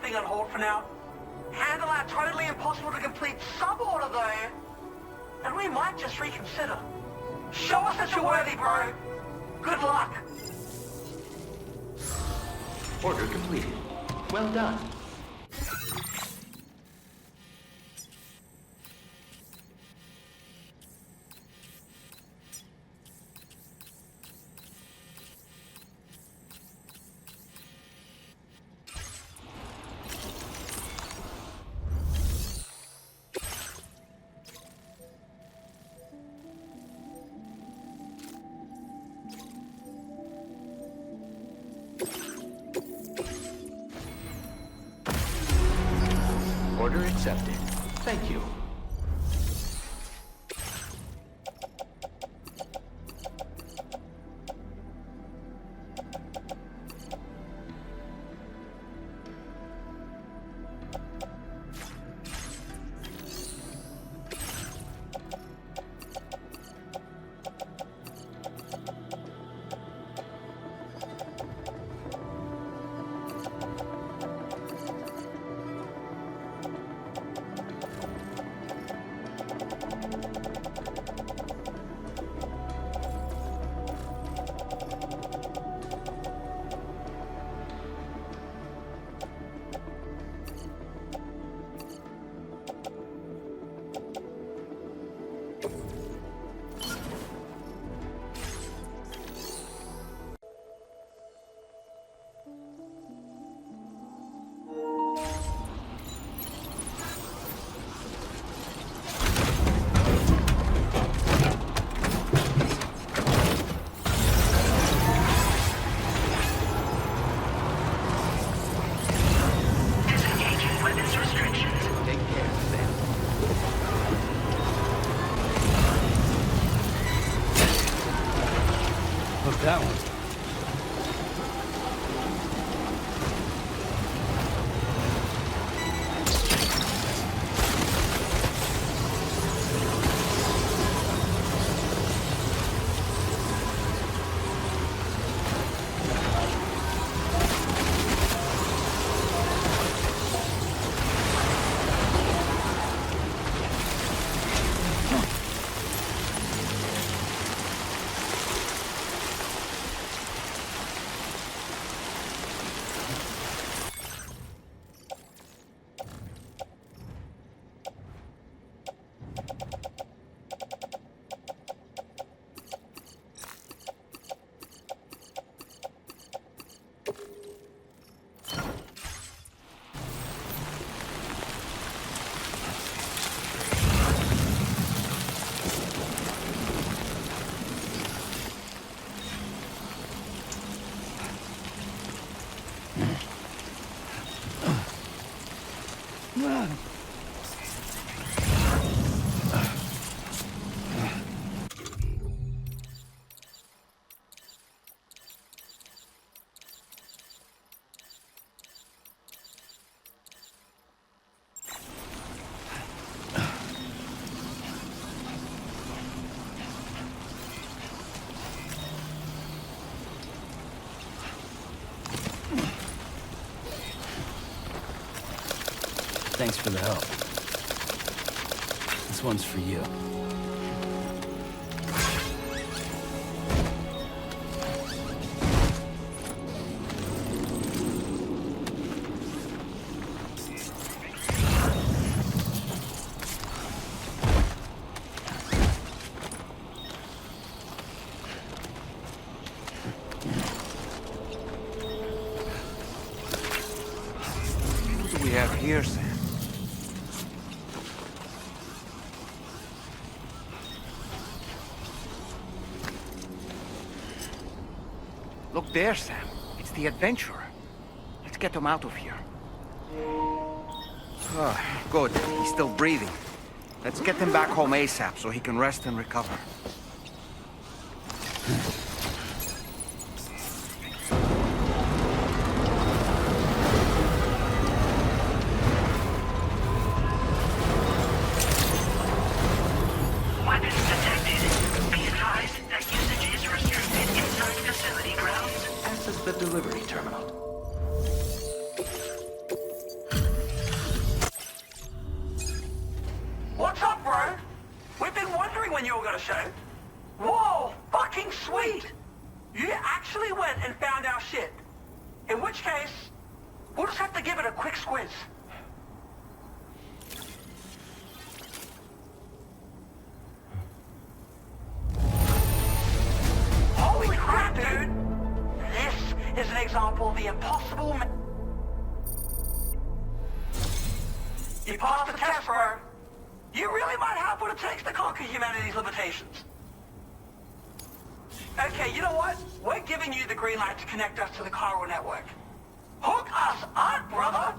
Thing on hold for now. Handle our totally impossible to complete sub-order though. And we might just reconsider. Show us that you're worthy, bro. Good luck. Order completed. Well done. Order accepted. Thank you. that one. Thanks for the help. This one's for you. What do we have here, Sam? Look there, Sam. It's the adventurer. Let's get him out of here. Oh, good. He's still breathing. Let's get him back home ASAP so he can rest and recover. Weapons detected. Be advised that usage is restricted inside facility grounds. Access the delivery terminal. What's up, bro? We've been wondering when you were gonna show. Whoa, fucking sweet! You actually went and found our shit. In which case, we'll just have to give it a quick squiz. Holy crap, dude! This is an example of the impossible. You passed the test, bro. You really might have what it takes to conquer humanity's limitations. Okay, you know what? We're giving you the green light to connect us to the chiral network. Hook us up, brother!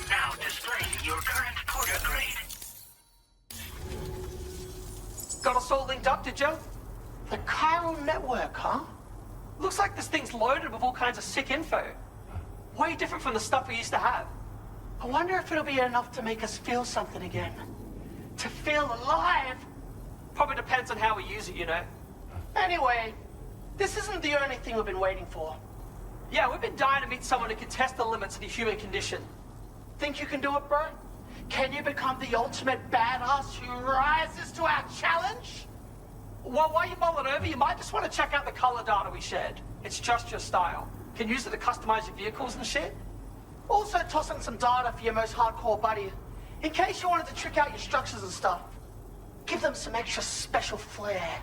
Now displaying your current portal grade. Got us all linked up, did you? The chiral network, huh? Looks like this thing's loaded with all kinds of sick info. Way different from the stuff we used to have. I wonder if it'll be enough to make us feel something again. To feel alive! Probably depends on how we use it, you know. Anyway, this isn't the only thing we've been waiting for. Yeah, we've been dying to meet someone who can test the limits of the human condition. Think you can do it, bro? Can you become the ultimate badass who rises to our challenge? Well, while you're mulling over, you might just want to check out the color data we shared. It's just your style. Can use it to customize your vehicles and shit. Also toss in some data for your most hardcore buddy, in case you wanted to trick out your structures and stuff. Give them some extra special flair.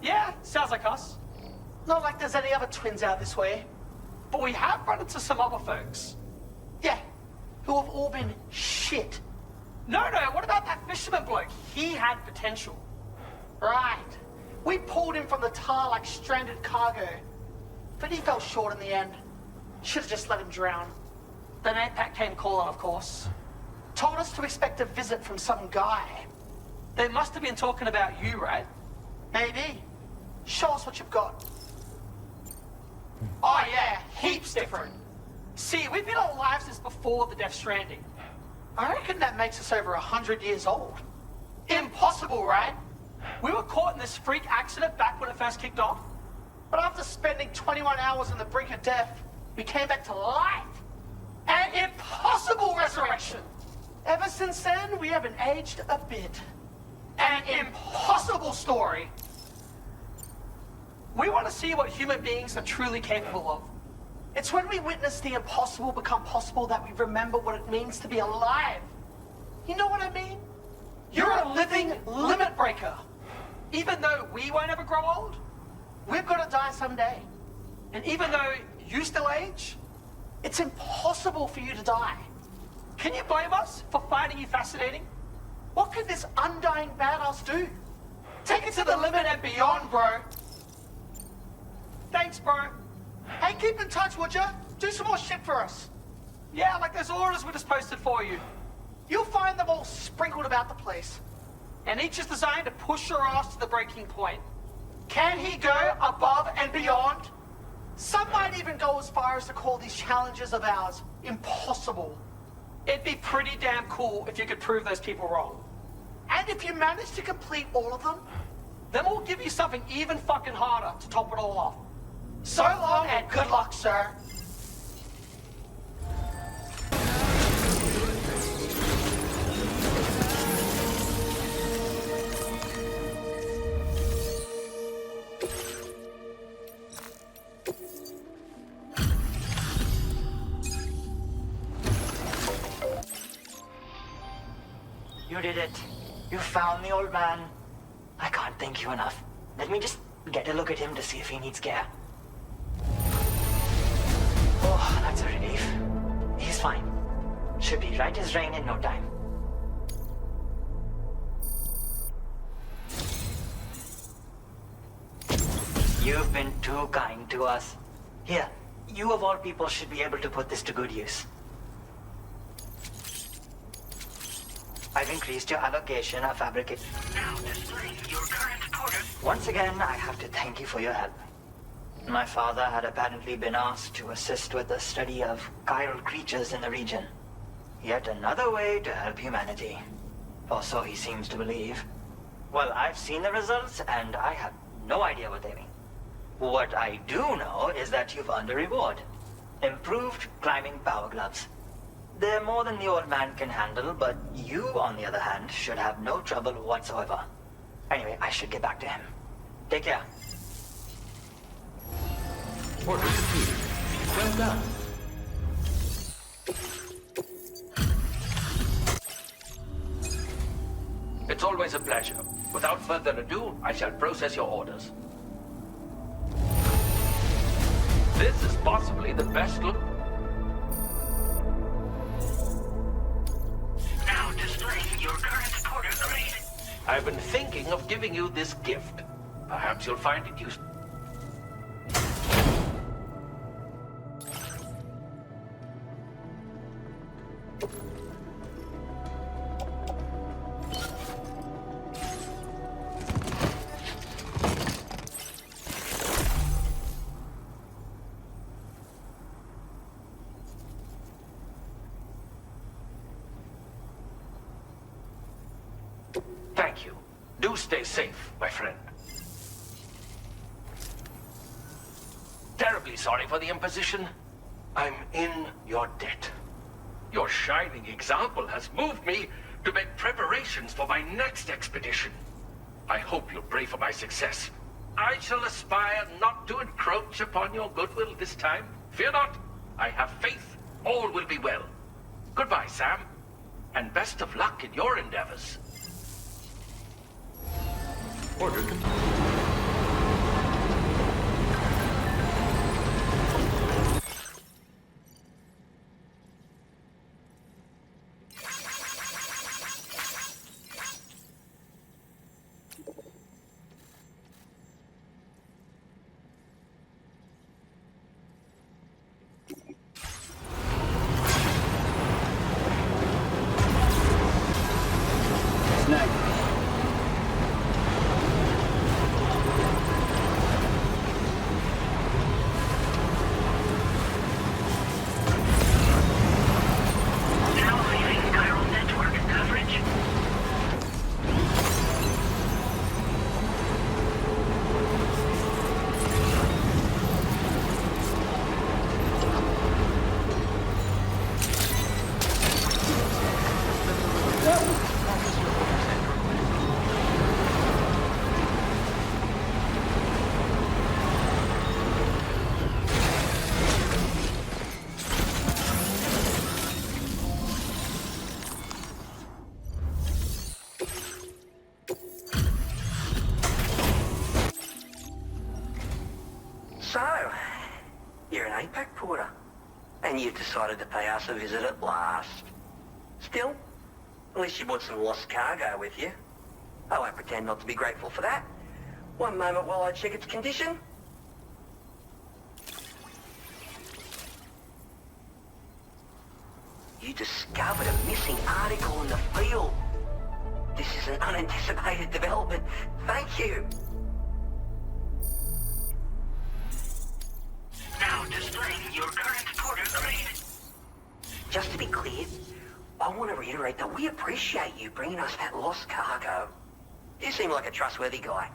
Yeah, sounds like us. Not like there's any other twins out this way. But we have run into some other folks. Yeah, who have all been shit No, what about that fisherman bloke? He had potential. Right. We pulled him from the tar like stranded cargo. But he fell short in the end. Should have just let him drown. Then APAC came calling, of course. Told us to expect a visit from some guy. They must have been talking about you, right? Maybe. Show us what you've got. Oh yeah, heaps different. See, we've been alive since before the Death Stranding. I reckon that makes us over 100 years old. Impossible, right? We were caught in this freak accident back when it first kicked off. But after spending 21 hours on the brink of death, we came back to life. An impossible resurrection. Ever since then, we haven't aged a bit. An impossible story. We want to see what human beings are truly capable of. It's when we witness the impossible become possible that we remember what it means to be alive. You know what I mean? You're a living limit breaker. Even though we won't ever grow old, we've got to die someday. And even though you still age, it's impossible for you to die. Can you blame us for finding you fascinating? What could this undying badass do? Take it to the limit and beyond, bro. Thanks, bro. Hey, keep in touch, would ya? Do some more shit for us. Yeah, like those orders we just posted for you. You'll find them all sprinkled about the place. And each is designed to push your ass to the breaking point. Can he go above and beyond? Some might even go as far as to call these challenges of ours impossible. It'd be pretty damn cool if you could prove those people wrong. And if you manage to complete all of them, then we'll give you something even fucking harder to top it all off. So long and good luck, sir. You did it. You found the old man. I can't thank you enough. Let me just get a look at him to see if he needs care. Oh, that's a relief. He's fine. Should be right as rain in no time. You've been too kind to us. Here, you of all people should be able to put this to good use. I've increased your allocation of fabricate. Now displaying your current quarters. Once again, I have to thank you for your help. My father had apparently been asked to assist with the study of chiral creatures in the region. Yet another way to help humanity. Or so he seems to believe. Well, I've seen the results, and I have no idea what they mean. What I do know is that you've earned a reward. Improved climbing power gloves. They're more than the old man can handle, but you, on the other hand, should have no trouble whatsoever. Anyway, I should get back to him. Take care. Order completed. Well done. It's always a pleasure. Without further ado, I shall process your orders. This is possibly the best look. Now displaying your current quarter grade. I've been thinking of giving you this gift. Perhaps you'll find it useful. Thank you. Do stay safe, my friend. Terribly sorry for the imposition. I'm in your debt. Your shining example has moved me to make preparations for my next expedition. I hope you'll pray for my success. I shall aspire not to encroach upon your goodwill this time. Fear not. I have faith. All will be well. Goodbye, Sam. And best of luck in your endeavors. Order complete. And you've decided to pay us a visit at last. Still, at least you brought some lost cargo with you. I won't pretend not to be grateful for that. One moment while I check its condition. You discovered a missing article in the field. This is an unanticipated development. Thank you. Now displaying your current quarter grade. Just to be clear, I want to reiterate that we appreciate you bringing us that lost cargo. You seem like a trustworthy guy.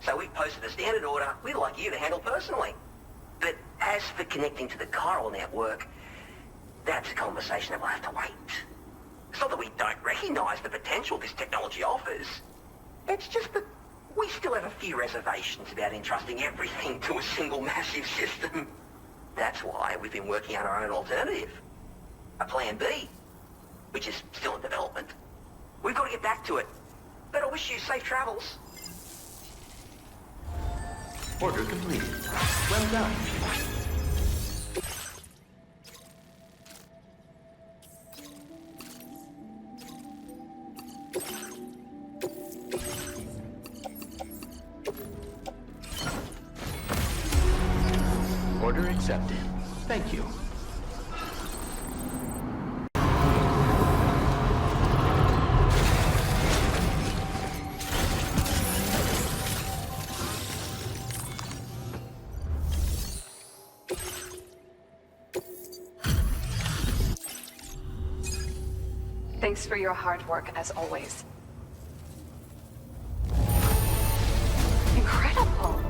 So we've posted a standard order we'd like you to handle personally. But as for connecting to the chiral network, that's a conversation that will have to wait. It's not that we don't recognize the potential this technology offers. It's just that we still have a few reservations about entrusting everything to a single massive system. That's why we've been working on our own alternative. A plan B, which is still in development. We've got to get back to it. But I wish you safe travels. Order completed. Well done. Order accepted. Thank you. Thanks for your hard work, as always. Incredible!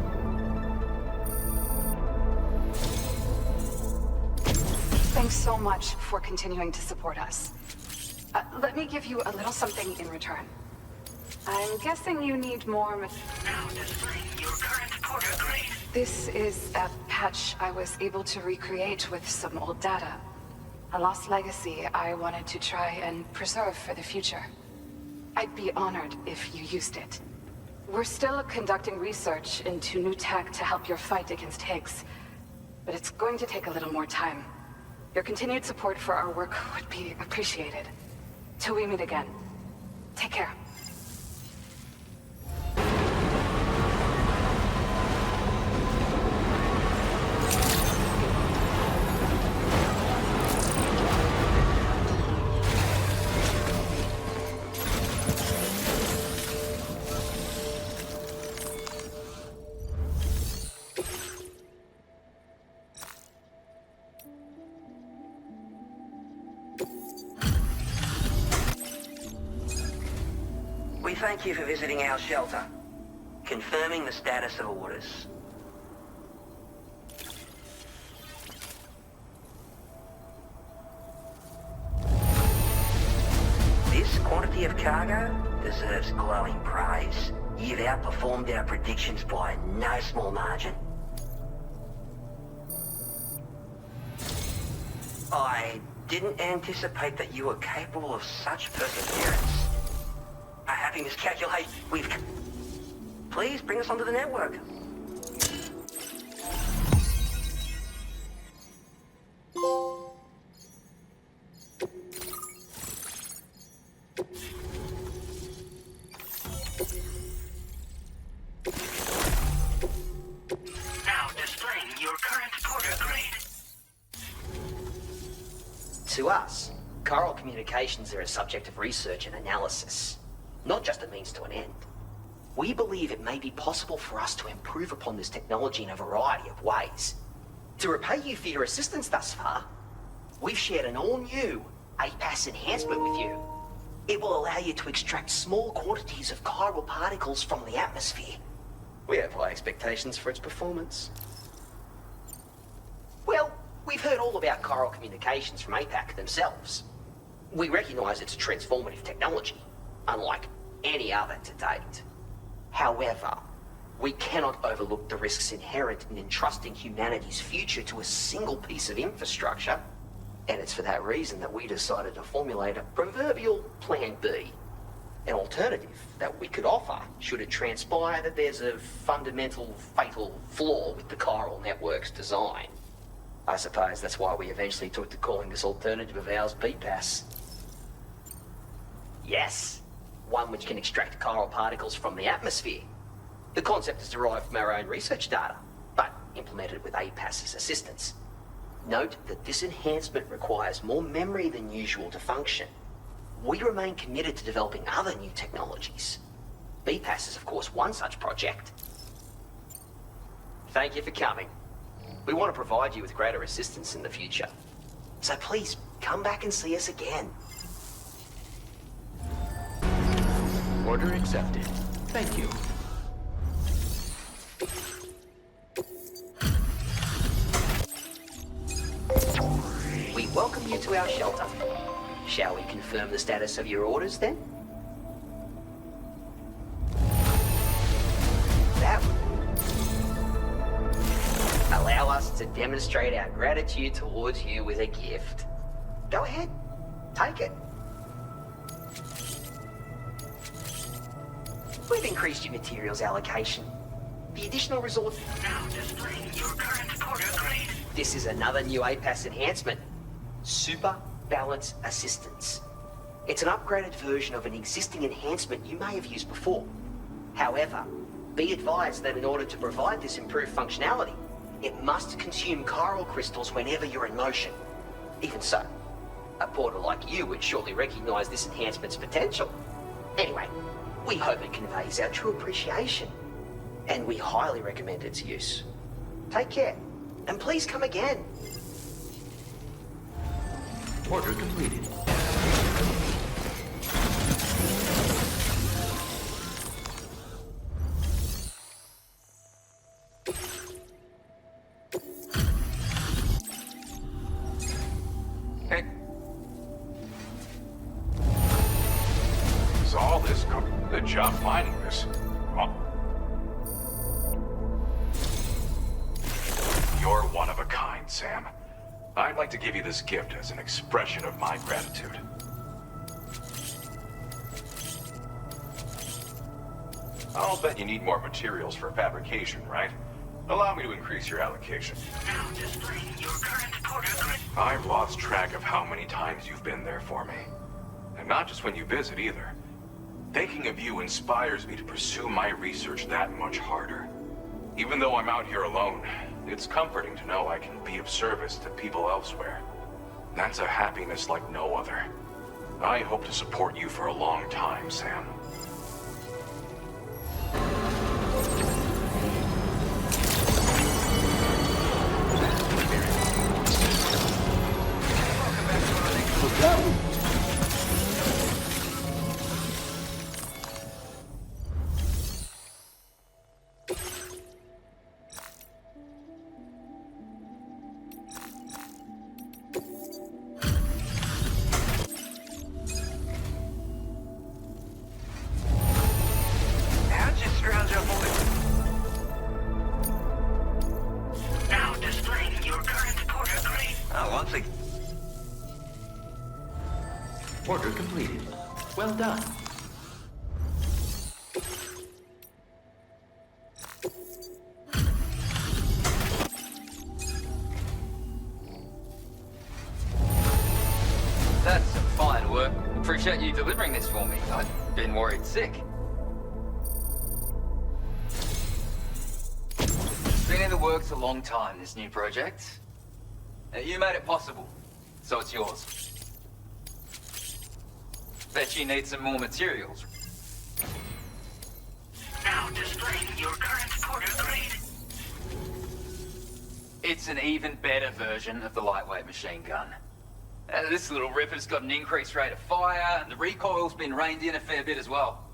Thanks so much for continuing to support us. Let me give you a little something in return. I'm guessing you need more Now displaying your current quarter grade. This is a patch I was able to recreate with some old data. A lost legacy I wanted to try and preserve for the future. I'd be honored if you used it. We're still conducting research into new tech to help your fight against Higgs, but it's going to take a little more time. Your continued support for our work would be appreciated. Till we meet again. Take care. We thank you for visiting our shelter, confirming the status of orders. This quantity of cargo deserves glowing praise. You've outperformed our predictions by no small margin. I didn't anticipate that you were capable of such perseverance. A happy miscalculation. Please bring us onto the network. Now displaying your current quarter grade. To us, chiral communications are a subject of research and analysis, not just a means to an end. We believe it may be possible for us to improve upon this technology in a variety of ways. To repay you for your assistance thus far, we've shared an all-new APAS enhancement with you. It will allow you to extract small quantities of chiral particles from the atmosphere. We have high expectations for its performance. Well, we've heard all about chiral communications from APAC themselves. We recognize it's a transformative technology, unlike any other to date. However, we cannot overlook the risks inherent in entrusting humanity's future to a single piece of infrastructure. And it's for that reason that we decided to formulate a proverbial Plan B. An alternative that we could offer should it transpire that there's a fundamental, fatal flaw with the chiral network's design. I suppose that's why we eventually took to calling this alternative of ours BPAS. Yes, one which can extract chiral particles from the atmosphere. The concept is derived from our own research data, but implemented with APAS's assistance. Note that this enhancement requires more memory than usual to function. We remain committed to developing other new technologies. BPAS is of course one such project. Thank you for coming. We want to provide you with greater assistance in the future. So please, come back and see us again. Order accepted. Thank you. We welcome you to our shelter. Shall we confirm the status of your orders then? That would allow us to demonstrate our gratitude towards you with a gift. Go ahead, take it. We've increased your materials allocation. The additional resource... Now displaying your current order grade. This is another new APAS enhancement. Super Balance Assistance. It's an upgraded version of an existing enhancement you may have used before. However, be advised that in order to provide this improved functionality, it must consume chiral crystals whenever you're in motion. Even so, a porter like you would surely recognize this enhancement's potential. Anyway, we hope it conveys our true appreciation, and we highly recommend its use. Take care, and please come again. Order completed. Hey. Is all this good job finding this? Oh. You're one of a kind, Sam. I'd like to give you this gift as an expression of my gratitude. I'll bet you need more materials for fabrication, right? Allow me to increase your allocation. Now displaying your current order grade. I've lost track of how many times you've been there for me. And not just when you visit, either. Thinking of you inspires me to pursue my research that much harder. Even though I'm out here alone, it's comforting to know I can be of service to people elsewhere. That's a happiness like no other. I hope to support you for a long time, Sam. Now displaying your current order grade. Order completed. Well done. That's some fine work. Appreciate you delivering this for me. I've been worried sick. It's been in the works a long time, this new project. You made it possible, so it's yours. Bet you need some more materials. Now displaying your current order grade. It's an even better version of the lightweight machine gun. This little ripper's got an increased rate of fire, and the recoil's been reined in a fair bit as well.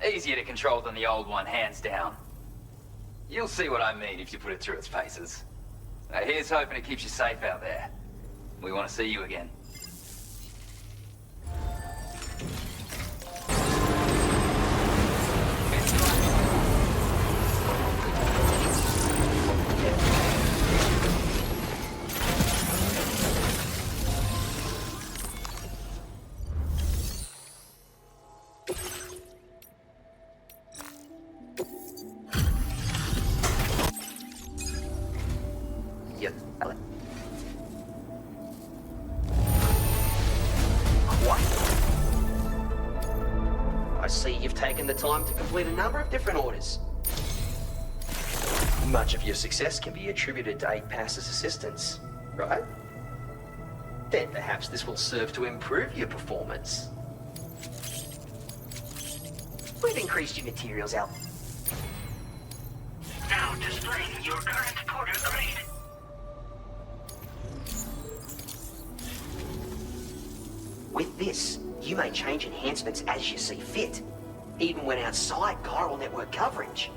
Easier to control than the old one, hands down. You'll see what I mean if you put it through its paces. Here's hoping it keeps you safe out there. We want to see you again. I see you've taken the time to complete a number of different orders. Much of your success can be attributed to APAS's assistance, right? Then perhaps this will serve to improve your performance. We've increased your materials out. Now displaying your current porter grade. With this, you may change enhancements as you see fit, even when outside chiral network coverage.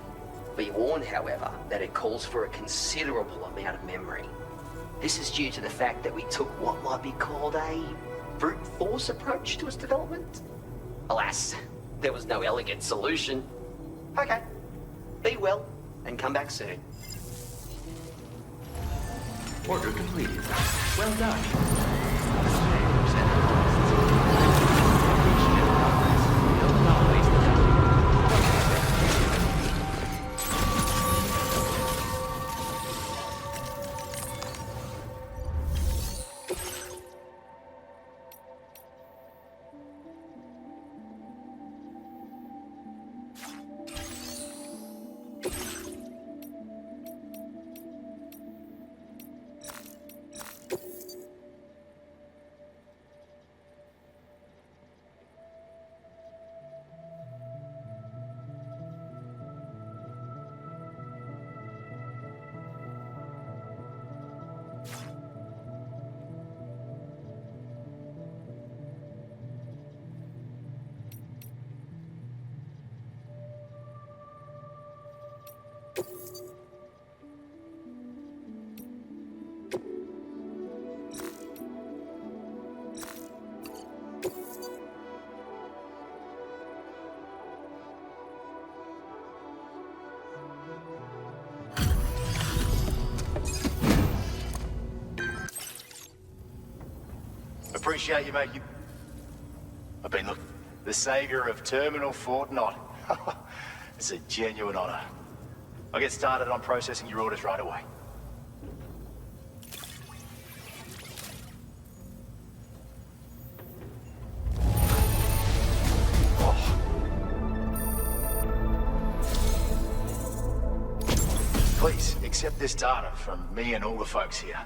Be warned, however, that it calls for a considerable amount of memory. This is due to the fact that we took what might be called a brute force approach to its development. Alas, there was no elegant solution. Okay, be well, and come back soon. Order completed. Well done. Appreciate you, mate. I've been the savior of Terminal Fort Knot. It's a genuine honor. I'll get started on processing your orders right away. Please, accept this data from me and all the folks here.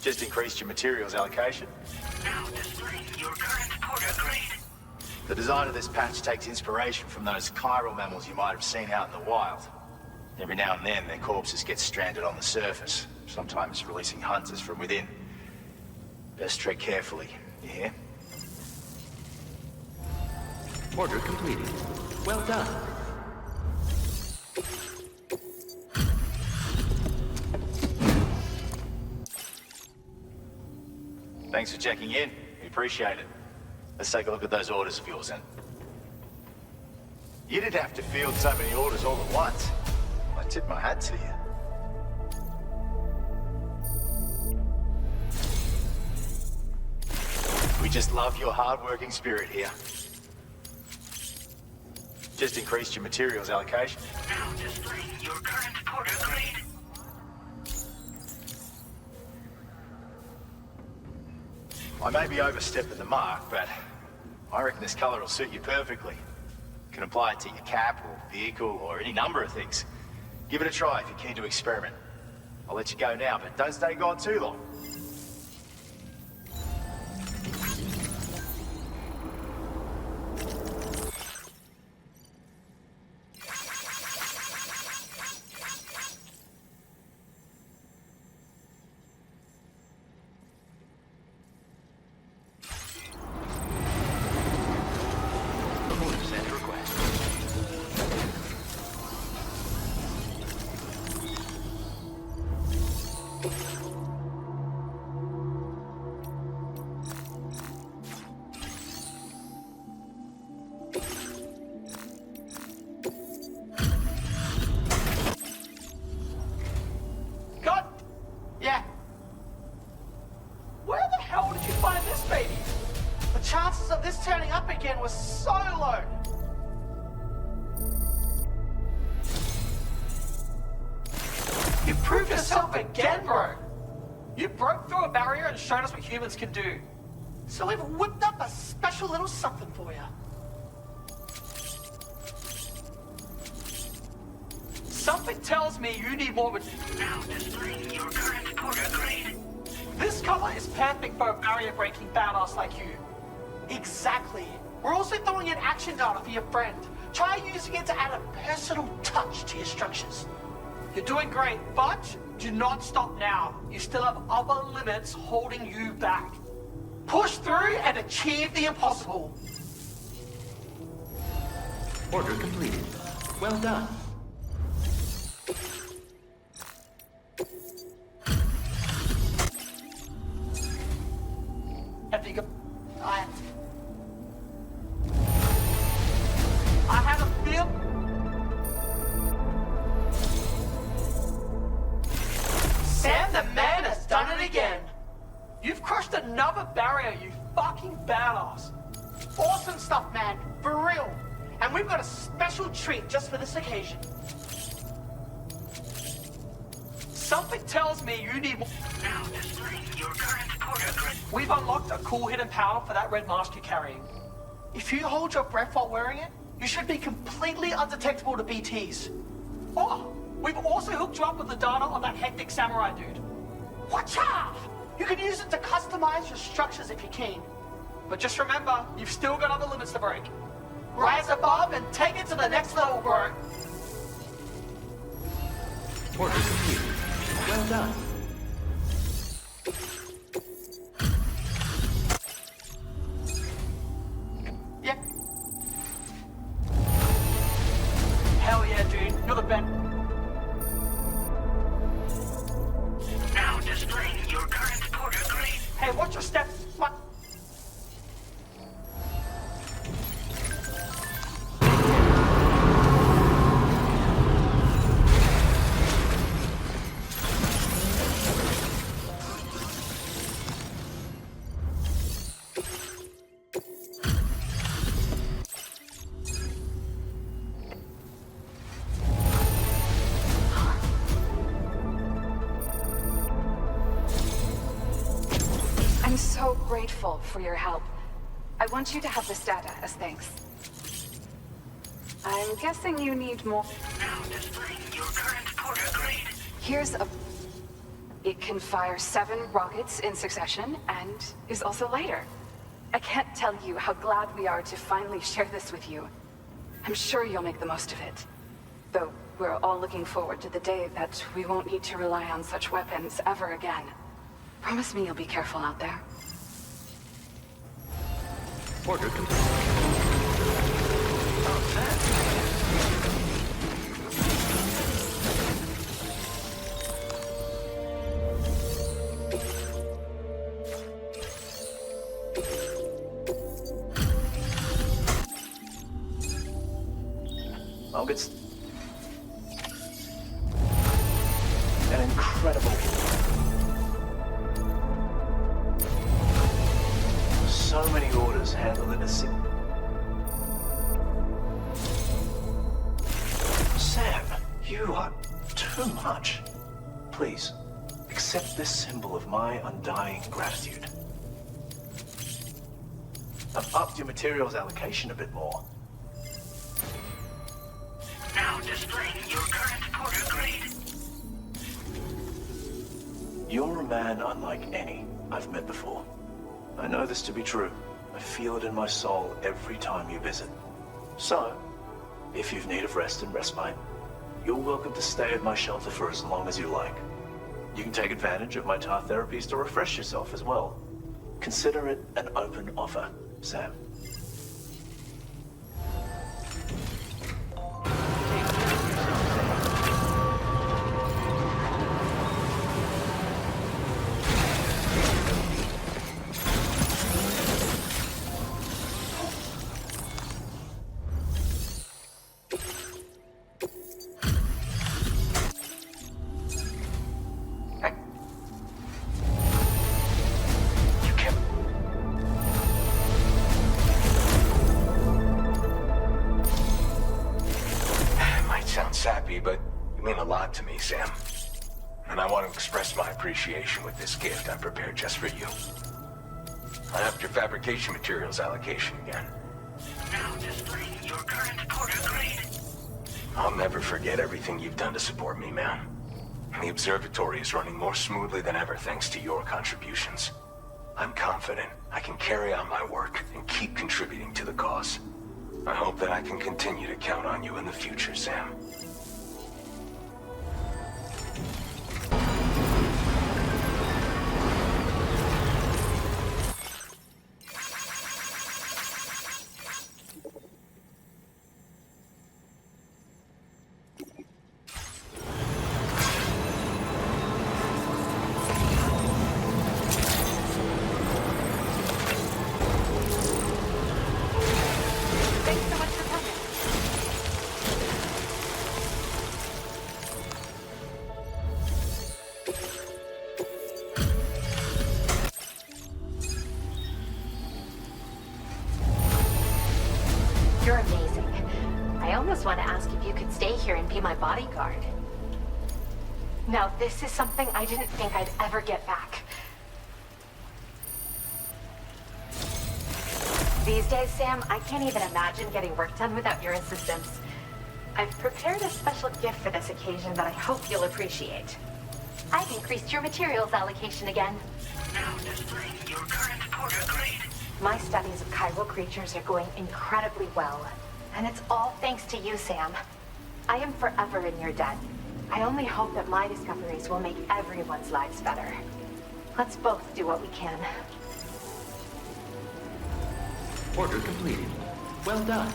Just increased your materials allocation. Now displaying your current porter grade. The design of this patch takes inspiration from those chiral mammals you might have seen out in the wild. Every now and then, their corpses get stranded on the surface, sometimes releasing hunters from within. Best tread carefully, you hear? Order completed. Well done. Thanks for checking in. We appreciate it. Let's take a look at those orders of yours then. You didn't have to field so many orders all at once. I tip my hat to you. We just love your hard-working spirit here. Just increased your materials allocation. Now displaying your current porter grade. I may be overstepping the mark, but I reckon this color will suit you perfectly. You can apply it to your cap or vehicle or any number of things. Give it a try if you're keen to experiment. I'll let you go now, but don't stay gone too long. Showed us what humans can do. So we've whipped up a special little something for you. Something tells me you need more material. Now displaying your current porter grade. This color is perfect for a barrier-breaking badass like you. Exactly. We're also throwing in action data for your friend. Try using it to add a personal touch to your structures. You're doing great, but do not stop now. You still have other limits holding you back. Push through and achieve the impossible. Order completed. Well done. I had a feel. Sam the man has done it again. You've crushed another barrier, you fucking badass. Awesome stuff, man. For real. And we've got a special treat just for this occasion. Something tells me you need more. Now displaying your current porter grade. We've unlocked a cool hidden power for that red mask you're carrying. If you hold your breath while wearing it, you should be completely undetectable to BTs. Oh, we've also hooked you up with the data on that hectic samurai dude. Watcha! You can use it to customize your structures if you're keen. But just remember, you've still got other limits to break. Rise above and take it to the next level, bro. Order completed. Well done. Yeah. Hell yeah, dude. You're the best. Now displaying your current porter grade. Hey, watch your step. What? I'm so grateful for your help. I want you to have this data as thanks. I'm guessing you need more. Now displaying your current porter grade. Here's a... It can fire 7 rockets in succession and is also lighter. I can't tell you how glad we are to finally share this with you. I'm sure you'll make the most of it. Though we're all looking forward to the day that we won't need to rely on such weapons ever again. Promise me you'll be careful out there. Order complete. I'll get an incredible. So many orders handled in a Sam, you are too much. Please, accept this symbol of my undying gratitude. I've upped your materials allocation a bit more. Now displaying your current porter grade. You're a man unlike any I've met before. I know this to be true. I feel it in my soul every time you visit. So, if you've need of rest and respite, you're welcome to stay at my shelter for as long as you like. You can take advantage of my tar therapies to refresh yourself as well. Consider it an open offer, Sam. Sappy, but you mean a lot to me, Sam. And I want to express my appreciation with this gift I prepared just for you. I upped your fabrication materials allocation again. Now displaying your current porter grade. I'll never forget everything you've done to support me, man. The observatory is running more smoothly than ever thanks to your contributions. I'm confident I can carry on my work and keep contributing to the cause. I hope that I can continue to count on you in the future, Sam. You're amazing. I almost want to ask if you could stay here and be my bodyguard. Now, this is something I didn't think I'd ever get back. These days, Sam, I can't even imagine getting work done without your assistance. I've prepared a special gift for this occasion that I hope you'll appreciate. I've increased your materials allocation again. Now displaying your current porter grade. My studies of chiral creatures are going incredibly well, and it's all thanks to you, Sam. I am forever in your debt. I only hope that my discoveries will make everyone's lives better. Let's both do what we can. Order completed. Well done.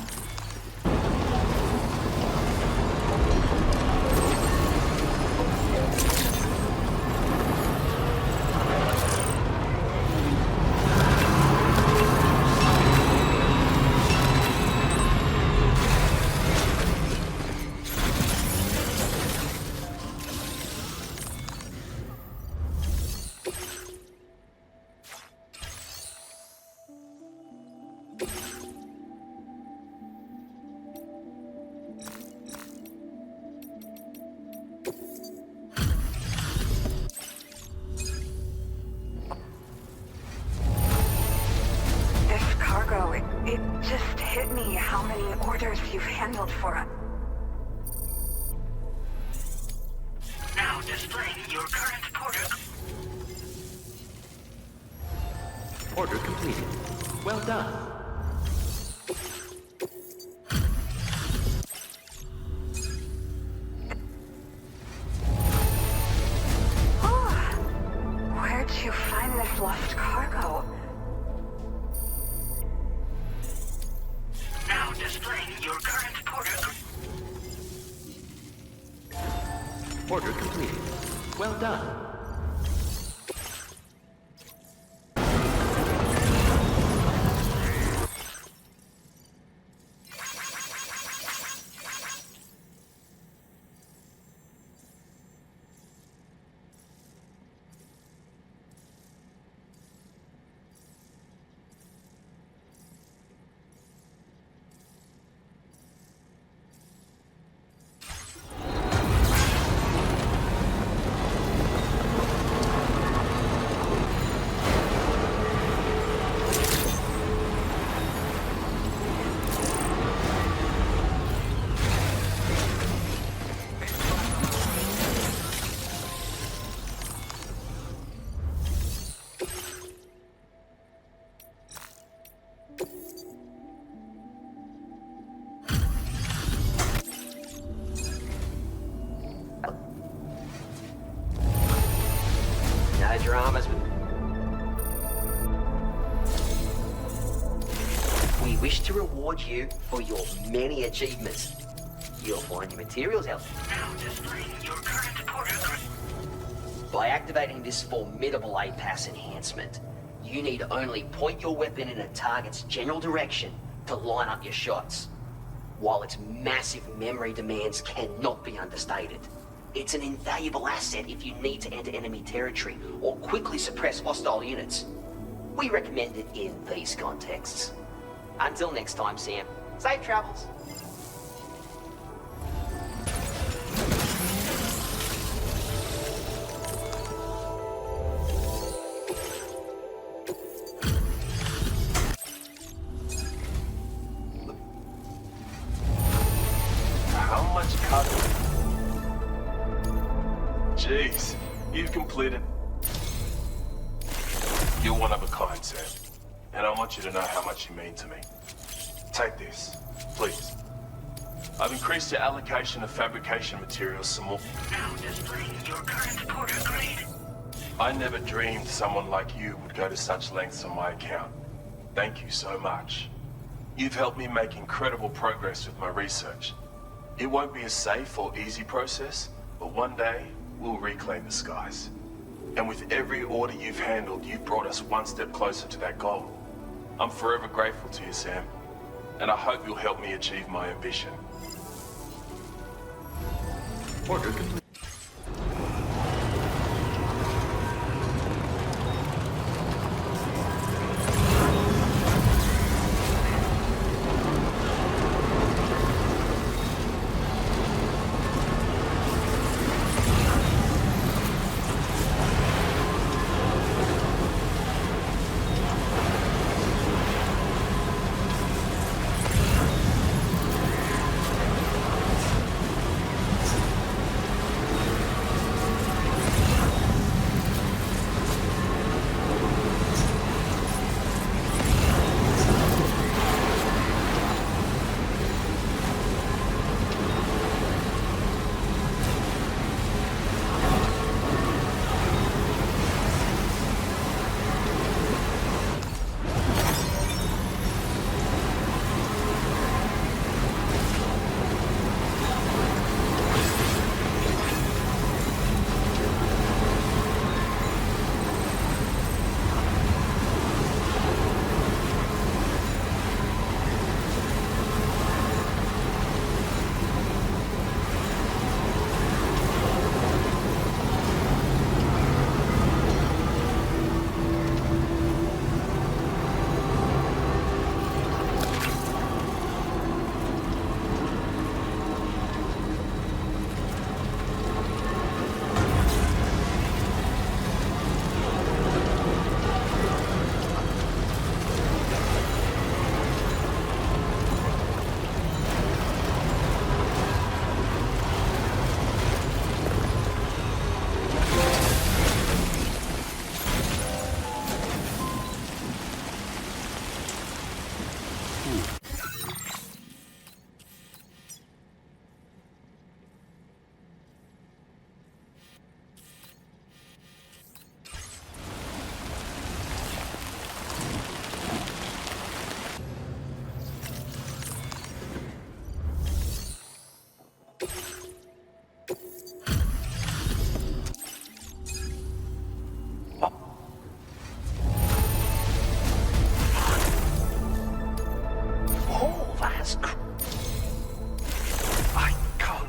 It just hit me how many orders you've handled for us. Now displaying your current porter. Order completed. Well done. Where'd you find this lost cargo? Now displaying your current porter. Order completed. Well done. No dramas. We wish to reward you for your many achievements. You'll find your materials helpful. Now displaying your current porter. By activating this formidable APAS enhancement, you need only point your weapon in a target's general direction to line up your shots. While its massive memory demands cannot be understated, it's an invaluable asset if you need to enter enemy territory or quickly suppress hostile units. We recommend it in these contexts. Until next time, Sam. Safe travels. You're one of a kind, Sam. And I want you to know how much you mean to me. Take this, please. I've increased your allocation of fabrication materials some more. Now displaying your current porter grade. I never dreamed someone like you would go to such lengths on my account. Thank you so much. You've helped me make incredible progress with my research. It won't be a safe or easy process, but one day, we'll reclaim the skies. And with every order you've handled, you've brought us one step closer to that goal. I'm forever grateful to you, Sam. And I hope you'll help me achieve my ambition. Order complete.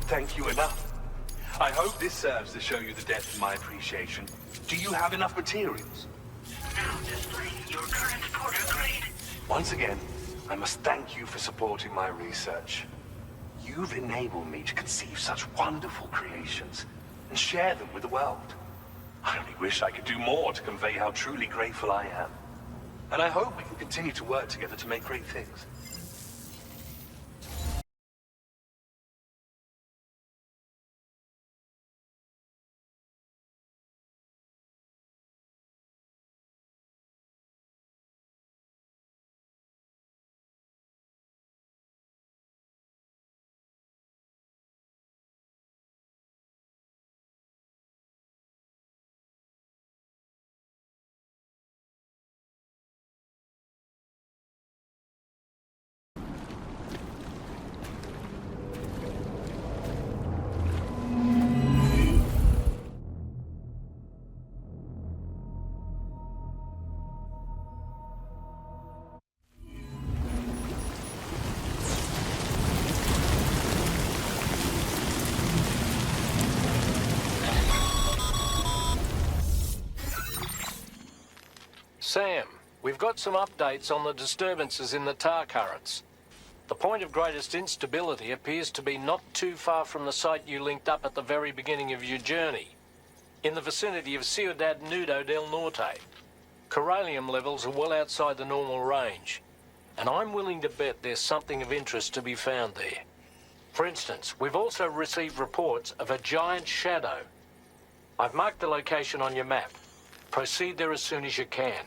Thank you enough. I hope this serves to show you the depth of my appreciation. Do you have enough materials? Now displaying your current porter grade. Once again, I must thank you for supporting my research. You've enabled me to conceive such wonderful creations and share them with the world. I only wish I could do more to convey how truly grateful I am. And I hope we can continue to work together to make great things. Sam, we've got some updates on the disturbances in the tar currents. The point of greatest instability appears to be not too far from the site you linked up at the very beginning of your journey, in the vicinity of Ciudad Nudo del Norte. Corallium levels are well outside the normal range, and I'm willing to bet there's something of interest to be found there. For instance, we've also received reports of a giant shadow. I've marked the location on your map. Proceed there as soon as you can.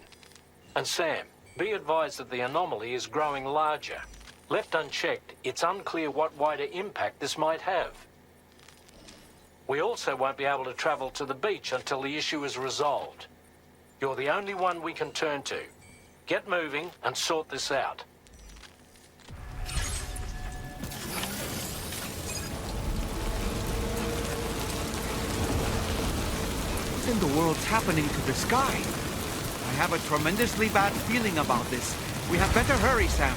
And Sam, be advised that the anomaly is growing larger. Left unchecked, it's unclear what wider impact this might have. We also won't be able to travel to the beach until the issue is resolved. You're the only one we can turn to. Get moving and sort this out. What in the world's happening to the sky? I have a tremendously bad feeling about this. We had better hurry, Sam.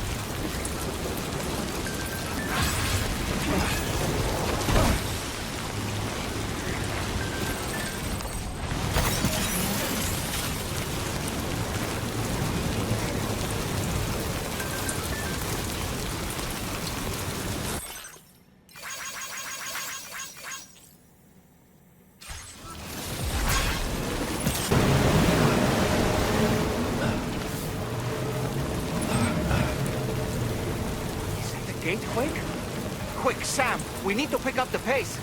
Quick, Sam! We need to pick up the pace!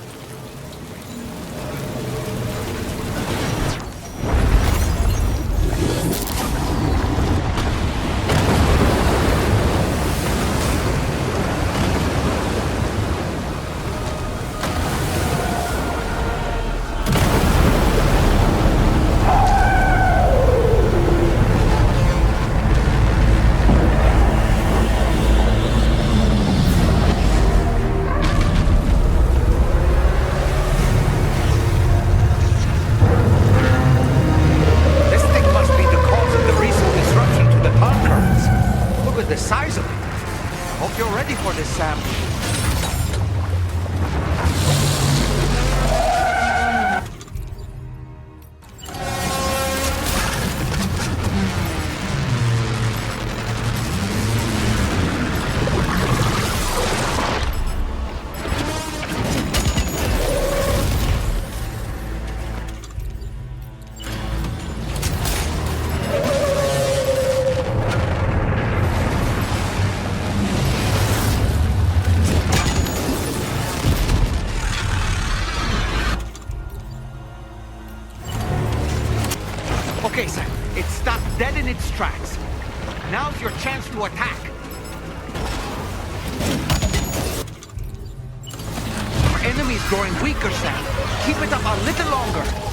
Okay, Sam. It stopped dead in its tracks. Now's your chance to attack. Our enemy's growing weaker, Sam. Keep it up a little longer.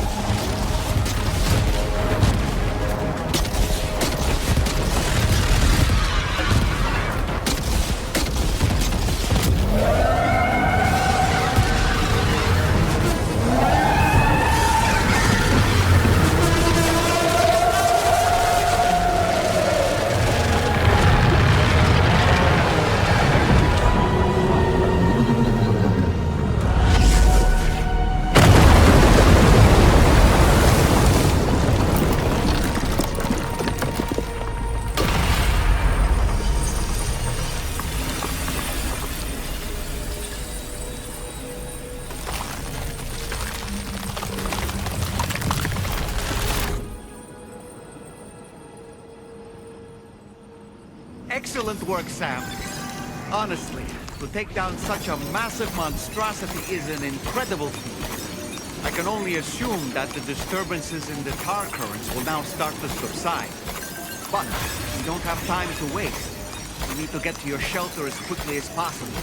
Excellent work, Sam. Honestly, to take down such a massive monstrosity is an incredible feat. I can only assume that the disturbances in the tar currents will now start to subside. But we don't have time to waste. We need to get to your shelter as quickly as possible.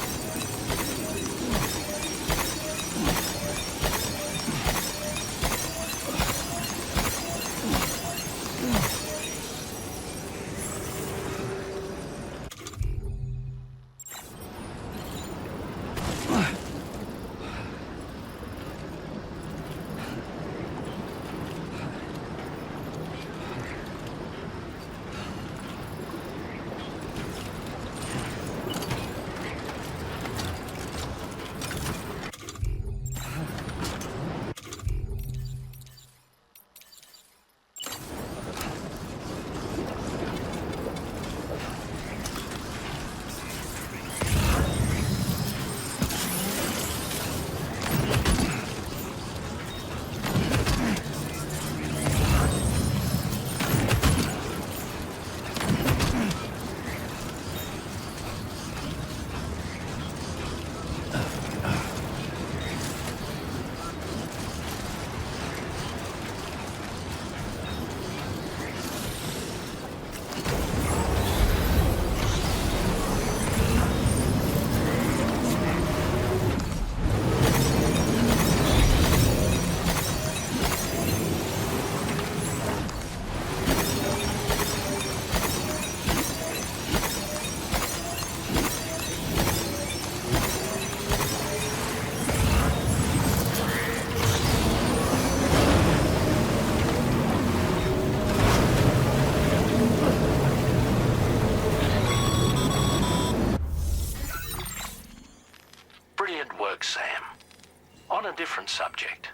a different subject,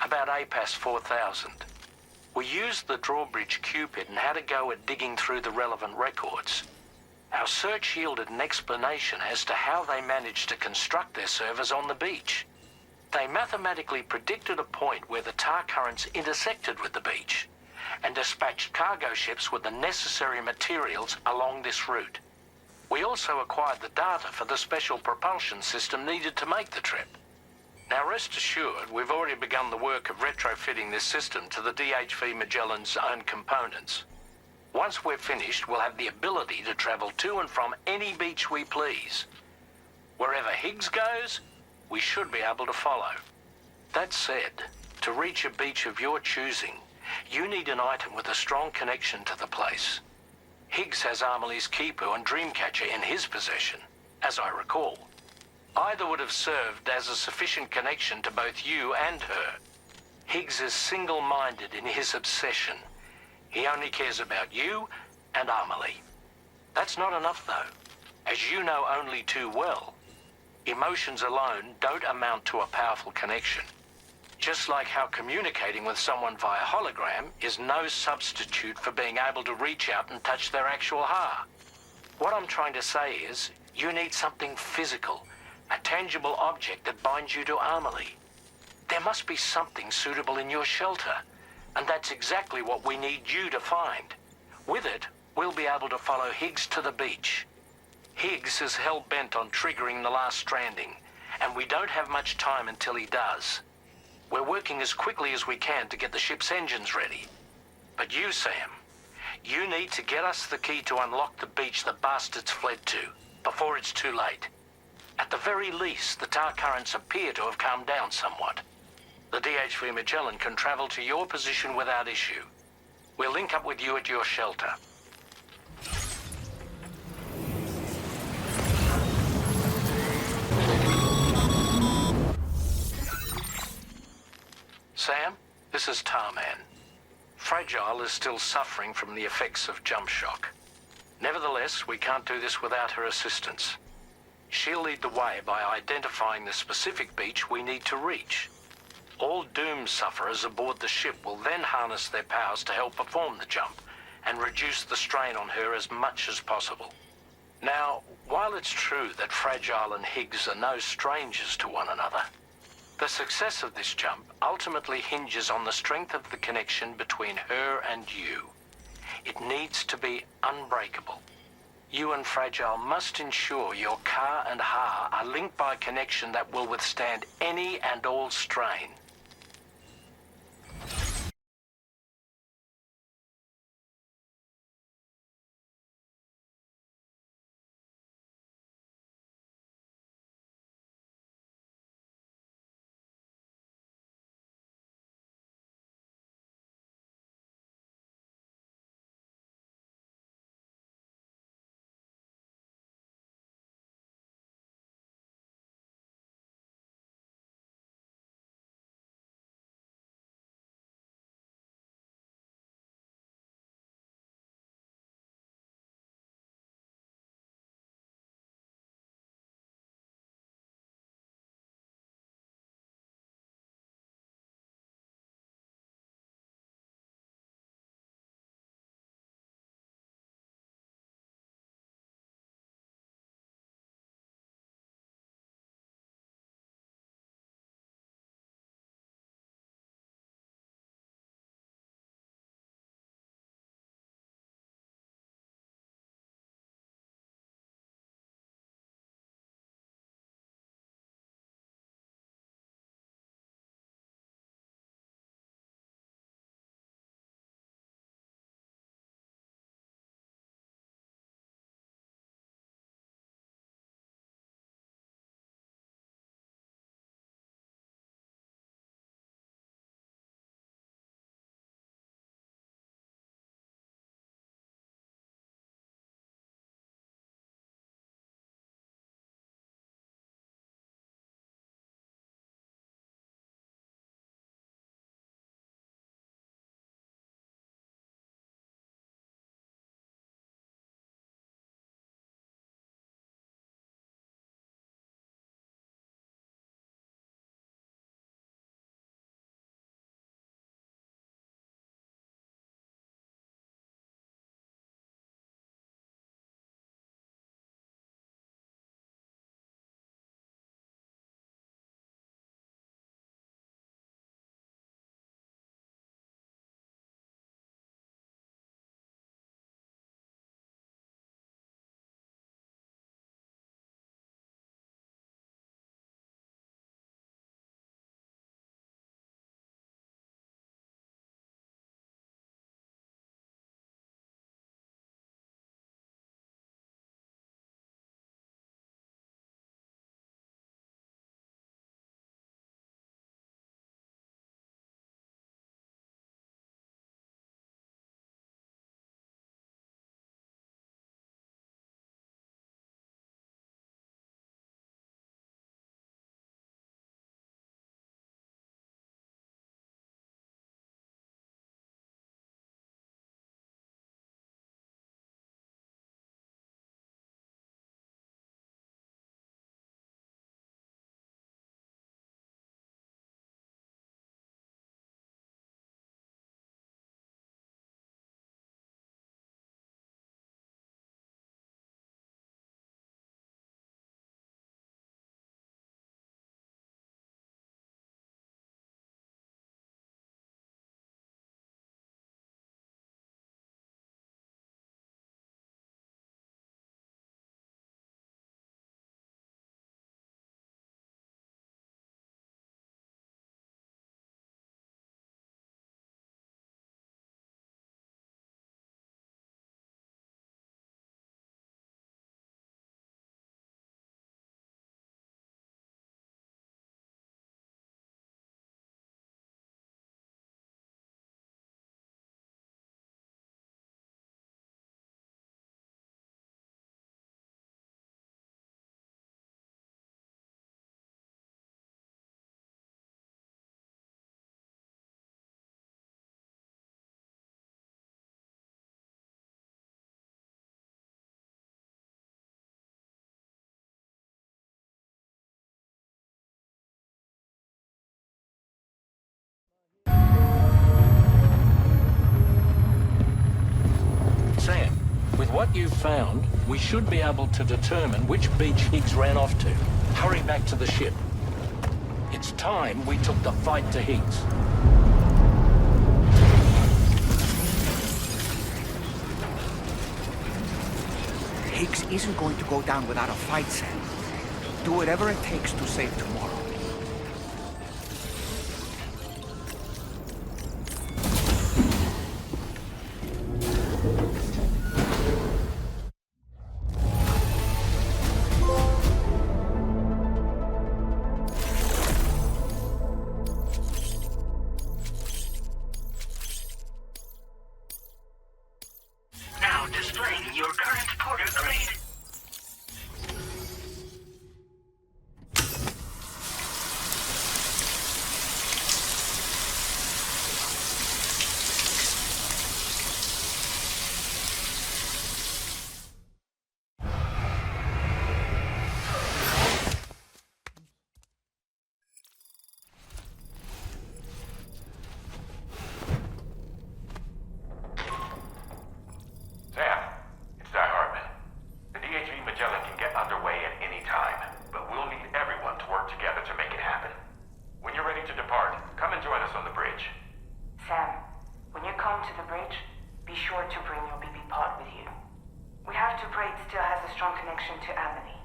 about APAS 4000. We used the drawbridge Cupid and had a go at digging through the relevant records. Our search yielded an explanation as to how they managed to construct their servers on the beach. They mathematically predicted a point where the tar currents intersected with the beach and dispatched cargo ships with the necessary materials along this route. We also acquired the data for the special propulsion system needed to make the trip. Now rest assured, we've already begun the work of retrofitting this system to the DHV Magellan's own components. Once we're finished, we'll have the ability to travel to and from any beach we please. Wherever Higgs goes, we should be able to follow. That said, to reach a beach of your choosing, you need an item with a strong connection to the place. Higgs has Amelie's Kipu and Dreamcatcher in his possession, as I recall. Either would have served as a sufficient connection to both you and her. Higgs is single-minded in his obsession. He only cares about you and Amelie. That's not enough, though. As you know only too well, emotions alone don't amount to a powerful connection. Just like how communicating with someone via hologram is no substitute for being able to reach out and touch their actual heart. What I'm trying to say is, you need something physical, a tangible object that binds you to Amelie. There must be something suitable in your shelter, and that's exactly what we need you to find. With it, we'll be able to follow Higgs to the beach. Higgs is hell-bent on triggering the last stranding, and we don't have much time until he does. We're working as quickly as we can to get the ship's engines ready. But you, Sam, you need to get us the key to unlock the beach the bastards fled to, before it's too late. At the very least, the tar currents appear to have calmed down somewhat. The DHV Magellan can travel to your position without issue. We'll link up with you at your shelter. Sam, this is Tarman. Fragile is still suffering from the effects of jump shock. Nevertheless, we can't do this without her assistance. She'll lead the way by identifying the specific beach we need to reach. All doom sufferers aboard the ship will then harness their powers to help perform the jump and reduce the strain on her as much as possible. Now, while it's true that Fragile and Higgs are no strangers to one another, the success of this jump ultimately hinges on the strength of the connection between her and you. It needs to be unbreakable. You and Fragile must ensure your Ka and Ha are linked by a connection that will withstand any and all strain. With what you've found, we should be able to determine which beach Higgs ran off to. Hurry back to the ship. It's time we took the fight to Higgs. Higgs isn't going to go down without a fight, Sam. Do whatever it takes to save tomorrow. Now displaying your current porter grade. Sam, it's Di Hartman. The DHV Magellan can get underway at any time, but we'll need everyone to work together to make it happen. When you're ready to depart, come and join us on the bridge. Sam, when you come to the bridge, be sure to bring your BB pod with you. We have to pray it still has a strong connection to Amity.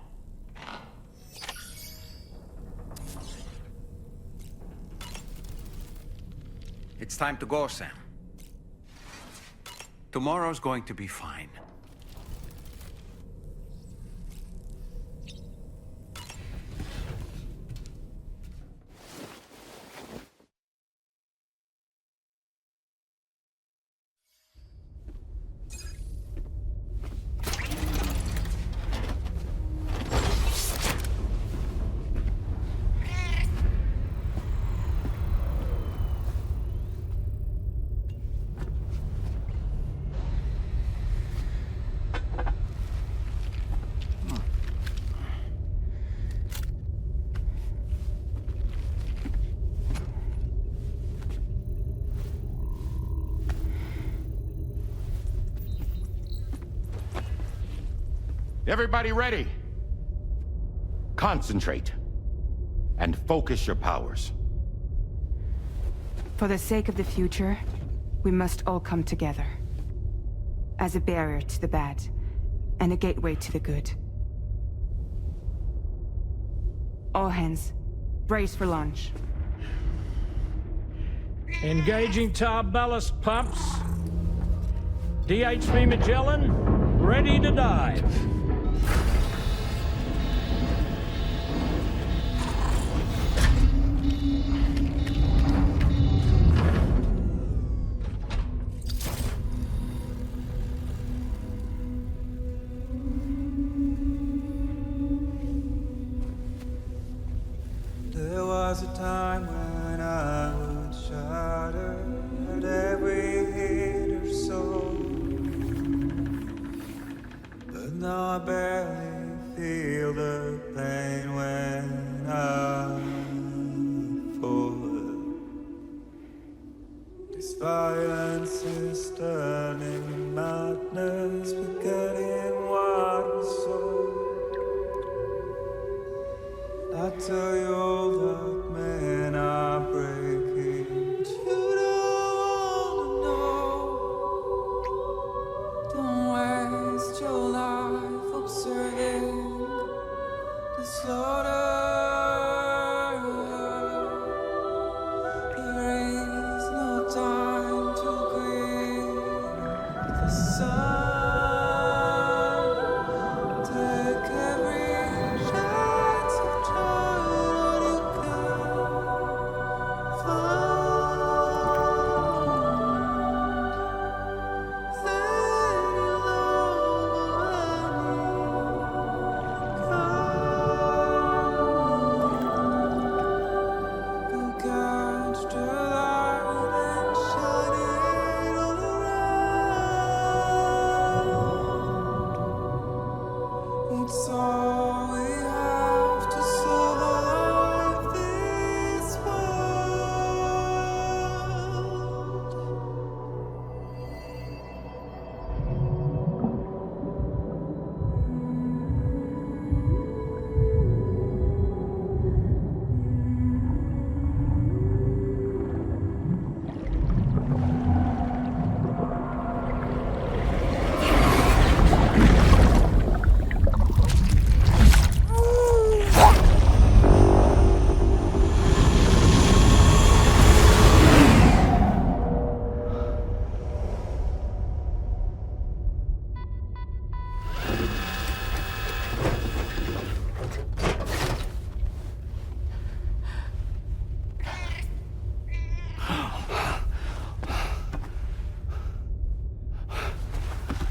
It's time to go, Sam. Tomorrow's going to be fine. Everybody ready? Concentrate. And focus your powers. For the sake of the future, we must all come together. As a barrier to the bad, and a gateway to the good. All hands, brace for launch. Engaging tar ballast pumps. DHV Magellan, ready to dive. There was a time when I would shatter at every hater's soul, but now I barely feel the pain when I fall. This violence is turning madness, forgetting what was sold. I tell you all that men are breaking, but you don't know. Don't waste your life observing disorder. There is no time to grieve.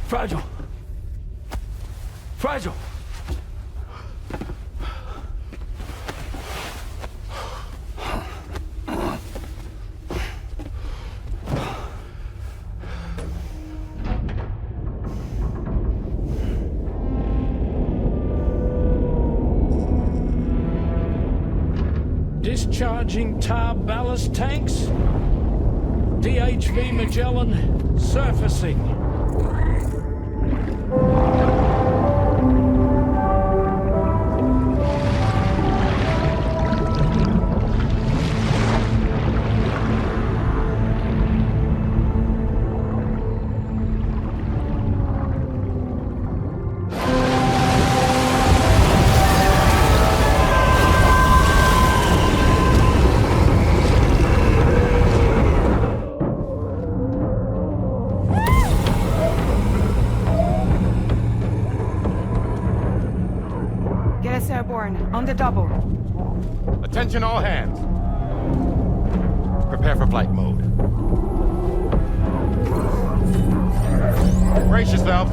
Fragile. Fragile. Discharging tar ballast tanks. DHV Magellan surfacing. On the double. Attention all hands. Prepare for flight mode. Brace yourselves.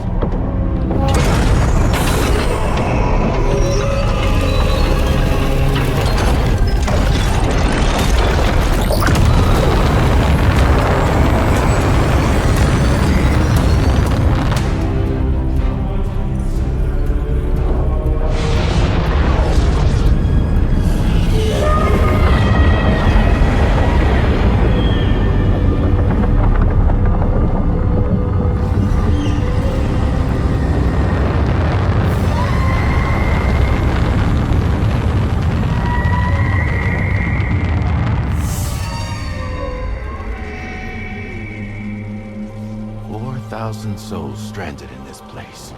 Souls stranded in this place,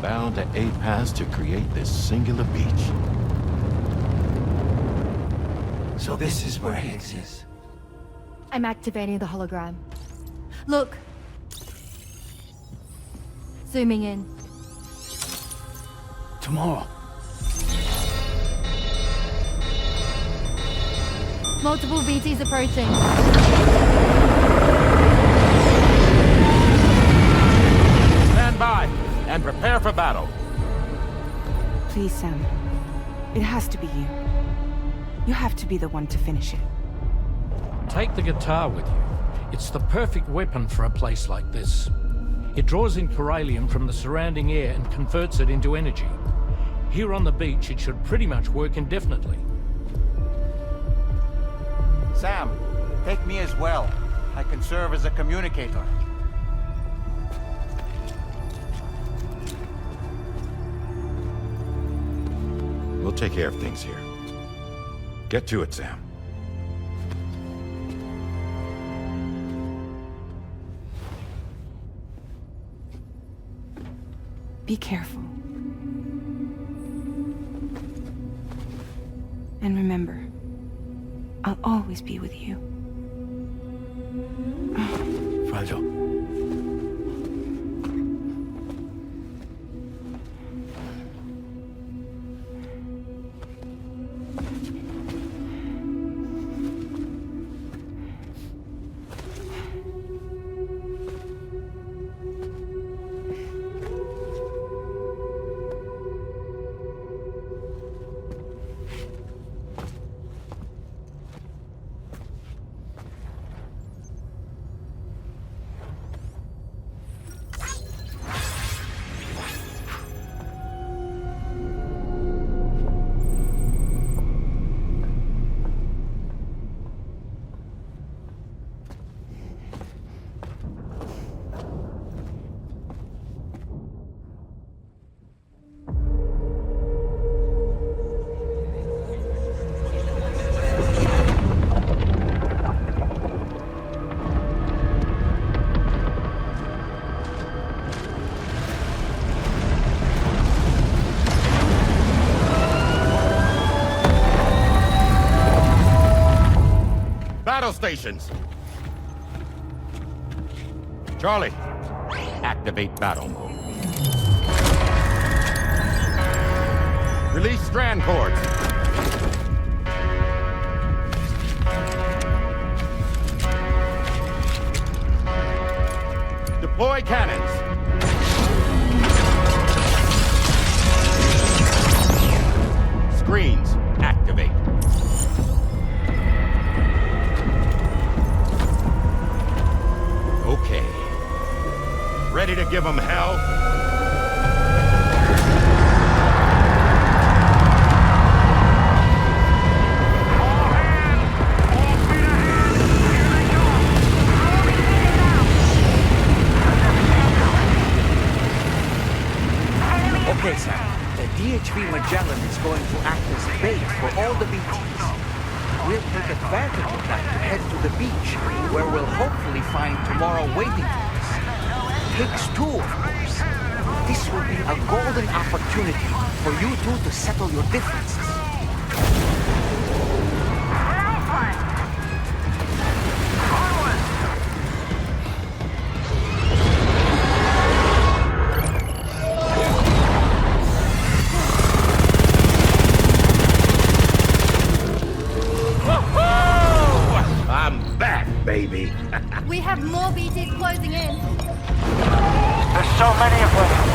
bound at 8 paths to create this singular beach. So this is where Higgs is. I'm activating the hologram. Look! Zooming in. Tomorrow. Multiple BTs approaching. By and prepare for battle. Please, Sam. It has to be you. You have to be the one to finish it. Take the guitar with you. It's the perfect weapon for a place like this. It draws in corallium from the surrounding air and converts it into energy. Here on the beach, it should pretty much work indefinitely. Sam, take me as well. I can serve as a communicator. We'll take care of things here. Get to it, Sam. Be careful. And remember, I'll always be with you. Fragile. Battle stations. Charlie, activate battle mode. Release strand cords. Deploy cannons. them hell? Okay, Sam. The DHV Magellan is going to act as bait for all the BTs. We'll take advantage of that to head to the beach, where we'll hopefully find tomorrow waiting for us. Higgs 2, of course. This will be a golden opportunity for you two to settle your differences. Baby. We have more BTs closing in. There's so many of them.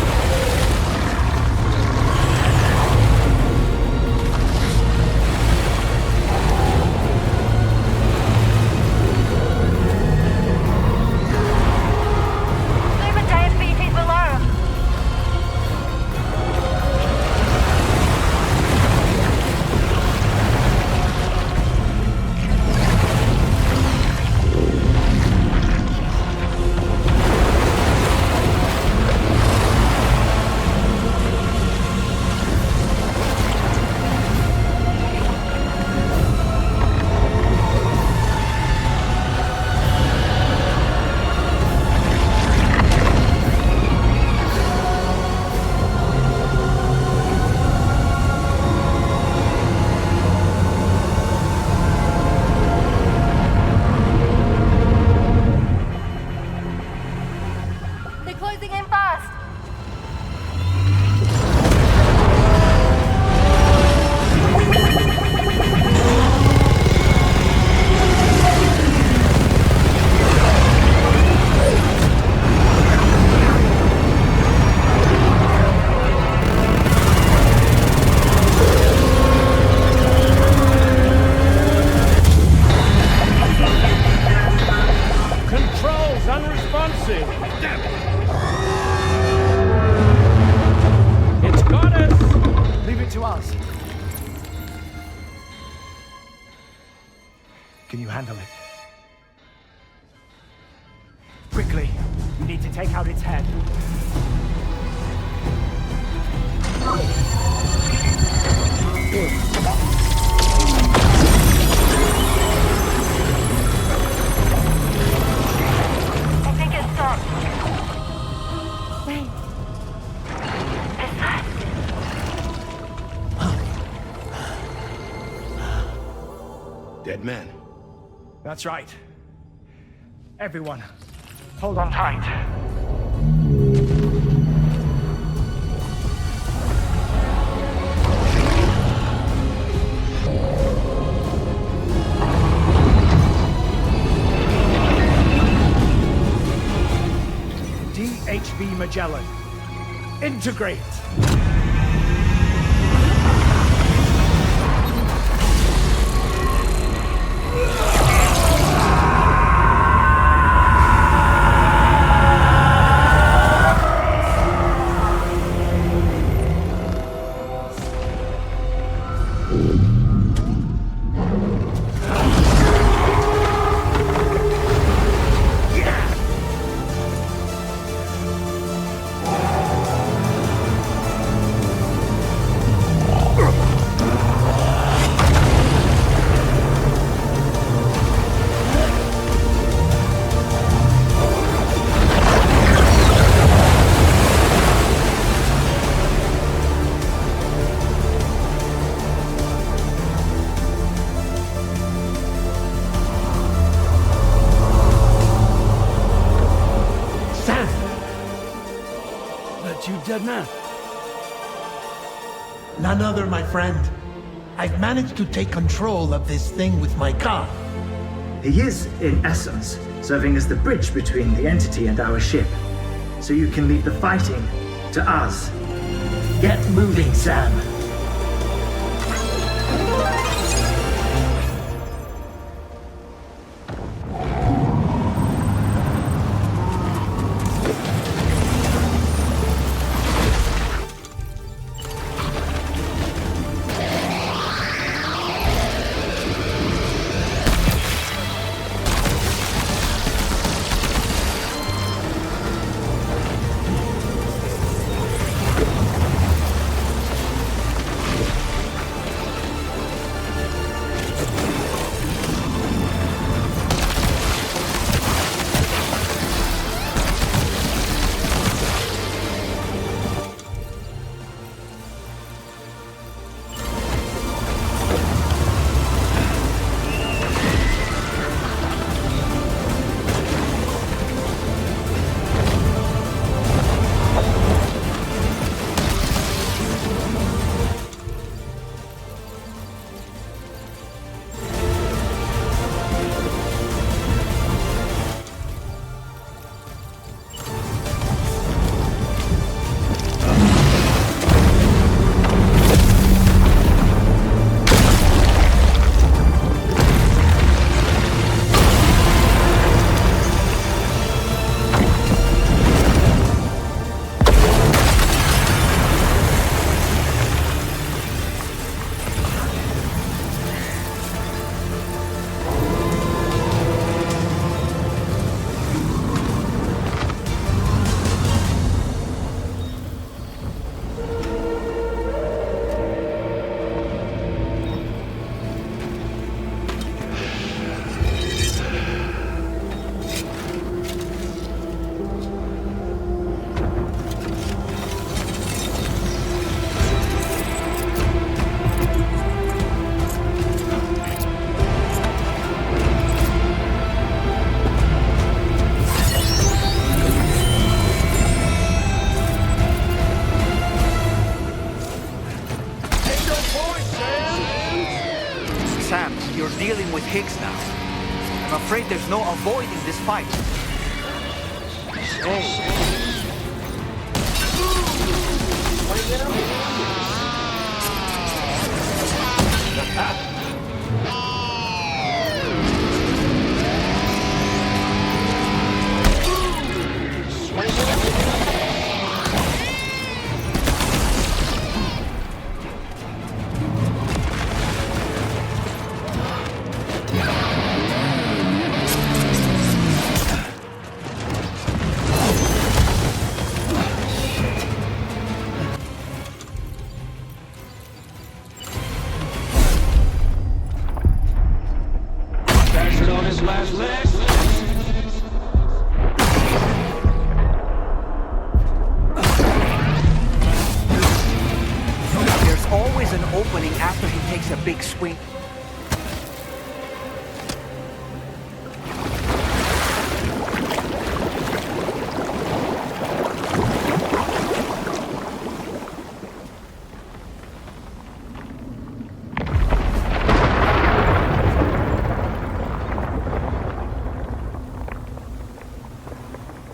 Can you handle it? Quickly, we need to take out its head. I think it stopped. Wait. Is that... Dead man. That's right. Everyone, hold on tight. DHV Magellan, integrate! Dead man. None other, my friend. I've managed to take control of this thing with my car. He is, in essence, serving as the bridge between the entity and our ship. So you can leave the fighting to us. Get moving, Sam. Higgs now. I'm afraid there's no avoiding this fight. There's always an opening after he takes a big swing.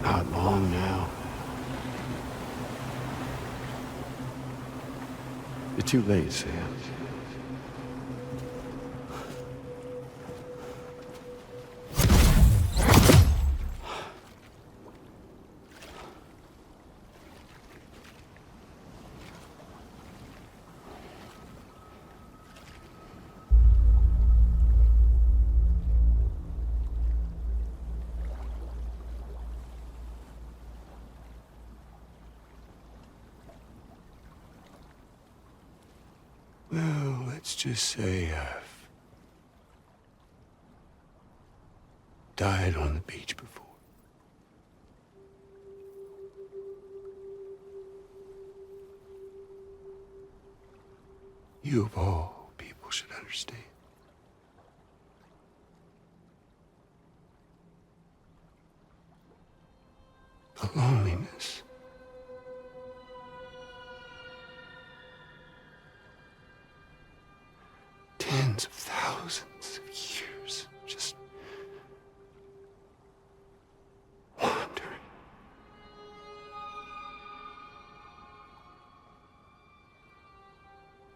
Not long now. You're too late, Sam. Well, let's just say I've died on the beach before. You of all people should understand. The loneliness. Tens of thousands of years just wandering.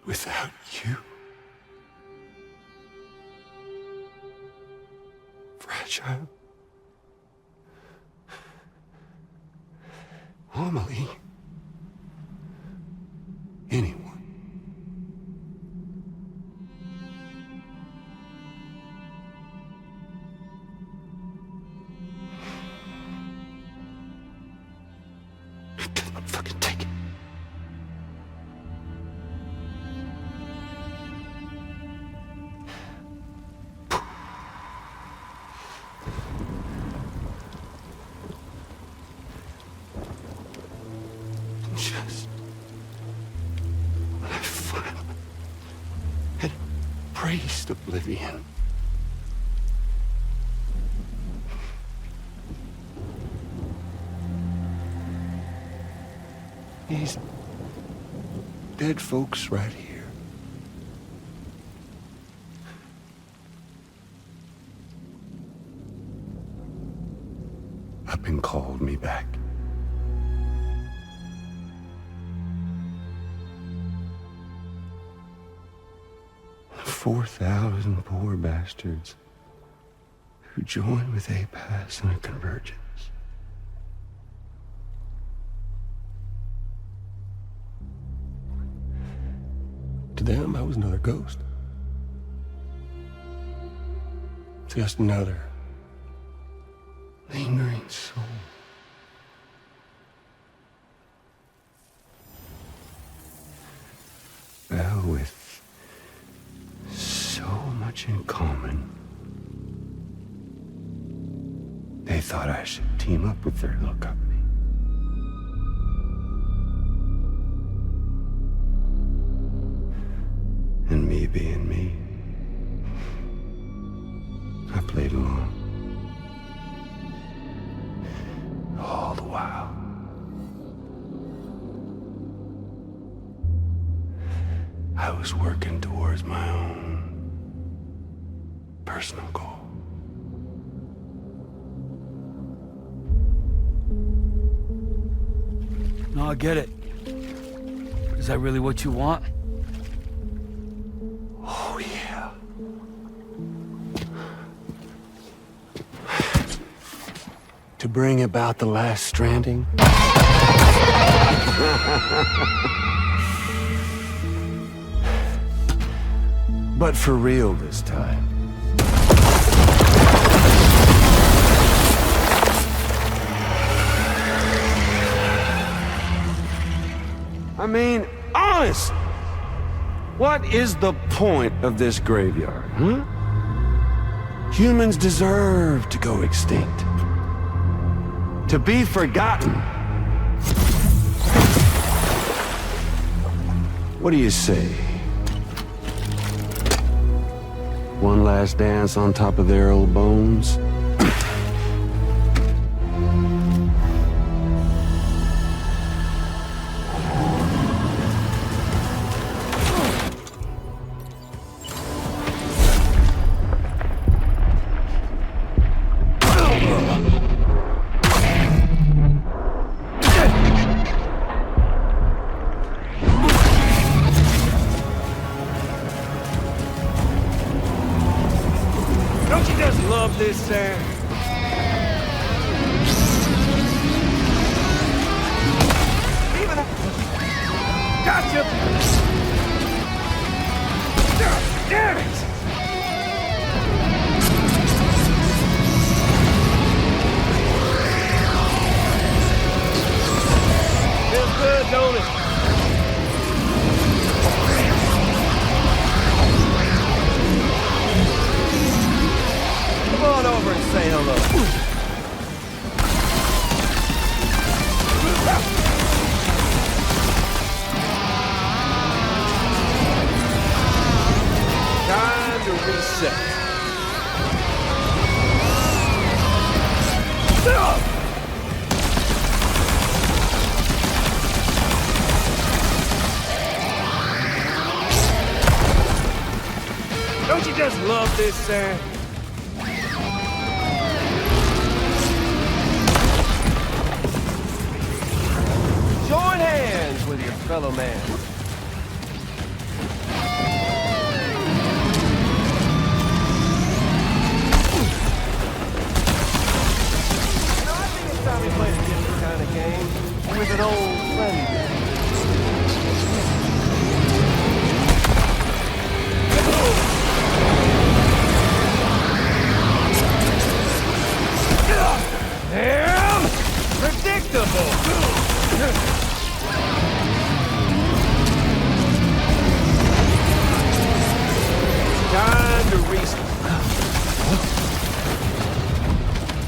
Without you. Fragile. Amelie. Anyone. Fucking take it. Just when I finally had embraced oblivion. These dead folks right here. Up and called me back. The 4,000 poor bastards who joined with APAS in a convergence. To them, I was another ghost. Just another lingering soul. Well, with so much in common, they thought I should team up with their little company. And me being me, I played along. All the while. I was working towards my own personal personal goal. No, I get it. Is that really what you want? Oh, yeah. To bring about the last stranding? But for real this time. I mean, honest! What is the point of this graveyard, huh? Humans deserve to go extinct. To be forgotten. What do you say? One last dance on top of their old bones? Don't you just love this, Sam? Gotcha! Damn it! Feels good, don't it? Come on over and say hello. Time to reset. Don't you just love this, Sam? Join hands with your fellow man. I think it's time we played a different kind of game with an old friend. Damn! Predictable! Time to restart.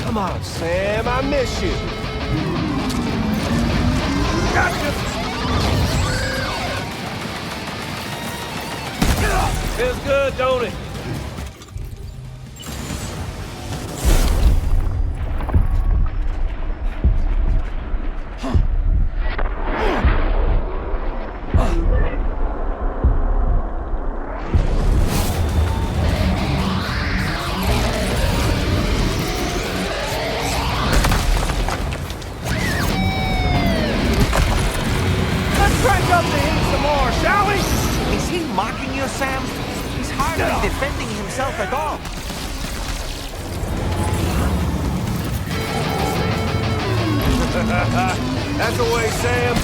Come on, Sam, I miss you. Gotcha! Feels good, don't it? Crank up the heat some more, shall we? Is he mocking you, Sam? He's hardly defending himself at all. That's the way, Sam.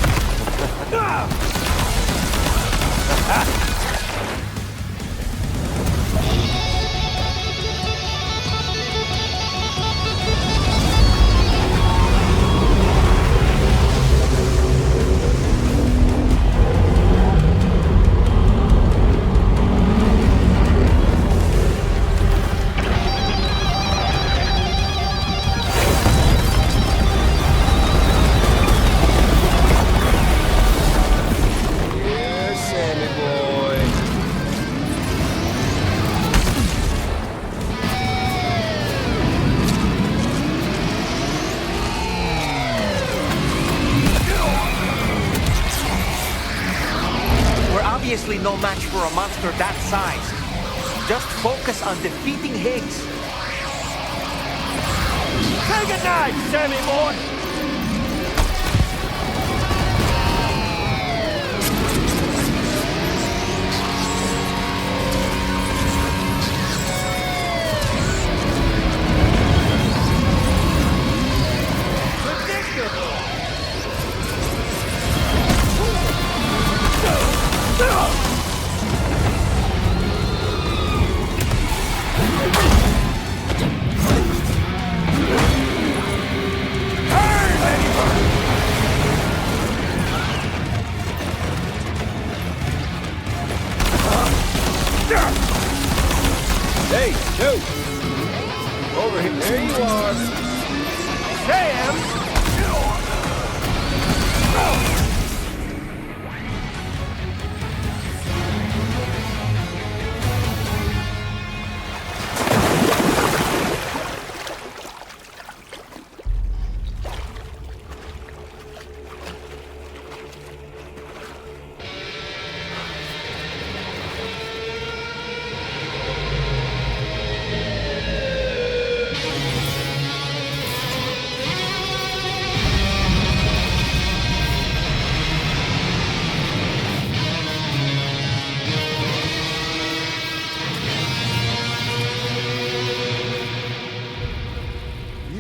Obviously no match for a monster that size. Just focus on defeating Higgs. Take a knife, Sammy boy! Hey, no! Over here. There you are. Sam!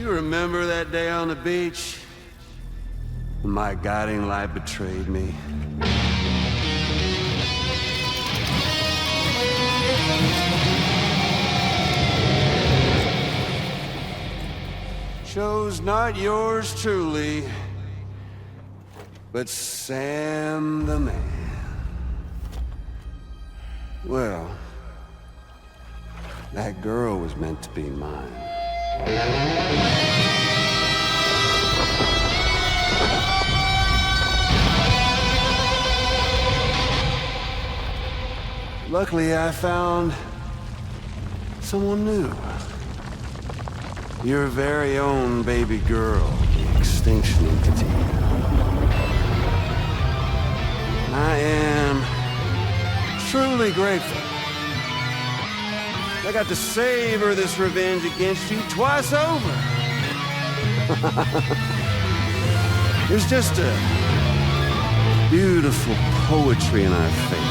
Remember that day on the beach? When my guiding light betrayed me? Chose not yours truly, but Sam the man. Well, that girl was meant to be mine. Luckily, I found someone new. Your very own baby girl, the Extinction Entity. I am truly grateful. I got to savor this revenge against you twice over. There's just a beautiful poetry in our fates.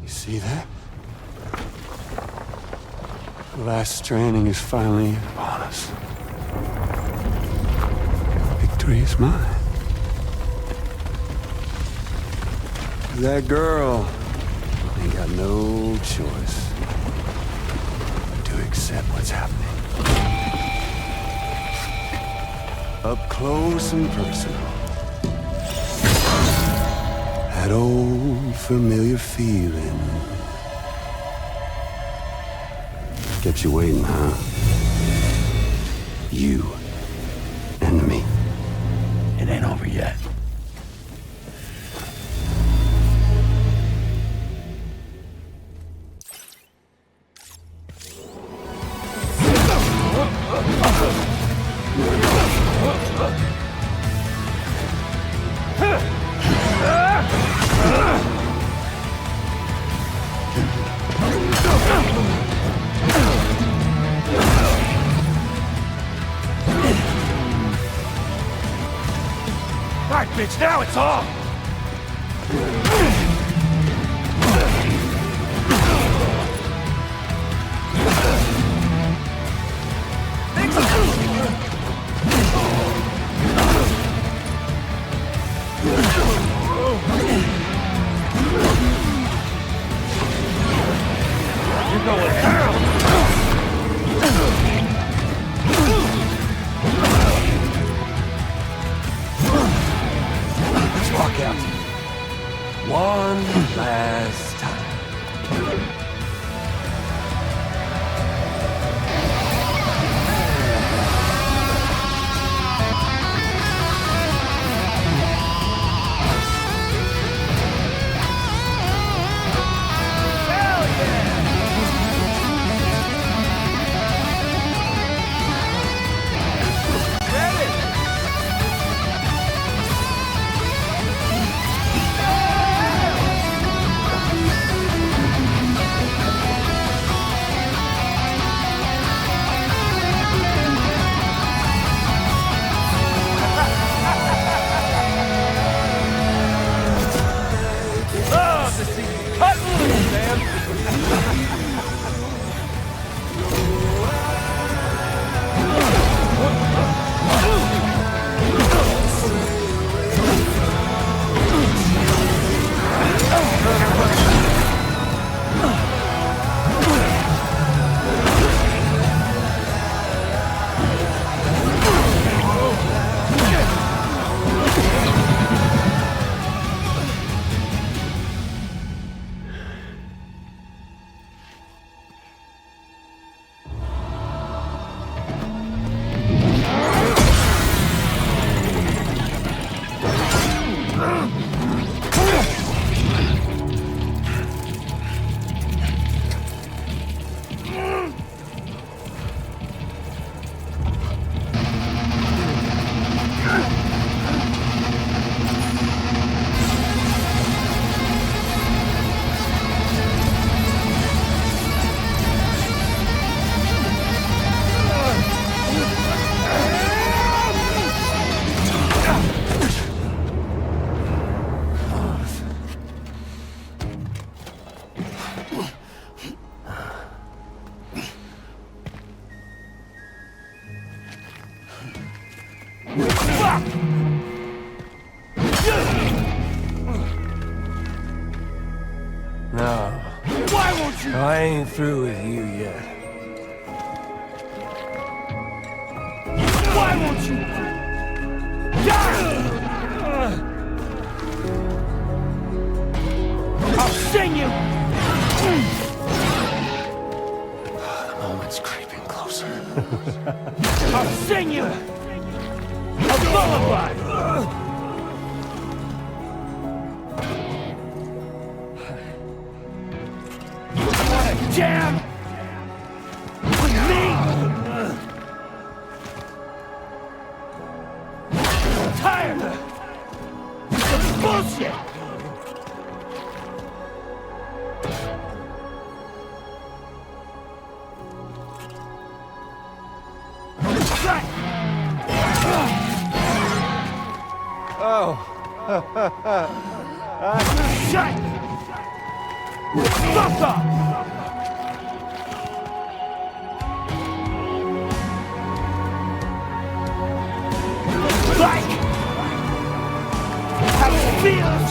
You see that? The last stranding is finally upon us. Victory is mine. That girl ain't got no choice but to accept what's happening. Up close and personal. That old familiar feeling. Kept you waiting, huh? You and me. It ain't over yet. Right, bitch, now it's on! You're going down! Let's rock No. Why won't you? I ain't through with you yet. Why won't you? Die! I'll sting you! The moment's creeping closer. I'll sing you! A lullaby! Wanna jam? With me? I'm tired of this bullshit! Oh. Shut! Fuck up! Like how it feels!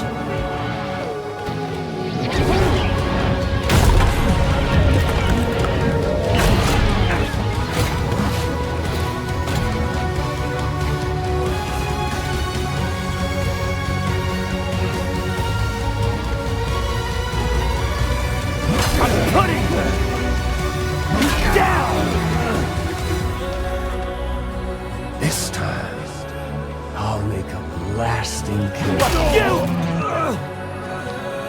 Putting you down! This time, I'll make a lasting connection. Fuck you!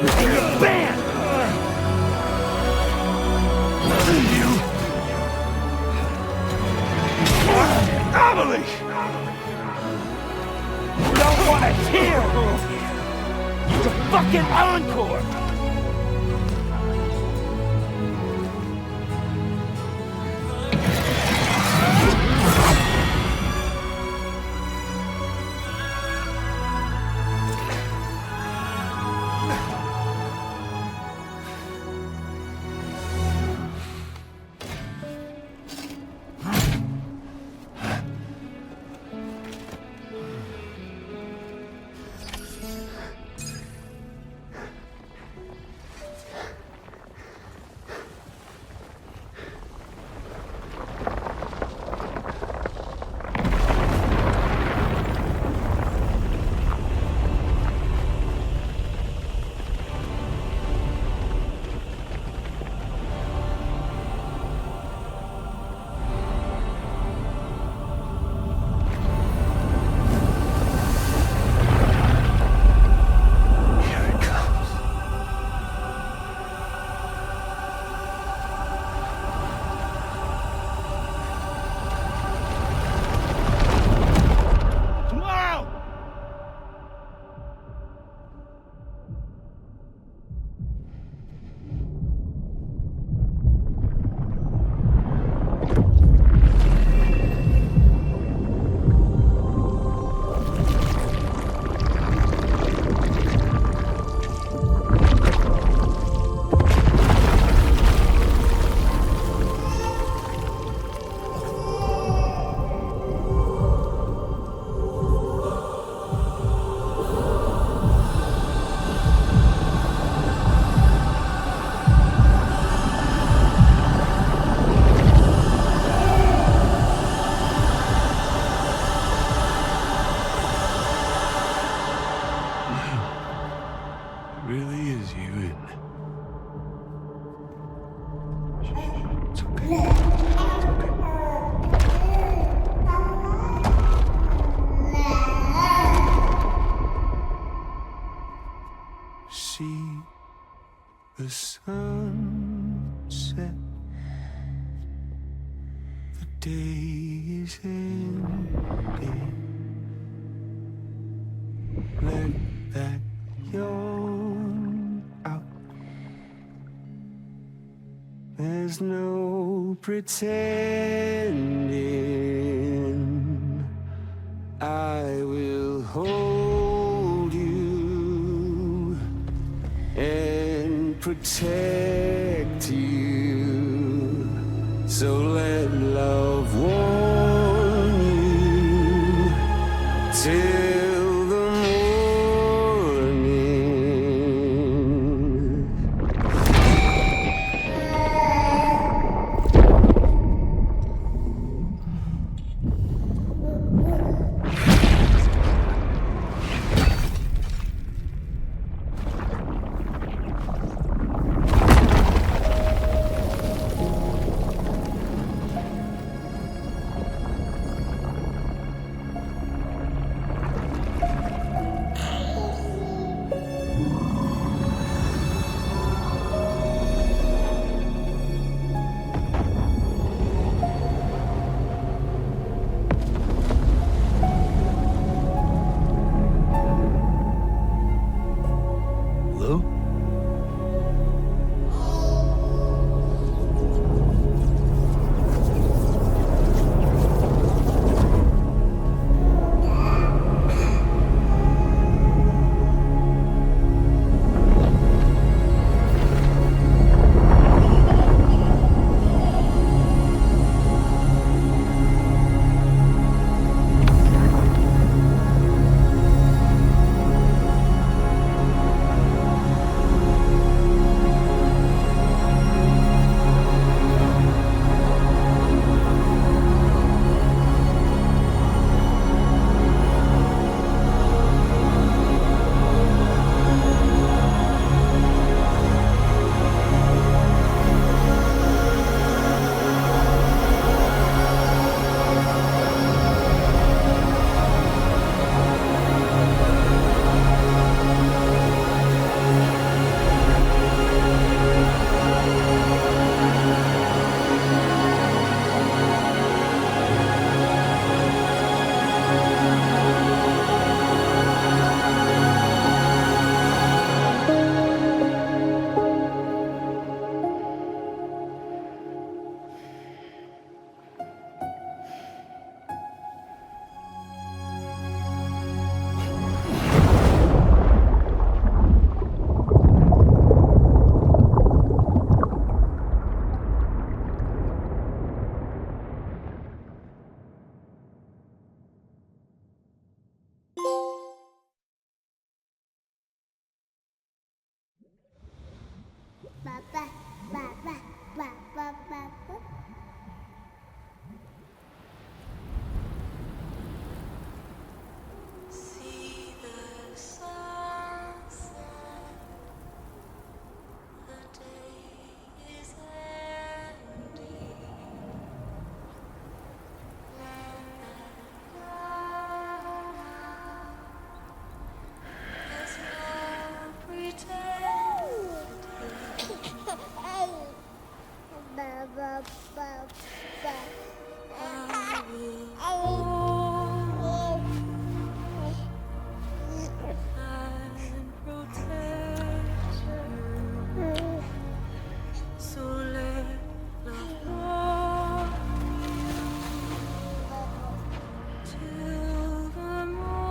And your band! You! Amelie! Don't want to hear the fucking encore! The sun set, the day is ending. Let that yawn out. There's no pretending. I will hold you and protect you. So let love warm you till the morning. See the sunset. The day is ending. There's no pretending. I will hold you and protect you. So let love walk you till the morning.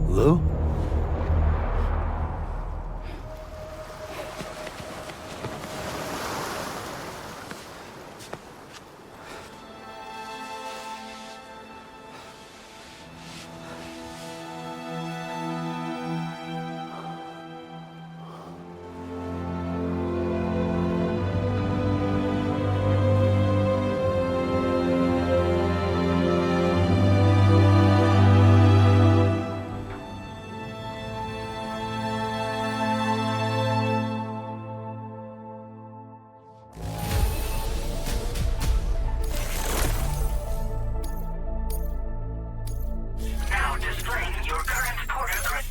Lou? Now displaying your current port address.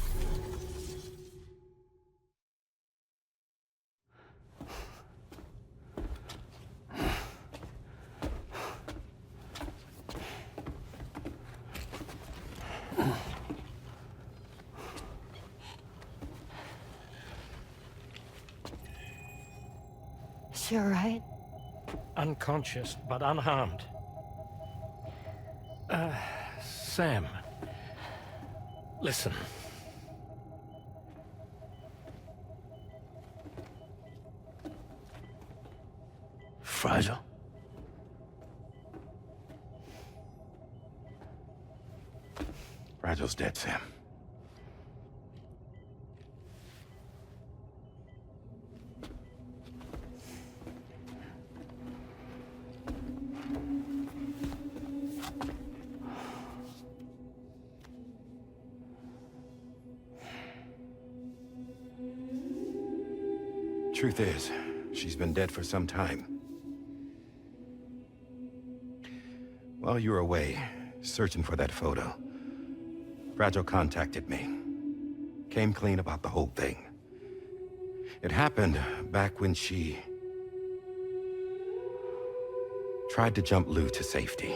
Is she all right? Unconscious, but unharmed. Sam. Listen. Fragile? Fragile's dead, Sam. Truth is, she's been dead for some time. While you were away, searching for that photo, Fragile contacted me. Came clean about the whole thing. It happened back when she tried to jump Lou to safety.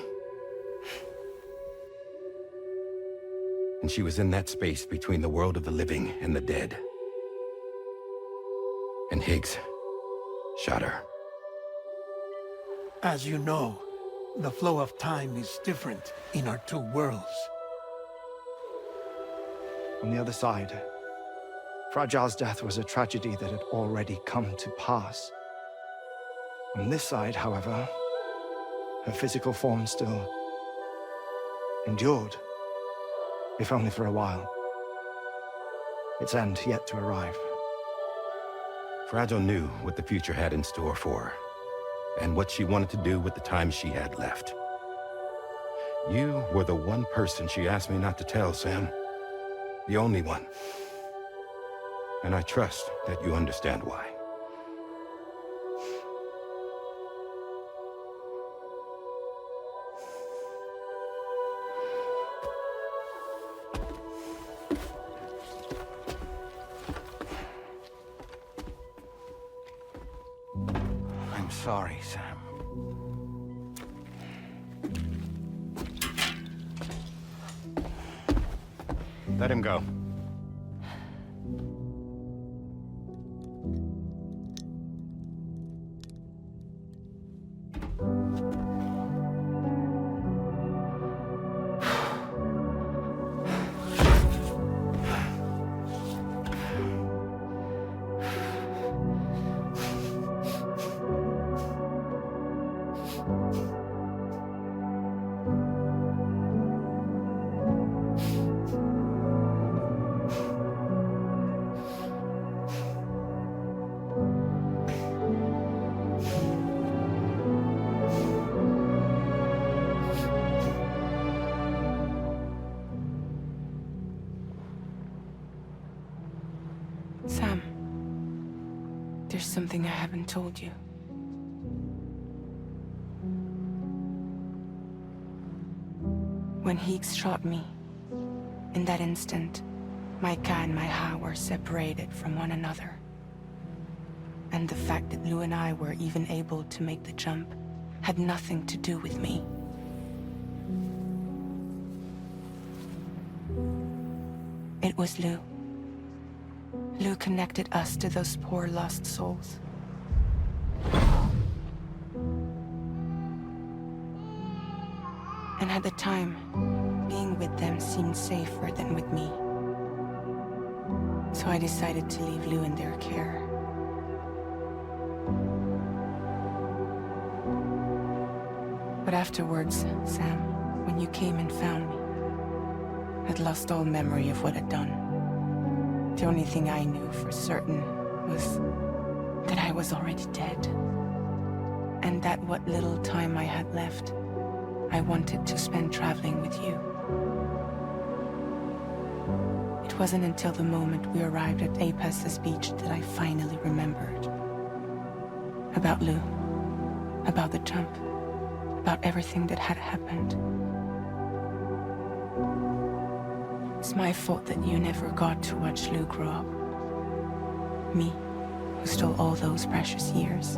And she was in that space between the world of the living and the dead. And Higgs shot her. As you know, the flow of time is different in our two worlds. On the other side, Fragile's death was a tragedy that had already come to pass. On this side, however, her physical form still endured, if only for a while. Its end yet to arrive. Fragile knew what the future had in store for her, and what she wanted to do with the time she had left. You were the one person she asked me not to tell, Sam. The only one. And I trust that you understand why. I'm sorry, Sam. Let him go. There's something I haven't told you. When Higgs shot me, in that instant, my Ka and my Ha were separated from one another. And the fact that Lu and I were even able to make the jump had nothing to do with me. It was Lu. Lu connected us to those poor lost souls. And at the time, being with them seemed safer than with me. So I decided to leave Lu in their care. But afterwards, Sam, when you came and found me, I'd lost all memory of what I'd done. The only thing I knew for certain was that I was already dead. And that what little time I had left, I wanted to spend traveling with you. It wasn't until the moment we arrived at Apes's beach that I finally remembered. About Lu, about the jump, about everything that had happened. It's my fault that you never got to watch Lu grow up. Me, who stole all those precious years.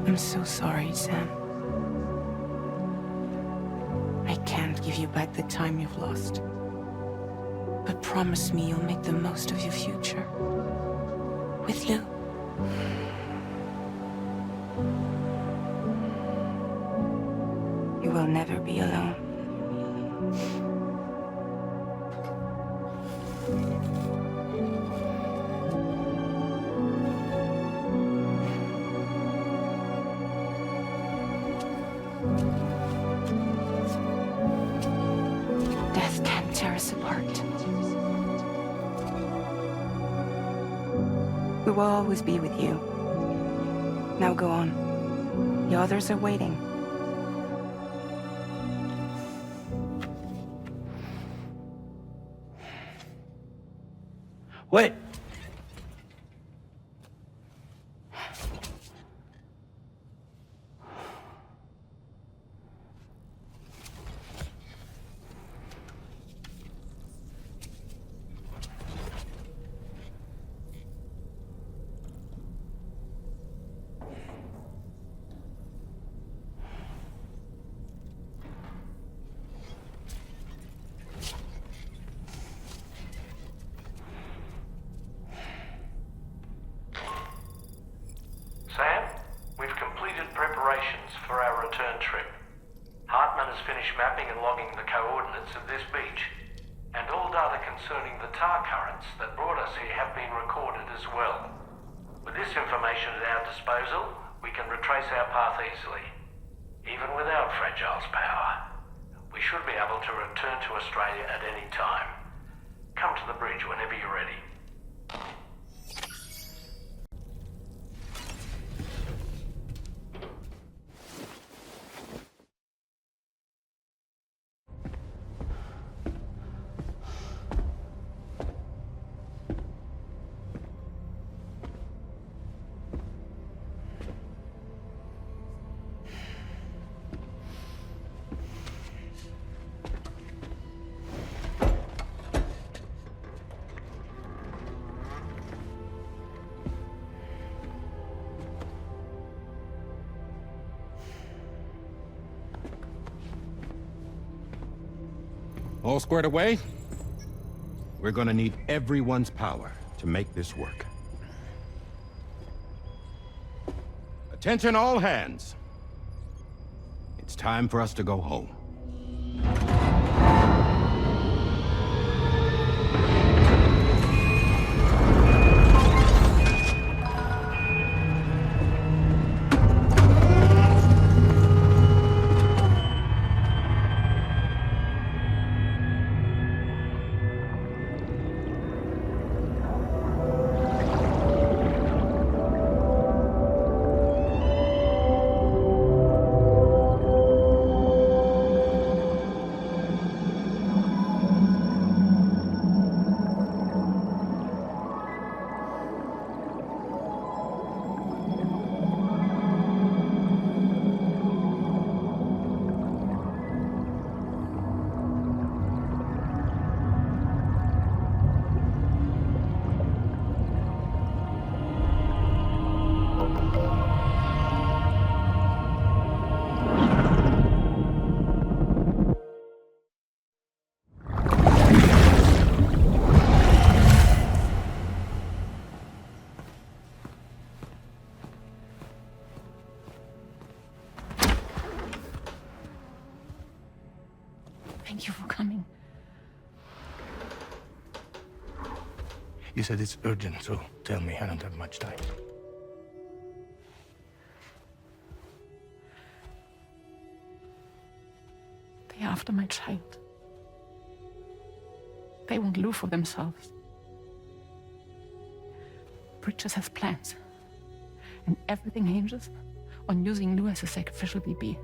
I'm so sorry, Sam. I can't give you back the time you've lost. But promise me you'll make the most of your future. With Lu. You will never be alone. Death can't tear us apart. We will always be with you. Now go on. The others are waiting. Wait! Sam, we've completed preparations for our return trip. Hartman has finished mapping and logging the coordinates of this beach, and all data concerning the tar currents that brought us here have been recorded as well. With this information at our disposal, we can retrace our path easily. Even without Fragile's power, we should be able to return to Australia at any time. Come to the bridge whenever you're ready. All squared away? We're gonna need everyone's power to make this work. Attention all hands. It's time for us to go home. Thank you for coming. You said it's urgent, so tell me, I don't have much time. They're after my child. They won't live for themselves. Bridges has plans, and everything hinges on using Lou as a sacrificial BB.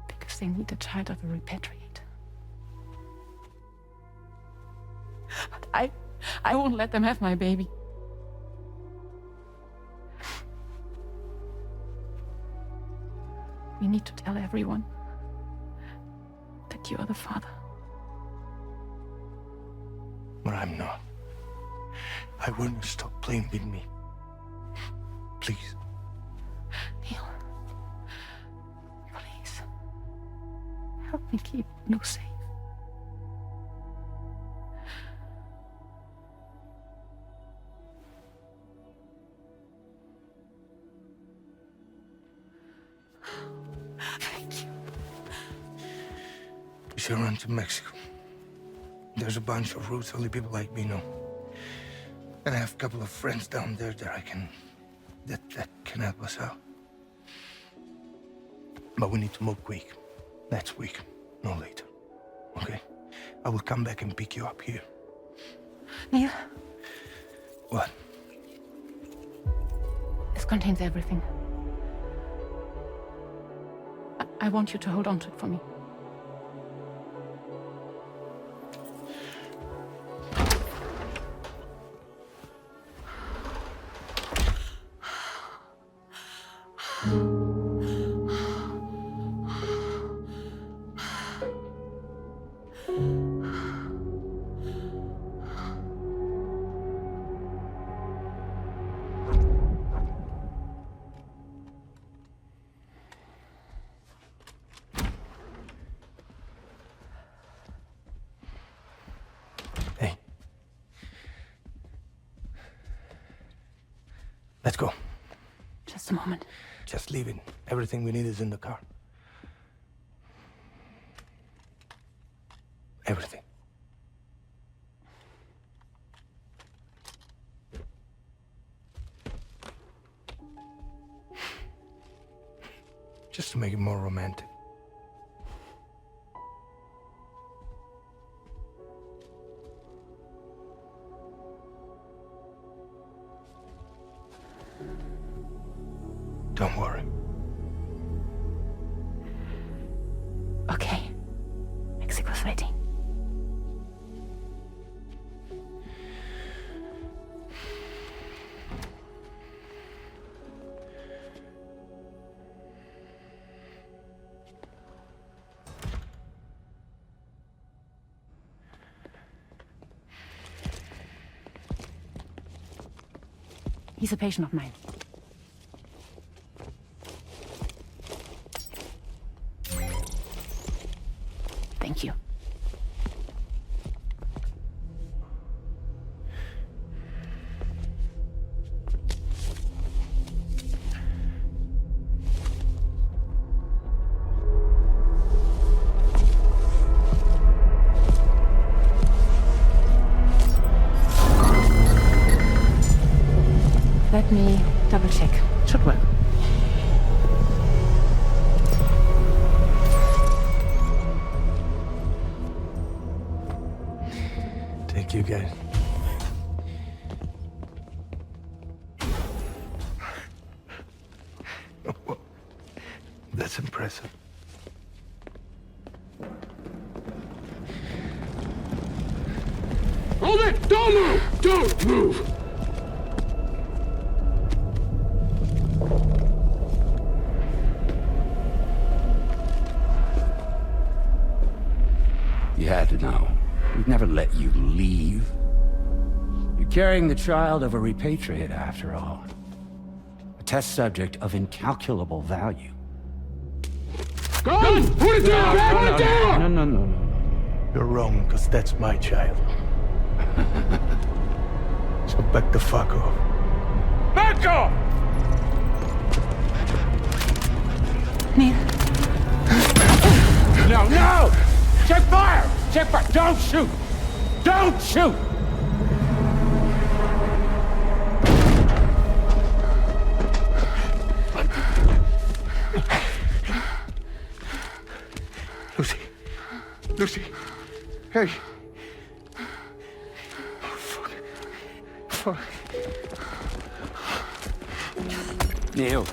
Because they need the child of a repatriate. But I won't let them have my baby. We need to tell everyone that you are the father. But I'm not. I want you to stop playing with me. Please. Neil. Please. Help me keep Lou safe. Thank you. We should run to Mexico. There's a bunch of routes only people like me know. And I have a couple of friends down there that can help us out. But we need to move quick. Next week, no later. Okay? I will come back and pick you up here. Neil. What? This contains everything. I want you to hold on to it for me. Let's go. Just a moment. Just leave it. Everything we need is in the car. Everything. Just to make it more romantic. Don't worry. Okay. Mexico's waiting. He's a patient of mine. Thank you. Let me double check. Should work. Thank you, guys. That's impressive. Hold it! Don't move! Don't move! You had to know. We'd never let you leave. You're carrying the child of a repatriate, after all. A test subject of incalculable value. Gun! Put it down! Put it down! No. You're wrong, because that's my child. So back the fuck off. Back off! Neil. No! Tipper, don't shoot! Don't shoot! Lucy. Lucy. Hey. Oh, fuck. Fuck. Neil.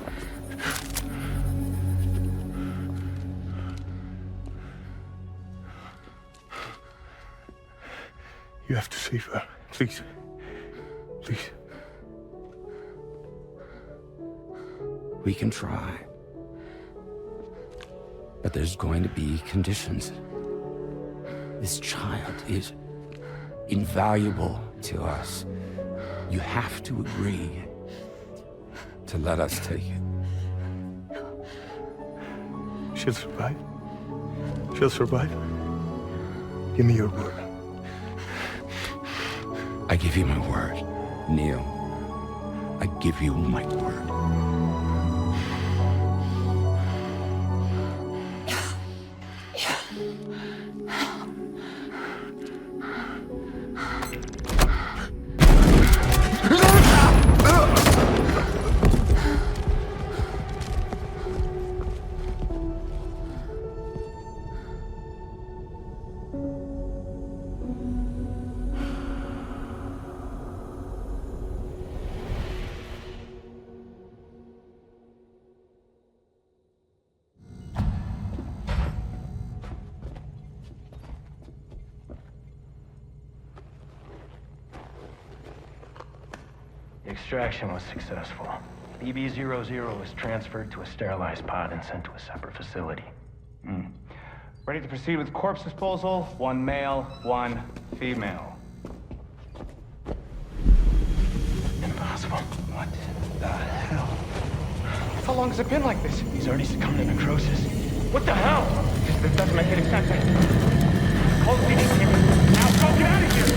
You have to save her. Please. Please. We can try. But there's going to be conditions. This child is invaluable to us. You have to agree to let us take it. She'll survive. She'll survive. Give me your word. I give you my word, Neil. I give you my word. The extraction was successful. BB-00 was transferred to a sterilized pod and sent to a separate facility. Ready to proceed with corpse disposal. 1 male, 1 female. Impossible. What the hell? How long has it been like this? He's already succumbed to necrosis. What the hell? This doesn't make any sense. Close the gatekeeper. Now go get out of here!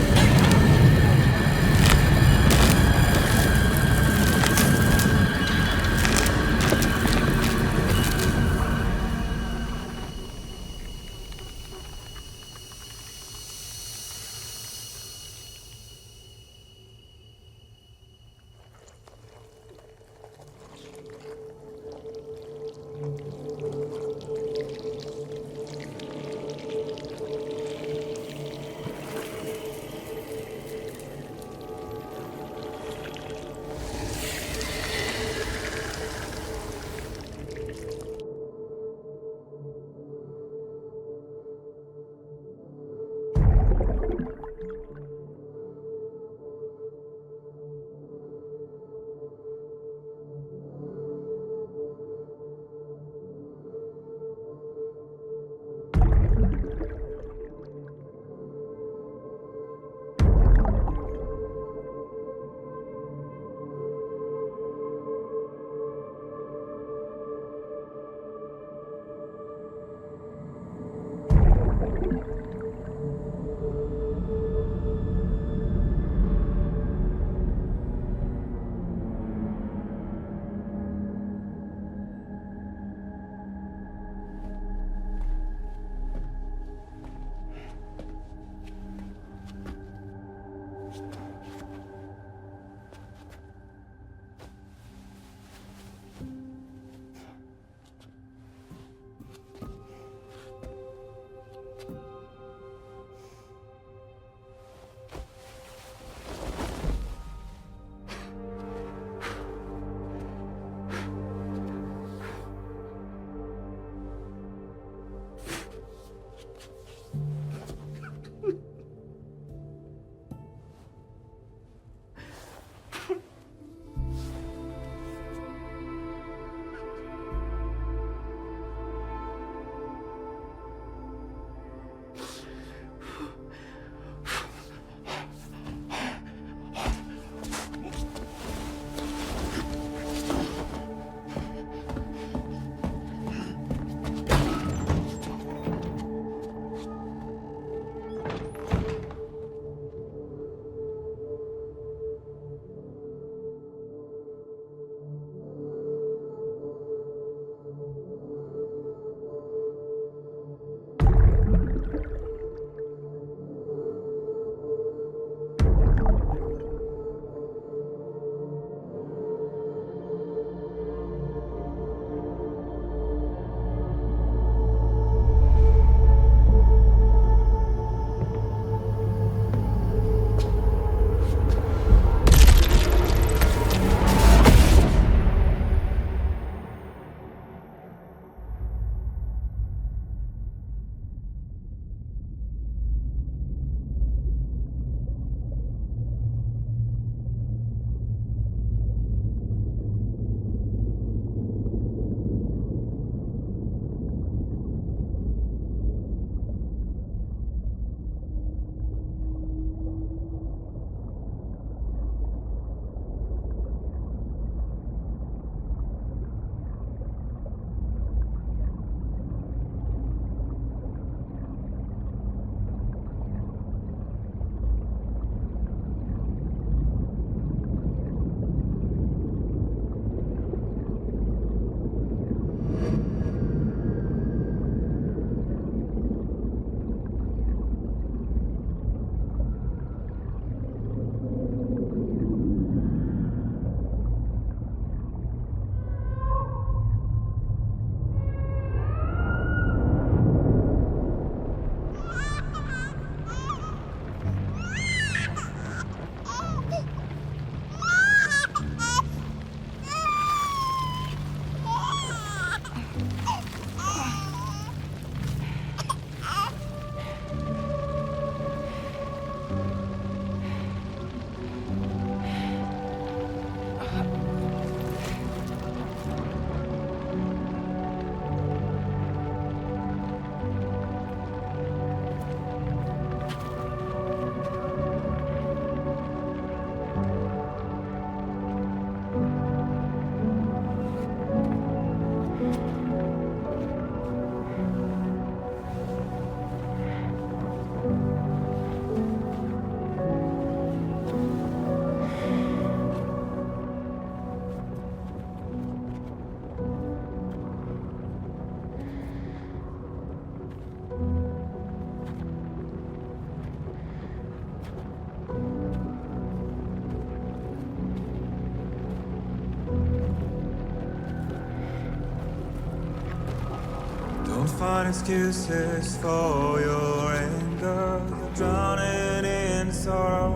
find excuses for your anger. You're drowning in sorrow.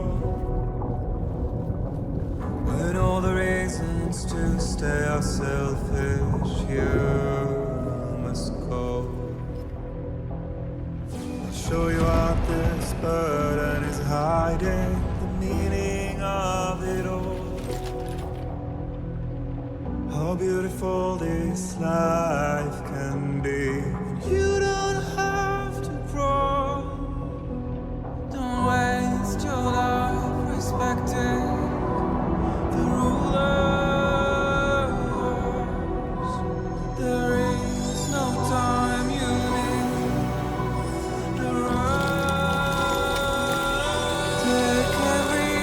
When all the reasons to stay are selfish, you must go. I'll show you out this burden is hiding the meaning of it all. How beautiful this life can be. You don't have to grow. Don't waste your life respecting the rulers. There is no time you need to run. Take every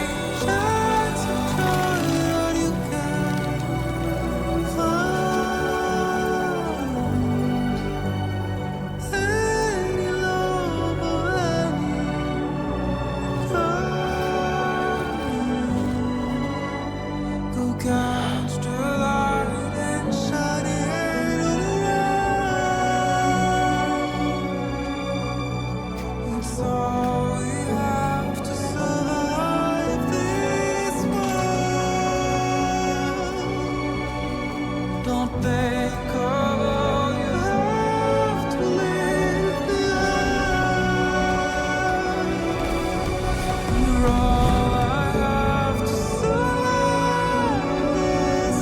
chance and try what you can find. Any love or any find. Go catch the light and shine it all around. It's all we have to survive this world. Don't think of all you have to leave behind. You're all I have to survive this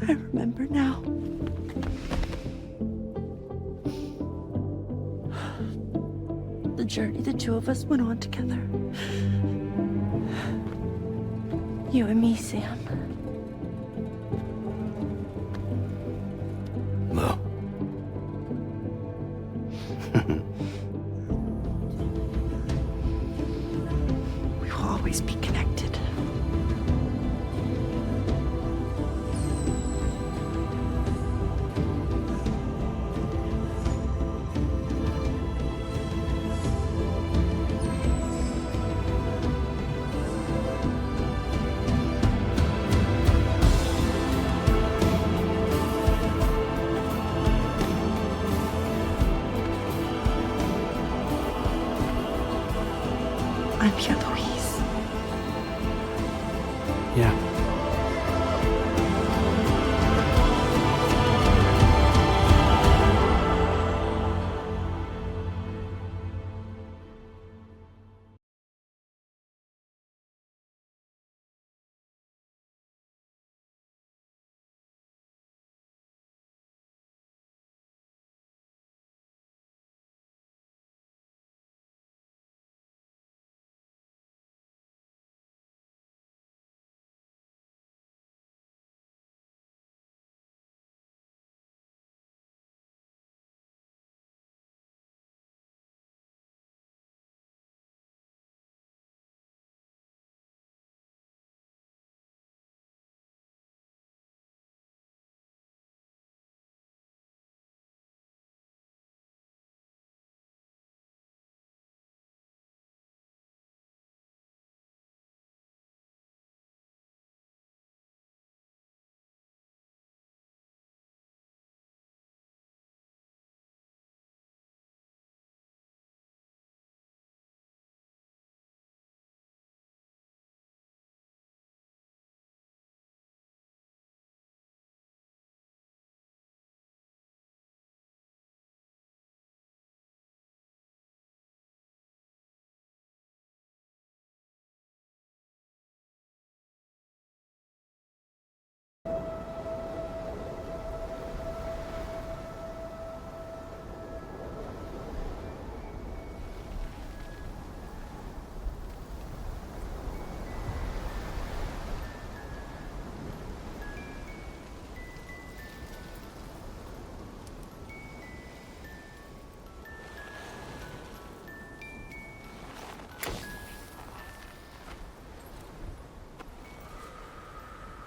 I remember now. The journey the two of us went on together. You and me, Sam. No. We will always be connected. Yeah.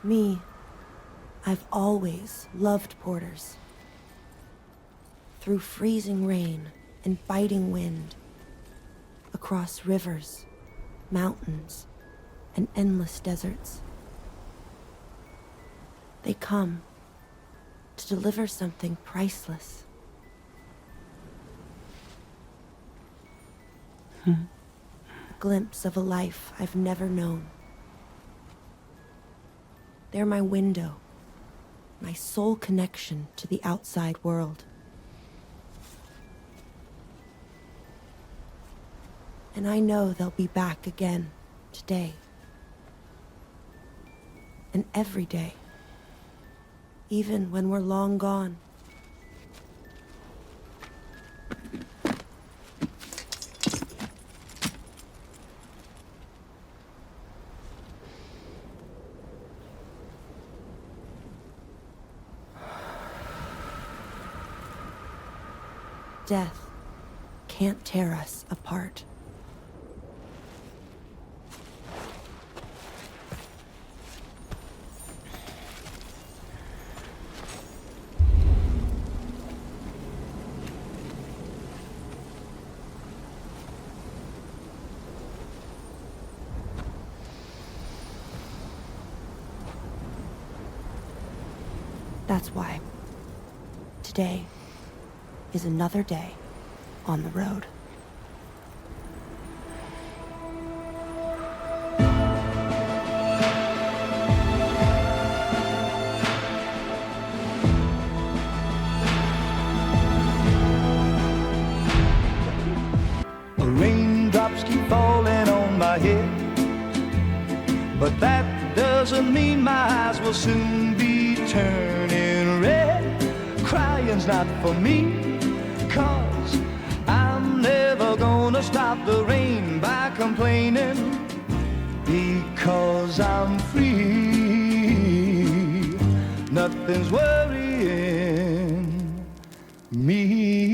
Me, I've always loved porters. Through freezing rain and biting wind, across rivers, mountains, and endless deserts. They come to deliver something priceless. A glimpse of a life I've never known. They're my window, my sole connection to the outside world. And I know they'll be back again today. And every day. Even when we're long gone. Death can't tear us apart. That's why today is another day on the road. Raindrops keep falling on my head, but that doesn't mean my eyes will soon be turning red. Crying's not for me, 'cause I'm never gonna stop the rain by complaining, because I'm free. Nothing's worrying me.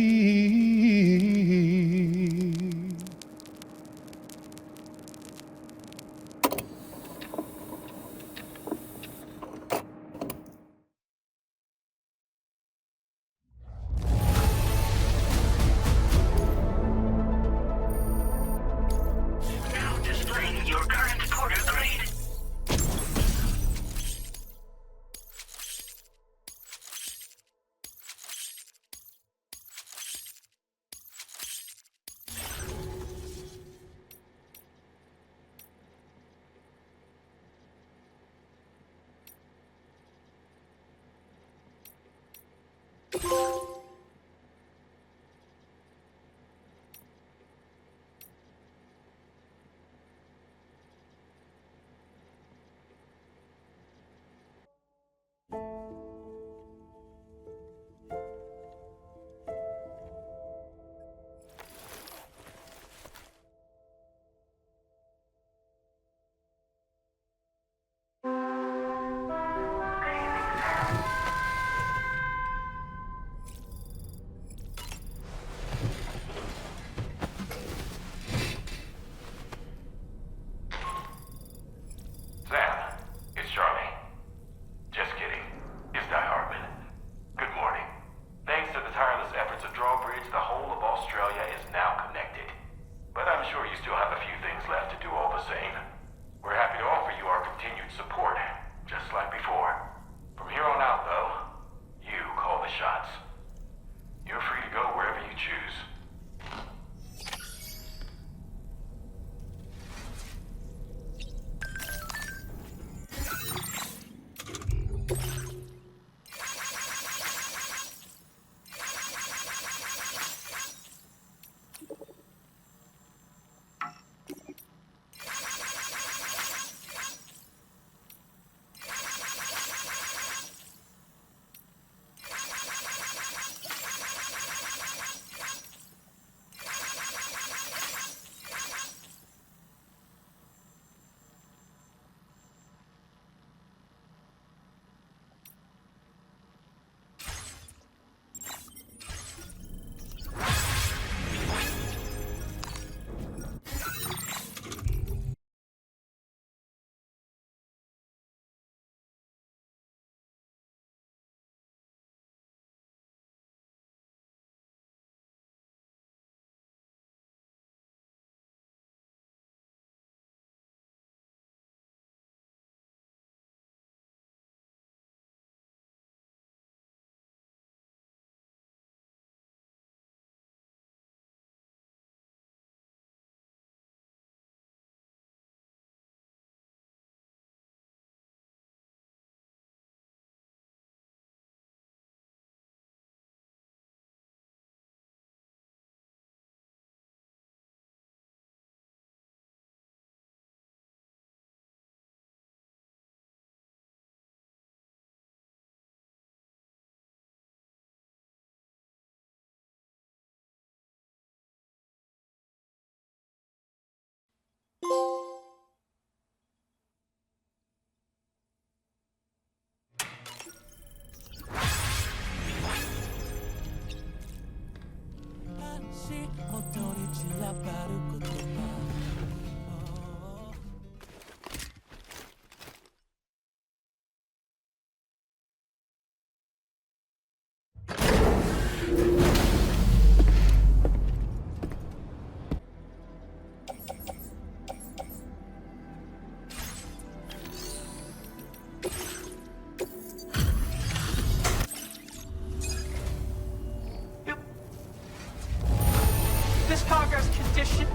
This cargo's condition.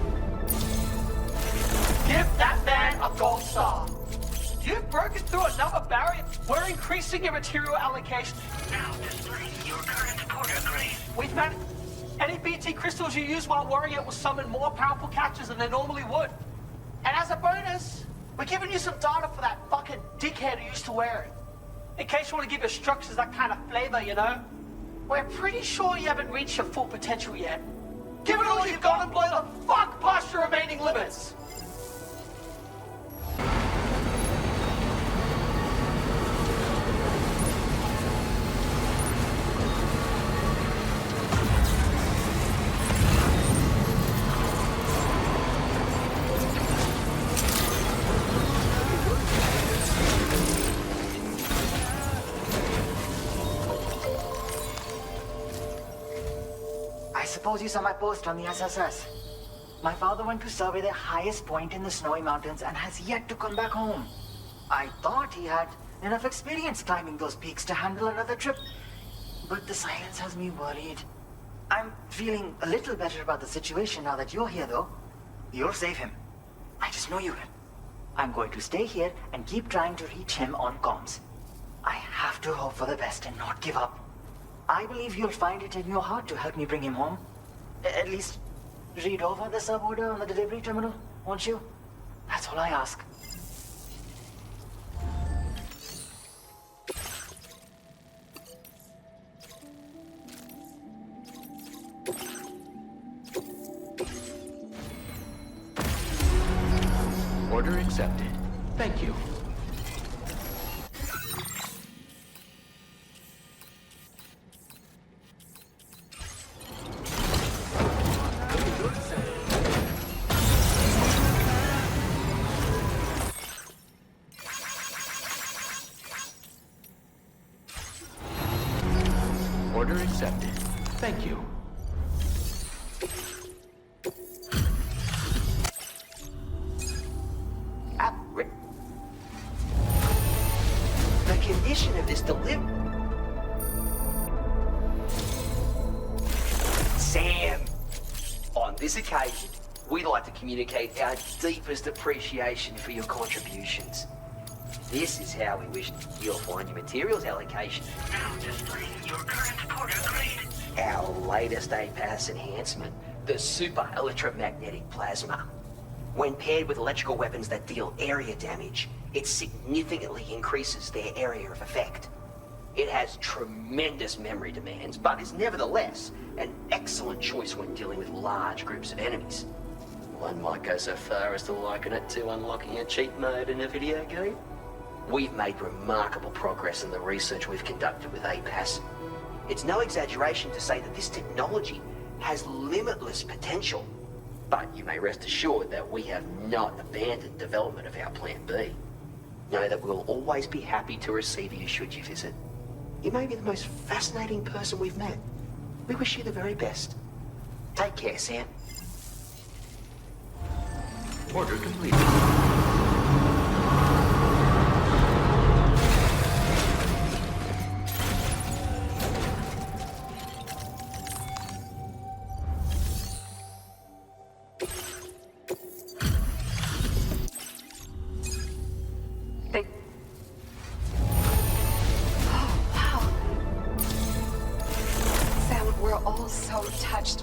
Give that man a gold star. You've broken through another barrier. We're increasing your material allocation. Now display your current order grade. We've managed. Any BT crystals you use while worrying it will summon more powerful catches than they normally would. And as a bonus, we're giving you some data for that fucking dickhead who used to wear it. In case you want to give your structures that kind of flavor, you know? We're pretty sure you haven't reached your full potential yet. Give it all you've got and blow the fuck past your remaining limits! Suppose you saw my post on the SSS. My father went to survey the highest point in the snowy mountains and has yet to come back home. I thought he had enough experience climbing those peaks to handle another trip, but the silence has me worried. I'm feeling a little better about the situation now that you're here, though. You'll save him. I just know you will. I'm going to stay here and keep trying to reach him on comms. I have to hope for the best and not give up. I believe you'll find it in your heart to help me bring him home. At least, read over the sub-order on the delivery terminal, won't you? That's all I ask. Order accepted. Thank you. Order accepted. Thank you. The condition of this delivery... Sam! On this occasion, we'd like to communicate our deepest appreciation for your contributions. This is how we wish you'll find your materials allocation. Our latest APAS enhancement, the super electromagnetic plasma. When paired with electrical weapons that deal area damage, it significantly increases their area of effect. It has tremendous memory demands, but is nevertheless an excellent choice when dealing with large groups of enemies. One might go so far as to liken it to unlocking a cheat mode in a video game. We've made remarkable progress in the research we've conducted with APAS. It's no exaggeration to say that this technology has limitless potential, but you may rest assured that we have not abandoned development of our Plan B. Know that we'll always be happy to receive you should you visit. You may be the most fascinating person we've met. We wish you the very best. Take care, Sam. Order complete.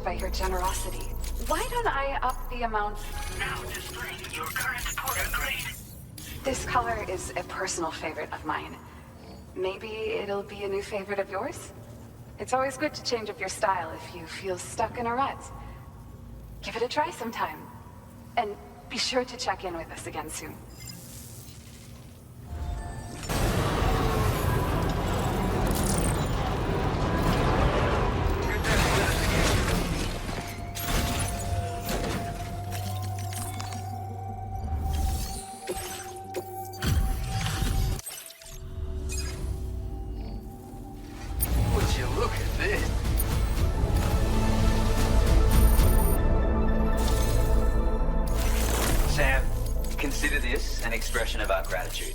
By your generosity. Why don't I up the amount? Now displaying your current order grade. This color is a personal favorite of mine. Maybe it'll be a new favorite of yours? It's always good to change up your style if you feel stuck in a rut. Give it a try sometime. And be sure to check in with us again soon. Of our gratitude.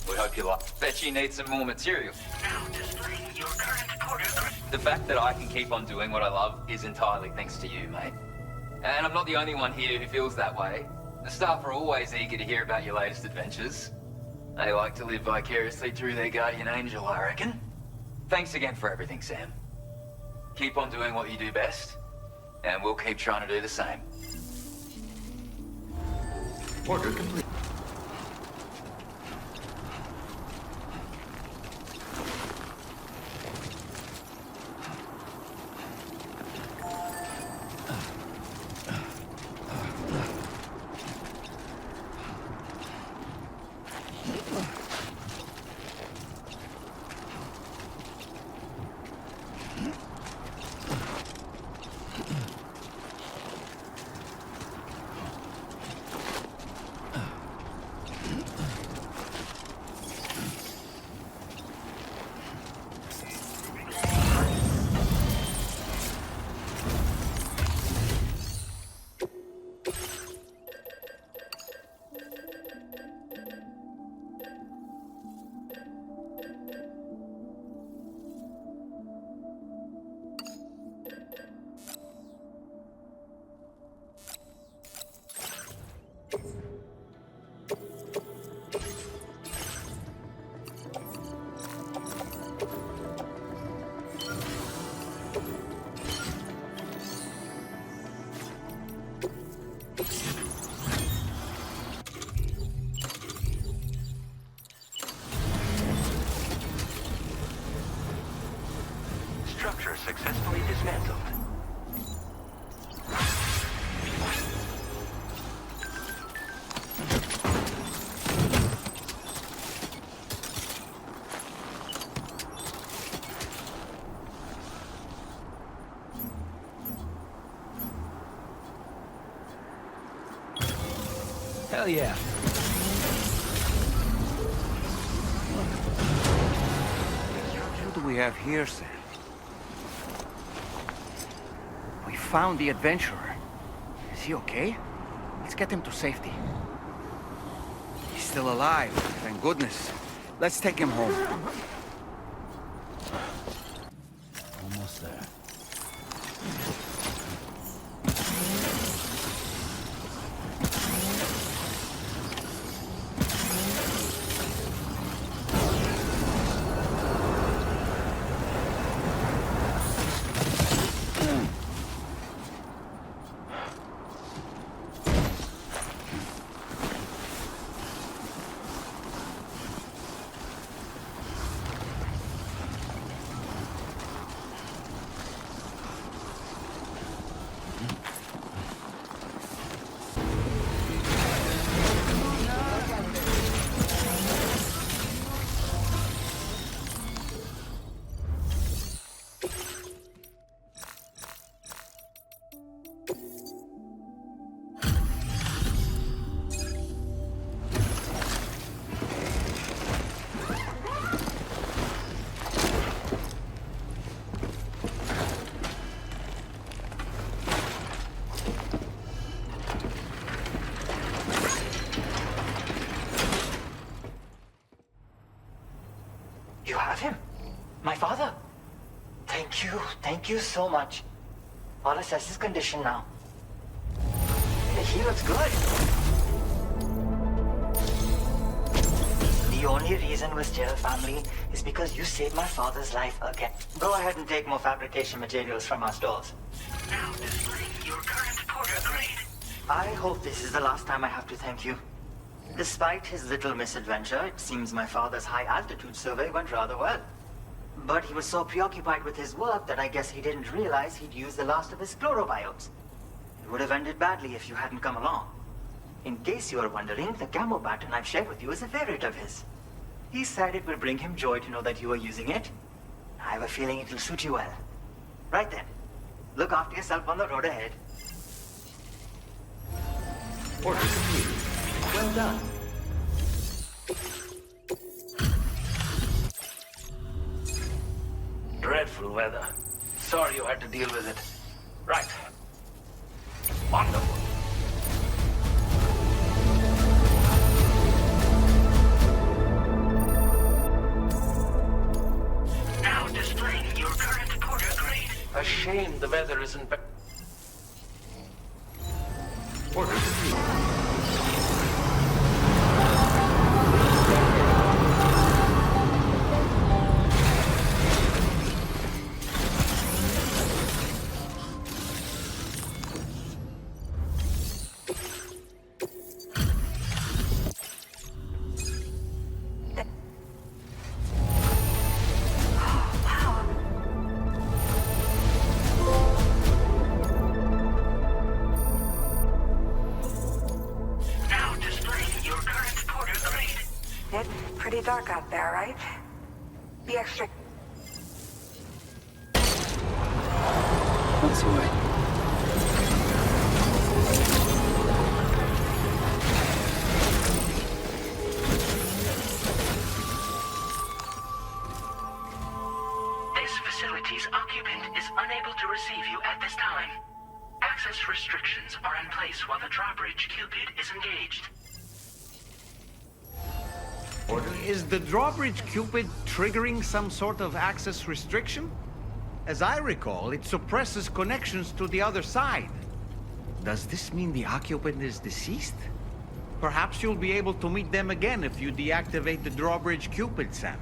We hope you like. Bet you need some more material. The fact that I can keep on doing what I love is entirely thanks to you, mate. And I'm not the only one here who feels that way. The staff are always eager to hear about your latest adventures. They like to live vicariously through their guardian angel, I reckon. Thanks again for everything, Sam. Keep on doing what you do best, and we'll keep trying to do the same. Order complete. Hell yeah. What do we have here, Sam? We found the adventurer. Is he okay? Let's get him to safety. He's still alive, thank goodness. Let's take him home. Almost there. You have him? My father? Thank you so much. I'll assess his condition now. He looks good. The only reason we're still a family is because you saved my father's life again. Go ahead and take more fabrication materials from our stores. Now displaying your current porter grade. I hope this is the last time I have to thank you. Despite his little misadventure, it seems my father's high-altitude survey went rather well. But he was so preoccupied with his work that I guess he didn't realize he'd used the last of his chlorobiotes. It would have ended badly if you hadn't come along. In case you are wondering, the camo pattern I've shared with you is a favorite of his. He said it will bring him joy to know that you are using it. I have a feeling it will suit you well. Right then. Look after yourself on the road ahead. Order complete. Well done. Dreadful weather. Sorry you had to deal with it. Right. Wonderful. Now displaying your current porter grade. A shame the weather isn't better. Order complete. Pretty dark out there, right? Be extra... What's your... This facility's occupant is unable to receive you at this time. Access restrictions are in place while the drawbridge Cupid is engaged. Is the drawbridge Cupid triggering some sort of access restriction? As I recall, it suppresses connections to the other side. Does this mean the occupant is deceased? Perhaps you'll be able to meet them again if you deactivate the drawbridge Cupid, Sam.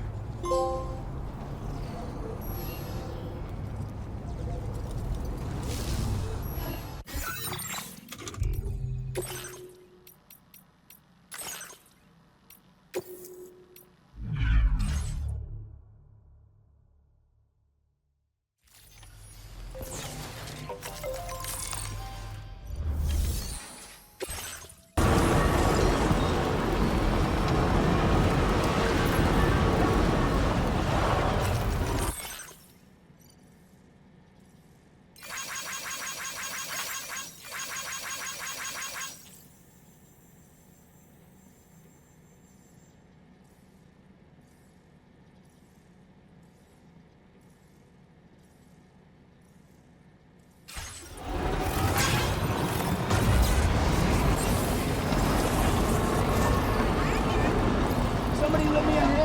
Somebody lend me a hand!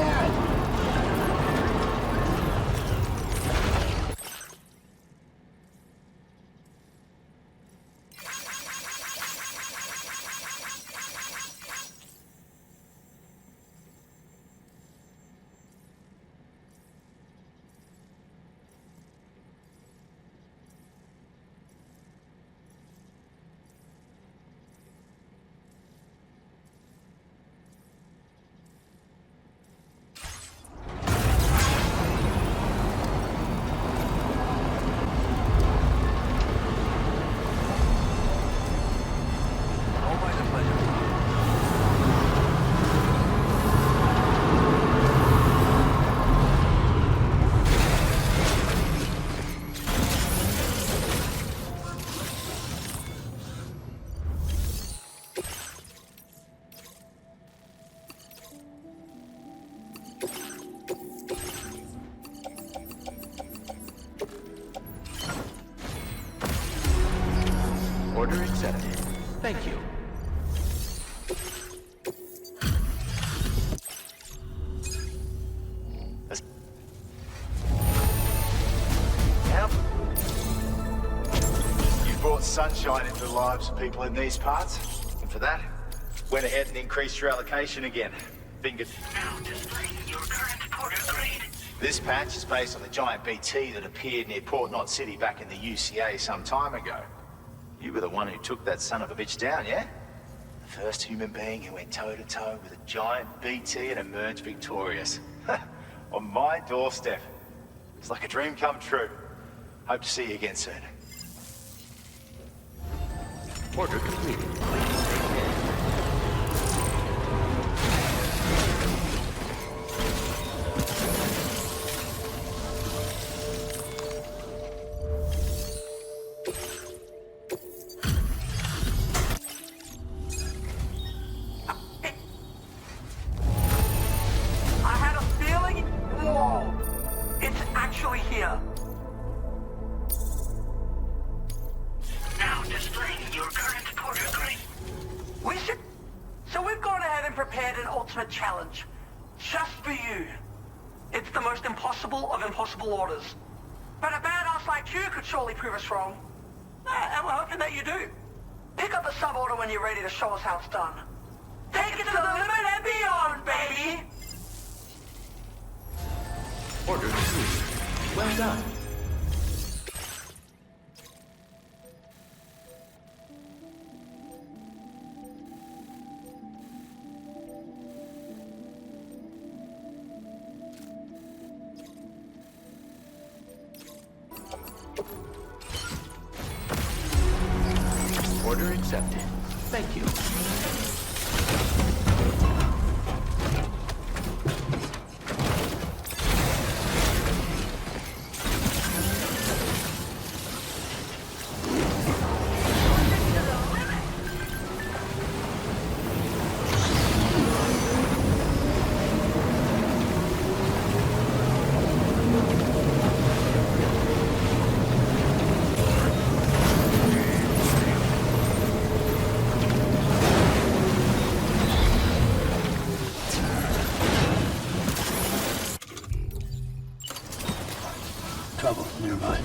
Order accepted. Thank you. You brought sunshine into the lives of people in these parts, and for that, went ahead and increased your allocation again. Fingered. Now displaying your current porter grade. This patch is based on the giant BT that appeared near Port Knot City back in the UCA some time ago. You were the one who took that son of a bitch down, yeah? The first human being who went toe-to-toe with a giant BT and emerged victorious. On my doorstep. It's like a dream come true. Hope to see you again soon. Order completed. Challenge. Just for you. It's the most impossible of impossible orders. But a badass like you could surely prove us wrong. And we're hoping that you do. Pick up the sub-order when you're ready to show us how it's done. Take it to the limit and beyond, baby! Order completed. Well done. Order accepted. Thank you. Trouble nearby.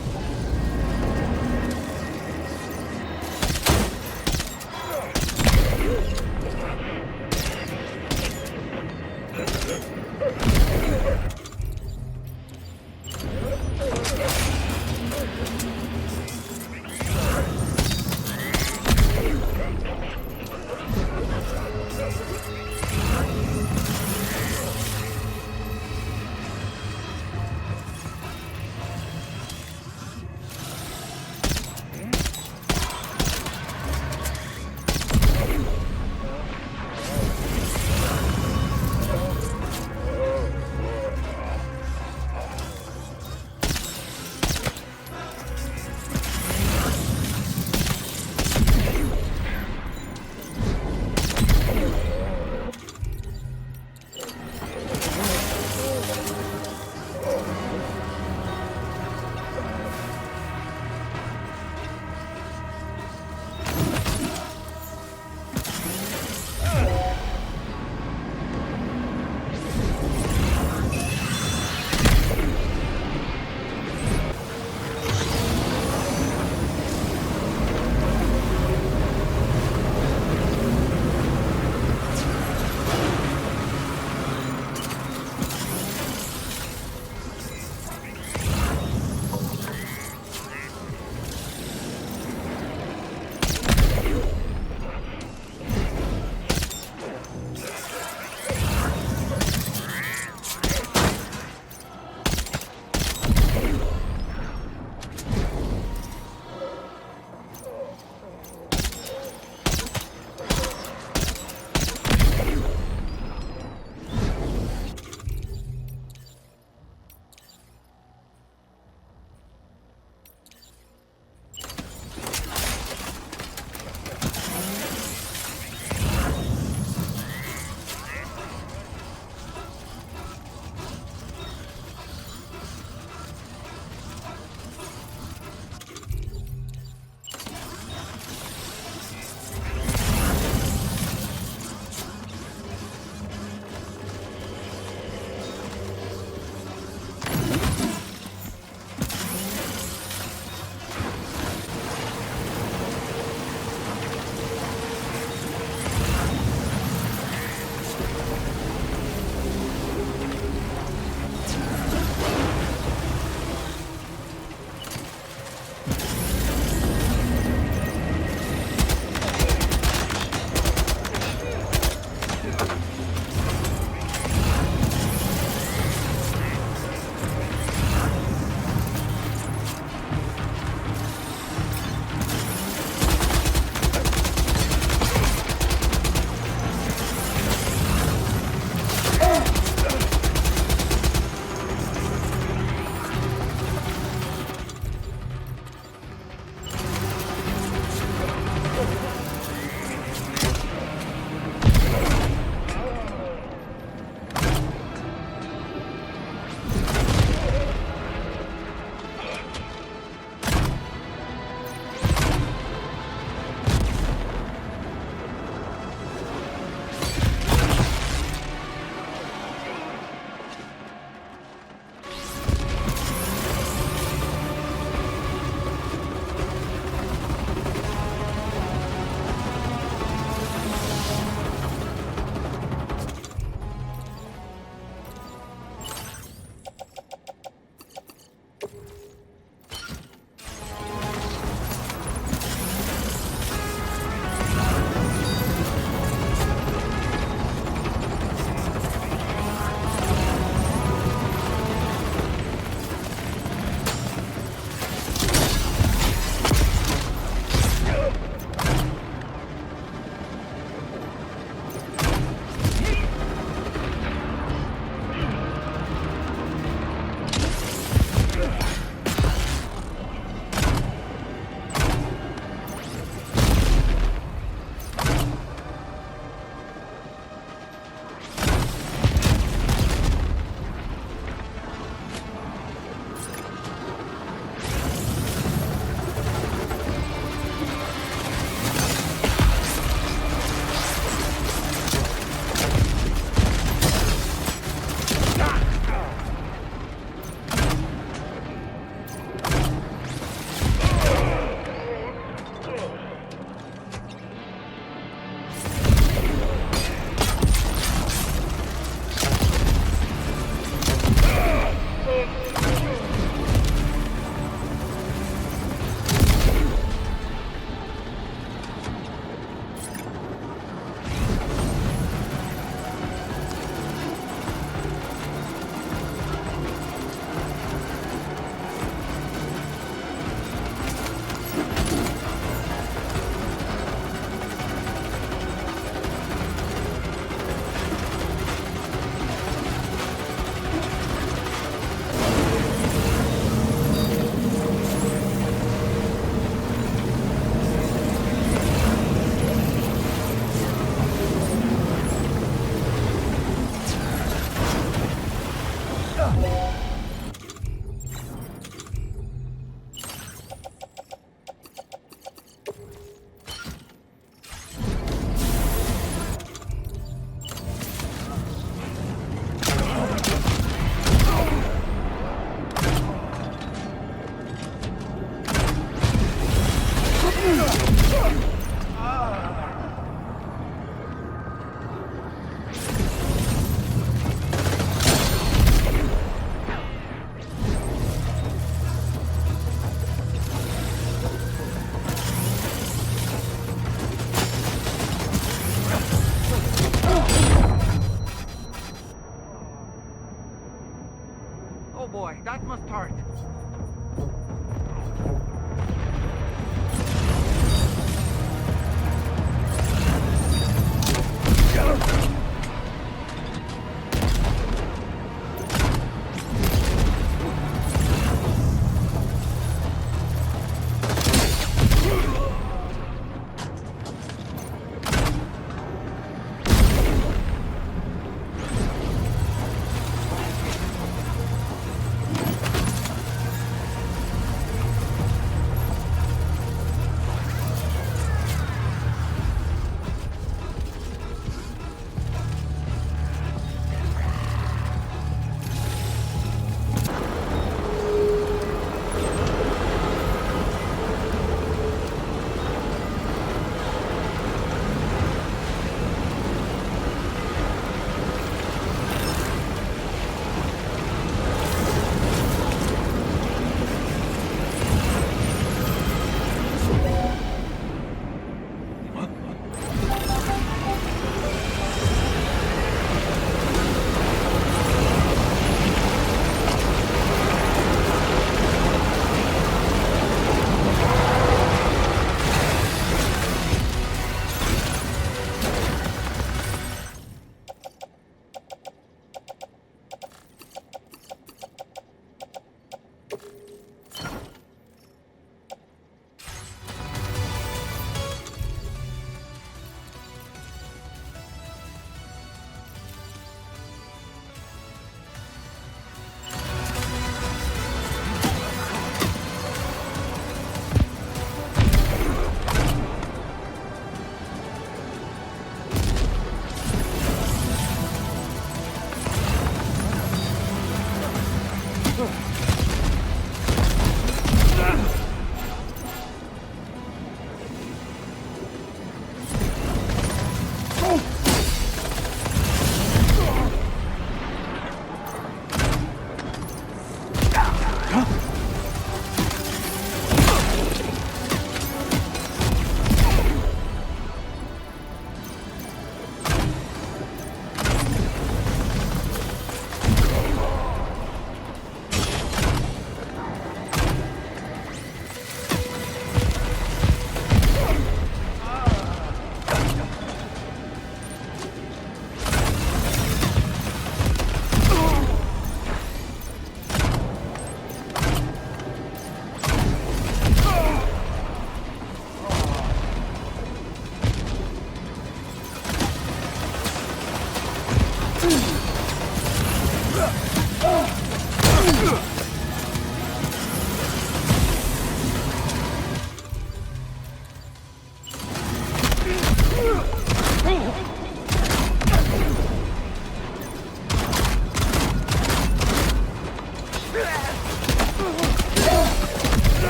boy. That must hurt.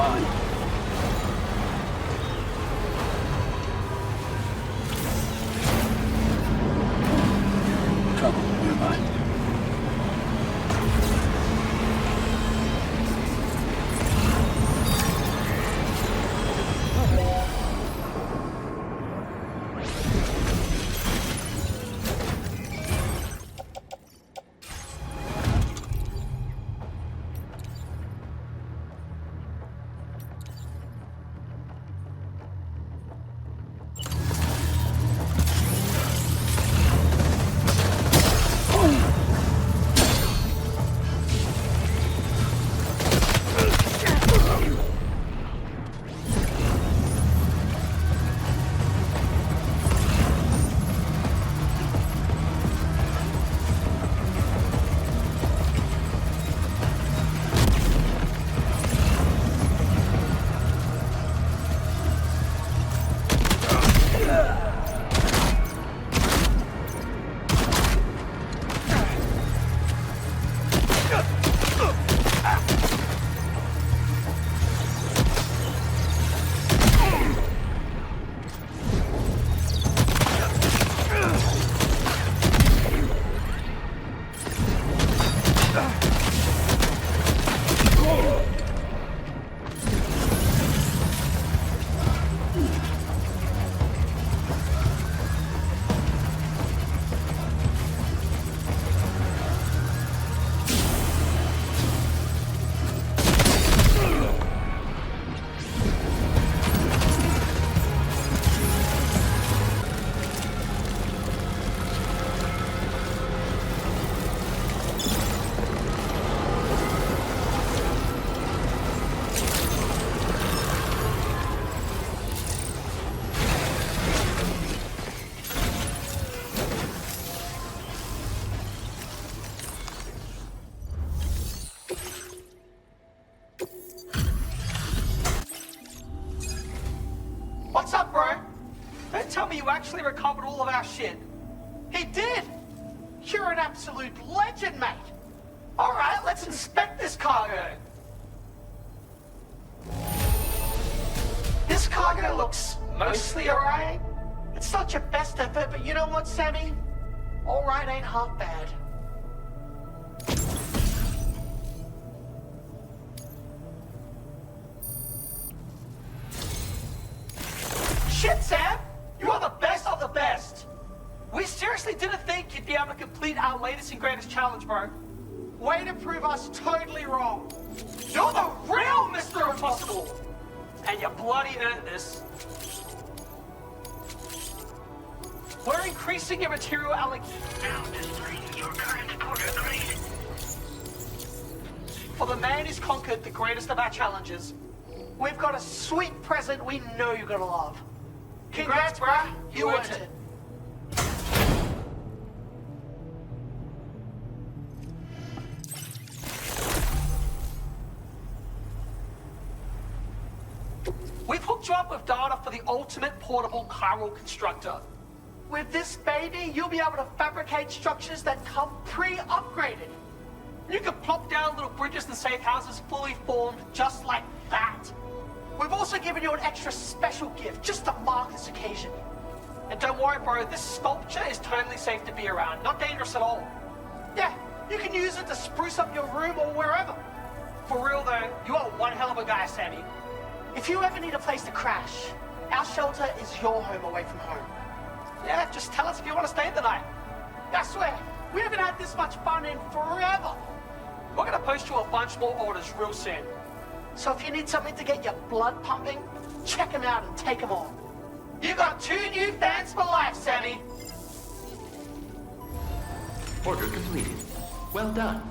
on. Trouble nearby. What's up, bro? Don't tell me you actually recovered all of our shit. He did! You're an absolute legend, mate! Alright, let's inspect this cargo. This cargo looks mostly alright. It's not your best effort, but you know what, Sammy? Alright ain't half bad. Shit, Sam! You are the best of the best! We seriously didn't think you'd be able to complete our latest and greatest challenge, bro. Way to prove us totally wrong. You're the real Mr. Impossible! And you bloody earned this. We're increasing your material allocation. Now displaying your current porter grade. For the man who's conquered the greatest of our challenges, we've got a sweet present we know you're gonna love. Congrats, bruh. You earned it. We've hooked you up with data for the ultimate portable chiral constructor. With this baby, you'll be able to fabricate structures that come pre-upgraded. You can plop down little bridges and safe houses fully formed just like that. We've also given you an extra special gift just to mark this occasion. And don't worry, bro, this sculpture is totally safe to be around, not dangerous at all. Yeah, you can use it to spruce up your room or wherever. For real though, you are one hell of a guy, Sammy. If you ever need a place to crash, our shelter is your home away from home. Yeah, just tell us if you want to stay the night. I swear, we haven't had this much fun in forever. We're gonna post you a bunch more orders real soon. So if you need something to get your blood pumping, check them out and take them on. You got 2 new fans for life, Sammy. Order completed. Well done.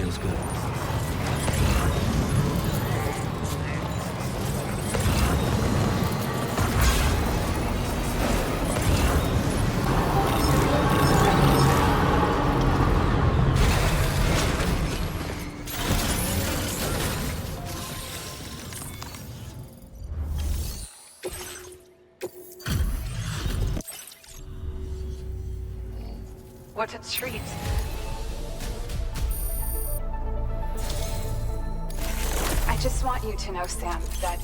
feels good. What a treat. I just want you to know, Sam, that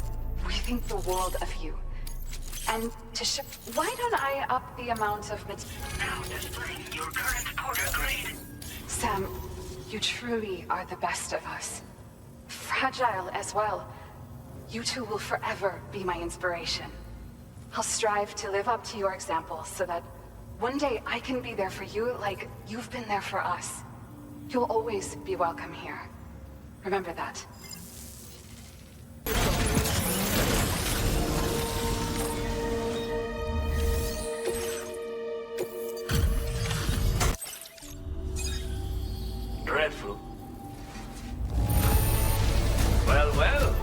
we think the world of you. And to ship, why don't I up the amount of now displaying your current porter grade? Sam, you truly are the best of us. Fragile as well. You two will forever be my inspiration. I'll strive to live up to your example so that one day I can be there for you like you've been there for us. You'll always be welcome here. Remember that. Dreadful. Well.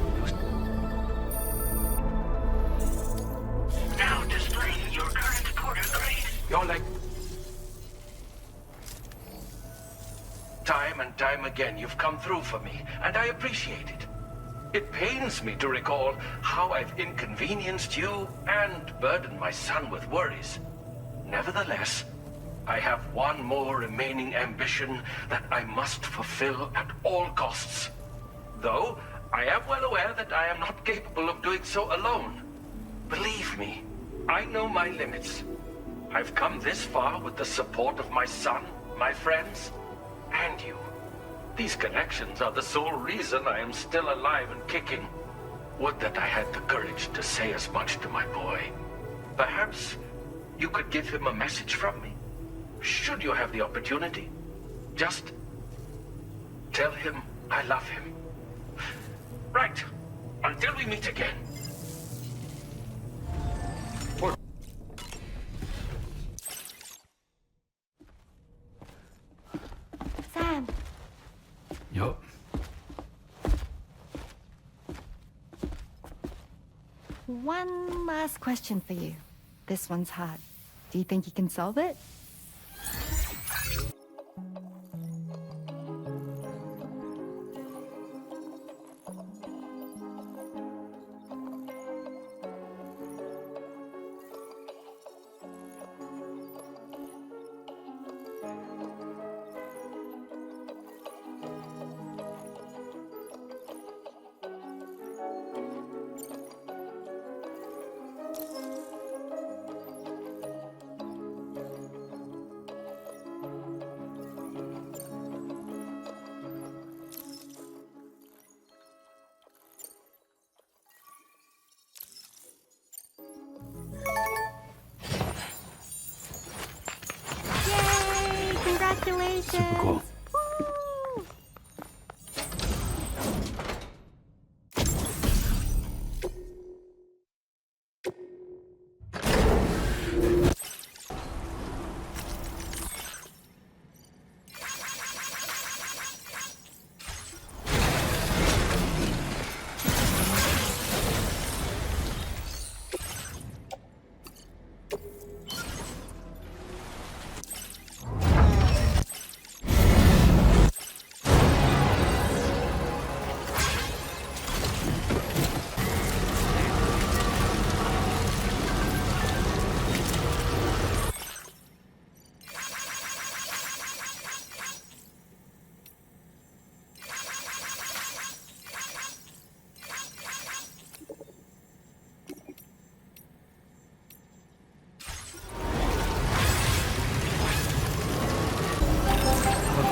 Now displaying your current porter grade. You're like... Time and time again, you've come through for me, and I appreciate it. It pains me to recall how I've inconvenienced you and burdened my son with worries. Nevertheless, I have one more remaining ambition that I must fulfill at all costs. Though, I am well aware that I am not capable of doing so alone. Believe me, I know my limits. I've come this far with the support of my son, my friends, and you. These connections are the sole reason I am still alive and kicking. Would that I had the courage to say as much to my boy. Perhaps you could give him a message from me. Should you have the opportunity, just tell him I love him. Right. Until we meet again. Sam. Yup. One last question for you. This one's hard. Do you think you can solve it? Congratulations! Super cool. Woo!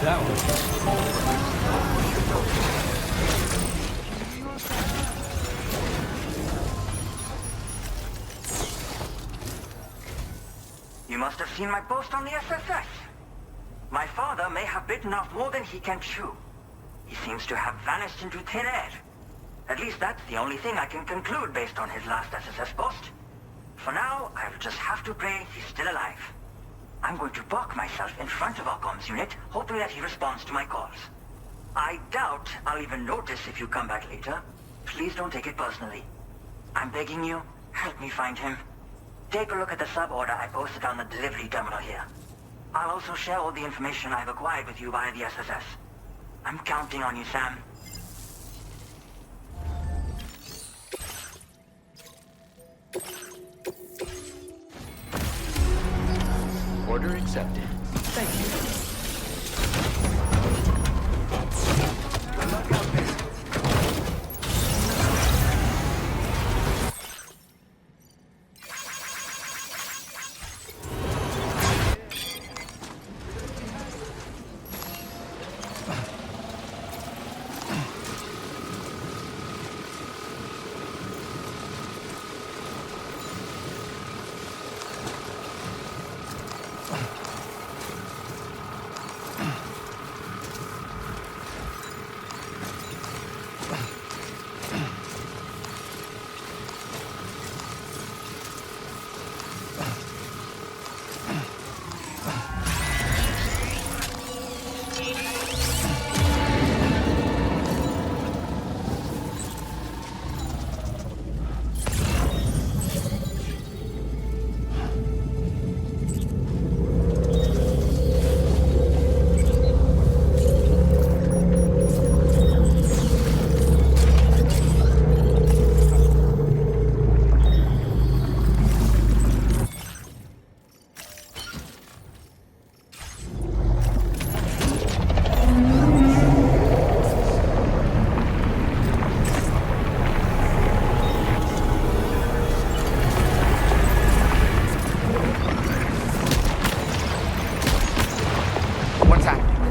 That one. You must have seen my post on the SSS. My father may have bitten off more than he can chew. He seems to have vanished into thin air. At least that's the only thing I can conclude based on his last SSS post. For now, I'll just have to pray he's still alive. I'm going to park myself in front of our comms unit, hoping that he responds to my calls. I doubt I'll even notice if you come back later. Please don't take it personally. I'm begging you, help me find him. Take a look at the sub-order I posted on the delivery terminal here. I'll also share all the information I've acquired with you via the SSS. I'm counting on you, Sam. Order accepted. Thank you.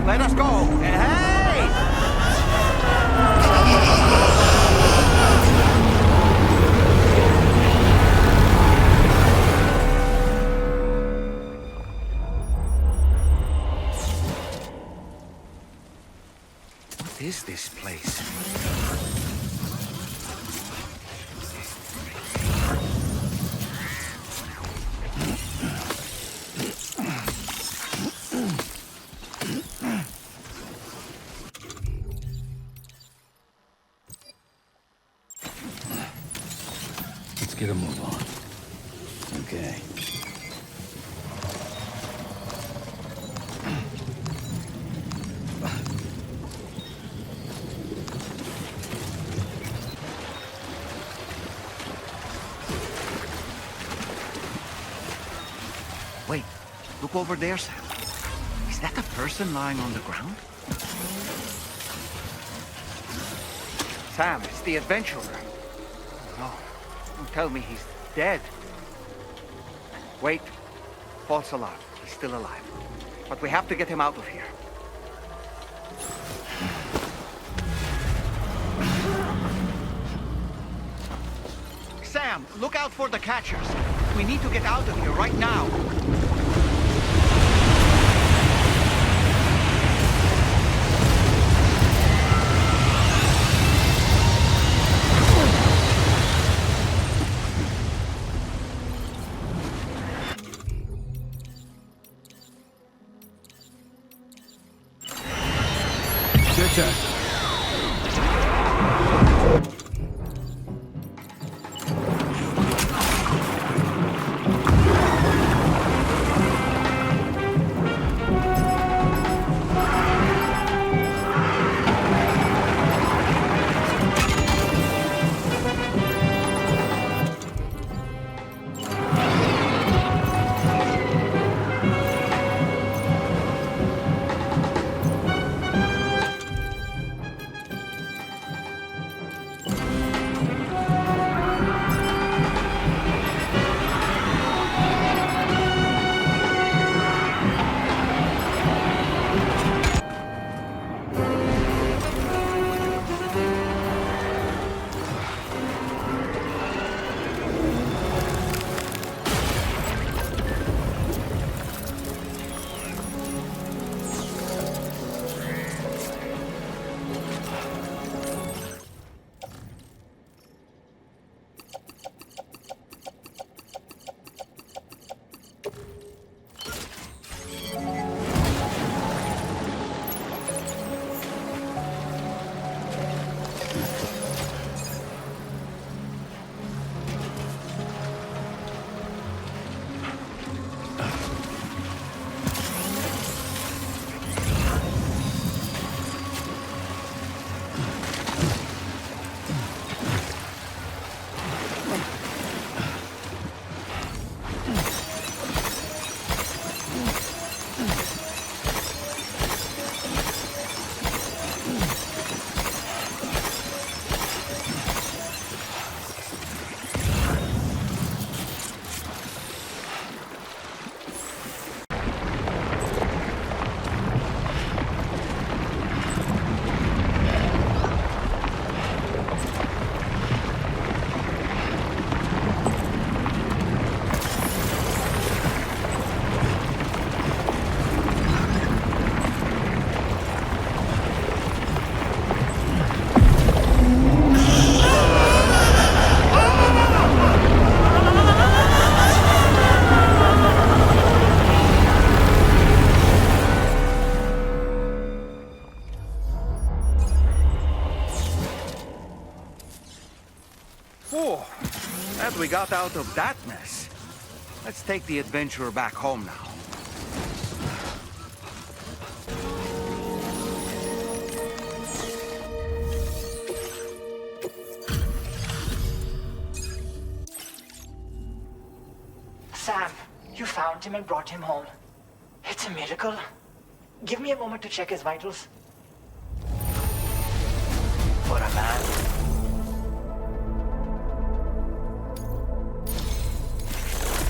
Let us go! Hey! What is this place? Get a move on. Okay. Wait, look over there, Sam. Is that a person lying on the ground? Sam, it's the adventurer. No. Don't tell me he's dead. Wait. False alarm. He's still alive. But we have to get him out of here. Sam, look out for the catchers. We need to get out of here right now. Your turn. got out of that mess. Let's take the adventurer back home now. Sam, you found him and brought him home. It's a miracle. Give me a moment to check his vitals. For a man.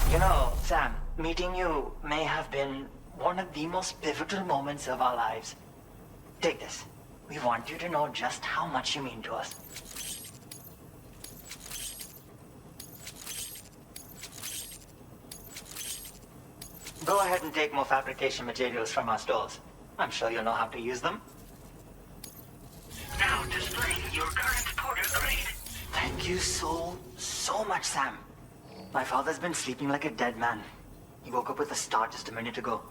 You know, Sam, meeting you may have been one of the most pivotal moments of our lives. Take this. We want you to know just how much you mean to us. Go ahead and take more fabrication materials from our stores. I'm sure you'll know how to use them. Now displaying your current porter grade. Thank you so much, Sam. My father's been sleeping like a dead man. He woke up with a start just a minute ago.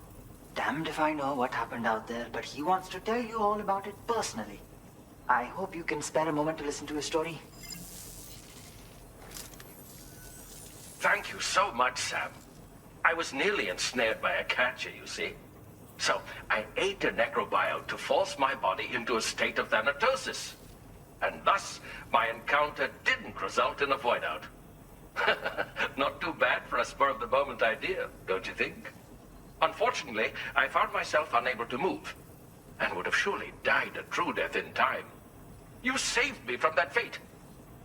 Damned if I know what happened out there, but he wants to tell you all about it personally. I hope you can spare a moment to listen to his story. Thank you so much, Sam. I was nearly ensnared by a catcher, you see. So I ate a necrobio to force my body into a state of thanatosis. And thus, my encounter didn't result in a void out. Not too bad for a spur-of-the-moment idea, don't you think? Unfortunately, I found myself unable to move, and would have surely died a true death in time. You saved me from that fate.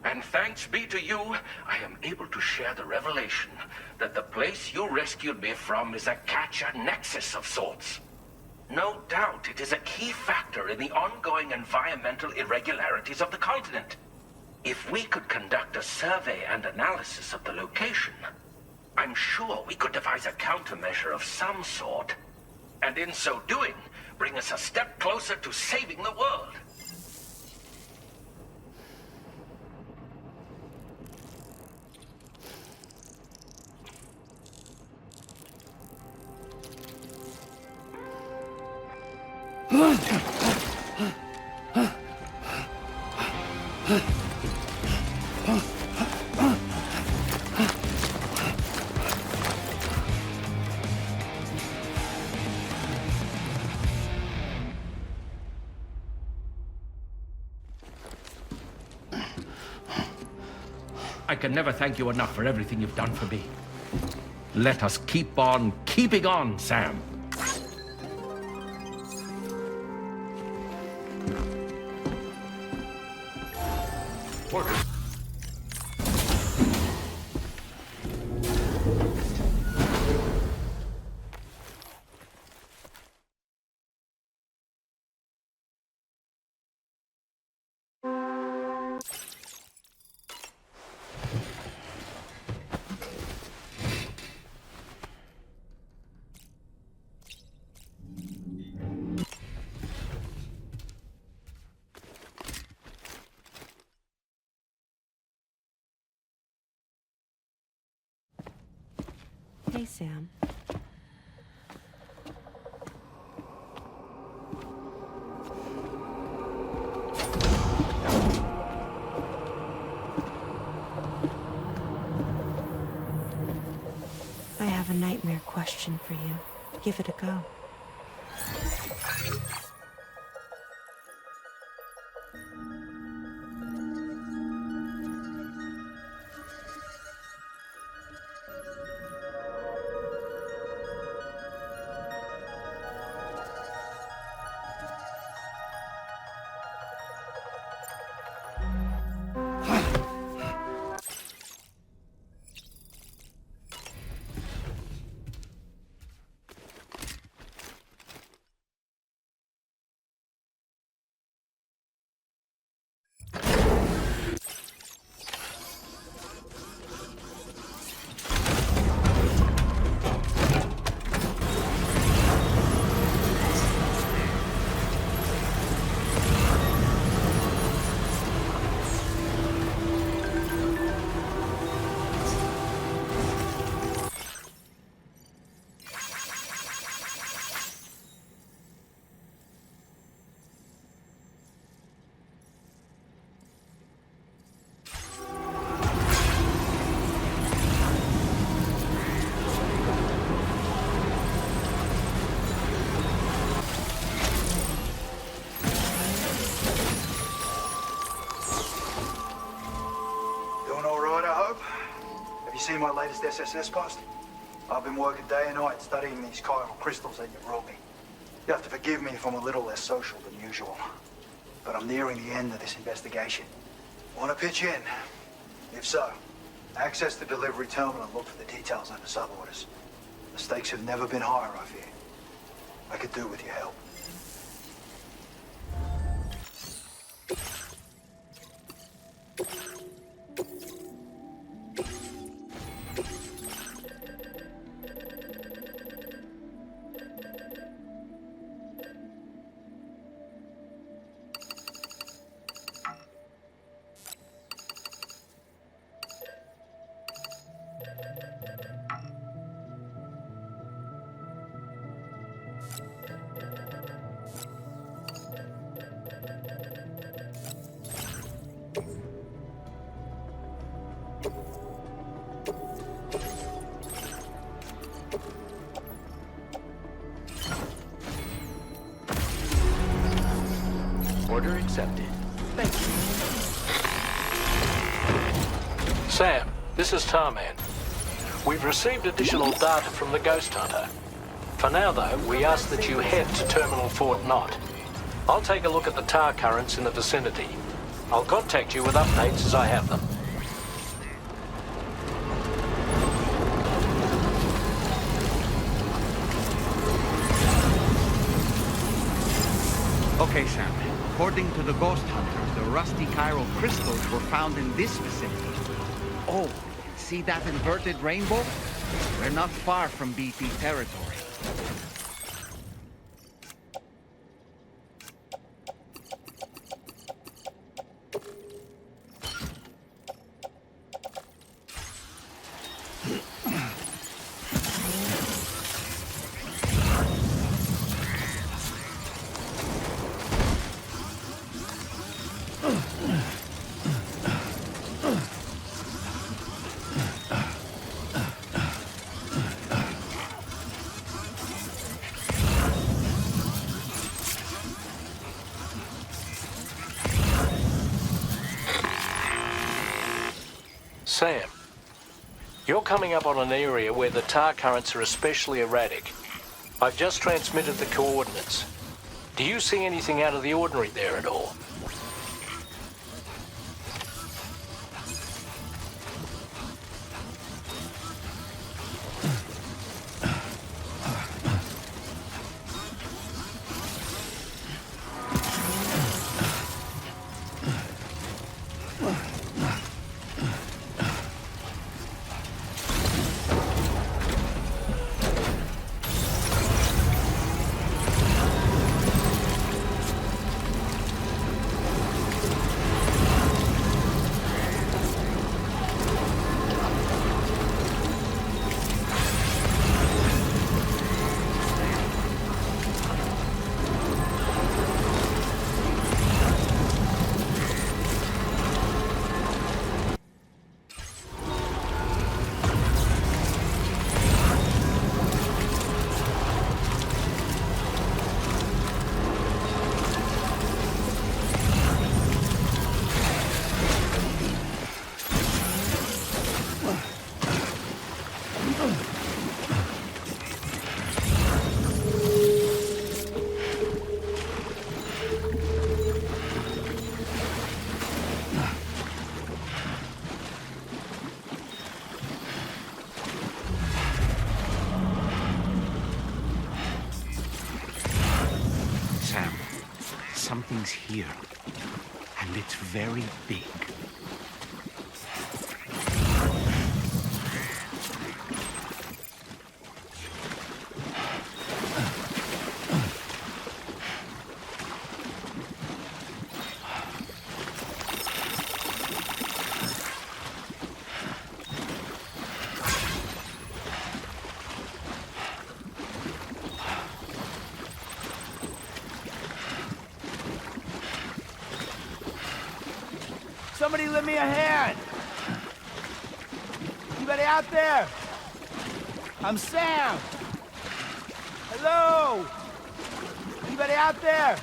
And thanks be to you, I am able to share the revelation that the place you rescued me from is a catcher nexus of sorts. No doubt it is a key factor in the ongoing environmental irregularities of the continent. If we could conduct a survey and analysis of the location, I'm sure we could devise a countermeasure of some sort, and in so doing, bring us a step closer to saving the world. I can never thank you enough for everything you've done for me. Let us keep on keeping on, Sam. Hey, Sam. I have a nightmare question for you. Give it a go. my latest SSS post? I've been working day and night studying these chiral crystals that you brought me. You have to forgive me if I'm a little less social than usual. But I'm nearing the end of this investigation. Want to pitch in? If so, access the delivery terminal and look for the details under sub-orders. The stakes have never been higher, I fear. I could do with your help. Order accepted. Thank you. Sam, this is Tarman. We've received additional data from the Ghost Hunter. For now, though, we ask that you head to Terminal Fort Knott. I'll take a look at the tar currents in the vicinity. I'll contact you with updates as I have them. Okay, Sam. According to the Ghost Hunter, the rusty chiral crystals were found in this vicinity. Oh, see that inverted rainbow? We're not far from BP territory. Sam, you're coming up on an area where the tar currents are especially erratic. I've just transmitted the coordinates. Do you see anything out of the ordinary there at all? Something's here, and it's very big. Somebody lend me a hand! Anybody out there? I'm Sam! Hello! Anybody out there?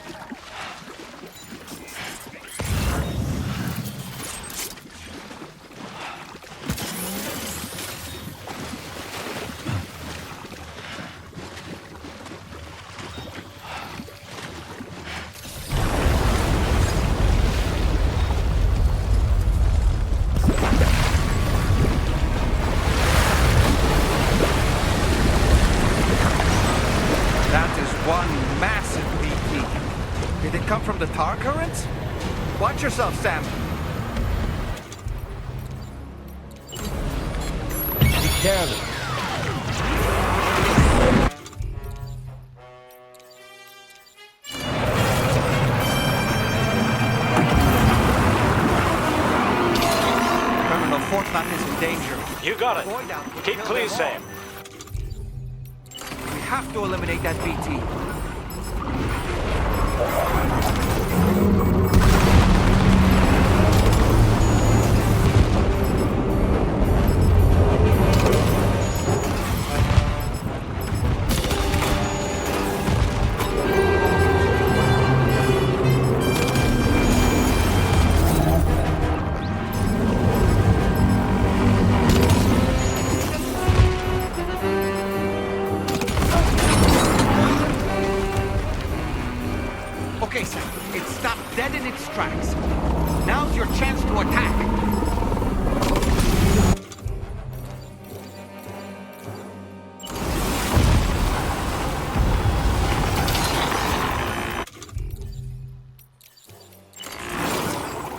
come from the tar currents? Watch yourself, Sam. Be careful. Terminal Fort Map is in danger. You got it. Keep clear, Sam. We have to eliminate that BT. Okay, Sam. It stopped dead in its tracks. Now's your chance to attack.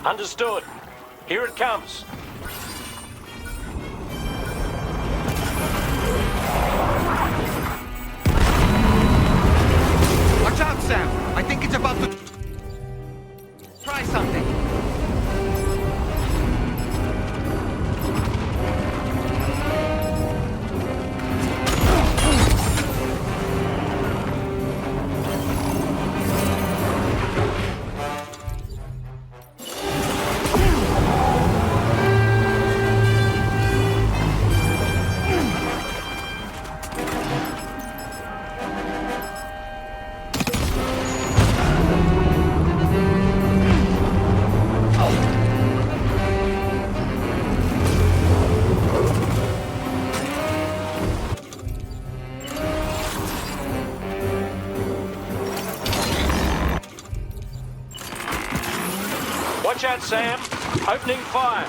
Understood. Here it comes. Watch out, Sam. I think it's about to try something. Watch out, Sam. Opening fire.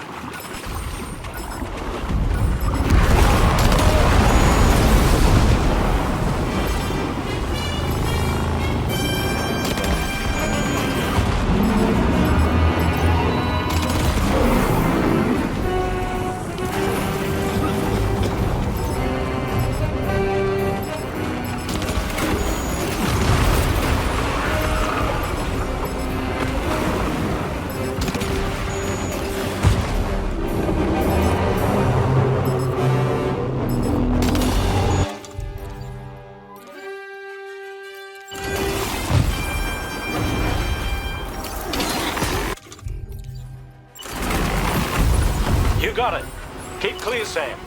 You got it. Keep clear, Sam.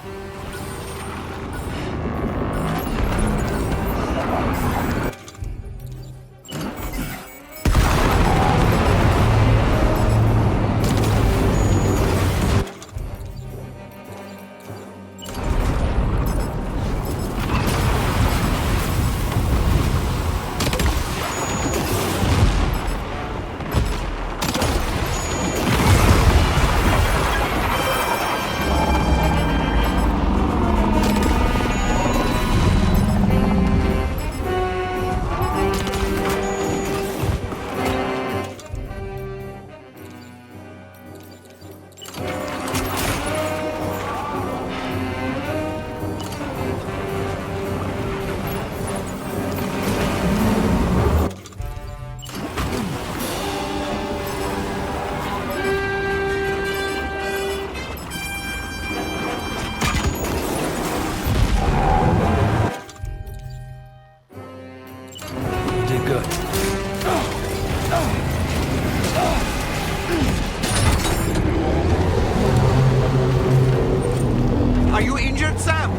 Are you injured, Sam?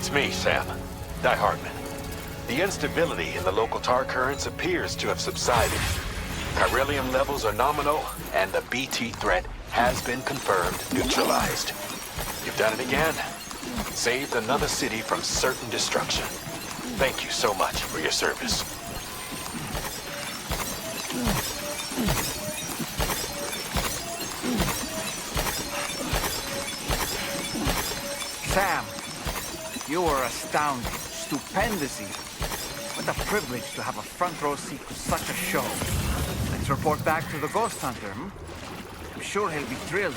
It's me, Sam. Die Hardman. The instability in the local tar currents appears to have subsided. Chiralium levels are nominal, and the BT threat has been confirmed neutralized. You've done it again. Saved another city from certain destruction. Thank you so much for your service. Sam, you were astounding, stupendous even. What a privilege to have a front row seat to such a show. Let's report back to the Ghost Hunter, hmm? I'm sure he'll be thrilled.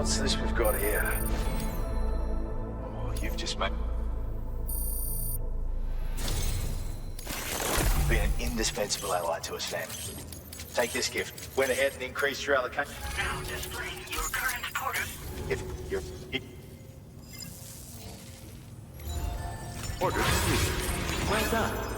What's this we've got here? Oh, you've just made... You've been an indispensable ally to us, Sam. Take this gift. Went ahead and increased your allocation. Now displaying your current order. If you're... Order complete. Well done.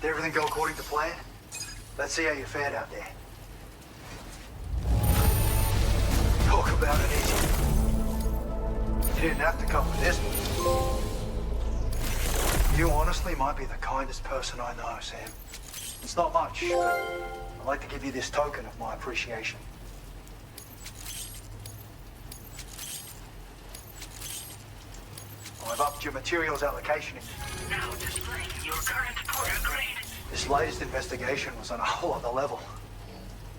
Did everything go according to plan? Let's see how you fared out there. Talk about it easy. You didn't have to come with this. You honestly might be the kindest person I know, Sam. It's not much, but I'd like to give you this token of my appreciation. I've upped your materials allocation. Now displaying your current porter grade. This latest investigation was on a whole other level.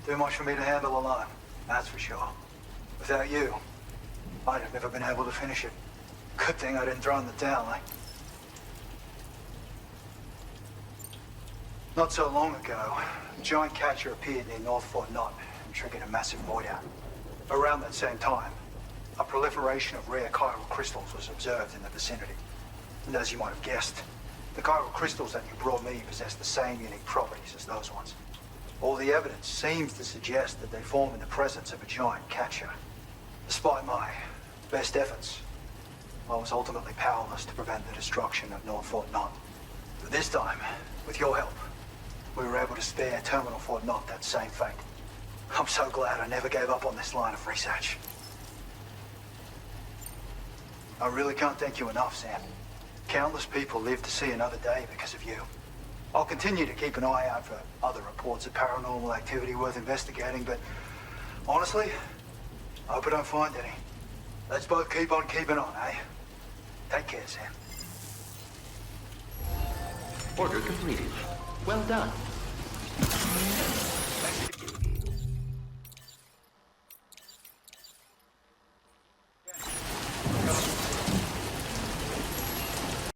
Too much for me to handle alone, that's for sure. Without you, I'd have never been able to finish it. Good thing I didn't throw in the towel, eh? Not so long ago, a giant catcher appeared near North Fort Knot and triggered a massive void out. Around that same time, a proliferation of rare chiral crystals was observed in the vicinity. And as you might have guessed, the chiral crystals that you brought me possess the same unique properties as those ones. All the evidence seems to suggest that they form in the presence of a giant catcher. Despite my best efforts, I was ultimately powerless to prevent the destruction of North Fort Knot. But this time, with your help, we were able to spare Terminal Fort Knot that same fate. I'm so glad I never gave up on this line of research. I really can't thank you enough, Sam. Countless people live to see another day because of you. I'll continue to keep an eye out for other reports of paranormal activity worth investigating, but honestly, I hope I don't find any. Let's both keep on keeping on, eh? Take care, Sam. Order completed. Well done.